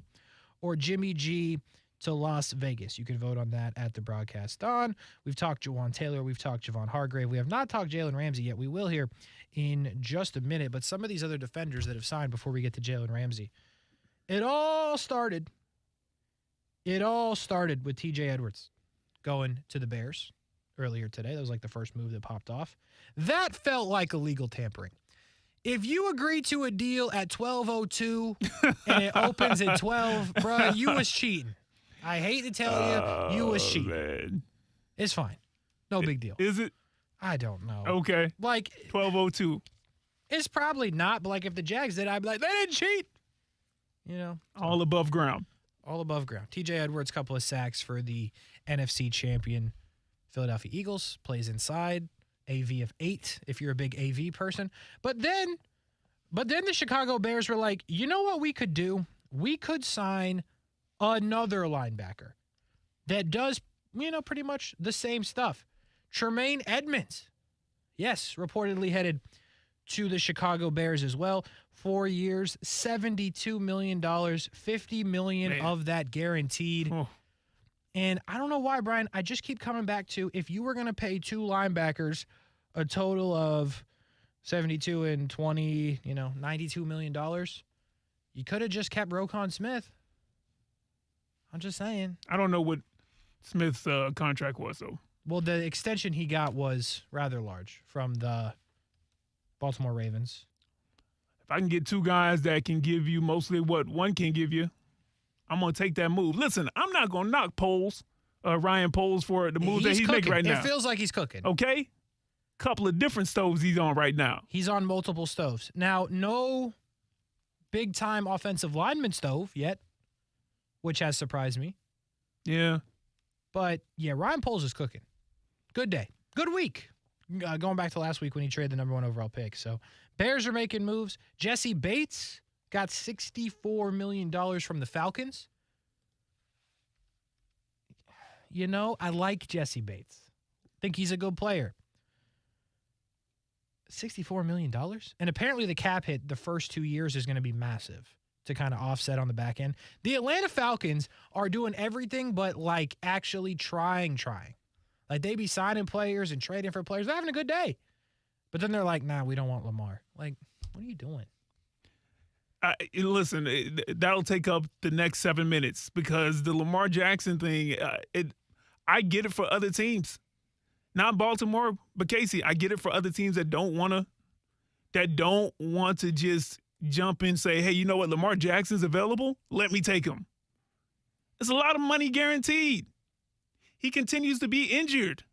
Or Jimmy G to Las Vegas. You can vote on that at the broadcast on. We've talked Juwan Taylor. We've talked Javon Hargrave. We have not talked Jalen Ramsey yet. We will here in just a minute. But some of these other defenders that have signed before we get to Jalen Ramsey. It all started with TJ Edwards going to the Bears earlier today. That was like the first move that popped off. That felt like illegal tampering. If you agree to a deal at 12:02 and it opens at 12, bro, you was cheating. I hate to tell you, you was cheating. Man. It's fine. No big deal. Is it? I don't know. Okay. Like 12:02. It's probably not, but like if the Jags did, I'd be like, they didn't cheat. You know? All above ground. All above ground. TJ Edwards, couple of sacks for the NFC champion Philadelphia Eagles, plays inside, AV of 8 if you're a big AV person. But then the Chicago Bears were like, you know what we could do? We could sign another linebacker that does, pretty much the same stuff. Tremaine Edmonds. Yes, reportedly headed to the Chicago Bears as well. 4 years, $72 million, $50 million of that guaranteed. Oh. And I don't know why, Brian, I just keep coming back to if you were going to pay 2 linebackers a total of 72 and 20, $92 million, you could have just kept Roquan Smith. I'm just saying. I don't know what Smith's contract was, though. Well, the extension he got was rather large from the Baltimore Ravens. If I can get two guys that can give you mostly what one can give you, I'm going to take that move. Listen, I'm not going to knock Ryan Poles for the move that he's making right now. It feels like he's cooking. Okay? Couple of different stoves he's on right now. He's on multiple stoves. Now, no big-time offensive lineman stove yet, which has surprised me. Yeah. But, yeah, Ryan Poles is cooking. Good day. Good week. Going back to last week when he traded the number 1 overall pick. So, Bears are making moves. Jesse Bates got $64 million from the Falcons. You know, I like Jesse Bates. Think he's a good player. $64 million? And apparently the cap hit the first 2 years is going to be massive to kind of offset on the back end. The Atlanta Falcons are doing everything but, like, actually trying. Like, they be signing players and trading for players. They're having a good day. But then they're like, nah, we don't want Lamar. Like, what are you doing? Listen, that'll take up the next 7 minutes because the Lamar Jackson thing, I get it for other teams. Not Baltimore, but Kasey, I get it for other teams that don't want to just jump in and say, hey, you know what, Lamar Jackson's available? Let me take him. It's a lot of money guaranteed. He continues to be injured.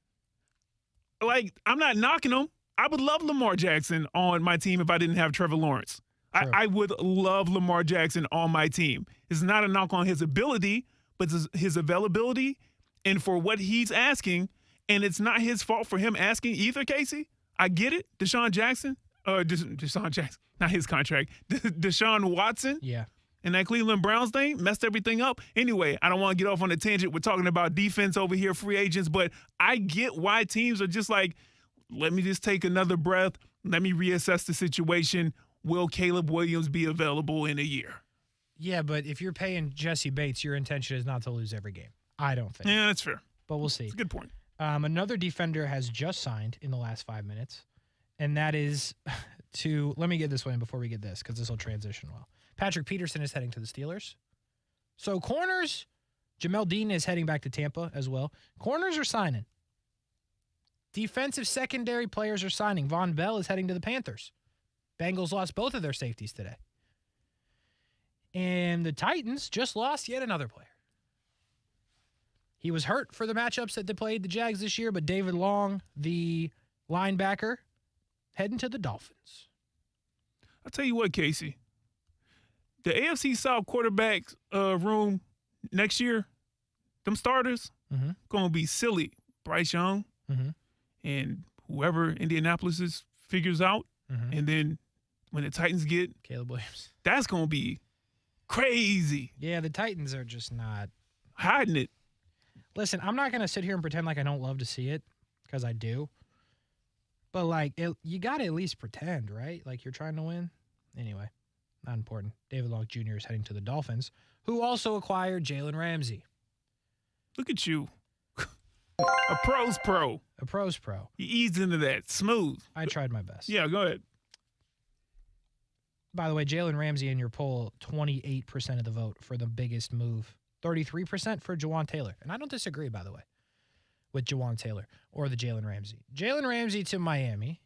Like, I'm not knocking him. I would love Lamar Jackson on my team if I didn't have Trevor Lawrence. I would love Lamar Jackson on my team. It's not a knock on his ability, but his availability and for what he's asking. And it's not his fault for him asking either, Kasey. I get it. Deshaun Jackson, not his contract. Deshaun Watson. Yeah. And that Cleveland Browns thing messed everything up. Anyway, I don't want to get off on a tangent. We're talking about defense over here, free agents, but I get why teams are just like, let me just take another breath. Let me reassess the situation. Will Caleb Williams be available in a year? Yeah, but if you're paying Jesse Bates, your intention is not to lose every game. I don't think. Yeah, that's fair. But we'll see. That's a good point. Another defender has just signed in the last 5 minutes, and that is to – let me get this one in before we get this because this will transition well. Patrick Peterson is heading to the Steelers. So corners, Jamel Dean is heading back to Tampa as well. Corners are signing. Defensive secondary players are signing. Von Bell is heading to the Panthers. Bengals lost both of their safeties today. And the Titans just lost yet another player. He was hurt for the matchups that they played the Jags this year, but David Long, the linebacker, heading to the Dolphins. I'll tell you what, Kasey. The AFC South quarterback room next year, them starters, going to be silly. Bryce Young and whoever Indianapolis figures out. And then when the Titans get Caleb Williams, that's going to be crazy. Yeah, the Titans are just not hiding it. Listen, I'm not going to sit here and pretend like I don't love to see it because I do. But, like, you got to at least pretend, right? Like, you're trying to win. Anyway, not important. David Long Jr. is heading to the Dolphins, who also acquired Jalen Ramsey. Look at you. A pro's pro. A pro's pro. You eased into that. Smooth. I tried my best. Yeah, go ahead. By the way, Jalen Ramsey in your poll, 28% of the vote for the biggest move. 33% for Juwan Taylor. And I don't disagree, by the way, with Juwan Taylor or the Jalen Ramsey. Jalen Ramsey to Miami.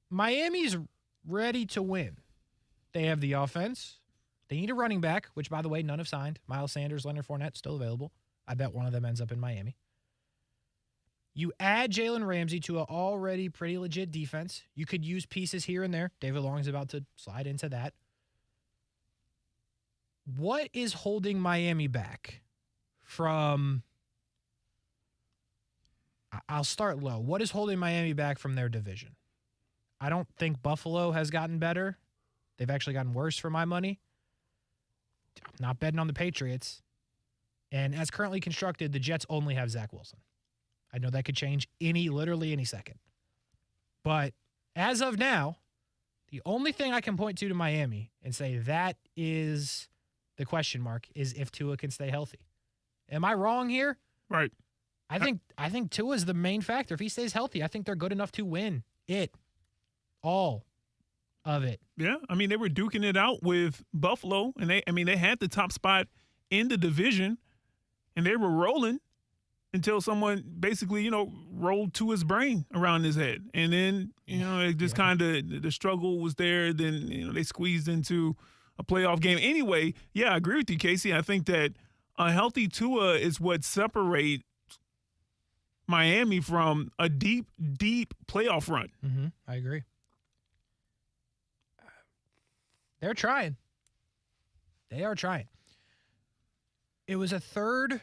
Miami's ready to win. They have the offense. They need a running back, which, by the way, none have signed. Miles Sanders, Leonard Fournette, still available. I bet one of them ends up in Miami. You add Jalen Ramsey to an already pretty legit defense. You could use pieces here and there. David Long is about to slide into that. What is holding Miami back from – I'll start low. What is holding Miami back from their division? I don't think Buffalo has gotten better. They've actually gotten worse for my money. I'm not betting on the Patriots. And as currently constructed, the Jets only have Zach Wilson. I know that could change literally any second. But as of now, the only thing I can point to Miami and say that is the question mark is if Tua can stay healthy. Am I wrong here? Right. I think Tua is the main factor. If he stays healthy, I think they're good enough to win it. All of it. Yeah. I mean, they were duking it out with Buffalo, and they had the top spot in the division. and they were rolling until someone basically, rolled to his brain around his head. And then, it just kind of, the struggle was there. Then, they squeezed into a playoff game. Anyway, yeah, I agree with you, Casey. I think that a healthy Tua is what separates Miami from a deep, deep playoff run. Mm-hmm. I agree. They're trying. They are trying. It was a third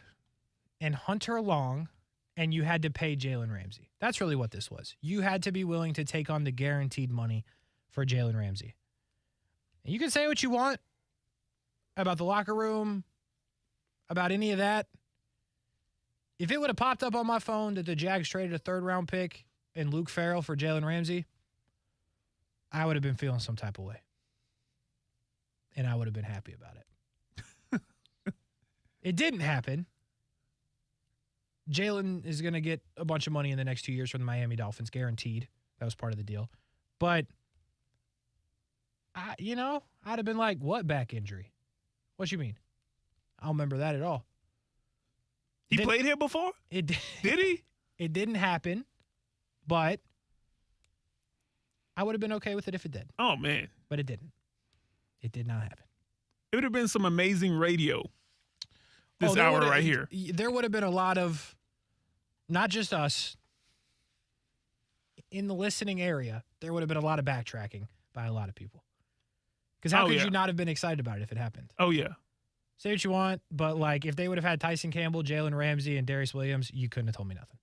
and Hunter Long, and you had to pay Jalen Ramsey. That's really what this was. You had to be willing to take on the guaranteed money for Jalen Ramsey. And you can say what you want about the locker room, about any of that. If it would have popped up on my phone that the Jags traded a third-round pick and Luke Farrell for Jalen Ramsey, I would have been feeling some type of way. And I would have been happy about it. It didn't happen. Jalen is going to get a bunch of money in the next 2 years from the Miami Dolphins, guaranteed. That was part of the deal. But, I'd have been like, what back injury? What you mean? I don't remember that at all. He played here before? Did he? It didn't happen, but I would have been okay with it if it did. Oh, man. But it didn't. It did not happen. It would have been some amazing radio this hour right here. There would have been a lot of, not just us, in the listening area, there would have been a lot of backtracking by a lot of people. Because how could you not have been excited about it if it happened? Oh, yeah. Say what you want, but if they would have had Tyson Campbell, Jalen Ramsey, and Darius Williams, you couldn't have told me nothing.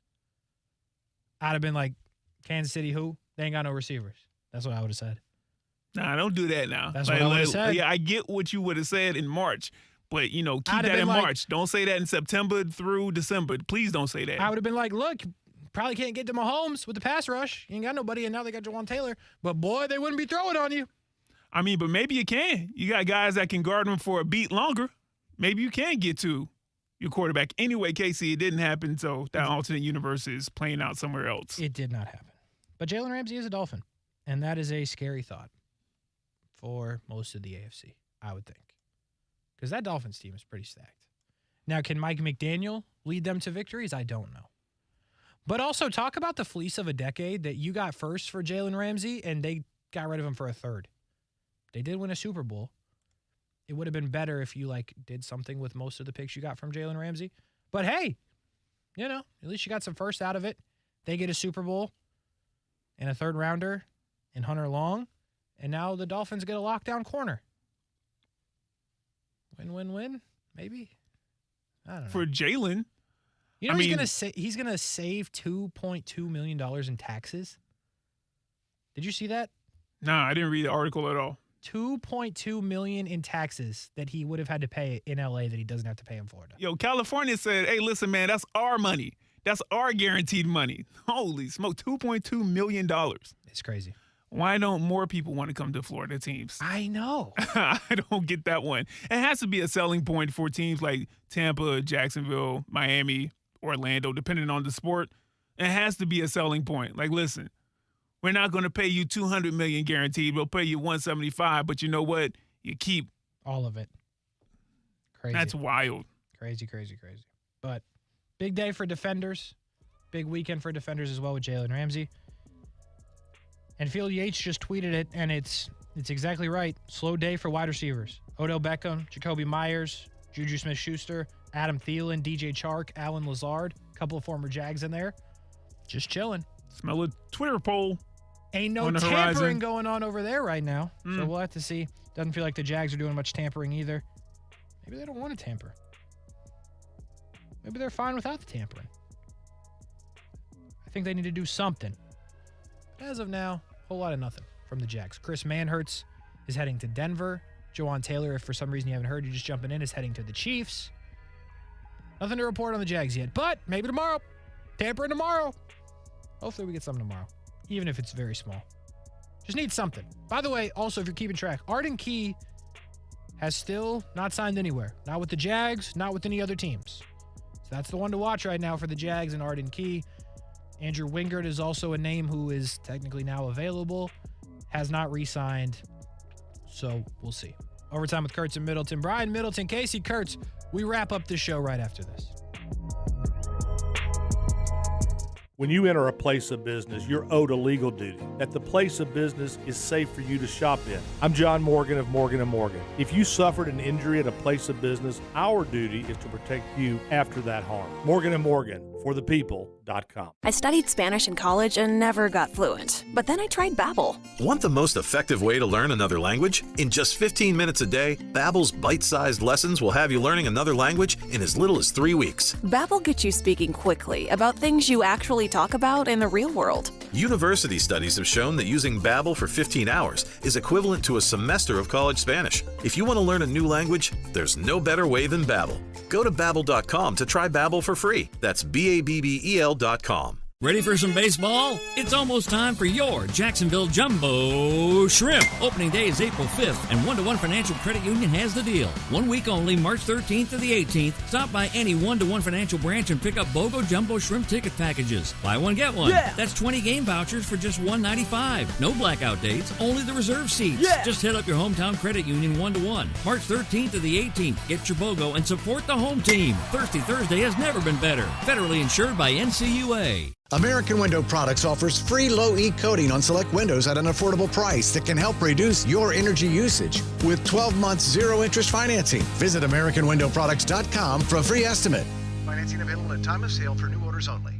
I'd have been like, Kansas City who? They ain't got no receivers. That's what I would have said. Nah, don't do that now. That's what I would have said. Yeah, I get what you would have said in March, but, keep that in March. Don't say that in September through December. Please don't say that. I would have been like, look, probably can't get to Mahomes with the pass rush. You ain't got nobody, and now they got Jawaan Taylor. But, boy, they wouldn't be throwing on you. I mean, but maybe you can. You got guys that can guard them for a beat longer. Maybe you can get to your quarterback. Anyway, Casey, it didn't happen, so that alternate universe is playing out somewhere else. It did not happen. But Jalen Ramsey is a Dolphin, and that is a scary thought for most of the AFC, I would think. Because that Dolphins team is pretty stacked. Now, can Mike McDaniel lead them to victories? I don't know. But also, talk about the fleece of a decade that you got first for Jalen Ramsey, and they got rid of him for a third. They did win a Super Bowl. It would have been better if you, did something with most of the picks you got from Jalen Ramsey. But, hey, at least you got some first out of it. They get a Super Bowl and a third-rounder and Hunter Long, and now the Dolphins get a lockdown corner. Win-win-win, maybe? I don't know. For Jalen. He's gonna save $2.2 million in taxes. Did you see that? Nah, I didn't read the article at all. $2.2 million in taxes that he would have had to pay in LA that he doesn't have to pay in Florida. Yo, California said, hey, listen, man, that's our money. That's our guaranteed money. Holy smoke, $2.2 million. It's crazy. Why don't more people want to come to Florida teams? I know. I don't get that one. It has to be a selling point for teams like Tampa, Jacksonville, Miami, Orlando, depending on the sport. It has to be a selling point. Listen, we're not going to pay you $200 million guaranteed. We'll pay you $175, but you know what? You keep all of it. Crazy. That's wild. Crazy. But big day for defenders. Big weekend for defenders as well with Jalen Ramsey. And Field Yates just tweeted it, and it's exactly right. Slow day for wide receivers. Odell Beckham, Jacoby Myers, Juju Smith-Schuster, Adam Thielen, DJ Chark, Alan Lazard, a couple of former Jags in there. Just chilling. Smell a Twitter poll. Ain't no tampering going on over there right now. So we'll have to see. Doesn't feel like the Jags are doing much tampering either. Maybe they don't want to tamper. Maybe they're fine without the tampering. I think they need to do something. As of now, a whole lot of nothing from the Jags. Chris Manhertz is heading to Denver. Jawaan Taylor, if for some reason you haven't heard, you're just jumping in, is heading to the Chiefs. Nothing to report on the Jags yet, but maybe tomorrow. Tampering tomorrow. Hopefully we get something tomorrow, even if it's very small. Just need something. By the way, also, if you're keeping track, Arden Key has still not signed anywhere. Not with the Jags, not with any other teams. So that's the one to watch right now for the Jags and Arden Key. Andrew Wingard is also a name who is technically now available, has not re-signed, so we'll see. Overtime with Kurtz and Middleton. Brian Middleton, Casey Kurtz. We wrap up the show right after this. When you enter a place of business, you're owed a legal duty, that the place of business is safe for you to shop in. I'm John Morgan of Morgan & Morgan. If you suffered an injury at a place of business, our duty is to protect you after that harm. Morgan & Morgan, forthepeople.com. I studied Spanish in college and never got fluent, but then I tried Babbel. Want the most effective way to learn another language? In just 15 minutes a day, Babbel's bite-sized lessons will have you learning another language in as little as 3 weeks. Babbel gets you speaking quickly about things you actually talk about in the real world. University studies have shown that using Babbel for 15 hours is equivalent to a semester of college Spanish. If you want to learn a new language, there's no better way than Babbel. Go to Babbel.com to try Babbel for free. That's BABBEL.com. Ready for some baseball? It's almost time for your Jacksonville Jumbo Shrimp. Opening day is April 5th, and 1-to-1 Financial Credit Union has the deal. 1 week only, March 13th to the 18th. Stop by any 1-to-1 Financial branch and pick up BOGO Jumbo Shrimp ticket packages. Buy one, get one. Yeah. That's 20 game vouchers for just $1.95. No blackout dates, only the reserve seats. Yeah. Just hit up your hometown credit union 1-to-1. March 13th to the 18th. Get your BOGO and support the home team. Thirsty Thursday has never been better. Federally insured by NCUA. American Window Products offers free low-E coating on select windows at an affordable price that can help reduce your energy usage with 12 months zero-interest financing. Visit AmericanWindowProducts.com for a free estimate. Financing available at time of sale for new orders only.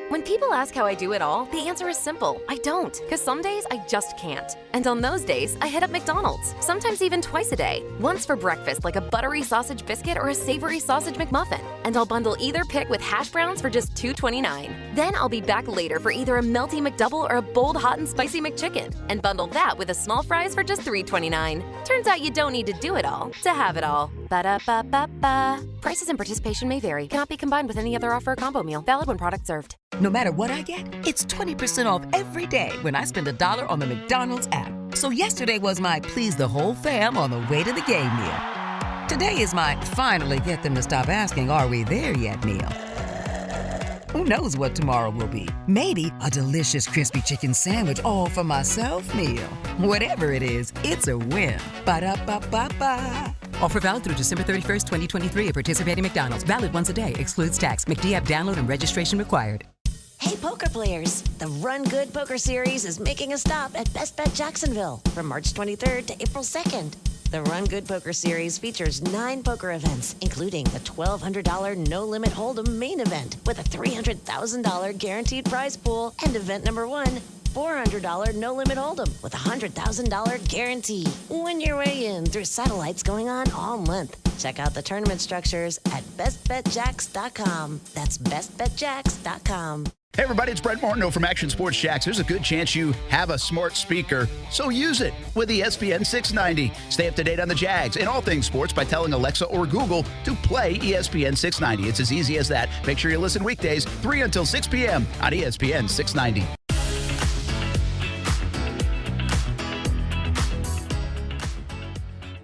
When people ask how I do it all, the answer is simple. I don't, because some days I just can't. And on those days, I hit up McDonald's, sometimes even twice a day. Once for breakfast, like a buttery sausage biscuit or a savory sausage McMuffin. And I'll bundle either pick with hash browns for just $2.29. Then I'll be back later for either a melty McDouble or a bold hot and spicy McChicken. And bundle that with a small fries for just $3.29. Turns out you don't need to do it all to have it all. Ba-da-ba-ba-ba. Prices and participation may vary. Cannot be combined with any other offer or combo meal. Valid when product served. No matter what I get, it's 20% off every day when I spend $1 on the McDonald's app. So yesterday was my please the whole fam on the way to the game meal. Today is my finally get them to stop asking, are we there yet meal. Who knows what tomorrow will be? Maybe a delicious crispy chicken sandwich all for myself meal. Whatever it is, it's a win. Ba-da-ba-ba-ba. Offer valid through December 31st, 2023 at participating McDonald's. Valid once a day. Excludes tax. McD app download and registration required. Hey, poker players! The Run Good Poker Series is making a stop at Best Bet Jacksonville from March 23rd to April 2nd. The Run Good Poker Series features 9 poker events, including the $1,200 No Limit Hold'em main event with a $300,000 guaranteed prize pool, and event number 1, $400 No Limit Hold'em with a $100,000 guarantee. Win your way in through satellites going on all month. Check out the tournament structures at bestbetjacks.com. That's bestbetjacks.com. Hey everybody, it's Brent Martineau from Action Sports Jacks. There's a good chance you have a smart speaker, so use it with ESPN 690. Stay up to date on the Jags and all things sports by telling Alexa or Google to play ESPN 690. It's as easy as that. Make sure you listen weekdays 3 until 6 p.m. on ESPN 690.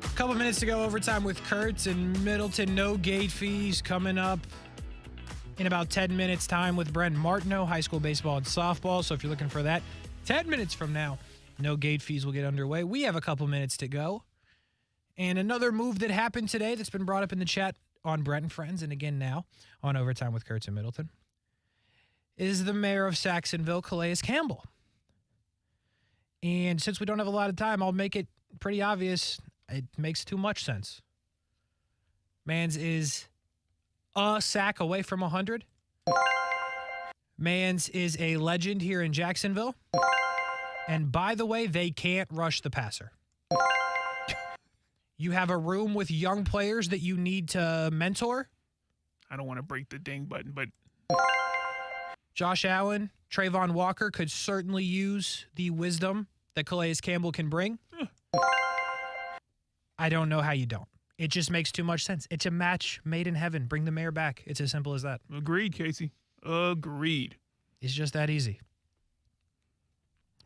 A couple minutes to go, overtime with Kurtz and Middleton. No gate fees coming up in about 10 minutes time with Brent Martineau, high school baseball and softball. So if you're looking for that, 10 minutes from now, no gate fees will get underway. We have a couple minutes to go. And another move that happened today that's been brought up in the chat on Brent and Friends, and again now on Overtime with Kurtz and Middleton, is the mayor of Saxonville, Calais Campbell. And since we don't have a lot of time, I'll make it pretty obvious. It makes too much sense. Mans is a sack away from 100. Mans is a legend here in Jacksonville. And by the way, they can't rush the passer. You have a room with young players that you need to mentor. I don't want to break the ding button, but Josh Allen, Trayvon Walker could certainly use the wisdom that Calais Campbell can bring. I don't know how you don't. It just makes too much sense. It's a match made in heaven. Bring the mayor back. It's as simple as that. Agreed, Casey. Agreed. It's just that easy.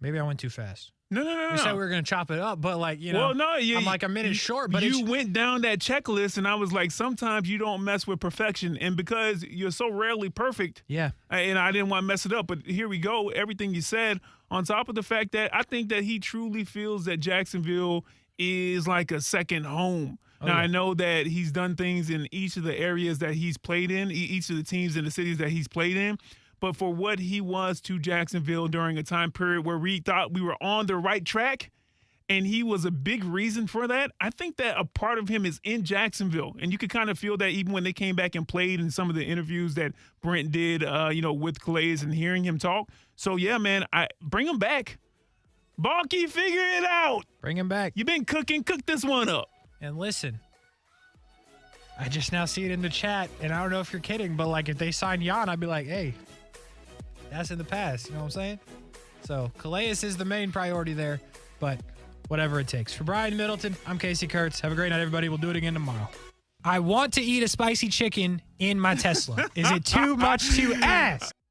Maybe I went too fast. No. We said we were going to chop it up, but I'm like a minute short. But you went down that checklist, and I was like, sometimes you don't mess with perfection. And because you're so rarely perfect, yeah, and I didn't want to mess it up, but here we go. Everything you said, on top of the fact that I think that he truly feels that Jacksonville is like a second home. Now, I know that he's done things in each of the areas that he's played in, each of the teams and the cities that he's played in. but for what he was to Jacksonville during a time period where we thought we were on the right track, and he was a big reason for that. I think that a part of him is in Jacksonville, and you could kind of feel that even when they came back and played in some of the interviews that Brent did, with Calais and hearing him talk. So, yeah, man, bring him back. Balky, figure it out. Bring him back. You've been cooking. Cook this one up. And listen, I just now see it in the chat, and I don't know if you're kidding, but, like, if they sign Jan, I'd be like, hey, that's in the past. You know what I'm saying? So, Calais is the main priority there, but whatever it takes. For Brian Middleton, I'm Kasey Kurtz. Have a great night, everybody. We'll do it again tomorrow. I want to eat a spicy chicken in my Tesla. Is it too much to ask?